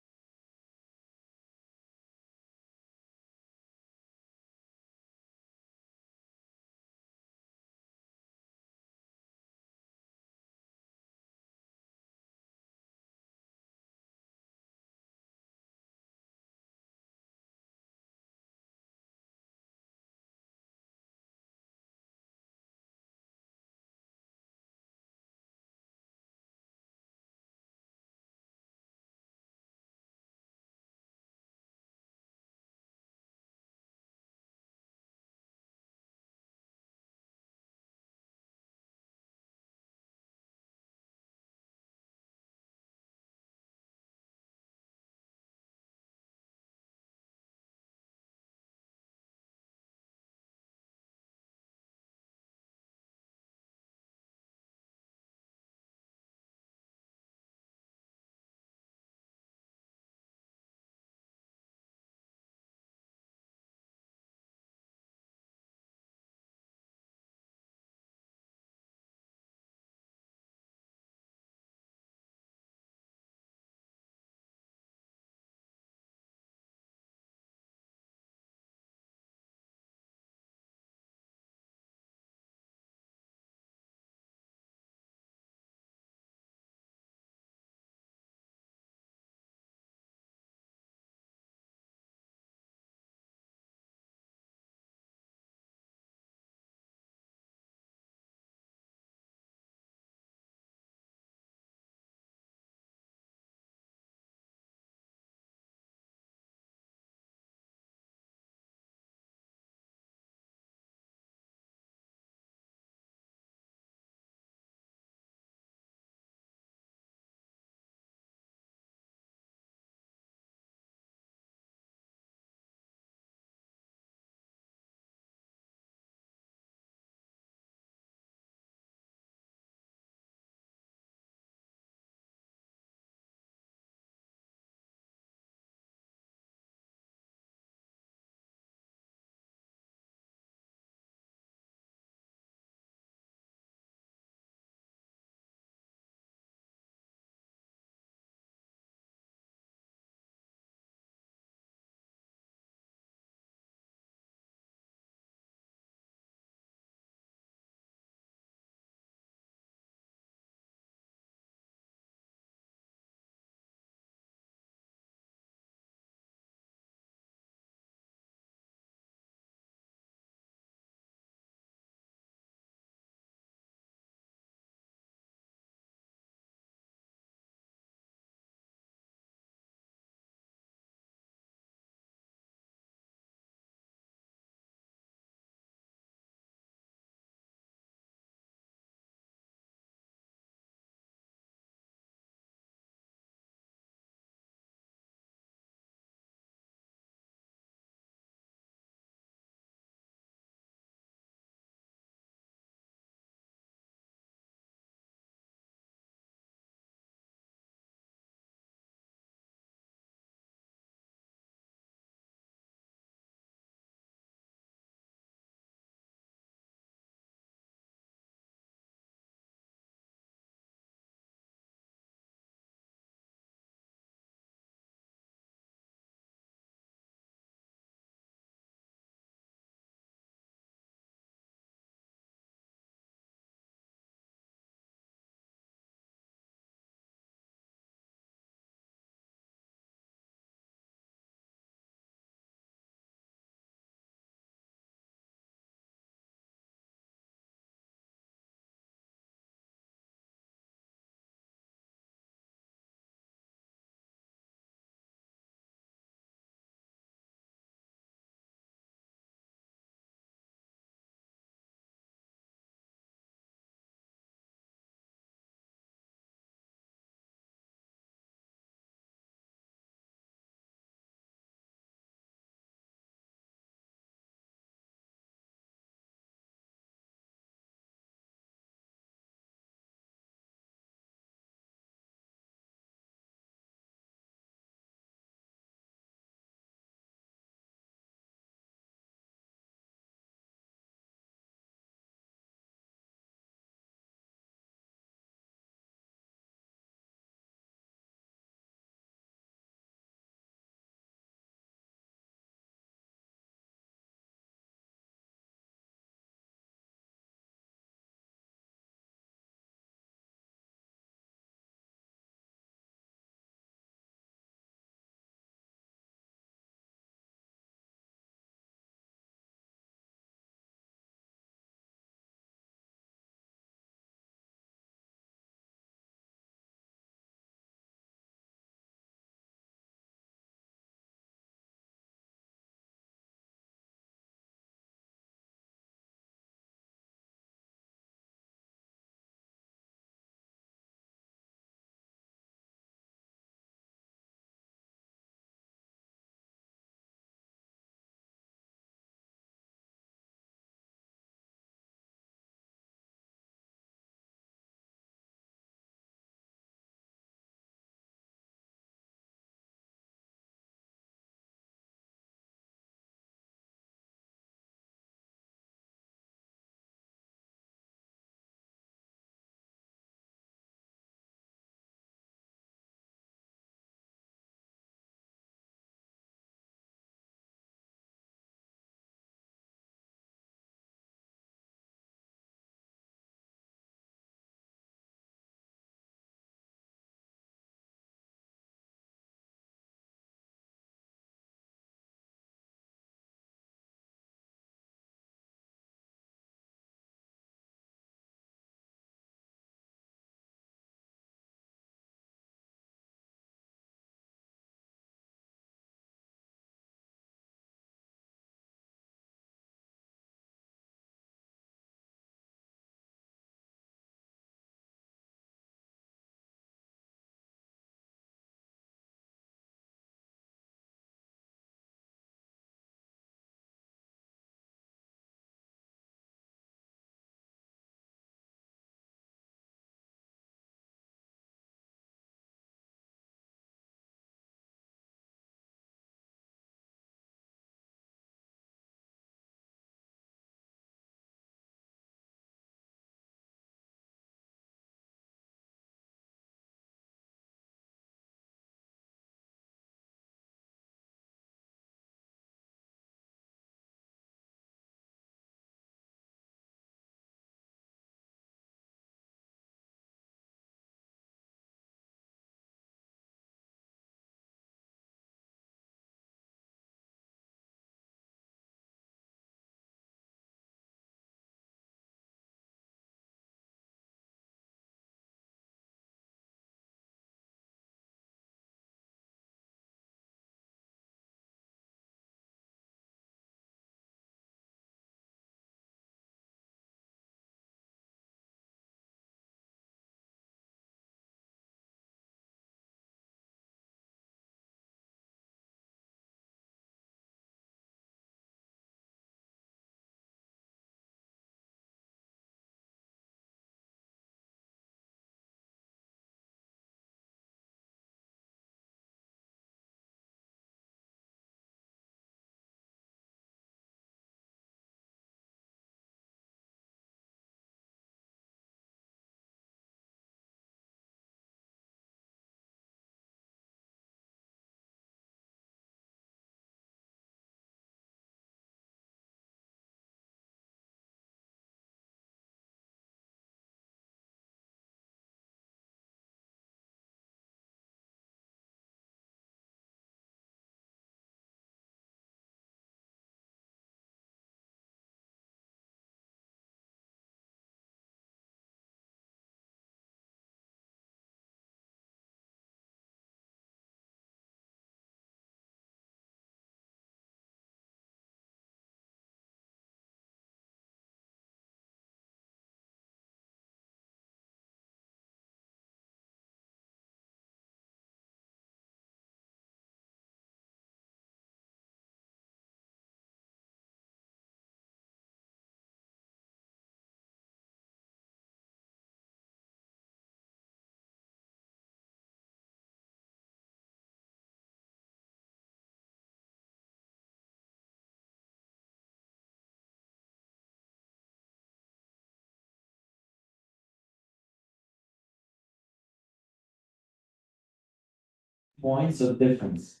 C: points of difference.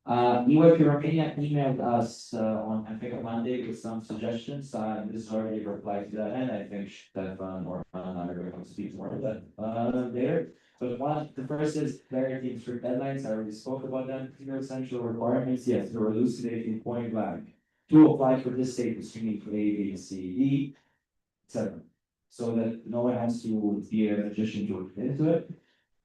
C: EYP Romania emailed us on, I think, on Monday with some suggestions. This is already replied to that, and I think Stefan or Anna are going to speak more of that later. But the first is clarity and strict deadlines. I already spoke about them. Clear essential requirements. Yes, we're elucidating point blank. To apply for this status, you need A, B, C, D, etc. So that no one has to be a magician to look into it.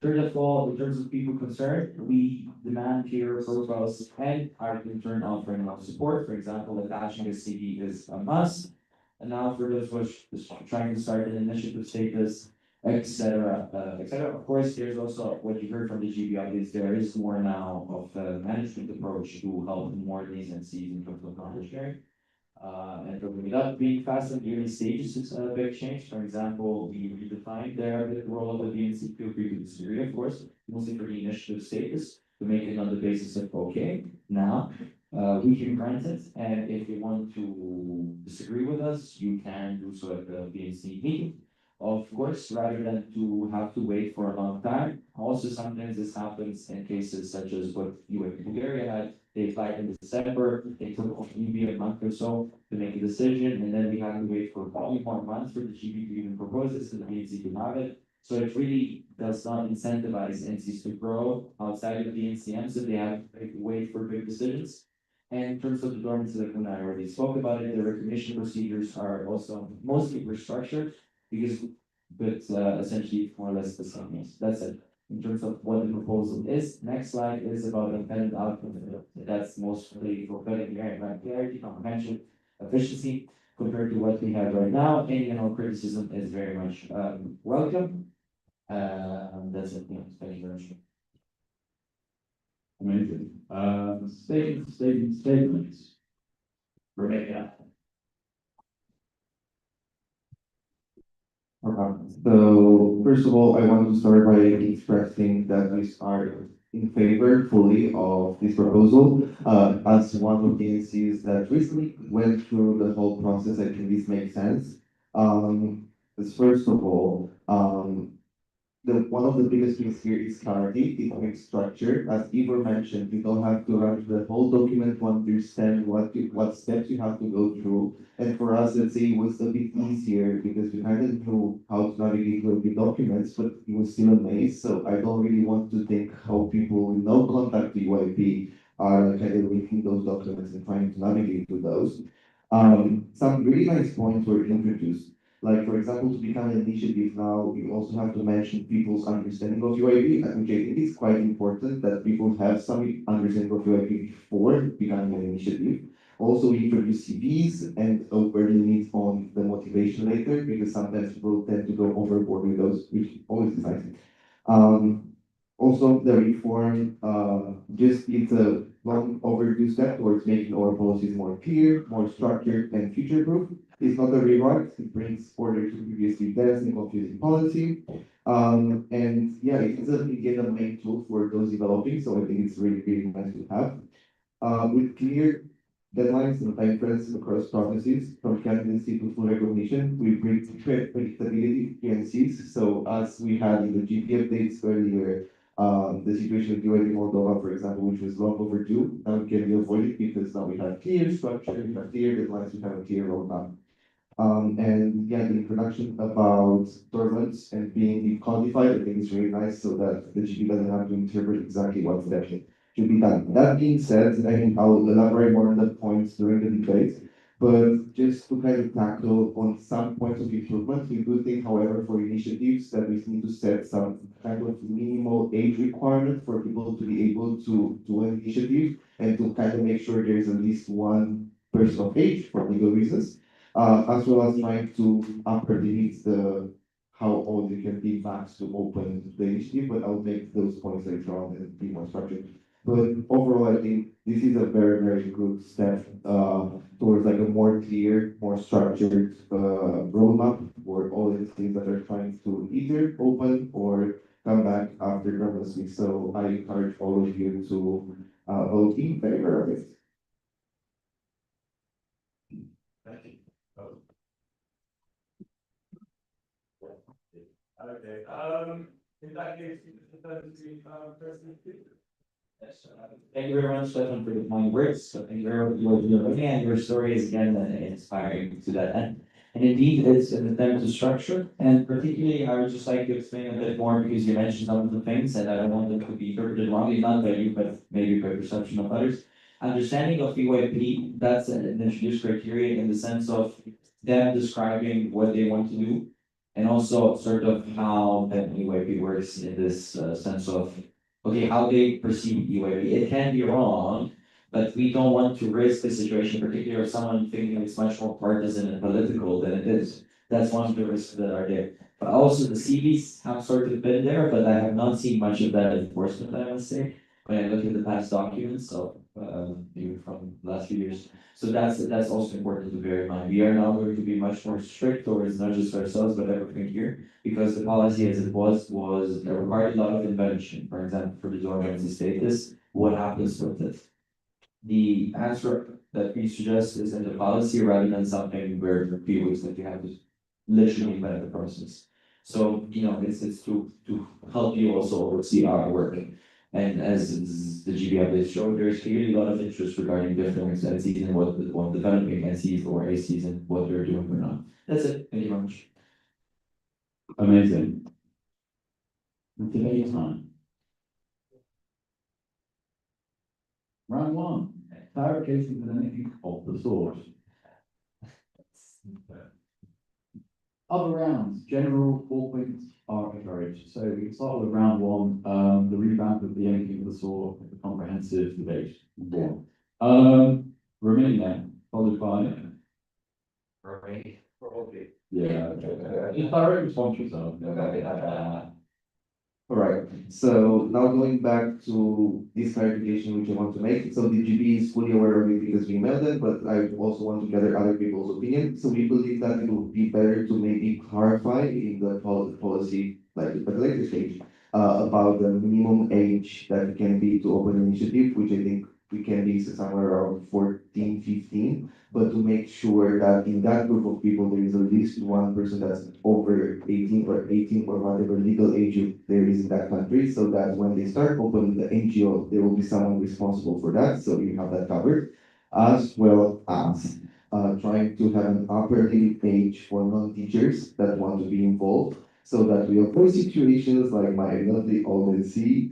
C: Third of all, in terms of people concerned, we demand clear profiles and are in turn offering more support. For example, attaching a CV is a must. And now for those who are trying to start an initiative status, etc., etc. Of course, there's also what you heard from the GBI is there is more now of a management approach to help more agencies in terms of knowledge sharing. And without being fast and early stages, it's a big change. For example, we redefined the role of the DNC, feel free to disagree, of course, mostly for the initiative status, to make it on the basis of, okay, now, we can grant it, and if you want to disagree with us, you can do so at the DNC meeting. Of course, rather than to have to wait for a long time. Also, sometimes this happens in cases such as what you in Bulgaria had. They applied in December, they took maybe a month or so to make a decision, and then we had to wait for probably more months for the GB to even propose this to the DNC to have it. So it really does not incentivize NCs to grow outside of the NCM, so they have to wait for big decisions. And in terms of the dormancy, like when I already spoke about it, the recognition procedures are also mostly restructured because, but essentially more or less the same. That's it. In terms of what the proposal is, next slide is about the intended outcome. That's mostly fulfilling clarity, comprehension, efficiency compared to what we have right now. Any and all criticism is very much welcome. That's it. Thank you very much.
S: Amazing. Statements. Romania.
O: So first of all, I want to start by expressing that we are in favor fully of this proposal. As one of the agencies that recently went through the whole process, I think this makes sense. First of all, one of the biggest things here is clarity, it makes structure. As Igor mentioned, you don't have to run the whole document to understand what steps you have to go through. And for us, let's say it was a bit easier because we kind of knew how to navigate through the documents, but it was still a maze. So I don't really want to think how people with no contact to UIP are kind of reading those documents and trying to navigate through those. Some really nice points were introduced. Like, for example, to become an initiative now, you also have to mention people's understanding of UIP, which I think is quite important that people have some understanding of UIP before becoming an initiative. Also, we introduce CVs and where limits on the motivation later, because sometimes people tend to go overboard with those, which always is nice. Also, the reform, just it's a long overdue step towards making our policies more clear, more structured, and future-proof. It's not a rewrite, it brings order to previously dense and confusing policy. And yeah, it is again a main tool for those developing, so I think it's really, really nice to have. With clear deadlines and timeframes across processes, from candidacy to full recognition, we bring predictability to PNCs. So as we had in the GP updates earlier, the situation with UIP Moldova, for example, which was long overdue, now it can be avoided because now we have clear structure, we have clear deadlines, we have a clear roadmap. And yeah, the introduction about dormants and being codified, I think is really nice so that the GP doesn't have to interpret exactly what step should be done. That being said, I think I'll elaborate more on the points during the debate, but just to kind of tackle on some points of improvement, we do think, however, for initiatives that we need to set some kind of minimal age requirement for people to be able to do an initiative and to kind of make sure there's at least one person of age for legal reasons. As well as trying to upper limit how old you can be max to open the initiative, but I'll make those points later on and be more structured. But overall, I think this is a very, very good step towards like a more clear, more structured roadmap for all the things that are trying to either open or come back after residency. So I encourage all of you to vote in favor of it.
F: Okay, in that case, President.
C: Thank you very much, Stefan, for the kind words. So thank you very much for your looking at your story is again inspiring to that end. And indeed, it's an attempt to structure, and particularly, I would just like to explain a bit more because you mentioned some of the things, and I don't want them to be interpreted wrongly, not by you, but maybe by perception of others. Understanding of EYP, that's an introduced criteria in the sense of them describing what they want to do, and also sort of how that EYP works in this sense of okay, how they perceive EYP. It can be wrong, but we don't want to risk the situation, particularly if someone thinking it's much more partisan and political than it is. That's one of the risks that are there. But also the CVs have sort of been there, but I have not seen much of that enforcement, I must say, when I look at the past documents, so even from the last few years. So that's also important to bear in mind. We are now going to be much more strict towards not just ourselves, but everything here, because the policy as it was required a lot of invention. For example, for the dormancy status, what happens with it? The answer that we suggest is in the policy rather than something where the people that you have to literally invent the process. So, it's to help you also oversee our work. And as the GB updates show, there's clearly a lot of interest regarding different entities and what developing entities or ACs and what they're doing or not. That's it. Thank you very much.
S: Amazing. Debate time. Round one, clarification for anything of the sort. Other rounds, general 4 points are encouraged. So we can start with round one, the revamp of the anything of the sort, the comprehensive debate. Romania, followed by.
C: Romania, probably.
S: Yeah. Direct response yourself.
O: All right, so now going back to this clarification which I want to make, so the GB is fully aware of it because we emailed it, but I also want to gather other people's opinion. So we believe that it would be better to maybe clarify in the policy, like at the later stage, about the minimum age that can be to open initiative, which I think we can be somewhere around 14, 15, but to make sure that in that group of people, there is at least one person that's over 18 or whatever legal age there is in that country, so that when they start opening the NGO, there will be someone responsible for that, so we have that covered, as well as trying to have an upper limit age for non-teachers that want to be involved, so that we avoid situations like my lovely Alden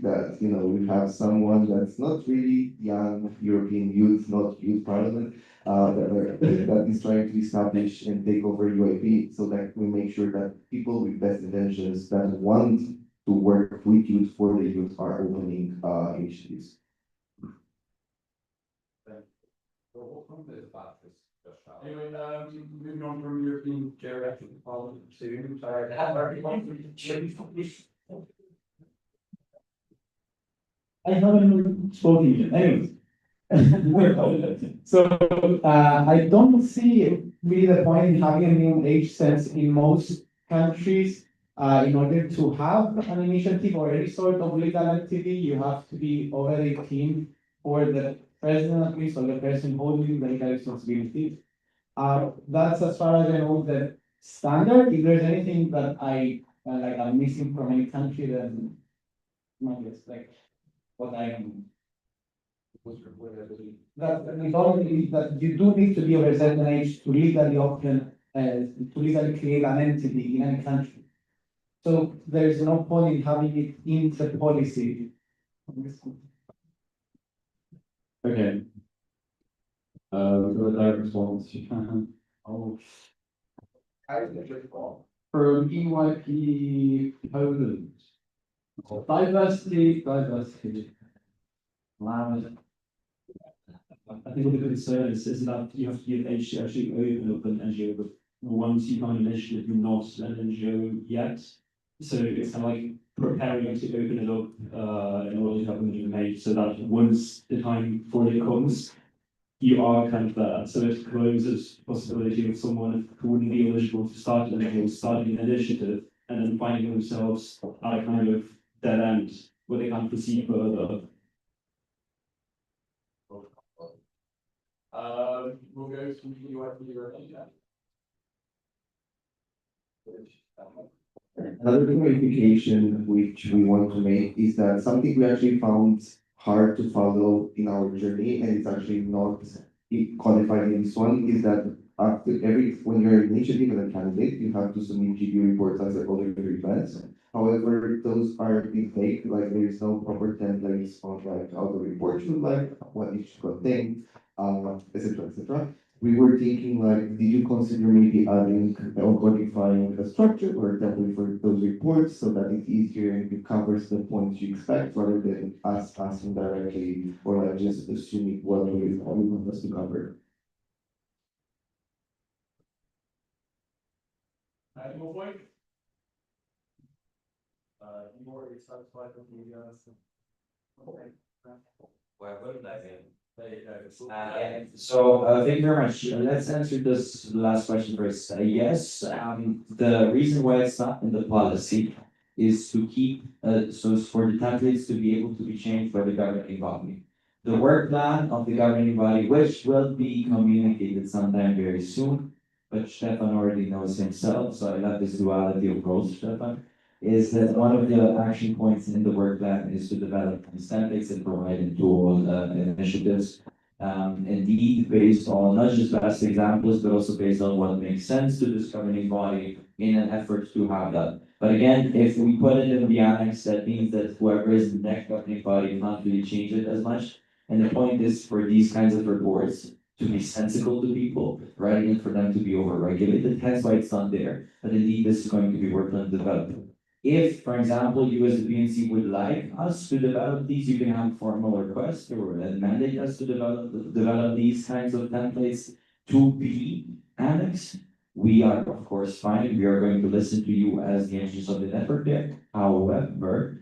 O: that, we have someone that's not really young European youth, not youth parliament, that is trying to establish and take over UIP, so that we make sure that people with best intentions that want to work with youth for the youth are opening initiatives.
S: Anyway, moving on from European geriatric parliament to, I haven't spoken yet, anyways. So, I don't see really the point in having a minimum age sense in most countries. In order to have an initiative or any sort of legal entity, you have to be over 18 for the president at least, or the person holding the legal responsibility. That's as far as I know the standard. If there's anything that I'm missing from any country, then not just like what I am. That we don't believe that you do need to be over a certain age to legally open, to legally create an entity in any country. So there is no point in having it in the policy. Okay. The direct response. Oh. From EYP Poland. Diversity.
R: I think what the concern is that you have to give age to actually open an NGO, but once you find an initiative, you're not an NGO yet. So it's kind of like preparing to open it up in order to have a minimum age, so that once the time for it comes, you are kind of there. So it closes the possibility of someone who wouldn't be eligible to start an NGO starting an initiative and then finding themselves at a kind of dead end where they can't proceed further.
S: We'll go to UIP.
O: Another clarification which we want to make is that something we actually found hard to follow in our journey, and it's actually not codified in this one, is that after when you're an initiative and a candidate, you have to submit GP reports as a other events. However, those are being fake, like there is no proper templates on like how the report should look like, what it should contain, etc., etc. We were thinking like, did you consider maybe adding or codifying a structure or a template for those reports so that it's easier and it covers the points you expect rather than us asking directly or like just assuming what we want us to cover?
F: You already satisfied with the,
C: Thank you very much. Let's answer this last question first. Yes, the reason why it's not in the policy is to keep, so it's for the templates to be able to be changed by the governing body. The work plan of the governing body, which will be communicated sometime very soon, but Stefan already knows himself, so I love this duality of roles, Stefan, is that one of the action points in the work plan is to develop these templates and provide into all initiatives. Indeed, based on not just past examples, but also based on what makes sense to this governing body in an effort to have that. But again, if we put it in the annex, that means that whoever is the next governing body can't really change it as much. And the point is for these kinds of reports to be sensible to people, rather than for them to be over-regulated. Hence why it's not there. But indeed, this is going to be worked on and developed. If, for example, you as the BNC would like us to develop these, you can have formal request or mandate us to develop these kinds of templates to be annexed. We are, of course, fine. We are going to listen to you as the engineers of the network there. However,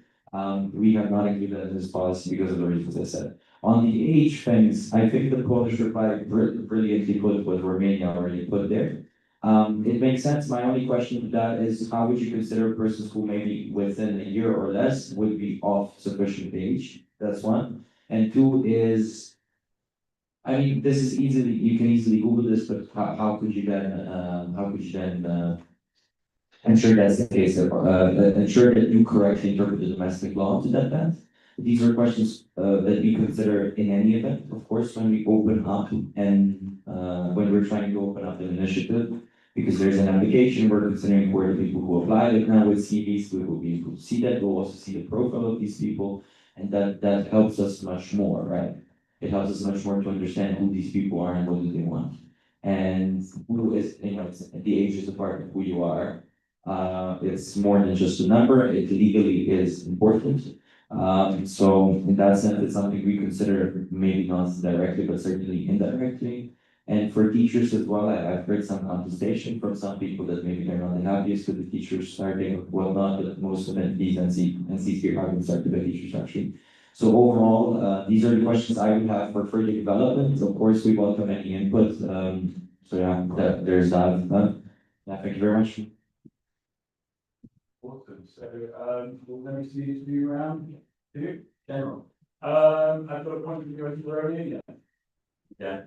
C: we have not included that in this policy because of the reasons I said. On the age things, I think the Polish reply brilliantly put what Romania already put there. It makes sense. My only question to that is how would you consider persons who maybe within a year or less would be of sufficient age? That's one. And two is, I mean, this is easily, you can easily Google this, but how could you then ensure that's the case, ensure that you correctly interpret the domestic law to that end? These are questions that we consider in any event, of course, when we open up and when we're trying to open up an initiative, because there's an application, we're considering who are the people who apply. Like now with CVs, we will be able to see that. We'll also see the profile of these people, and that helps us much more, right? It helps us much more to understand who these people are and what do they want, and who is, the age is a part of who you are. It's more than just a number. It legally is important. So in that sense, it's something we consider maybe not directly, but certainly indirectly. And for teachers as well, I've heard some contestation from some people that maybe they're not the happiest with the teachers starting, well, not but most of these NCC haven't started the teachers actually. So overall, these are the questions I would have for further development. Of course, we welcome any input. So yeah, there's that. Yeah, thank you very much.
Q: Awesome. So, let me see to be around here. General. I've got a point of view earlier. Yeah.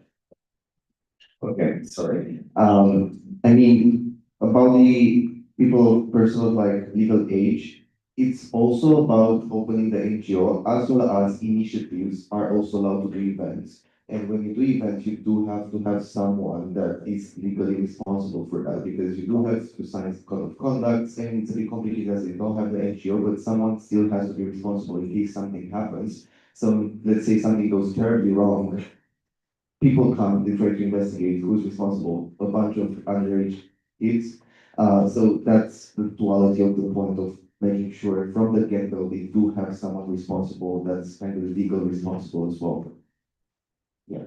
O: Okay, sorry. I mean, about the people of personal like legal age, it's also about opening the NGO as well as initiatives are also allowed to do events. And when you do events, you do have to have someone that is legally responsible for that because you do have to sign code of conduct, and it's a bit complicated as you don't have the NGO, but someone still has to be responsible in case something happens. So let's say something goes terribly wrong. People come, they try to investigate who's responsible, a bunch of underage kids. So that's the duality of the point of making sure from the get-go they do have someone responsible that's kind of legal responsible as well. Yeah.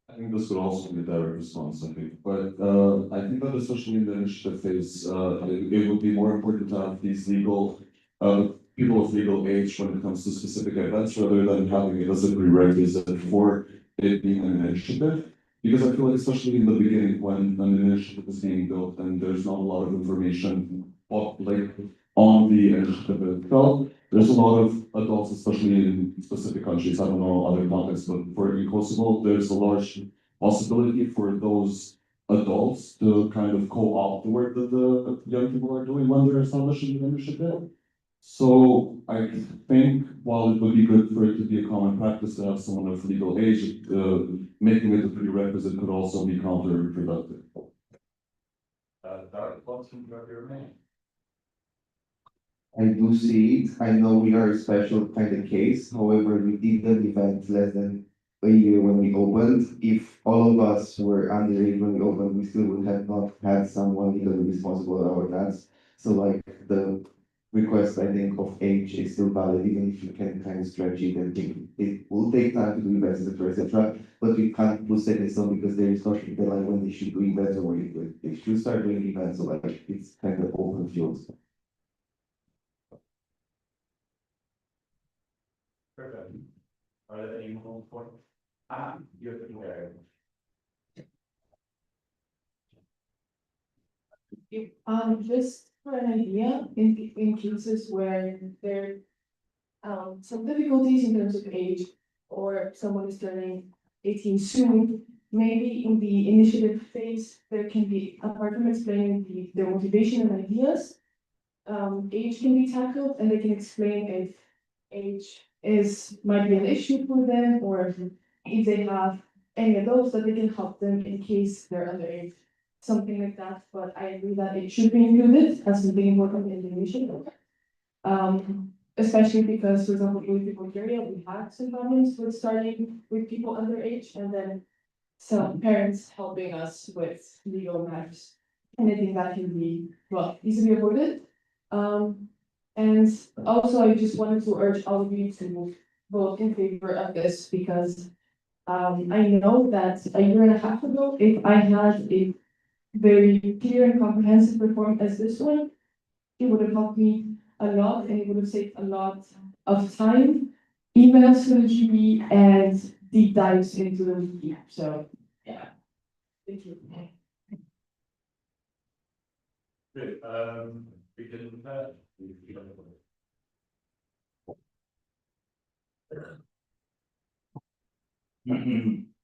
U: I think this would also be a direct response, I think. But I think that especially in the initiative phase, it would be more important to have these legal, people of legal age when it comes to specific events rather than having it as a prerequisite for it being an initiative. Because I feel like especially in the beginning when an initiative is being built and there's not a lot of information on the initiative itself, there's a lot of adults, especially in specific countries, I don't know other contexts, but for in Kosovo, there's a large possibility for those adults to kind of co-opt the work that the young people are doing when they're establishing the initiative. So I think while it would be good for it to be a common practice to have someone of legal age, making it a prerequisite could also be counterproductive.
O: I do see it. I know we are a special kind of case. However, we did the event less than a year when we opened. If all of us were underage when we opened, we still would have not had someone legally responsible at our dance. So like the request, I think, of age is still valid, even if you can kind of stretch it and think it will take time to do events, etc. But we can't put set in stone because there is not a deadline when they should do events or when they should start doing events. So like it's kind of open field.
E: Perfect. Are there any more points? You have to wear.
K: Just for an idea, in cases where there some difficulties in terms of age, or someone is turning 18 soon, maybe in the initiative phase, there can be, apart from explaining their motivation and ideas, age can be tackled, and they can explain if age might be an issue for them, or if they have any adults that they can help them in case they're underage, something like that. But I agree that it should be included as something important in the initiative. Especially because, for example, in Bulgaria, we had some problems with starting with people underage, and then some parents helping us with legal matters. And I think that can be, well, easily avoided. And also, I just wanted to urge all of you to vote in favor of this, because I know that a year and a half ago, if I had a very clear and comprehensive reform as this one, it would have helped me a lot, and it would have saved a lot of time, emails to the GB, and deep dives into the wiki. So, yeah. Thank you.
E: Good, we can,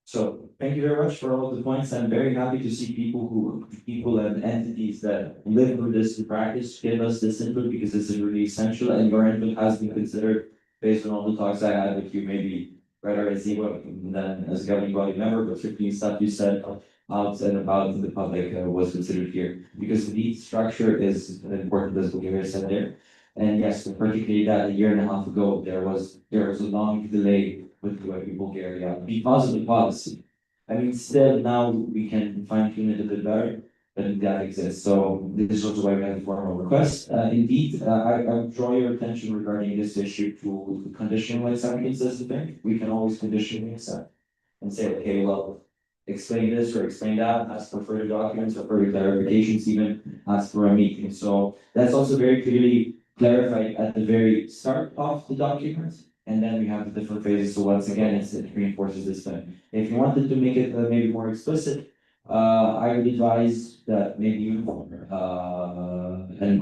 C: So thank you very much for all the points. I'm very happy to see people and entities that live with this in practice give us this input, because this is really essential, and your input has been considered based on all the talks I had with you, maybe rather as Ziva than as a governing body member, but certainly stuff you said out and about the public was considered here, because the structure is important, as Bulgaria said there. And yes, particularly that a year and a half ago, there was a long delay with Bulgaria because of the policy. I mean, still now we can fine tune it a bit better, but that exists. So this is also why we have a formal request. Indeed, I draw your attention regarding this issue to conditional acceptance as the thing. We can always conditionally accept and say, okay, well, explain this or explain that, ask for further documents or further clarifications, even ask for a meeting. So that's also very clearly clarified at the very start of the document. And then we have the different phases. So once again, it reinforces this thing. If you wanted to make it maybe more explicit, I would advise that maybe an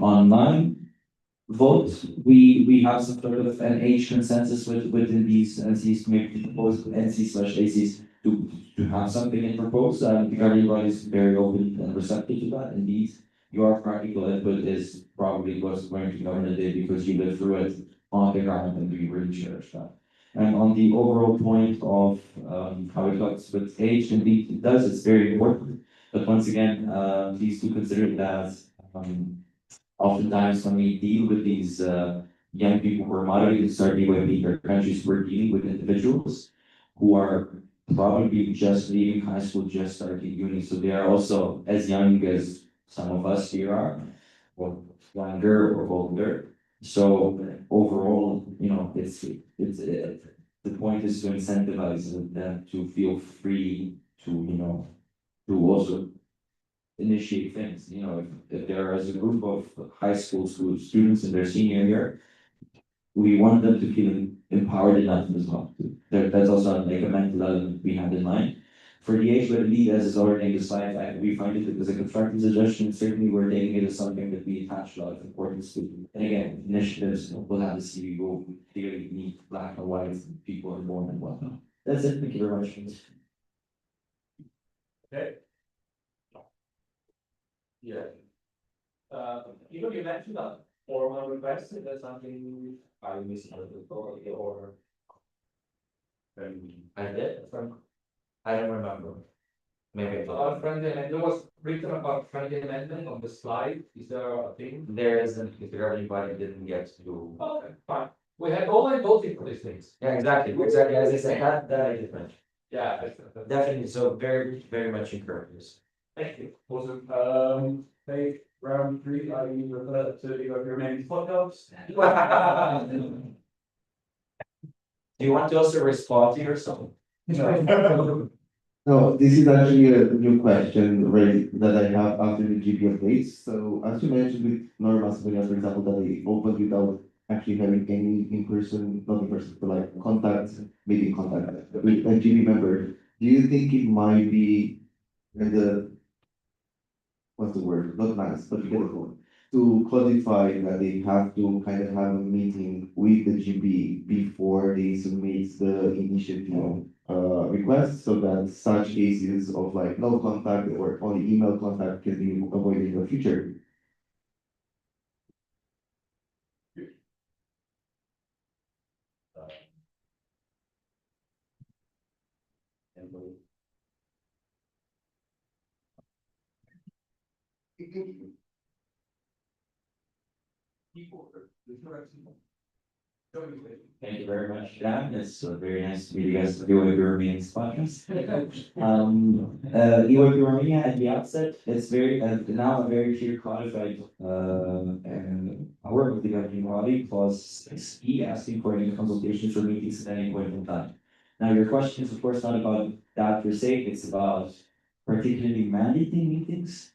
C: online vote. We have some sort of an age consensus within these NCs, maybe propose NC/ACs to have something in propose. Everybody is very open and receptive to that. Indeed, your practical input is probably what's going to govern the day, because you live through it on the ground, and we really cherish that. And on the overall point of how it looks with age, indeed it does, it's very important. But once again, please do consider that oftentimes when we deal with these young people who are moderately starting with weaker countries, we're dealing with individuals who are probably just leaving high school, just starting uni. So they are also as young as some of us here are, or younger or older. So overall, it's the point is to incentivize them to feel free to to also initiate things. If there is a group of high school students in their senior year, we want them to feel empowered enough as well. That's also like a mental element we have in mind. For the age where lead as is already decided, we find it as a constructive suggestion. Certainly, we're taking it as something that we attach a lot of importance to. And again, initiatives will have to see we will clearly need black and white people involved and whatnot. That's it. Thank you very much.
E: Okay.
Q: Yeah. You mentioned that formal request, is that something I misunderstood or?
C: I did, I don't remember. Maybe.
Q: Friendly amendment, there was written about friendly amendment on the slide, is there a thing?
C: There isn't, if everybody didn't get to.
Q: Okay, fine, we had already voted for these things.
C: Yeah, exactly, as I said, that I did mention.
Q: Yeah.
C: Definitely, so very, very much encouraged.
Q: Thank you. Awesome, hey, round three, I refer to your remaining photos.
C: Do you want to also respond to yourself?
O: No, this is actually a new question raised that I have after the GB updates. So as you mentioned with Norma Macedonia, for example, that they opened without actually having any in-person, not in-person, but like contact, meeting contact with a GB member. Do you think it might be the, what's the word, not nice, but you get the point, to codify that they have to kind of have a meeting with the GB before they submit the initiative request, so that such cases of like no contact or only email contact can be avoided in the future?
C: Thank you very much, Dan. It's very nice to meet you guys, the Ewa Romanian podcast. Ewa Romania at the outset, it's very, now a very clear codified, and I work with the governing body, clause 6E, asking for any consultations or meetings at any point in time. Now, your question is of course not about that per se, it's about particularly mandating meetings.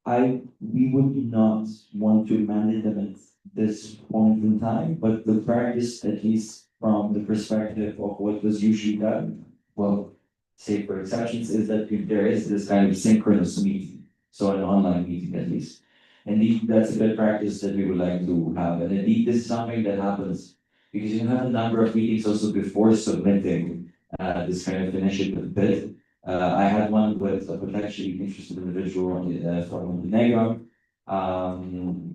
C: We would not want to mandate them at this point in time, but the practice, at least from the perspective of what was usually done, well, say for exceptions, is that if there is this kind of synchronous meeting, so an online meeting at least. Indeed, that's a good practice that we would like to have, and indeed, this is something that happens because you have a number of meetings also before submitting this kind of initiative bid. I had one with a potentially interested individual from Montenegro,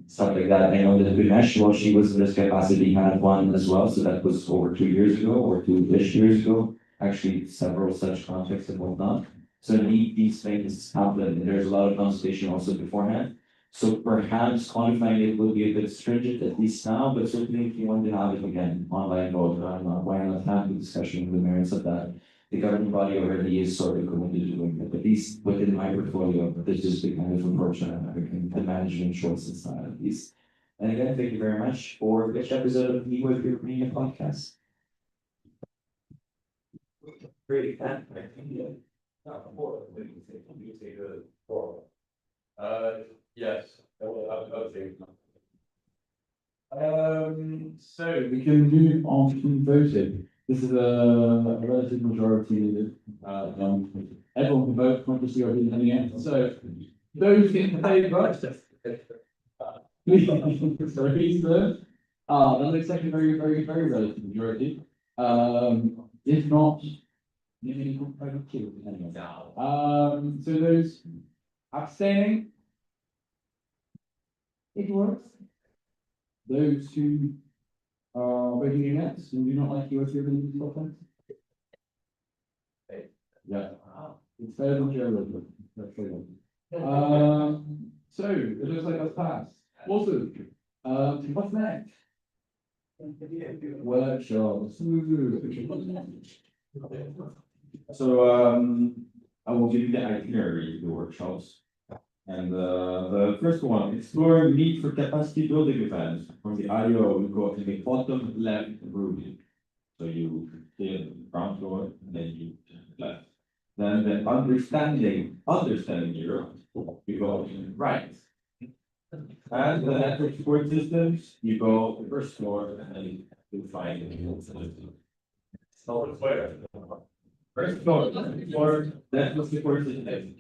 C: stuff like that. I know that Dinesh, while she was in this capacity, had one as well. So that was over 2 years ago or 2-ish years ago. Actually, several such conflicts and whatnot. So indeed, these things happen, and there's a lot of consultation also beforehand. So perhaps quantifying it will be a bit stringent, at least now, but certainly if you want to have it again, online vote, why not have the discussion of the merits of that? The governing body already is sort of committed to doing it, at least within my portfolio, but this is the kind of unfortunate, the management choices side at least. And again, thank you very much for which episode of the With Your Media podcast.
Q: Great, yes, okay.
B: So we can move on to voting. This is a relative majority, everyone can vote, consciously or didn't it. So those in favour. Sorry, sir. That looks like a very, very, very relative majority. If not, so those abstaining.
T: It works.
B: Those who are voting against and do not like you as your religious content? Yeah. It's better than journalism. That's the one. So it looks like that's passed. Awesome. What's next? Workshops.
U: So, I will give you the itinerary of the workshops. And the first one, explore the need for capacity building events. From the IO, we go to the bottom left room. So you stay on the ground floor and then you turn left. Then the understanding Europe, you go right. And the network support systems, you go first floor and then you find it. So where? First floor, network support system.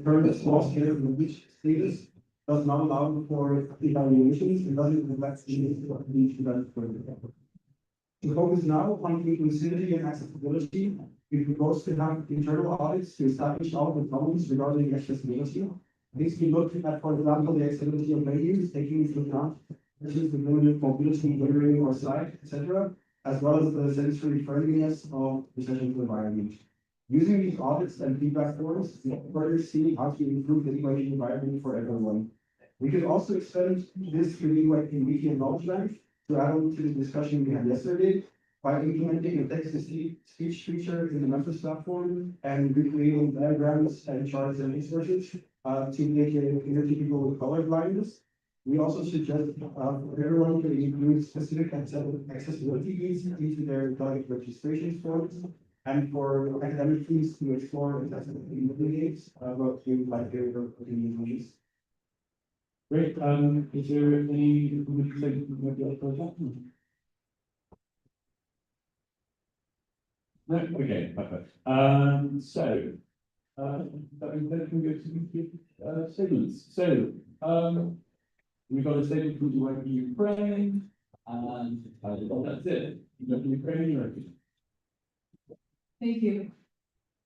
I: current small scale reach status does not allow for evaluations, it doesn't reflect the needs of each developed further. To focus now on inclusivity and accessibility, we propose to have internal audits to establish all the problems regarding accessibility. These we look at, for example, the accessibility of menus, taking into account issues with limited mobility, hearing or sight, etc., as well as the sensory friendliness of the session environment. Using these audits and feedback forms, we further see how to improve the e-learning environment for everyone. We could also extend this to the media knowledge bank to add on to the discussion we had yesterday by implementing a text-to-speech feature in the Memphis platform and recreating diagrams and charts and resources to make it clear to people with color blindness. We also suggest everyone to include specific accessibility needs into their delegate registration forms and for academic teams to explore accessibility games, what you like their opinion on these.
S: Great, is there any, would you say, maybe other project? No, okay, perfect. That means then we go to statements. So, we've got a statement from the Ukraine, and that's it. Ukraine, you're ready.
G: Thank you.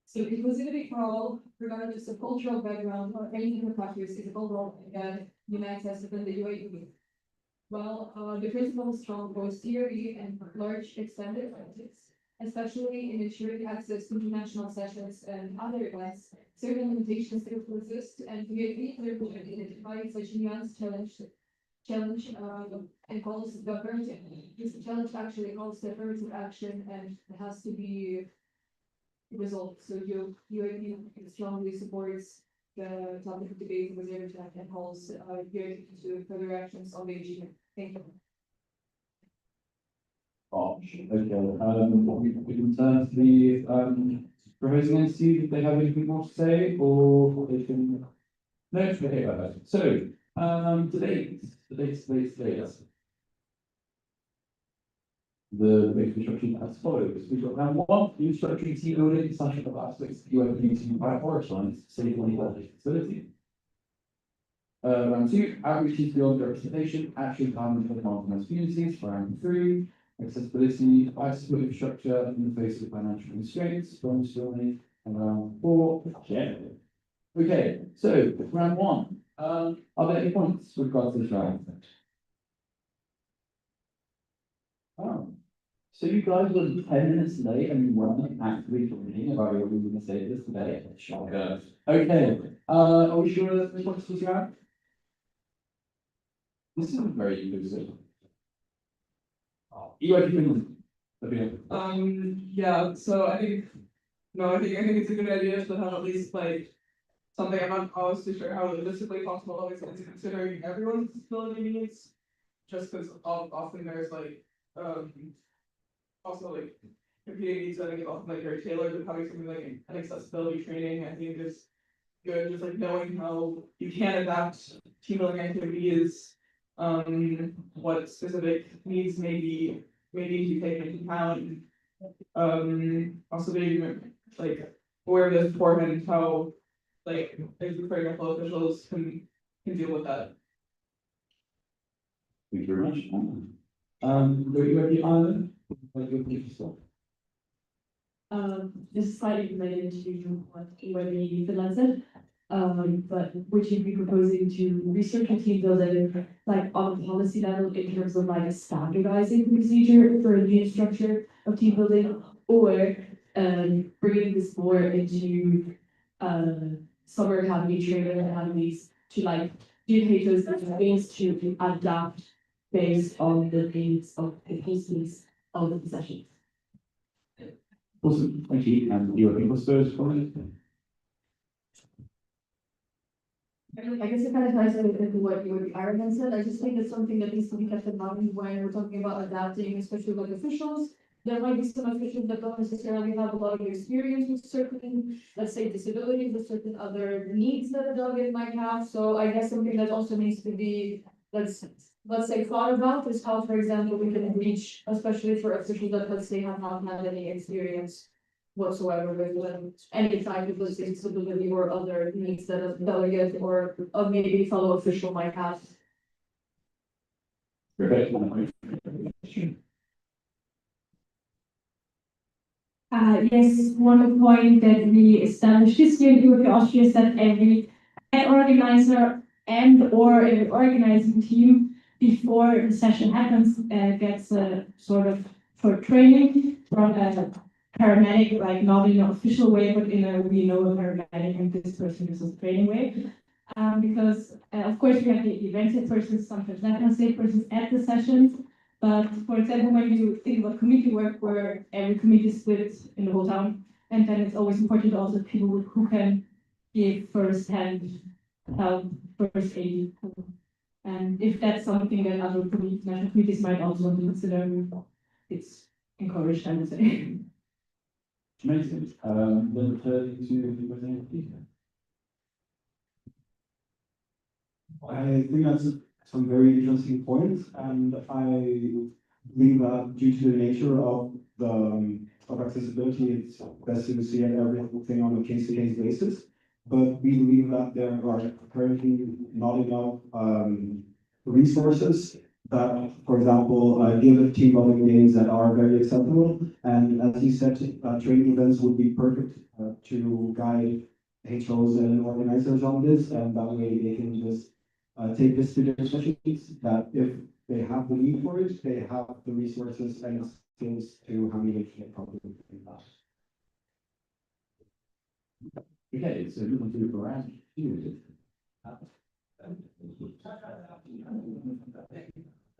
G: So inclusivity for all, regardless of cultural background or any demographics, is a goal that unites us within the UAE. Well, the principle of strong voice theory and large extended practice, especially in ensuring access to international sessions and other events, certain limitations still persist, and UAE therefore identifies such a nuanced challenge and calls the affirmative. This challenge actually calls the affirmative action and has to be resolved. So UAE strongly supports the topic of debate with everything and calls UAE to further actions on the issue. Thank you.
B: Okay, we can turn to the proposing entity, if they have anything more to say, or they can. No, okay, perfect. So, today's. The basic instruction as follows. We've got round one, the instruction team building, discussion of aspects you are using to prioritize safety and accessibility. Round two, outreach beyond representation, action plan for the marginalized communities. Round three, accessibility, accessible infrastructure in the face of financial constraints. And round four, sharing. Okay, so round one. Are there any points with regards to this round? Oh. So you guys were 10 minutes late and you weren't actually talking about what we were going to say this today. Okay. Are we sure that this was round? This isn't very inclusive. You are doing.
K: Yeah, so I think it's a good idea to have at least like something. I'm not always too sure how logistically possible always is considering everyone's disability needs. Just because often there's like also like competing needs, I think it's often like very tailored, but having something like an accessibility training, I think is good, just like knowing how you can adapt team building activities, what specific needs may be taken into account. Also being like aware of this beforehand, how like for example officials can deal with that.
B: Thank you very much. Were you ready, Ireland?
T: This is slightly related to what Finland said, but which you'd be proposing to research a team building like on a policy level in terms of like standardizing the procedure for a new structure of team building, or bringing this more into summer academy training academies to like do those things to adapt based on the needs of the cases of the sessions.
B: Awesome, thank you. And you are first comment?
H: I guess it kind of ties into what Ireland said. I just think it's something that needs to be kept in mind when we're talking about adapting, especially with officials. There might be some officials that don't necessarily have a lot of experience with certain, let's say, disabilities, with certain other needs that a delegate might have. So I guess something that also needs to be, let's say, thought about is how, for example, we can reach, especially for officials that, let's say, have not had any experience
P: whatsoever with any type of disability or other needs that a delegate or maybe fellow official might have.
M: Yes, one point that we established this year in Europe Austria is that every head organizer and or an organizing team before the session happens gets a sort of short training from a paramedic, like not in an official way, but in a we know a paramedic and this person uses training way. Because of course we have the evented persons, sometimes not unsafe persons at the sessions. But for example, when you think about community work where every community is split in the whole town, and then it's always important also people who can give first-hand help, first aid. And if that's something that other national communities might also want to consider, it's encouraged, I would say.
B: Amazing. Then returning to the presentation.
I: I think that's some very interesting points, and I believe that due to the nature of accessibility, it's best to see everything on a case-to-case basis. But we believe that there are currently not enough resources that, for example, give team building games that are very acceptable. And as you said, training events would be perfect to guide HOs and organizers on this, and that way they can just take this to their sessions, that if they have the need for it, they have the resources and skills to handle it properly.
B: Okay, so we will do around here.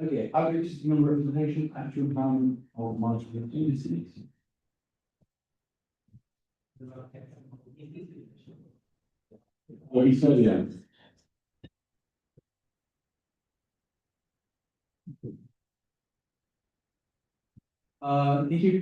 B: Okay, average human representation, actual empowerment of marginal communities. What you said, yeah.
K: Thank you.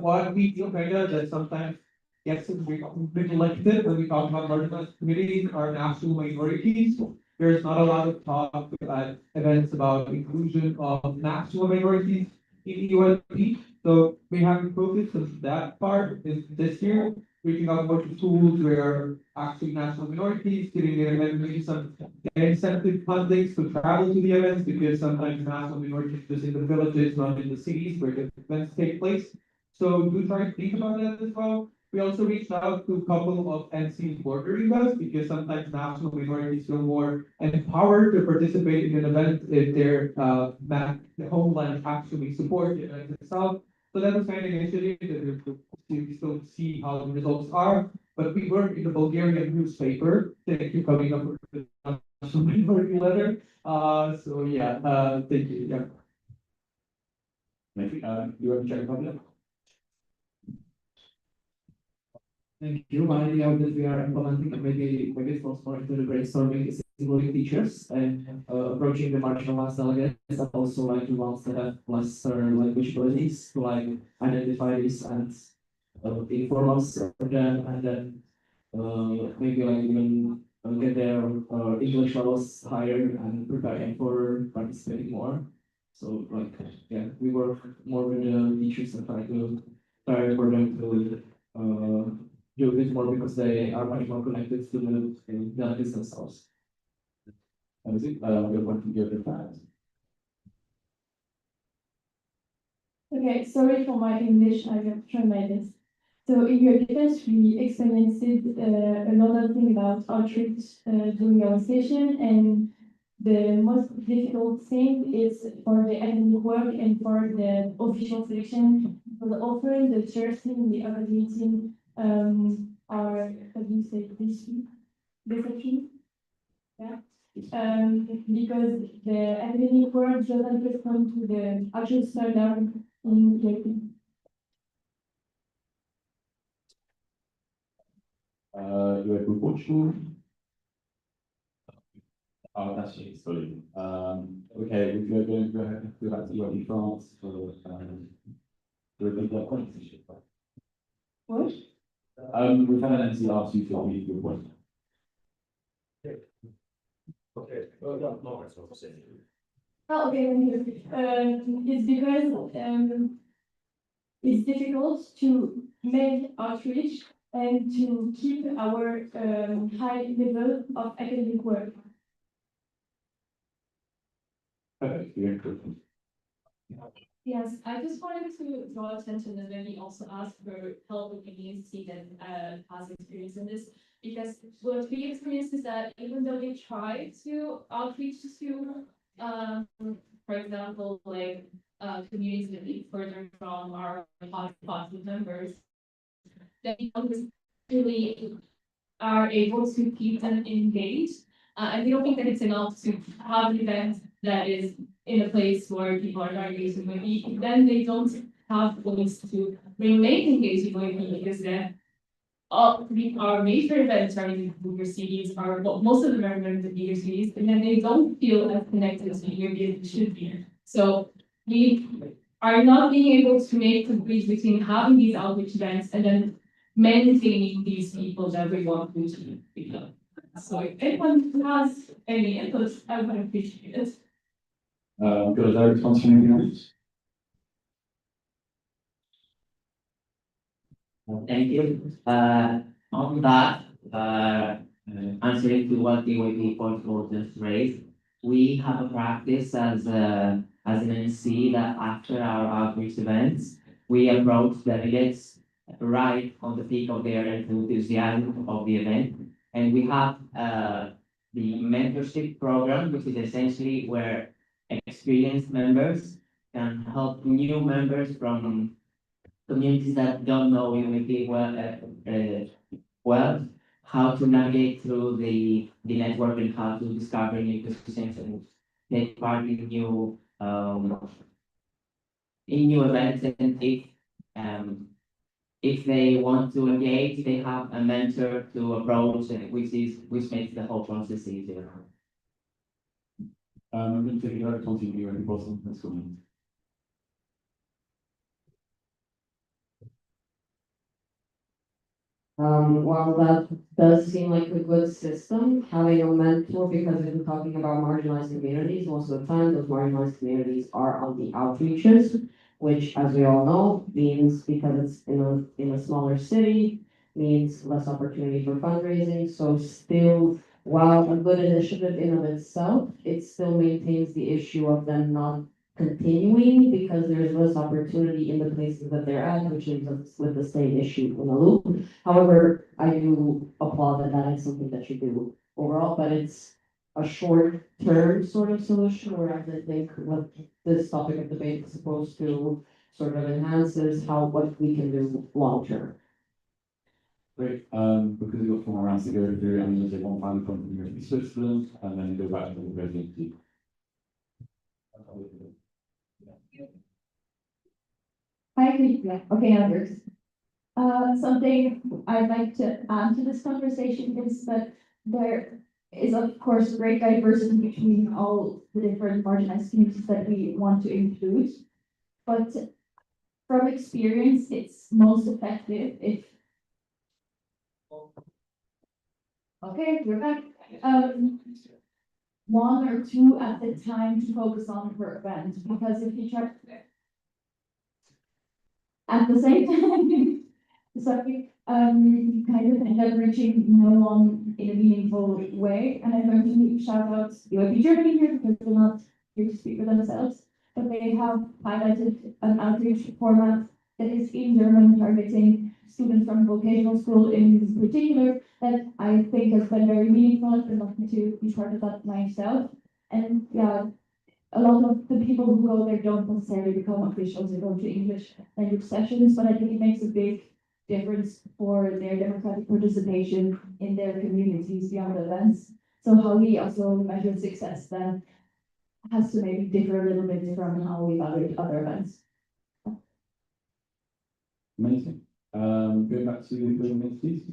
K: What we feel kind of that sometimes gets neglected when we talk about marginalized communities are national minorities. There's not a lot of talk at events about inclusion of national minorities in UNP. So we have focused on that part this year, reaching out more to schools where actually national minorities getting an event, maybe some incentive fundings to travel to the events, because sometimes national minorities just in the villages, not in the cities where the events take place. So do try to think about that as well. We also reached out to a couple of NC's bordering us because sometimes national minorities feel more empowered to participate in an event if their homeland actually supports the event itself. So that was kind of initiative that we still see how the results are. But we work in the Bulgarian newspaper. Thank you for coming up with the national minority letter. So yeah, thank you. Yeah.
B: Maybe you want to check public?
J: Thank you. One idea that we are implementing, maybe it falls more into the brainstorming, is including teachers and approaching the marginalized delegates, and also like the ones that have lesser language abilities to like identify this and inform us for them, and then maybe like even get their English levels higher and preparing for participating more. So like yeah, we work more with the teachers and try for them to do a bit more because they are much more connected to the delegates themselves.
B: I think we want to give it back.
M: Okay, sorry for my English, I will try my best. So in your defense, we experienced another thing about outreach during our session, and the most difficult thing is for the academic work and for the official selection. For the offering, the church team, the other meeting are, how do you say, this team? Yeah. Because the academic work doesn't respond to the actual standard in the
B: You have from Portugal. Oh, that's it, sorry. Okay, if you're going to go ahead and go back to UAE France for the big competition.
M: What?
B: We've had an NC ask you to read your point.
M: Okay. Oh, okay, thank you. It's because it's difficult to main outreach and to keep our high level of academic work.
P: Yes, I just wanted to draw attention and maybe also ask for help with the ESC that has experience in this. Because what we experienced is that even though they try to outreach to, for example, like communities that live further from our hotspot members, they don't really are able to keep them engaged. And we don't think that it's enough to have an event that is in a place where people are not engaged with WebP. Then they don't have ways to remain engaged with WebP because then our major events are in the bigger cities, most of them are in the bigger cities, and then they don't feel as connected to WebP as they should be. So we are not being able to make the bridge between having these outreach events and then maintaining these people that we want to become. So if anyone has any input, I would appreciate it.
U: Good, I response to anything else?
A: Thank you. On that, answering to what the WebP portal just raised, we have a practice as an NC that after our outreach events, we approach delegates right on the peak of their enthusiasm of the event. And we have the mentorship program, which is essentially where experienced members can help new members from communities that don't know WebP well, how to navigate through the network and how to discover new ecosystems and take part in new events. And if they want to engage, they have a mentor to approach, which makes the whole process easier.
U: I'm going to take it out, continue any possible, let's go.
V: While that does seem like a good system, having a mentor, because if we're talking about marginalized communities, most of the time those marginalized communities are on the outreaches, which, as we all know, means because it's in a smaller city, means less opportunity for fundraising. So still, while a good initiative in of itself, it still maintains the issue of them not continuing because there's less opportunity in the places that they're at, which leaves us with the same issue in the loop. However, I do applaud that is something that you do overall, but it's a short-term sort of solution, whereas I think what this topic of debate is supposed to sort of enhance is what we can do long-term.
U: Great, because we've got 4 more rounds to go through, I'm going to take one final point from University of Switzerland and then go back to the presidency.
H: I think, yeah, okay, others. Something I'd like to add to this conversation is that there is, of course, great diversity between all the different marginalized communities that we want to include. But from experience, it's most effective if. Okay, we're back. 1 or 2 at the time to focus on per event, because if you try at the same time, so you kind of end up reaching no one in a meaningful way. And I'm going to shout out UIP Germany here because they're not here to speak for themselves, but they have highlighted an outreach format that is in German, targeting students from vocational school in particular, that I think has been very meaningful. I've been lucky to be part of that myself. And yeah, a lot of the people who go there don't necessarily become officials, they go to English language sessions, but I think it makes a big difference for their democratic participation in their communities beyond events. So how we also measure success then has to maybe differ a little bit from how we evaluate other events.
U: Amazing. Going back to the presidency.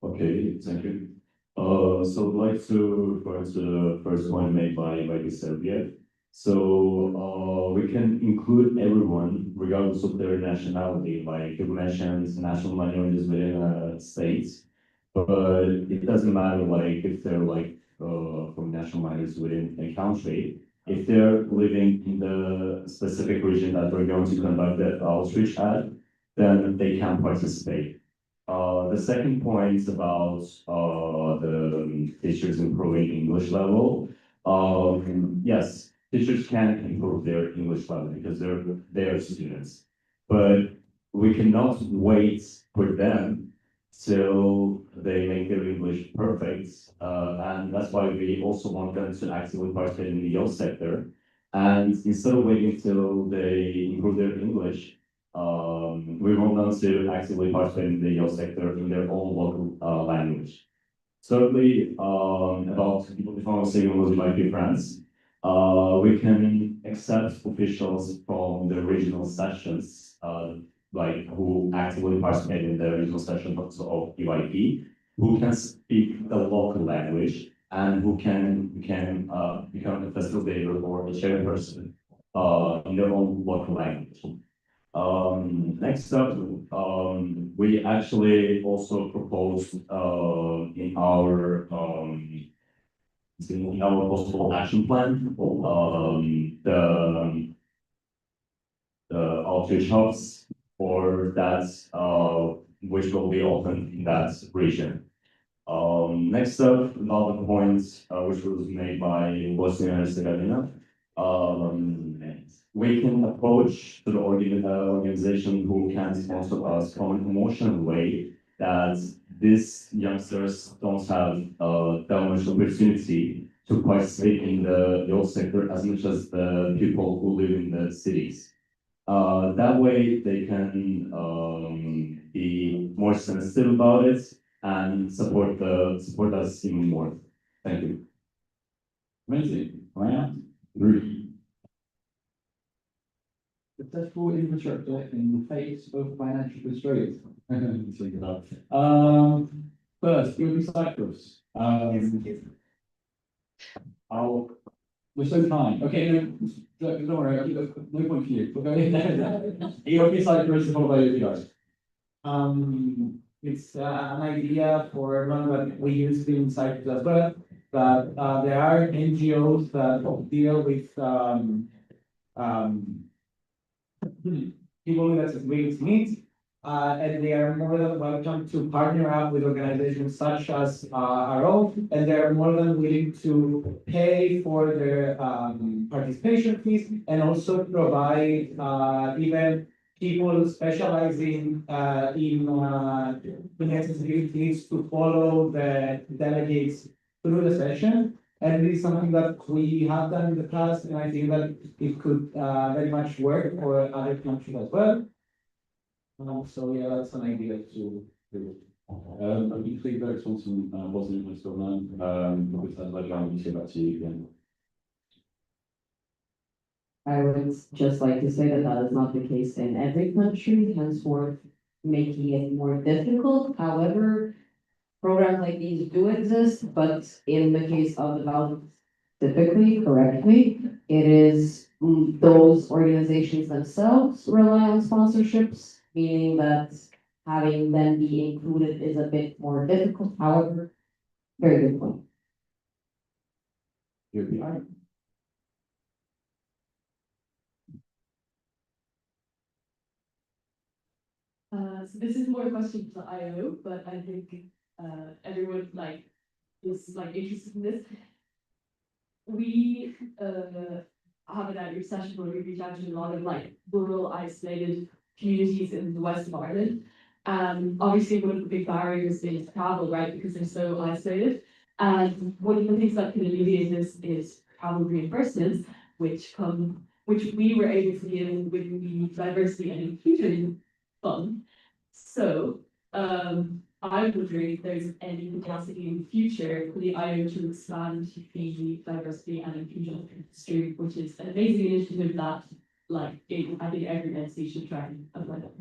E: Okay, thank you. So I'd like to refer to the first point made by the Serbia. So we can include everyone, regardless of their nationality, like you mentioned, national minorities within states. But it doesn't matter like if they're like from national minors within a country. If they're living in the specific region that we're going to conduct the outreach at, then they can participate. The second point is about the teachers improving English level. Yes, teachers can improve their English level because they're students, but we cannot wait for them till they make their English perfect. And that's why we also want them to actively participate in the youth sector. And instead of waiting till they improve their English, we want them to actively participate in the youth sector in their own local language. Thirdly, about if I was saying with my few friends, we can accept officials from the regional sessions, like who actively participate in the regional sessions of EYP, who can speak the local language and who can become a facilitator or a chairperson in their own local language. Next up, we actually also proposed in our possible action plan, the outreach hubs for that, which will be open in that region. Next up, another point, which was made by Bosnia and Herzegovina. We can approach to the organization who can sponsor us from an emotional way that these youngsters don't have that much opportunity to participate in the youth sector as much as the people who live in the cities. That way they can be more sensitive about it and support us even more. Thank you.
J: Amazing. Ryan, three. Successful infrastructure in the face of financial constraints. First, European Cyprus. We're so kind. Okay, no, don't worry, no point for you. European Cyprus is all about you guys.
K: It's an idea for everyone that we use in Cyprus as well, but there are NGOs that deal with people with accessibility needs, and they are more than welcome to partner up with organizations such as our own, and they are more than willing to pay for their participation fees and also provide even people specializing in accessibility needs to follow the delegates through the session. And this is something that we have done in the past, and I think that it could very much work for other countries as well. So yeah, that's an idea to do.
J: I think very responsible Bosnia and Herzegovina, because I'd like to say back to you again.
V: I would just like to say that that is not the case in every country, henceforth making it more difficult. However, programs like these do exist, but in the case of development typically, correctly, it is those organizations themselves rely on sponsorships, meaning that having them be included is a bit more difficult. However, very good point.
P: So this is more a question to the IO, but I think everyone is interested in this. We have an outreach session where we reach out to a lot of rural isolated communities in the west of Ireland. Obviously one of the big barriers is travel, right? Because they're so isolated. And one of the things that can alleviate this is travel reimbursements, which we were able to give with the diversity and inclusion fund. So I'm wondering if there's any capacity in the future for the IO to expand the diversity and inclusion stream, which is an amazing initiative that I think every entity should try and apply that.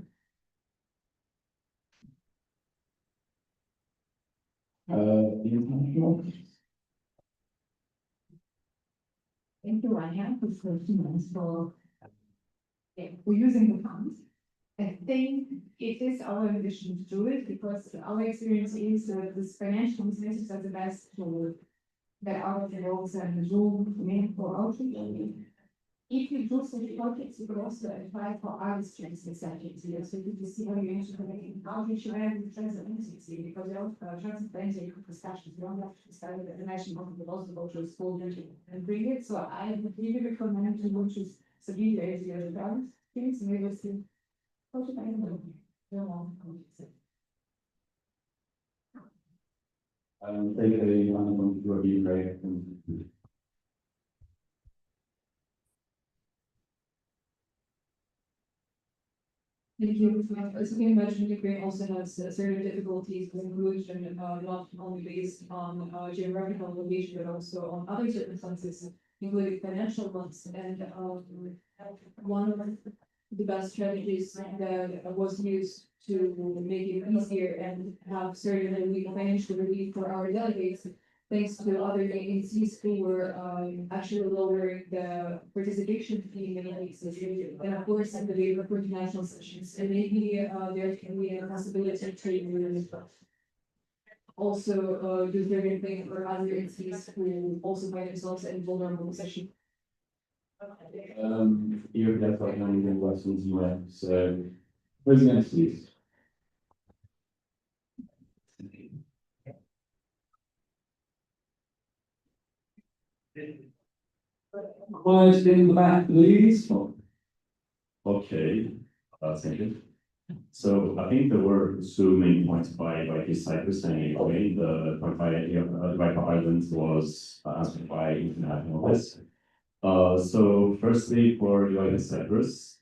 G: Thank you, Ryan, for the questions. So we're using the funds. I think it is our ambition to do it because our experience is that this financial businesses are the best to get out of the roles and Zoom, for outreach. If you do such projects, you could also apply for other strengths and subjects here. So you can see how you actually connect outreach and transparency because you have transparency discussions. You don't have to decide that the national government will also go to a school and bring it. So I would really recommend to go to Sevilla as your adult things, maybe we'll see. Thank
E: you.
G: Thank you. As you can imagine, Ukraine also has certain difficulties with inclusion, not only based on geographical location, but also on other circumstances, including financial ones. And one of the best strategies that was used to make it easier and have certain financial relief for our delegates, thanks to other agencies who were actually lowering the participation fee in the cases. And of course, in the waiver for international sessions, and maybe there can be a possibility to also do certain things for other agencies who also find themselves in vulnerable position.
E: You're definitely going to lessons you have, so who's next, please?
S: Quiet in the back, please.
E: Okay, thank you. So I think there were two main points by this Cyprus anyway. The Viper Island was answered by international list. So firstly for UI Cyprus,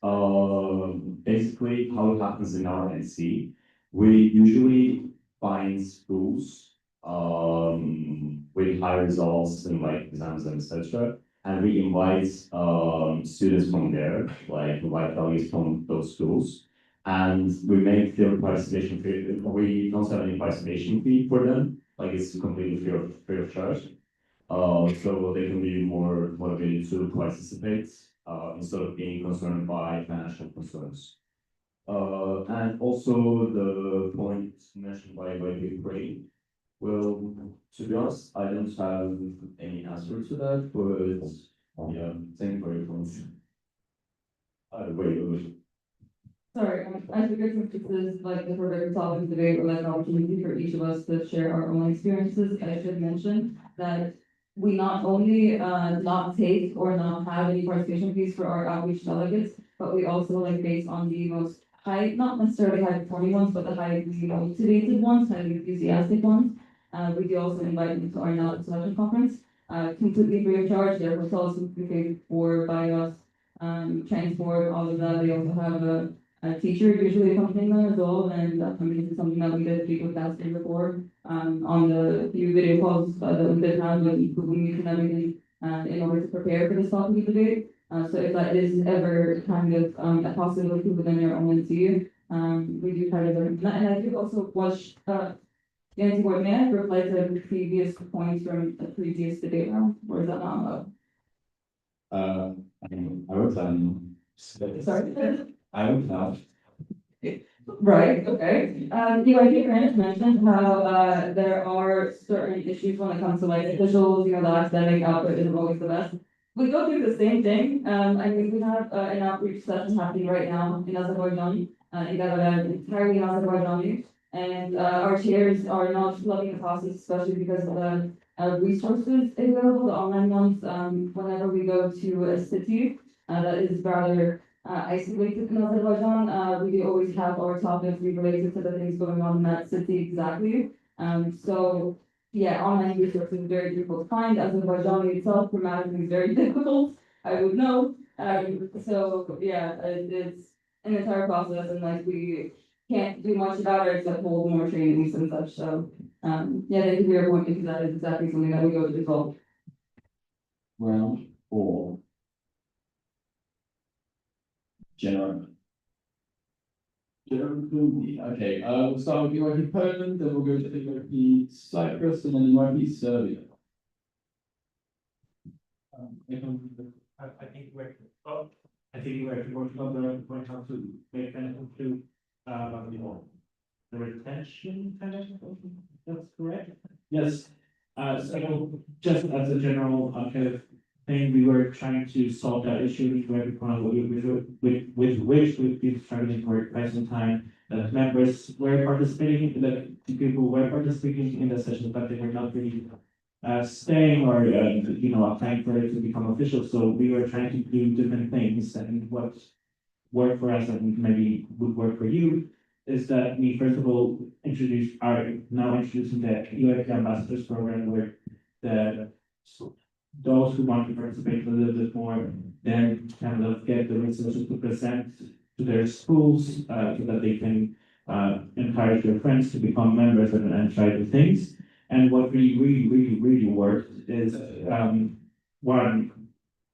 E: basically how it happens in our NC, we usually find schools with high results in like exams and etc. And we invite students from there, like invite values from those schools. And we make their participation fee, we don't have any participation fee for them, like it's completely free of charge. So they can be more motivated to participate instead of being concerned by financial concerns. And also the point mentioned by Ukraine. Well, to be honest, I don't have any answer to that, but yeah, thank you for your question. Wait.
T: Sorry, I figured since this is like the further topic debate or like an opportunity for each of us to share our own experiences, I should mention that we not only not take or not have any participation fees for our outreach delegates, but we also like based on the most high, not necessarily high performing ones, but the highly motivated ones, highly enthusiastic ones. We do also invite them to our knowledge selection conference, completely free of charge. Their hotels will be paid for by us, transport, all of that. They also have a teacher usually accompanying them as well, and this is something that we did speak with Ashley before on the few video calls that we did have with Google Meet and everything in order to prepare for this topic of debate. So if that is ever kind of a possibility within your own NCU, we do try to learn that. And I do also watch Nancy Ward, may I reply to the previous points from the previous debate round, or is that not allowed?
E: I would
T: Sorry?
E: I would not.
T: Right, okay. DYP Grant mentioned how there are certain issues when it comes to like officials, the academic output isn't always the best. We go through the same thing. I mean, we have an outreach session happening right now in Azerbaijan, in Gagarin, entirely in Azerbaijani. And our chairs are not loving the process, especially because of the resources available, the online ones. Whenever we go to a city that is rather isolated in Azerbaijan, we do always have our topics related to the things going on in that city exactly. So yeah, online resources is very difficult to find. Azerbaijan itself grammatically is very difficult, I would know. So yeah, it's an entire process, and like we can't do much about it except hold more trainings and such. So yeah, thank you for your point, because that is exactly something that we go to resolve.
E: Round 4. General.
S: Okay, we'll start with UIP Poland, then we'll go to UIP Cyprus, and then UIP Serbia.
F: I think we're,
R: I think we're working on the, how to make kind of include, the retention kind of, that's correct? Yes, so just as a general, kind of thing, we were trying to solve that issue with which we've been struggling for quite some time. That members were participating, the people were participating in the session, but they were not really staying or, applying for it to become official. So we were trying to do different things, and what worked for us and maybe would work for you is that we first of all now introducing the UIP Ambassadors Program, where those who want to participate a little bit more, then kind of get the resources to present to their schools, so that they can encourage their friends to become members and try new things. And what really worked is, one,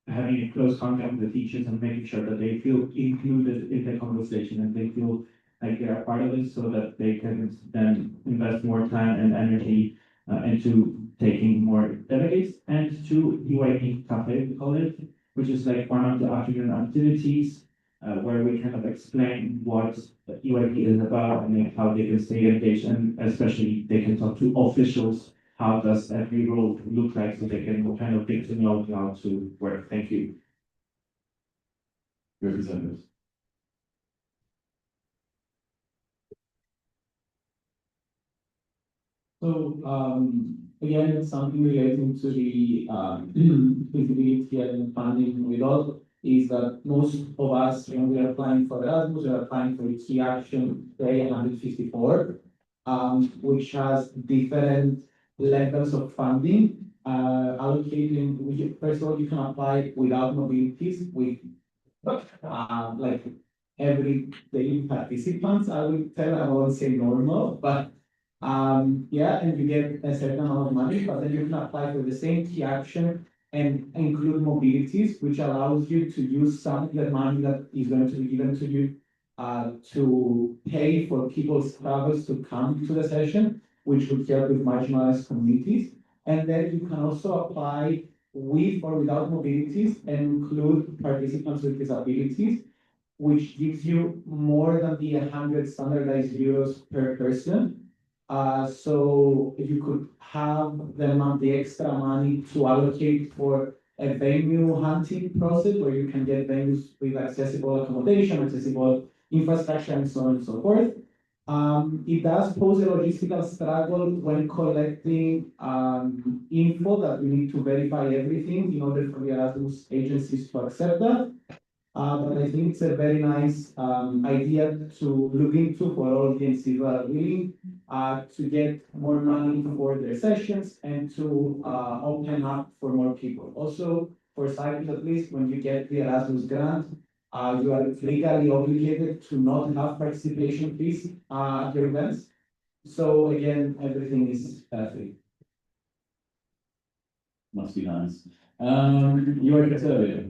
R: having close contact with the teachers and making sure that they feel included in the conversation and they feel like they are part of it, so that they can then invest more time and energy into taking more delegates. And two, UIP Cafe, we call it, which is like one of the afternoon activities where we kind of explain what UIP is about and how they can stay engaged, and especially they can talk to officials. How does every role look like, so they can kind of get to know how to work. Thank you.
U: Representatives.
K: So, again, it's something relating to the feasibility and funding result is that most of us, when we are applying for Erasmus, we are applying for the key action day 154, which has different levels of funding. Allocating, first of all, you can apply without mobilities with like everyday participants. I would tell, I won't say normal, but yeah, and you get a certain amount of money, but then you can apply for the same key action and include mobilities, which allows you to use some of the money that is going to be given to you to pay for people's travels to come to the session, which would help with marginalized communities. And then you can also apply with or without mobilities and include participants with disabilities, which gives you more than the 100 standardized euros per person. So you could have the extra money to allocate for a venue hunting process, where you can get venues with accessible accommodation, accessible infrastructure, and so on and so forth. It does pose a logistical struggle when collecting info that we need to verify everything in order for the Erasmus agencies to accept that. But I think it's a very nice idea to look into for all agencies that are willing to get more money for their sessions and to open up for more people. Also, for cycling, at least when you get the Erasmus grant, you are legally obligated to not have participation fees at your events. So again, everything is free.
U: Must be nice. You are Victoria.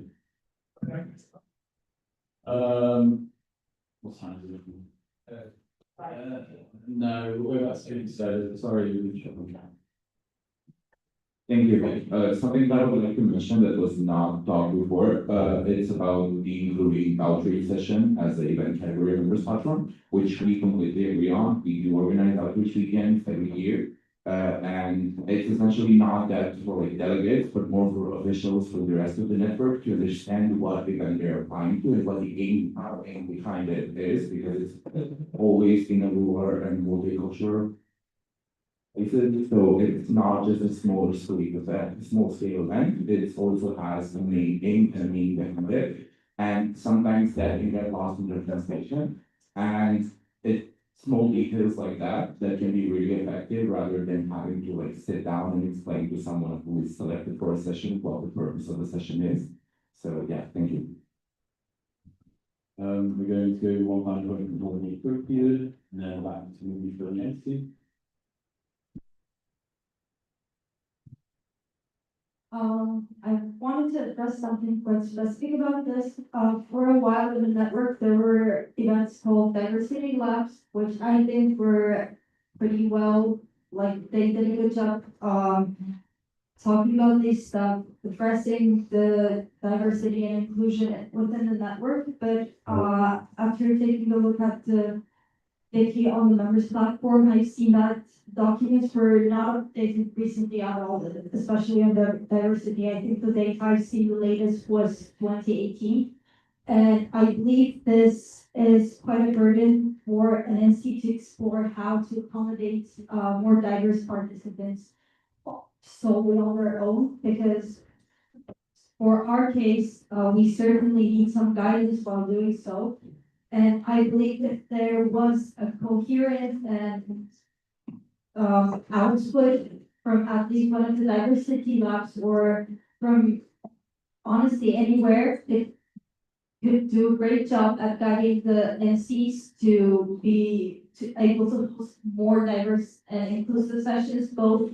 U: What time is it? No, we're about to, so sorry. Thank you. Something that I would like to mention that was not talked before, it's about the including outreach session as the event category members platform, which we completely agree on. We do organize outreach weekends every year. And it's essentially not that for like delegates, but more for officials for the rest of the network to understand what event they're applying to and what the our aim behind it is, because it's always in a rural and multicultural places. So it's not just a small scale event, it also has a main aim and a meaning behind it. And sometimes that can get lost in the translation. And small details like that can be really effective, rather than having to like sit down and explain to someone who is selected for a session what the purpose of the session is. So yeah, thank you. We're going to go one by one for the quick period, and then back to movie for Nancy.
H: I wanted to address something quite specific about this. For a while in the network, there were events called diversity labs, which I think were pretty well, like they did a good job talking about this stuff, addressing the diversity and inclusion within the network, but after taking a look at the wiki on the members platform, I've seen that documents were not updated recently at all, especially on the diversity. I think the data I've seen the latest was 2018. And I believe this is quite a burden for an NC to explore how to accommodate more diverse participants solely on their own, because for our case, we certainly need some guidance while doing so. And I believe that there was a coherent and output from at least one of the diversity labs or from honestly anywhere, it could do a great job at guiding the NCs to be able to host more diverse and inclusive sessions, both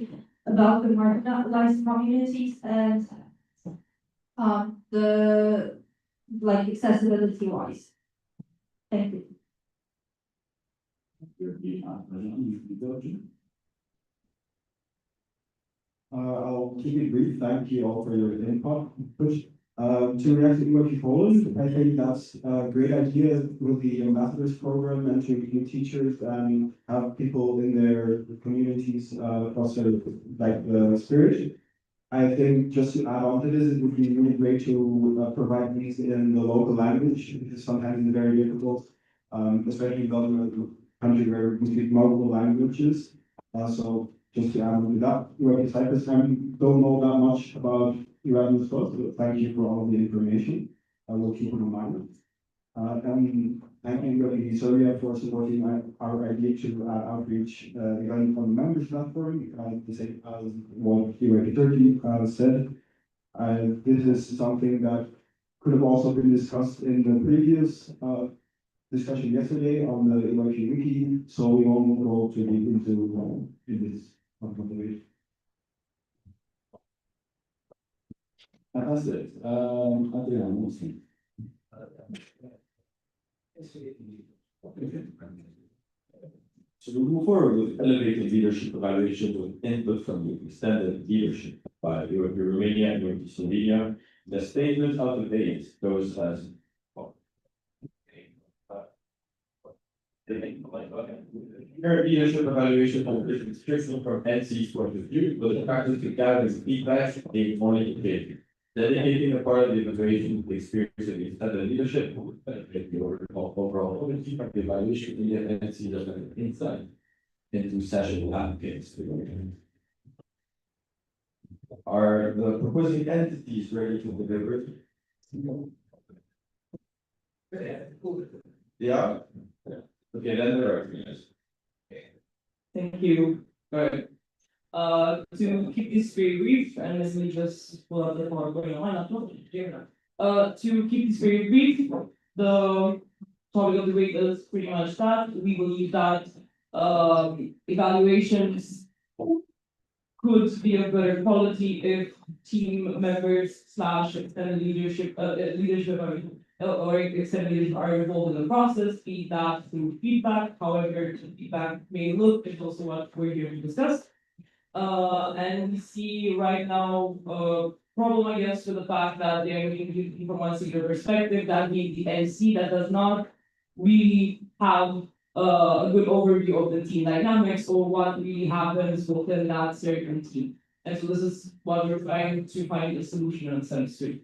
H: about the marginalized communities and the like accessibility wise. Thank you.
I: I'll keep it brief. Thank you all for your input. To react to UIP Poland, I think that's a great idea with the ambassadors program and to include teachers and have people in their communities foster like the spirit. I think just to add on to this, it would be really great to provide these in the local language, because sometimes it's very difficult, especially in a country where we speak multiple languages. So just to add on to that, UIP Cyprus, I don't know that much about Erasmus Plus, but thank you for all of the information. I will keep it in mind. And thank you, UIP Serbia, for supporting our idea to outreach event on the members platform. The same as what UIP Turkey said. This is something that could have also been discussed in the previous discussion yesterday on the UIP Wiki, so we won't go too deep into in this conversation.
B: Fantastic. Adrian, what's it?
E: So we move forward with elevated leadership evaluation with input from the extended leadership by Europe, Romania, and Europe, Slovenia. The statement out of date goes as Current leadership evaluation of restriction from NC's point of view, with the practice to gather feedback being monitored. Dedicating a part of the evaluation to the experience of the extended leadership would benefit the overall quality of the evaluation in the NC doesn't insight into session applicants. Are the proposing entities ready to deliver? Yeah. Okay, then there are
K: Thank you. Right. To keep this very brief, and let me just pull out the PowerPoint. To keep this very brief, the topic of the week is pretty much that. We believe that evaluations could be of better quality if team members / extended leadership, or extended leaders are involved in the process, feedback through feedback, however feedback may look, is also what we're here to discuss. And we see right now problem, I guess, with the fact that they're looking from one singular perspective, that means the NC that does not really have a good overview of the team dynamics or what really happens within that certain team. And so this is what we're trying to find a solution in a sense to.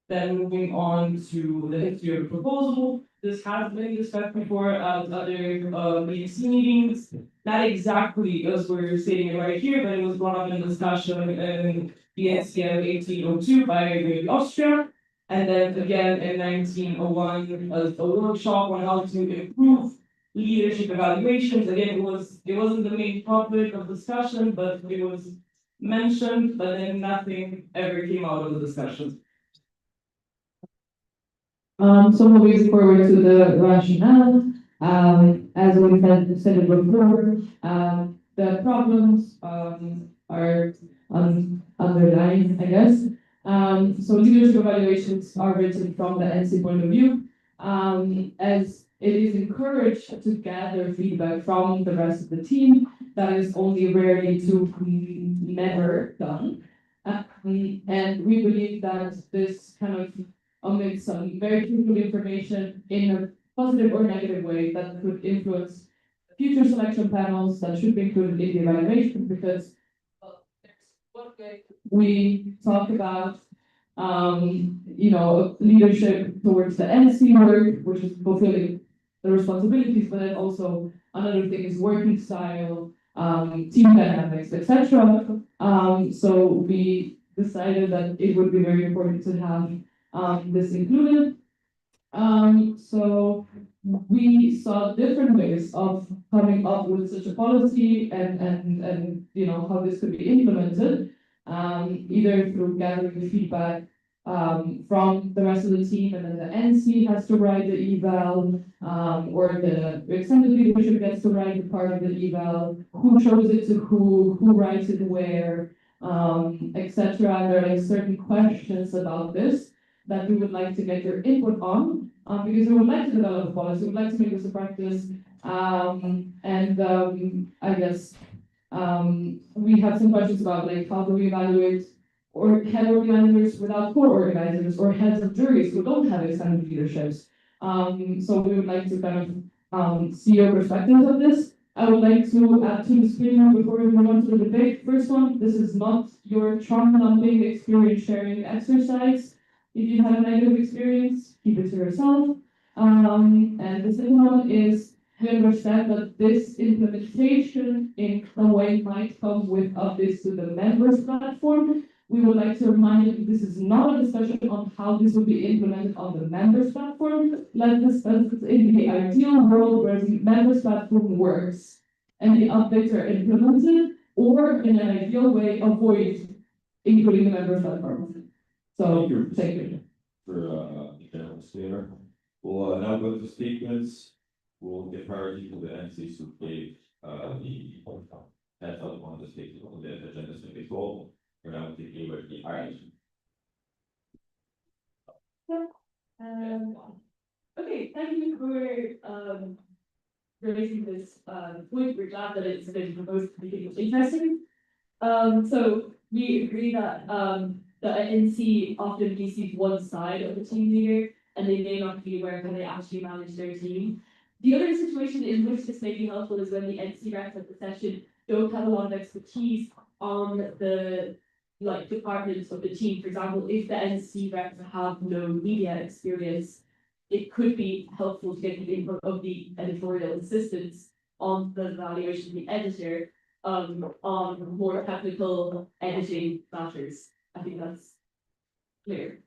K: Then moving on to the history of the proposal, this has been discussed before at other BNC meetings. Not exactly as we're stating it right here, but it was brought up in discussion in BNCM 1802 by Austria. And then again in 1901 as a workshop on how to improve leadership evaluations. Again, it wasn't the main topic of discussion, but it was mentioned, but then nothing ever came out of the discussion.
T: So moving forward to the rationale, as we said it before, the problems are underlined, I guess. So leadership evaluations are written from the NC point of view, as it is encouraged to gather feedback from the rest of the team. That is only rarely to never done.
M: And we believe that this kind of omits some very crucial information in a positive or negative way that could influence future selection panels that should be included in the evaluation, because there's one way we talk about leadership towards the NC work, which is fulfilling the responsibilities, but then also another thing is working style, team dynamics, etc. So we decided that it would be very important to have this included. So we saw different ways of coming up with such a policy and how this could be implemented, either through gathering feedback from the rest of the team, and then the NC has to write the eval, or the extended leadership gets to write the part of the eval, who shows it to who writes it where, etc. There are like certain questions about this that we would like to get your input on, because we would like to develop a policy, we would like to make this a practice, I guess we have some questions about like how do we evaluate or head organizers without core organizers, or heads of juries who don't have extended leaderships. So we would like to kind of see your perspectives of this. I would like to add to the screen before we move on to the debate. First one, this is not your trauma dumping experience sharing exercise. If you have a negative experience, keep it to yourself. And the second one is we understand that this implementation in some way might come with updates to the members platform. We would like to remind you that this is not a discussion on how this will be implemented on the members platform. Let's discuss this in the ideal world where the members platform works and the updates are implemented, or in an ideal way, avoid including the members platform. So, thank you.
E: For the general statement. We'll now go to statements. We'll give priority to the NCs who gave the heads up on the statement on the agenda so before. We're now taking with the action.
M: Okay, thank you for raising this point. We're glad that it's been proposed to be interesting. So we agree that the NC often receives one side of the team leader, and they may not be aware of how they actually manage their team. The other situation in which this may be helpful is when the NC reps at the session don't have a lot of expertise on the departments of the team. For example, if the NC reps have no media experience, it could be helpful to get the input of the editorial assistants on the evaluation of the editor on more technical editing matters. I think that's clear.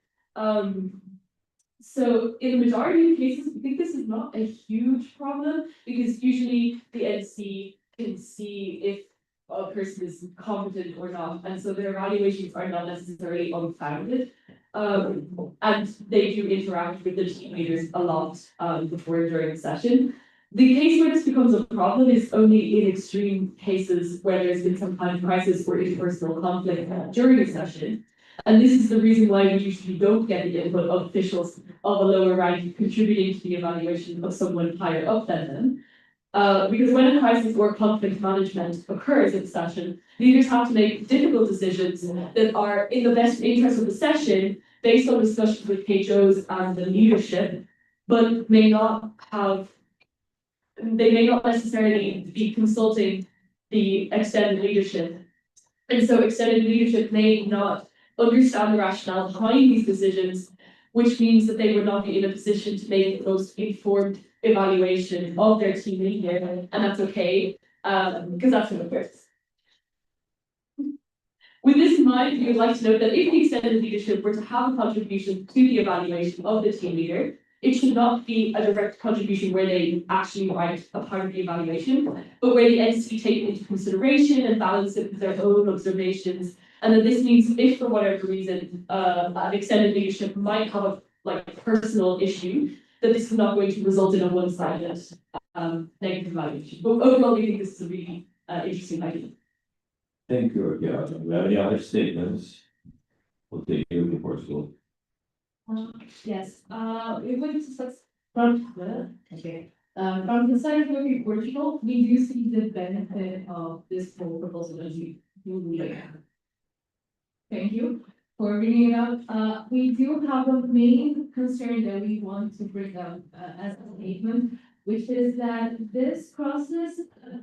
M: So in the majority of cases, I think this is not a huge problem, because usually the NC can see if a person is competent or not, and so their evaluations are not necessarily unfounded. And they do interact with the team leaders a lot before and during the session. The case where this becomes a problem is only in extreme cases where there's been some kind of crisis or interpersonal conflict during a session. And this is the reason why we usually don't get the input of officials of a lower rank contributing to the evaluation of someone higher up than them. Because when a crisis or conflict management occurs in the session, leaders have to make difficult decisions that are in the best interest of the session based on discussions with HOs and the leadership, but may not necessarily be consulting the extended leadership. And so extended leadership may not understand the rationale behind these decisions, which means that they would not be in a position to make the most informed evaluation of their team leader, and that's okay, because that's what it works. With this in mind, we would like to note that if the extended leadership were to have a contribution to the evaluation of the team leader, it should not be a direct contribution where they actually write a part of the evaluation, but where the NC take into consideration and balance it with their own observations. And then this means if for whatever reason an extended leadership might have a personal issue, that this is not going to result in a one-sided negative evaluation. But overall, we think this is a really interesting idea.
E: Thank you. Yeah, do we have any other statements? We'll take you before school.
M: Yes, we're going to start from the side of looking Portugal, we do see the benefit of this whole proposal as you like. Thank you for bringing it up. We do have a main concern that we want to bring up as a statement, which is that this crosses a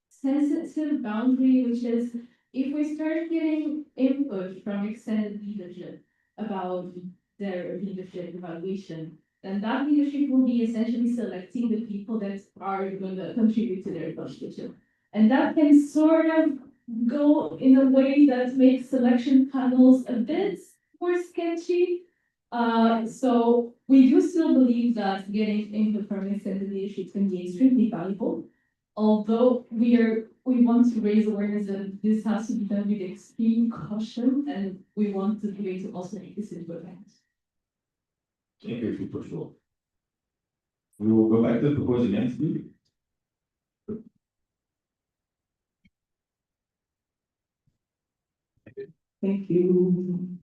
M: sensitive boundary, which is if we start getting input from extended leadership about their leadership evaluation, then that leadership will be essentially selecting the people that are going to contribute to their evaluation. And that can sort of go in a way that makes selection panels a bit more sketchy. So we do still believe that getting input from extended leadership can be extremely valuable. Although we want to raise awareness that this has to be done with extreme caution, and we want to be able to also take this into account.
E: Thank you for sure. We will go back to the proposal next week.
K: Thank you.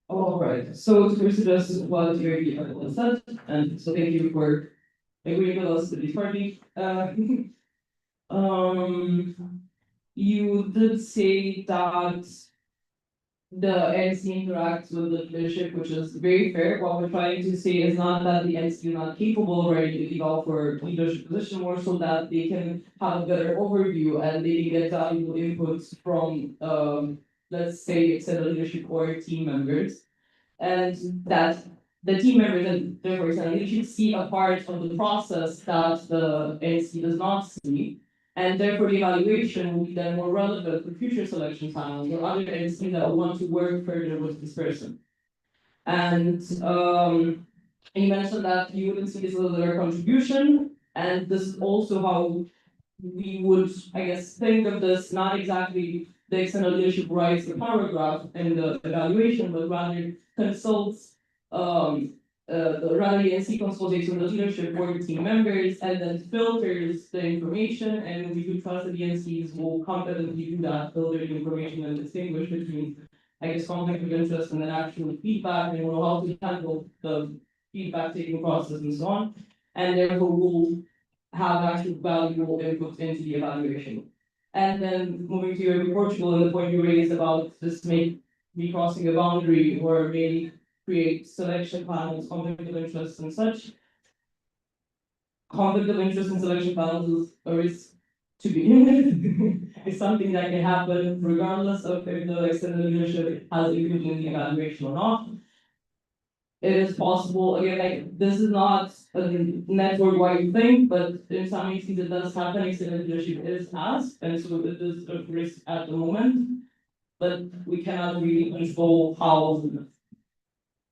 K: All right, so to suggest what you already said, and so thank you for agreeing with us to this party. You did say that the NC interacts with the leadership, which is very fair. What we're trying to say is not that the NC are not capable or ready to evolve for leadership position, more so that they can have a better overview and they can get valuable inputs from let's say extended leadership or team members. And that the team members and therefore extended leadership see a part of the process that the NC does not see. And therefore the evaluation will be then more relevant for future selection panels or other NC that want to work further with this person. And you mentioned that you wouldn't see this as their contribution, and this is also how we would, I guess, think of this, not exactly the external leadership writes the paragraph in the evaluation, but rather consults rather the NC consults the leadership or the team members and then filters the information, and we do trust that the NCs will competently do that, filter the information and distinguish between, I guess, conflict of interest and then actual feedback, and know how to handle the feedback taking process and so on, and therefore will have actual valuable input into the evaluation. And then moving to your Portugal and the point you raised about this may be crossing a boundary or may create selection panels, conflict of interest and such. Conflict of interest in selection panels is a risk to begin with. It's something that can happen regardless of if the extended leadership has included in the evaluation or not. It is possible, again, like this is not a network-wide thing, but in some cases it does happen, extended leadership is asked, and so it is a risk at the moment. But we cannot really control how,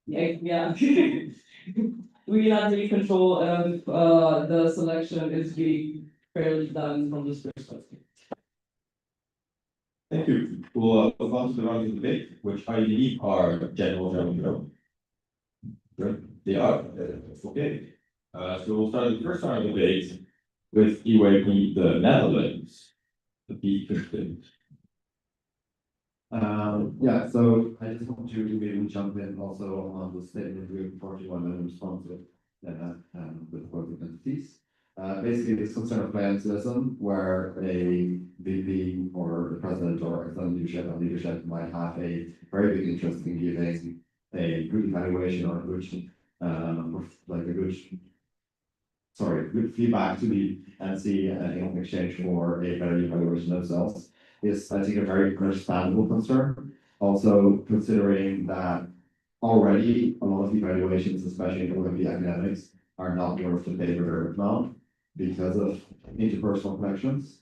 K: yeah. We cannot really control if the selection is being fairly done from this perspective.
E: Thank you. We'll move on to the round of debate, which I believe are general. They are, okay. So we'll start the first round of debate with UAP the Netherlands, the B15.
O: Yeah, so I just want to maybe jump in also on the statement with 41 and responsive with public entities. Basically, this concern of clientelism, where a VP or the president or external leadership might have a very big interest in giving a good evaluation or good good feedback to the NC in exchange for a better evaluation themselves is, I think, a very understandable concern. Also, considering that already a lot of evaluations, especially in the academics, are not worth the paper now because of interpersonal connections.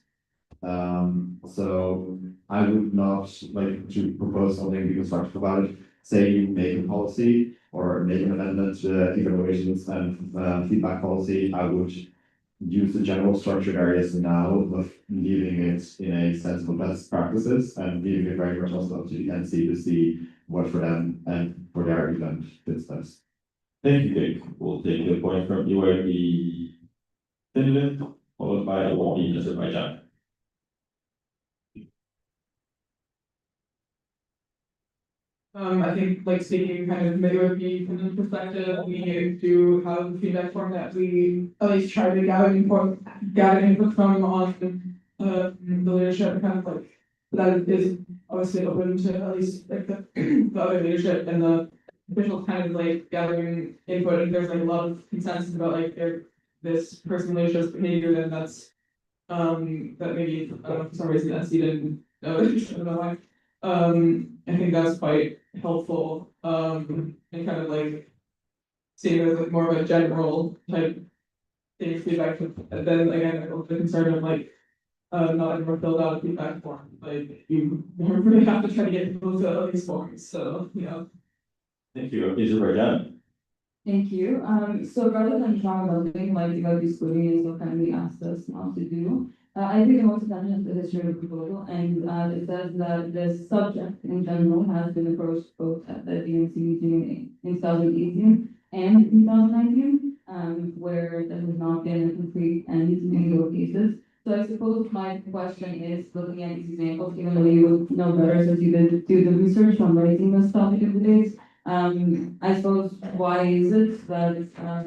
O: So I would not like to propose something because talked about it. Say you make a policy or make an amendment to evaluations and feedback policy, I would use the general structured areas now of leaving it in a sensible best practices and leaving it very much also up to the NC to see what for them and for their event fits best.
E: Thank you, Dick. We'll take the point from UAP Finland, followed by Azerbaijan.
K: I think, like speaking kind of maybe from the perspective, we need to have the feedback form that we at least try to gather input from on the leadership, kind of like that is obviously open to at least like the other leadership and the official kind of like gathering input, and there's like a lot of consensus about like if this person leadership's behavior, then that's that maybe, I don't know, for some reason that didn't know, I don't know why. I think that's quite helpful, and kind of like seeing it as like more of a general type thing feedback, and then again, the concern of like not everyone filled out a feedback form, like you really have to try to get people to fill out these forms, so, you know.
E: Thank you. Is it right?
T: Thank you. So rather than talk about doing like the disclosure, so kindly asked us not to do. I think the most attention to the history of the proposal, and it says that the subject in general has been approached both at the DNC meeting in 2018 and in 2019, where there has not been a complete end in both cases. So I suppose my question is, looking at these examples, even though you would know better since you did do the research on raising this topic of the days, I suppose, why is it that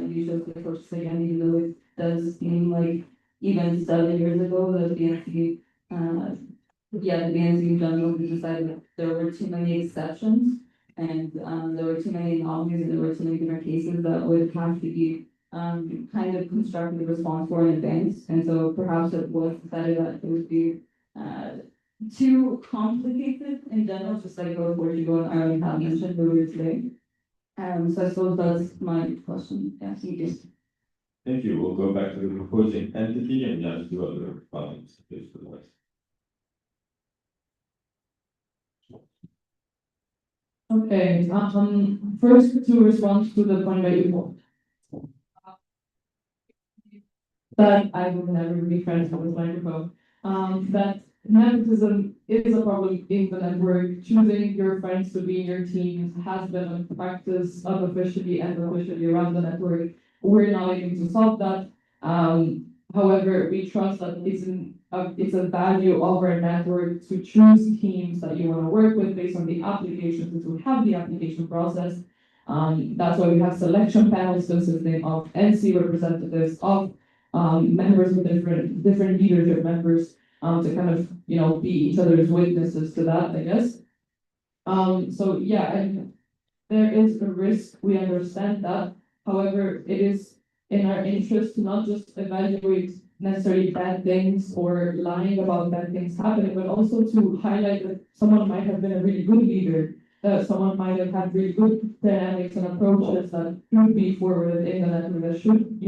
T: you chose to approach this again, even though it does seem like even 7 years ago, the BNC, the BNC in general decided that there were too many exceptions, and there were too many anomalies, and there were too many different cases that would have to be kind of constructed response for in advance, and so perhaps it was decided that it would be too complicated in general, just like both Portugal and Ireland have mentioned earlier today. So I suppose that's my question. Yeah, thank you.
E: Thank you. We'll go back to the proposing entity and then do other comments. Please, for the rest.
M: Okay, first to respond to the point that you that I will never be friends with this microphone. That nepotism is a problem in the network. Choosing your friends to be in your team has been a practice unofficially and officially around the network. We're not aiming to solve that. However, we trust that it's a value of our network to choose teams that you want to work with based on the applications, and to have the application process. That's why we have selection panels consisting of NC representatives, of members with different leadership members, to kind of, be each other's witnesses to that, I guess. So yeah, and there is a risk, we understand that. However, it is in our interest to not just evaluate necessarily bad things or lying about bad things happening, but also to highlight that someone might have been a really good leader, that someone might have had really good dynamics and approaches that should be forwarded in the network, that should,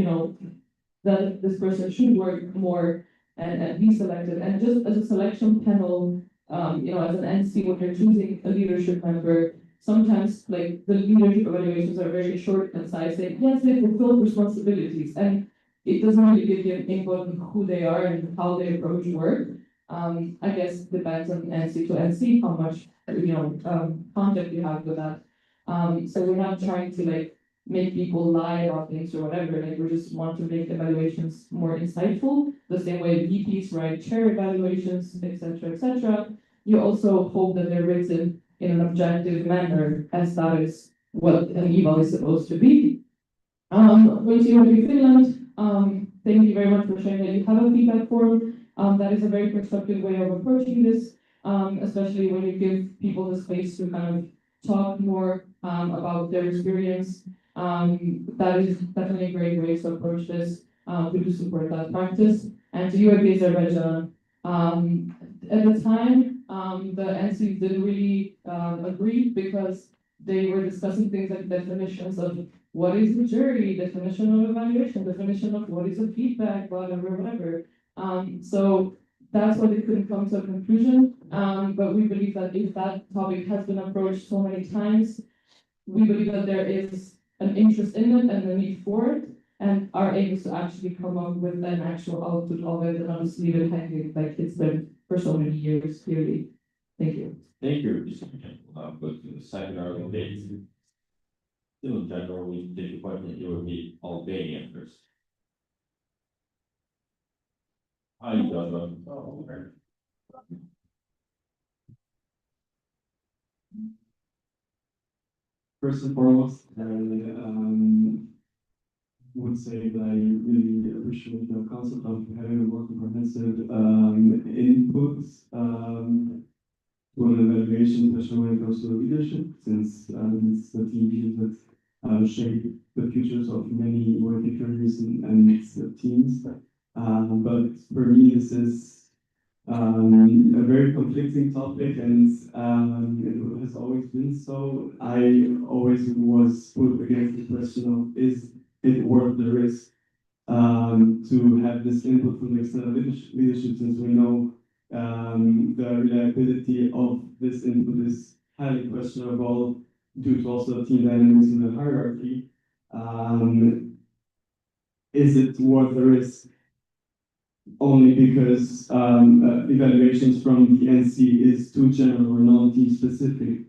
M: that this person should work more and be selected. And just as a selection panel, as an NC, when you're choosing a leadership member, sometimes like the leadership evaluations are very short and concise, saying yes, they fulfill responsibilities, and it doesn't really give you an input on who they are and how they approach work. I guess depends on NC to NC how much contact you have with that. So we're not trying to make people lie about things or whatever. We just want to make evaluations more insightful. The same way VPs write chair evaluations, etc., etc. You also hope that they're written in an objective manner, as that is what an eval is supposed to be. Going to UAP Finland, thank you very much for sharing that you have a feedback form. That is a very constructive way of approaching this, especially when you give people the space to kind of talk more about their experience. That is definitely a great way to approach this. We do support that practice. And to UAP Azerbaijan, at the time, the NCs didn't really agree because they were discussing things like definitions of what is the jury, definition of evaluation, definition of what is a feedback, whatever. So that's why they couldn't come to a conclusion. But we believe that if that topic has been approached so many times, we believe that there is an interest in it and a need for it, and our aim is to actually come up with an actual output of it and not just leave it hanging like it's been for so many years, clearly. Thank you.
E: Thank you. Go to the second argument. Still in general, we take the point that you will meet Albania first. Hi, John.
S: First and foremost, would would say that I really appreciate the concept of having a more comprehensive inputs to an evaluation, especially when it comes to leadership, since it's the team views that shape the futures of many working careers and teams. But for me, this is a very conflicting topic, and it has always been so. I always was put against the question of, is it worth the risk to have this input from the external leadership, since we know the reliability of this input is highly questionable due to also team dynamics in the hierarchy. Is it worth the risk? Only because evaluations from the NC is too general or non-team specific.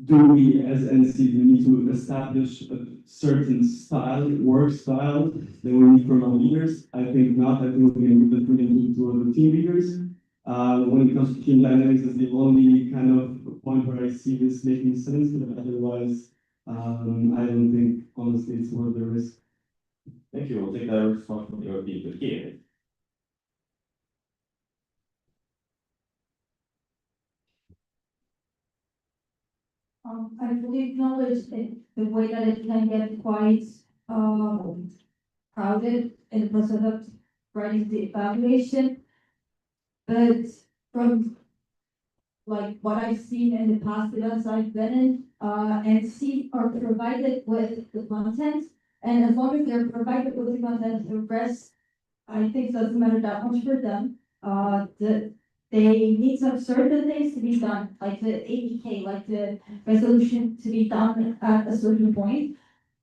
S: Do we as NC need to establish a certain style, work style that we need from our leaders? I think not. I think we can do to other team leaders. When it comes to team dynamics, is the only kind of point where I see this making sense, but otherwise, I don't think honestly it's worth the risk.
E: Thank you. We'll take that response from your people here.
H: I fully acknowledge that the way that it can get quite crowded in the process of writing the evaluation. But from like what I've seen in the past events I've been in, NC are provided with the content, and as long as they're provided with the content, the rest I think doesn't matter that much for them. They need some certain things to be done, like the APK, like the resolution to be done at a certain point.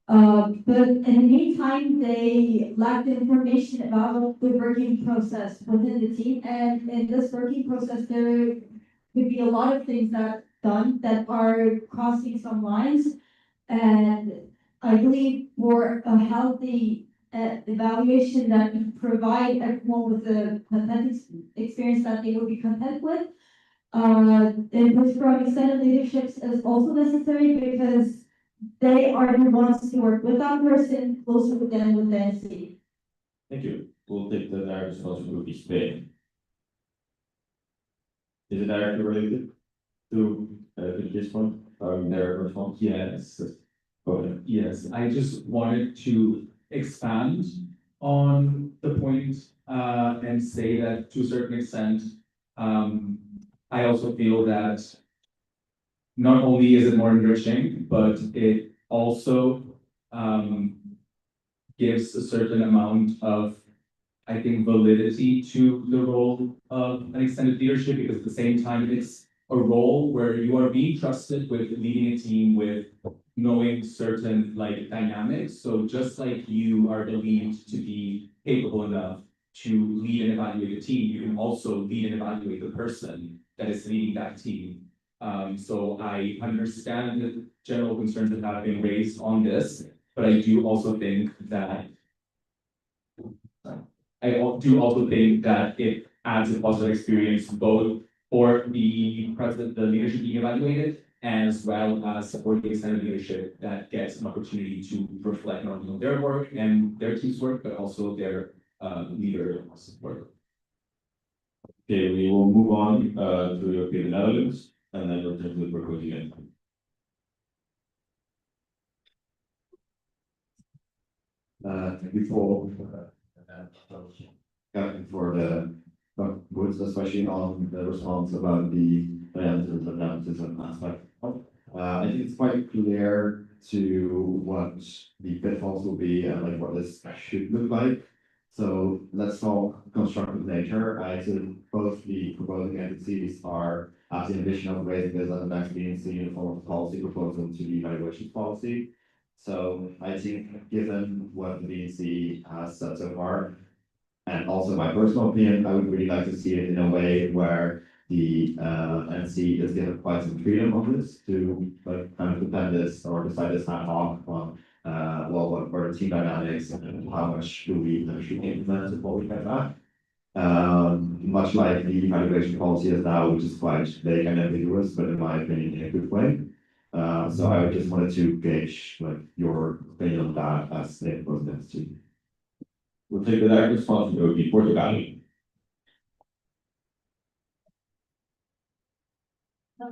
H: But in the meantime, they lack the information about the working process within the team. And in this working process, there could be a lot of things that done that are crossing some lines. And I believe for a healthy evaluation that would provide everyone with the content experience that they would be content with. Input from extended leaderships is also necessary because they are the ones who work with that person closer with them with the NC.
E: Thank you. We'll take the direct response from Ruby Spain. Is it directly related to this point? Their response?
D: Yes.
E: Go ahead.
D: Yes, I just wanted to expand on the point and say that to a certain extent, I also feel that not only is it more enriching, but it also gives a certain amount of, I think, validity to the role of an extended leadership, because at the same time, it's a role where you are being trusted with leading a team, with knowing certain like dynamics. So just like you are believed to be capable enough to lead and evaluate a team, you can also lead and evaluate the person that is leading that team. So I understand the general concerns that have been raised on this, but I do also think that it adds a positive experience both for the president, the leadership being evaluated, as well as for the extended leadership that gets an opportunity to reflect not only on their work and their team's work, but also their leader's work.
E: Okay, we will move on to the Netherlands and then return to the proposal again.
L: Thank you for the words, especially on the response about the relativism aspect. I think it's quite clear to what the pitfalls will be and like what this should look like. So let's talk constructive nature. I think both the proposing entities are at the ambition of raising this as an experience in the form of a policy proposal to the evaluation policy. So I think given what the VNC has said so far, and also my personal opinion, I would really like to see it in a way where the NC is given quite some freedom on this to like kind of depend this or decide this ad hoc on what are the team dynamics and how much do we actually implement and what we get back. Much like the evaluation policy is now, which is quite vague and ambiguous, but in my opinion, in a good way. So I just wanted to gauge like your opinion on that as the proposed entity. will take the direct responsibility for the value.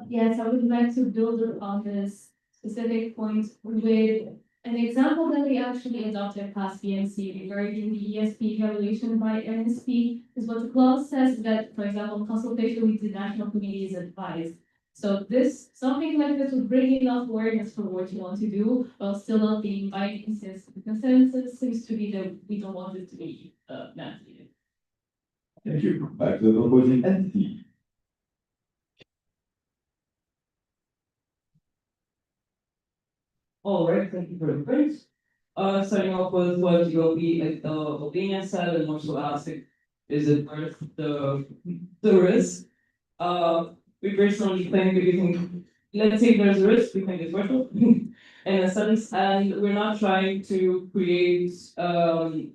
P: Yes, I would like to build on this specific point with an example that we actually adopted past BNC regarding the ESP evaluation by NSP is what the clause says that, for example, consultation with the national committee is advised. So this, something like this would bring enough awareness for what you want to do, while still not being binding, since the consensus seems to be that we don't want it to be mandated.
L: Thank you. Back to the proposing entity.
K: All right, thank you very much. Starting off with what GOP Albania said, and also asking, is it worth the risk? We personally think, let's say there's a risk, we think it's worth it. In a sense, and we're not trying to create, to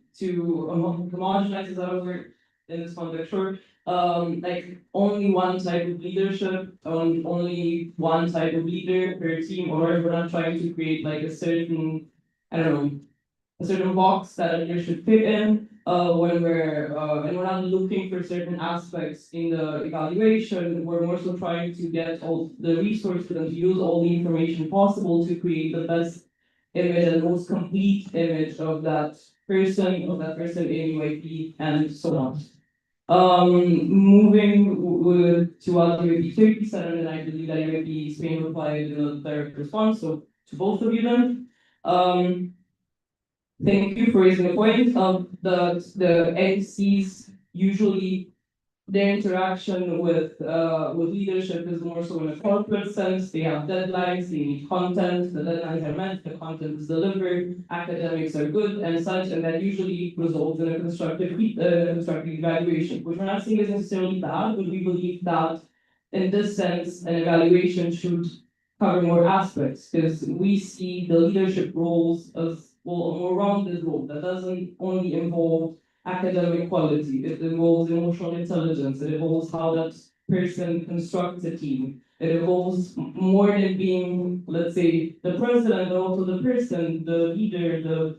K: homogenize, is that a word in this context, sure. Like only one type of leadership, only one type of leader per team, or we're not trying to create like a certain, I don't know, a certain box that a leader should fit in. When we're and we're not looking for certain aspects in the evaluation, we're more so trying to get all the resources and use all the information possible to create the best image and most complete image of that person in UAP and so on. Moving to what UAP 30 said, and I believe that UAP Spain replied in a direct response, so to both of you then. Thank you for raising the point of the NCs usually their interaction with leadership is more so in a corporate sense. They have deadlines, they need content, the deadlines are met, the content is delivered, academics are good and such, and that usually results in a constructive evaluation, which we're not saying is necessarily bad, but we believe that in this sense, an evaluation should cover more aspects, because we see the leadership roles as well, a more rounded role that doesn't only involve academic quality, it involves emotional intelligence, it involves how that person constructs a team. It involves more than being, let's say, the president, but also the person, the leader,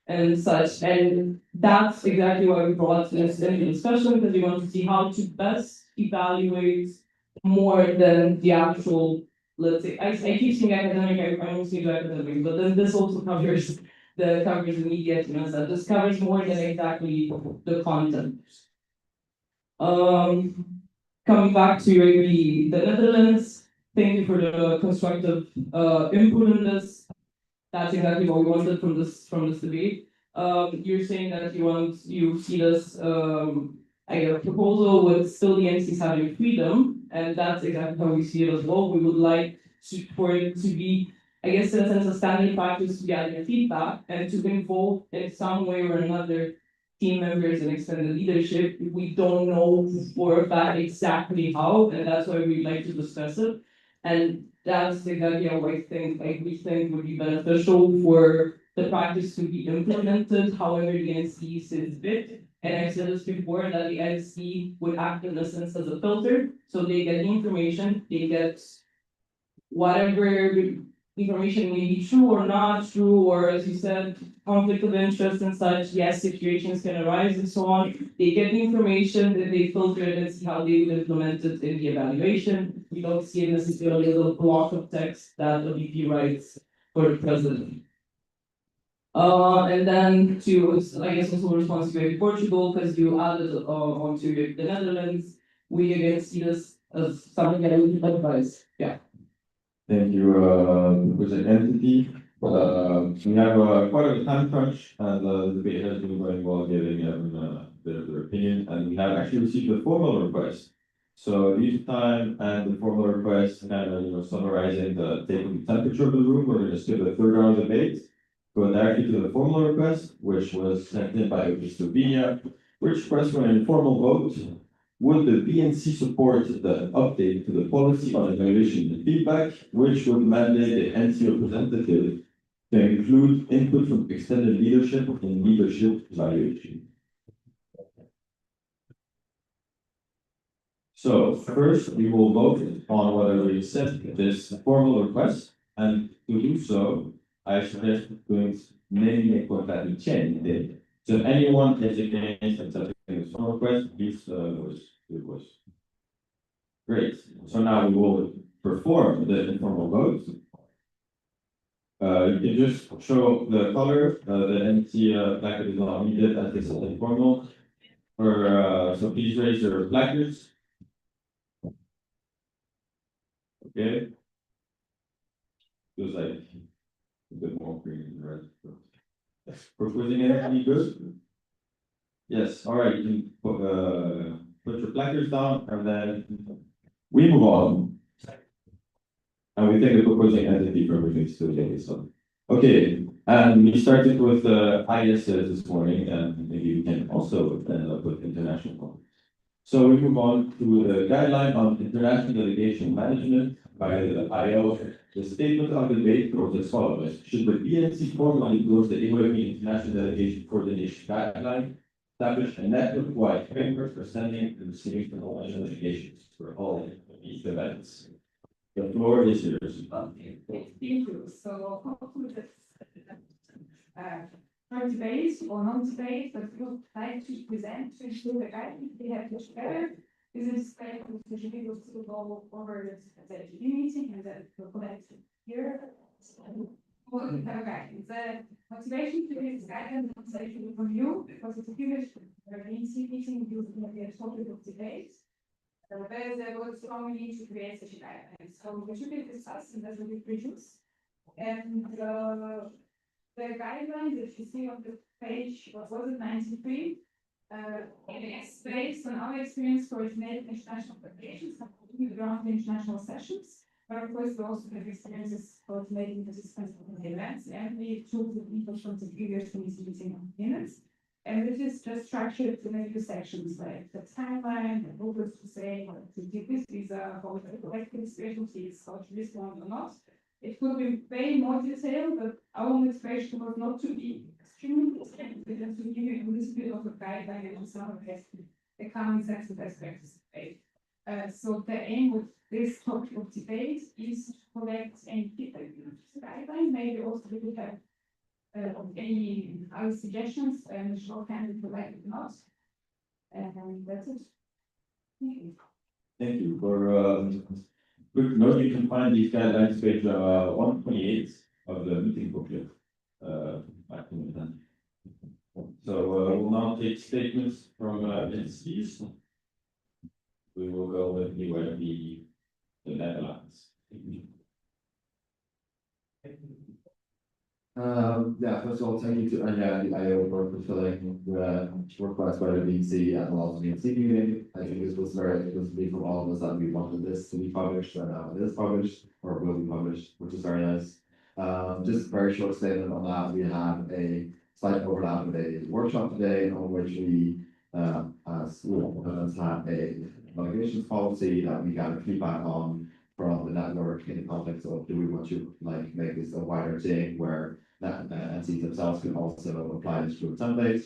K: and such. And that's exactly why we brought this in the discussion, because we want to see how to best evaluate more than the actual, let's say, I keep saying academic, I won't say academic, but then this also covers the immediate, that this covers more than exactly the content. Coming back to the Netherlands, thank you for the constructive input in this. That's exactly what we wanted from this debate. You're saying that you see this proposal with still the NCs having freedom, and that's exactly how we see it as well. We would like for it to be, I guess, in a sense, a standard practice to gather feedback and to involve in some way or another team members and extended leadership. We don't know for a fact exactly how, and that's why we'd like to discuss it. And that's exactly how we think would be beneficial for the practice to be implemented, however the NC sees fit. And I said this before, that the NC would act in a sense as a filter, so they get the information, they get whatever information may be true or not true, or as you said, conflict of interest and such, yes, situations can arise and so on. They get the information, then they filter it and see how they would implement it in the evaluation. We don't see it necessarily as a block of text that the VP writes for the president. And then to, I guess, also responsibility to Portugal, because you added onto the Netherlands, we again see this as something that we can advise. Yeah.
L: Thank you, with an entity. We have quite a time crunch, and the debate has been going well, giving everyone a bit of their opinion, and we have actually received a formal request. So each time and the formal request, kind of summarizing taking the temperature of the room, we're going to skip the third round of debate, go directly to the formal request, which was sent in by Mr. Vina, which requests for an informal vote. Would the BNC support the update to the policy on evaluation and feedback, which would mandate the NC representative to include input from extended leadership in leadership evaluation? So first, we will vote on whether we accept this formal request, and to do so, I suggest doing many Contatticeni
E: So anyone is against accepting this formal request, please, voice. Great, so now we will perform the informal vote. You can just show the color, the empty placard is not needed as this is informal. So please raise your placards. Okay. Feels like a bit more green than red. Proposing anything good? Yes, all right, you can put your placards down and then we move on. And we take the proposing entity for everything still okay, so. Okay, and we started with IS this morning and maybe we can also end up with international one. So we move on to the guideline on international delegation management by the IO. The statement of debate goes as follows. Should the BNC formally endorse the AOP International Delegation Coordination Guideline, establish a network-wide framework for sending and receiving international delegations for all these events? The floor is yours.
G: Thank you. So hopefully for debate or non-debate, but we would like to present to ensure the guidance we have to share. This is kind of the people to go over the meeting and then we'll collect here. Okay, the motivation to this guidance is actually from you because it's a huge meeting, you will be a topic of debate. There was strong need to create such a guideline. So we should be discussing that will be produced. And the guideline that you see on the page, what was it, 93? It's based on our experience coordinating international preparations, around international sessions. But of course, we also have experiences coordinating participants in the events, and we took the people from the previous meeting on minutes. And it is just structured in a few sections, like the timeline, the rules to say, what to do this visa, how to collect the specialties, how to respond or not. It could be way more detailed, but our motivation was not to be extremely detailed, but just to give you a little bit of a guideline and some of the common sense of best practice debate. So the aim of this topic of debate is to collect any feedback on this guideline. Maybe also we could have any other suggestions and shorthand provide it not. And that's it. Thank you.
E: Thank you for quick note. You can find these guidelines page 128 of the meeting booklet. So we'll now take statements from entities. We will go with the Netherlands.
L: Yeah, first of all, thank you to Anja and the IO for fulfilling the request by the BNC at the last BNC meeting. I think this was very explicitly from all of us that we wanted this to be published, and now it is published, or will be published, which is very nice. Just a very short statement on that. We have a slight overlap with a workshop today on which we, as have a delegations policy that we gather feedback on from the network in the context of do we want to like make this a wider thing where entities themselves can also apply this to a template,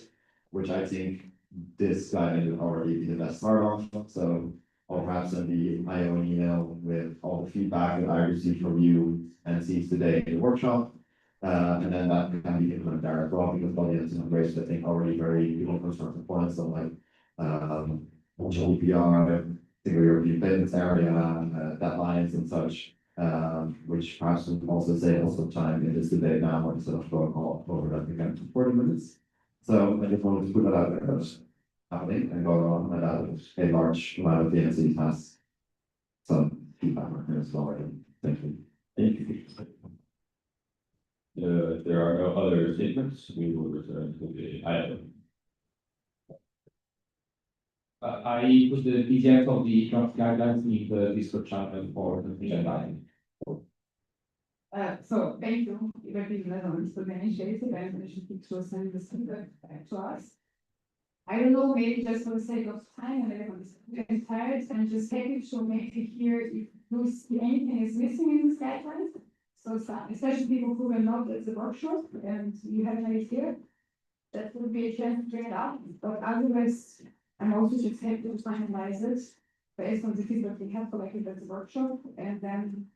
L: which I think this guideline would already be the best start of. So or perhaps send the IO an email with all the feedback that I received from you and sees today in the workshop. And then that can be implemented there as well, because audience and raised, I think, already very constructive points on like GDPR, single European payments area, deadlines and such, which perhaps would also save us some time in this debate now instead of going all over that again for 40 minutes. So I just wanted to put that out there that's happening and going on, and that a large amount of the NC has some feedback on here as well. Thank you.
E: Thank you. There are no other statements. We will return to the item.
D: I put the PDF of the draft guidelines in the Discord channel for the deadline.
G: So thank you, European Netherlands, for the initiative and the to send this feedback to us. I don't know, maybe just for the sake of time and everyone's tired, and just happy to maybe hear if you see anything is missing in this guideline. So especially people who were not at the workshop and you have an idea, that would be a chance to bring it up. But otherwise, I'm also just happy to finalize it based on the feedback we have collected at the workshop, and then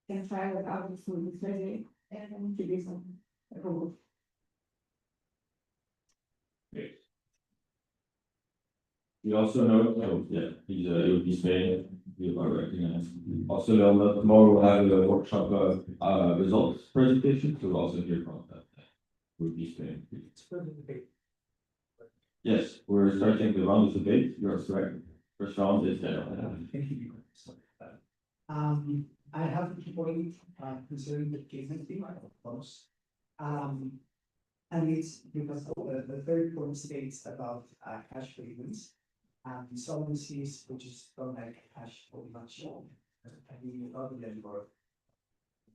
G: can try it out as soon as ready and give you some approval.
E: We also know, oh, yeah, he's, he'll be staying, you are recognized. Also know that tomorrow we'll have a workshop, results presentation, so we'll also hear from that. We'll be staying. Yes, we're starting the round of debate, you're correct. First round is there.
I: Thank you. I have a point, concerning the payment fee, of course. And it's because the third point states about, cash payments. Insolvencies, which is from like cash pretty much, I mean, other than for.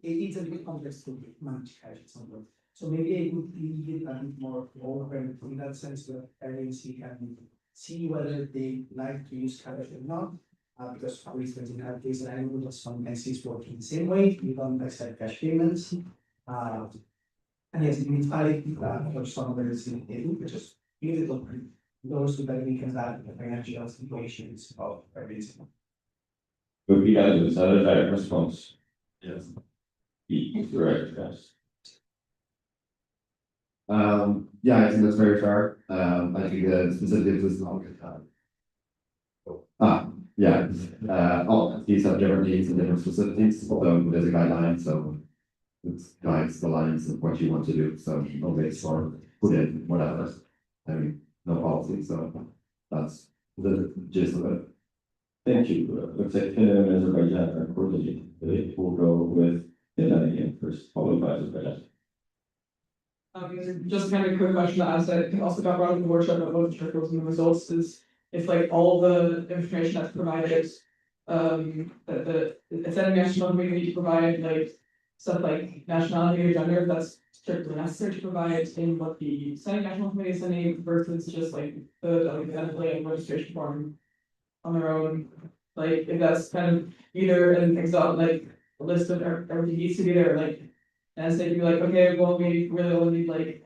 I: It's a bit complex to manage cash at some point. So maybe I would leave it a bit more open in that sense that agency can see whether they like to use cash or not. Because for instance, in our case, I know that some entities work in the same way, we don't accept cash payments. And yes, in municipality, for some of it, they do, but just leave it open. Those so that we can have the financial situations of everything.
E: Would be that is that a direct response? Yes. Correct, yes.
L: Yeah, I think that's very fair. I think the specifics is not good. Yeah, all these have different needs and different specificities, so there's a guideline, so it guides the lines of what you want to do, so no base or put in whatever. I mean, no policy, so that's the gist of it.
E: Thank you. Looks like Finland and Azerbaijan are coordinating. We'll go with Finland again first, followed by Azerbaijan.
K: Just kind of a quick question to ask that can also talk about in the workshop about the circles and the results is if like all the information that's provided, that the ascending national community to provide like stuff like nationality or gender, that's strictly necessary to provide in what the Senate National Committee is sending versus just like the delegate registration form on their own. Like if that's kind of either an like a list of everything needs to be there, like and say be like, okay, well we really only need like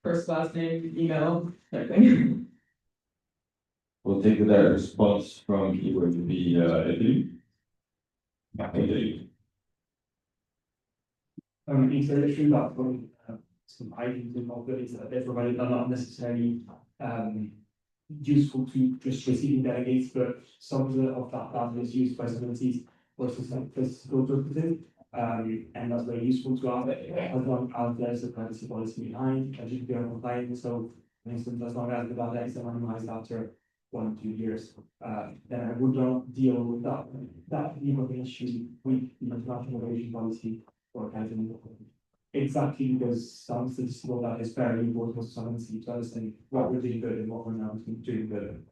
K: first, last name, email, type thing.
E: We'll take the direct response from keyword to be Italy. Italy.
R: It's very true that from some items and capabilities that they're provided are not necessarily useful to just receiving delegates, but some of that data is used by facilities versus like physical purposes. And that's very useful to have it as long as there's a privacy policy behind, as GDPR compliant. So, for instance, as long as the data is anonymized after 1 or 2 years, then I would not deal with that issue with the international relation policy or academy. Exactly because some statistical data is very important for someone to understand what we're doing good and what we're not doing good.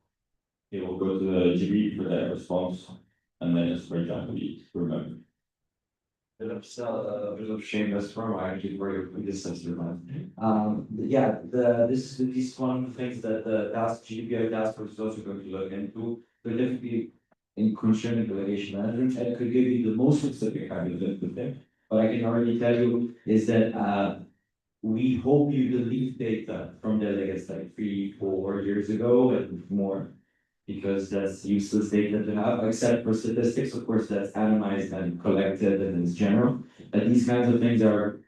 E: Okay, we'll go to the GB for that response, and then it's for John to remember.
J: There's a shameless promo actually for your predecessor, man. Yeah, this is one of the things that the GDPR task force is also going to look into, specifically in concerning delegation management, and it could give you the most specific kind of input there. What I can already tell you is that we hope you delete data from delegates like 3-4 years ago and more, because that's useless data to have, except for statistics, of course, that's anonymized and collected and it's general. But these kinds of things are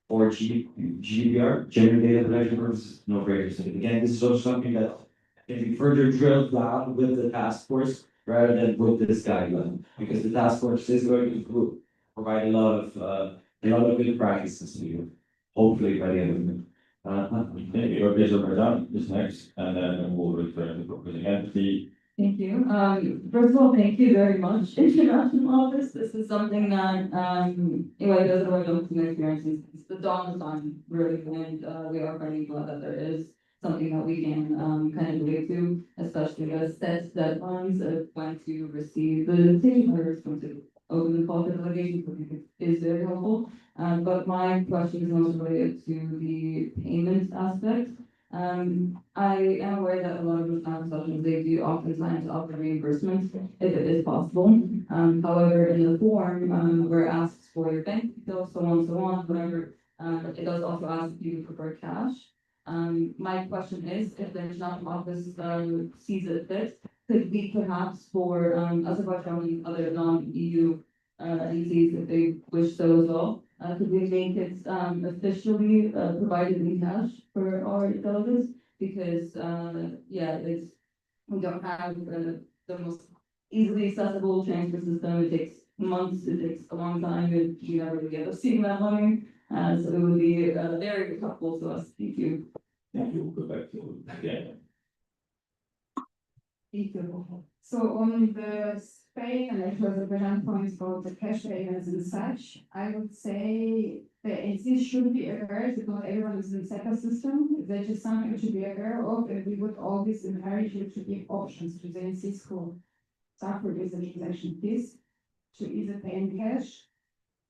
J: for GDPR, general data protection purposes, no greater. So again, this is also something that can be further drilled down with the task force rather than with this guideline, because the task force is going to provide a lot of good practices to you, hopefully by the end of the
E: Thank you. Azerbaijan is next, and then we'll return to proposing entity.
T: Thank you. First of all, thank you very much, International Office. This is something that, anyway, those are my experiences. It's the dawn of time, really, and we are very glad that there is something that we can kind of relate to, especially the set deadlines of when to receive the decision letters, when to open the call for delegations. I think it is very helpful. But my question is most related to the payment aspect. I am aware that a lot of sessions, they do oftentimes offer reimbursement if it is possible. However, in the form, we're asked for your bank details, so on, whatever. It does also ask if you prefer cash. My question is, if the International Office sees it fit, could we perhaps for Azerbaijan and other non-EU entities, if they wish so as well, could we make it officially provided in cash for our delegates? Because yeah,
C: We don't have the most easily accessible transfer system. It takes months, it takes a long time, and we never really end up seeing that money. So it would be very helpful to us. Thank you.
D: Thank you. We'll go back to, yeah.
G: Thank you. So on the Spain and Azerbaijan points about the cash payments and such, I would say the NC should be aware that not everyone is in the SEPA system. That's just something to be aware of, and we would always encourage you to give options to the NC school staff for this transaction fees to either pay in cash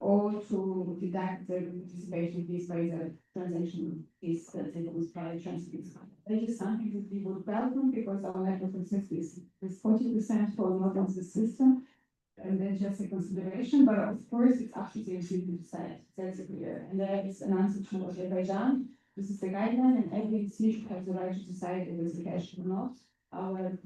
G: or to deduct the participation fees by the transaction fees that it was by transfers. That is something that we would welcome because our network consists is 40% for not on the system. And then just a consideration, but of course it's up to the institute to decide. That's clear. And there is an answer to Azerbaijan. This is the guideline, and every institute has the right to decide if it's cash or not. Our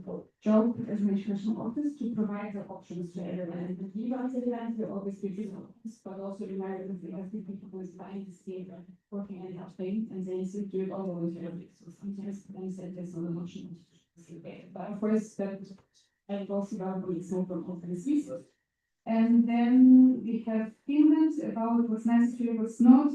G: job as an education office to provide the options to everyone. And the give us the event will always be visible, but also remember that we have people who is buying this game, working and helping, and they still do it all voluntarily. So sometimes then said there's not an option. But of course, that and also about the example of this resource. And then we have Finland about what's necessary, what's not.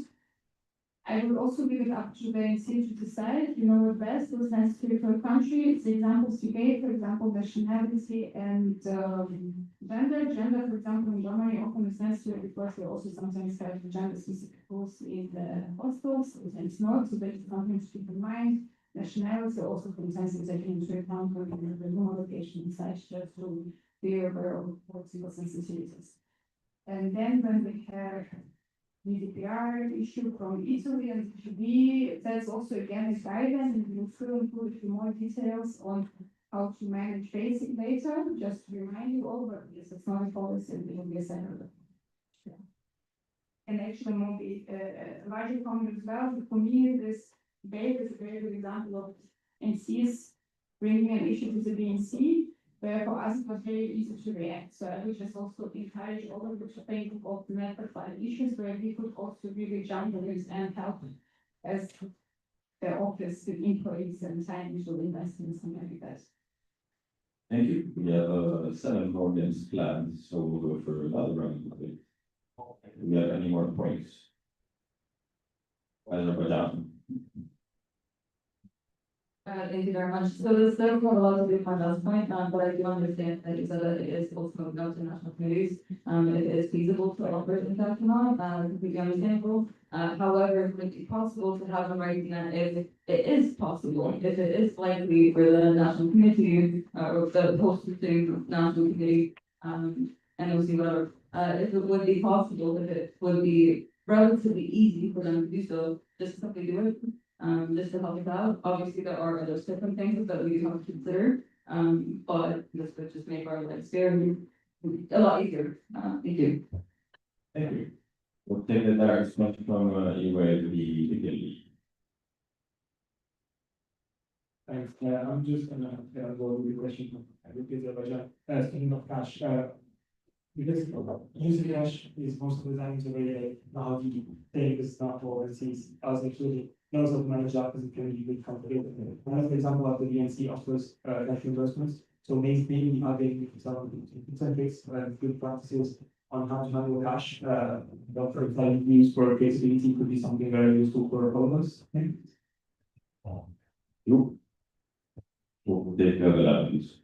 G: I will also leave it up to the institute to decide, you know, what best was necessary for a country. The examples you gave, for example, nationality and gender. Gender, for example, in Germany often is necessary because they also sometimes have gender specific rules in the hostels, sometimes not, so that is something to keep in mind. Nationality also sometimes is taken into account when the room allocation and such, just to be aware of possible sensitivities. And then when we have GDPR issue from Italy and GB, that's also again a guidance, and we will include a few more details on how to manage basic data, just to remind you all, but yes, it's not a policy, and it will be a separate. And actually, maybe a larger comment as well, for me, this data is a very good example of NCs bringing an issue to the BNC, where for us it was very easy to react. So I would just also encourage all of you to think of network file issues where we could also really jump on this and help as the office with employees and time visual investments and something like that.
E: Thank you. We have 7 more minutes planned, so we'll go for another round. Do we have any more points? Azerbaijan.
C: Thank you very much. So there's therefore a lot to do my last point, but I do understand that it is also not to national committees. If it is feasible to operate in that canal, completely understandable. However, it would be possible to have a writing that if it is possible, if it is likely for the national committee or the hosting national committee, NOC, whatever, if it would be possible, if it would be relatively easy for them to do so, just simply do it. Just to help us out. Obviously, there are other circumstances that we do have to consider, but this would just make our lives very a lot easier. Thank you.
E: Thank you. We'll take the next question from Iwe to the beginning.
I: Thanks. I'm just gonna go with the question from Azerbaijan. Speaking of cash, because using cash is most of the time to really how the thing is not for overseas, as actually knows how to manage that because it can be really complicated. Another example of the BNC offers cash reimbursements. So maybe having some incentives and good practices on how to handle cash, for example, use for traceability could be something very useful for all of us.
E: We'll take the levels.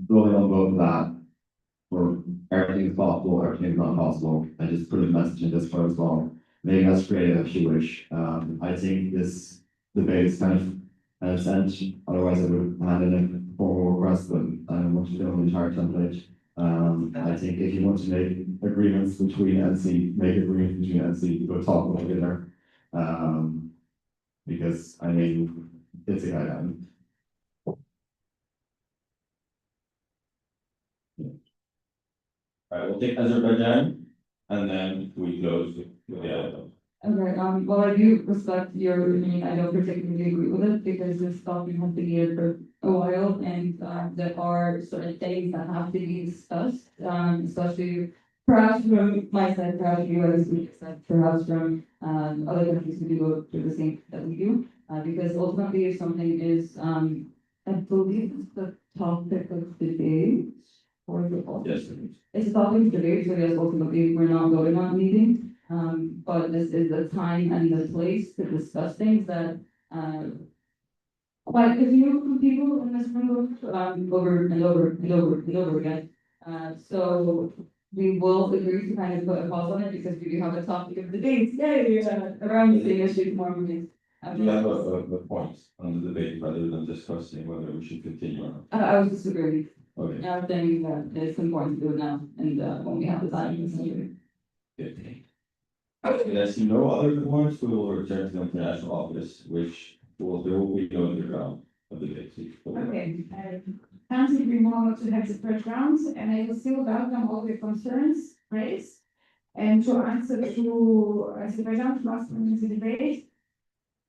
L: Building on both that, for everything is possible, everything is not possible. I just put a message in this part as well. Make us creative if you wish. I think this debate is kind of an attempt. Otherwise, I would hand in a formal request, but I don't want to do an entire template. I think if you want to make agreements between NC, make agreements between NC, go talk about it there. Because I mean, it's a guideline.
E: All right, we'll take Azerbaijan, and then we close with the other one.
C: Okay, well, I do respect your opinion. I don't particularly agree with it because this topic has been here for a while, and there are certain things that have to be discussed, especially perhaps from my side, perhaps you as perhaps from other countries who do go through the same that we do. Because ultimately if something is I believe it's the topic of debate or the
E: Yes.
C: it's a topic of debate, so yes, ultimately we're not voting on meeting. But this is the time and the place to discuss things that quite a few people in this room over and over and over and over again. So we will agree to kind of put a pause on it because we do have a topic of debate, around the same issue more movies.
E: Do you have a point on the debate rather than discussing whether we should continue or not?
C: I was disagreeing.
E: Okay.
C: I think that it's important to do it now and when we have the time.
E: Okay. And I see no other points, we will return to the international office, which there will be no underground of the debate.
G: Okay, can't agree more to have the first round, and I will still welcome all the concerns raised. And to answer to, Azerbaijan last one in the debate,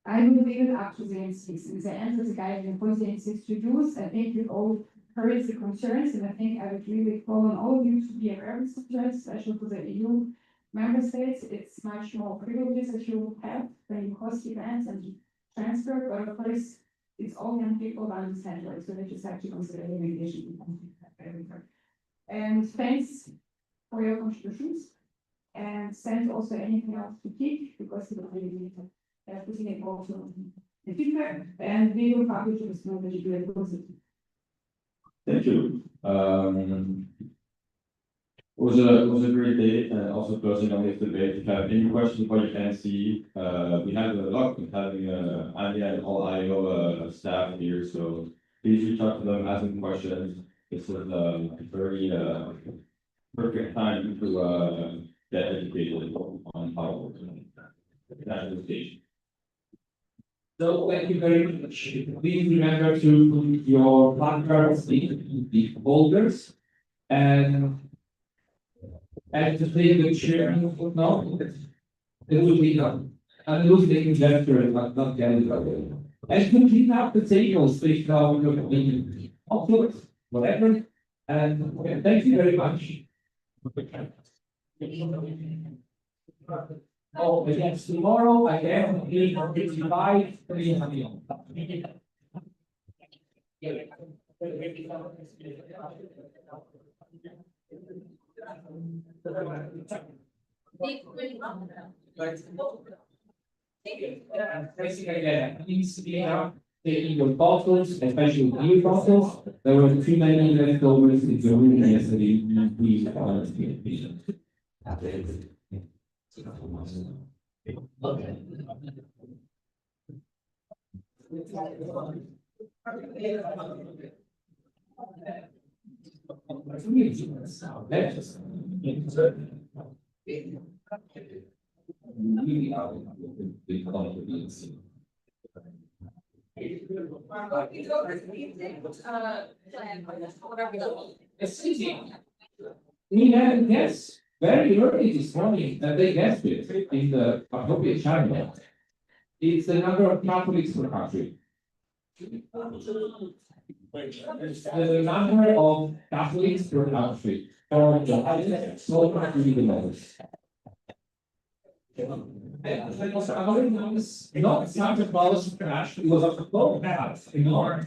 G: I will leave it up to the MCs. In the end of the guidance for the MCs to use, I think we all heard the concerns, and I think I would really call on all of you to be aware of the concerns, especially for the EU member states. It's much more privileges that you have when you host events and transfer, but of course, it's all young people understand, right? So they just have to consider the mediation. And thanks for your contributions. And send also anything else to keep, because it will really putting it also in feedback, and we will publish this knowledge very closely.
E: Thank you. It was a great day, also closing on this debate. If you have any questions about your NC, we have the luck of having Anya and all IO staff here, so please reach out to them, ask them questions. This is a very perfect time to get educated on how to work that education.
D: So thank you very much. Please remember to put your placards in the folders and to take the chair now. It will be done. And those taking gesture and not getting it away. And to clean up the tables, please now look at the outlook, whatever. And thank you very much. Oh, again, tomorrow, again, 8:55, 300. Please clean up taking your bottles, especially beer bottles. There were too many leftovers in the room yesterday. Please, okay. We had guests very early this morning, and they guessed it in the appropriate channel. It's the number of Catholics per country. The number of Catholics per country. Or the so country the most. Not Santa Claus crash, it was a flow path. Down.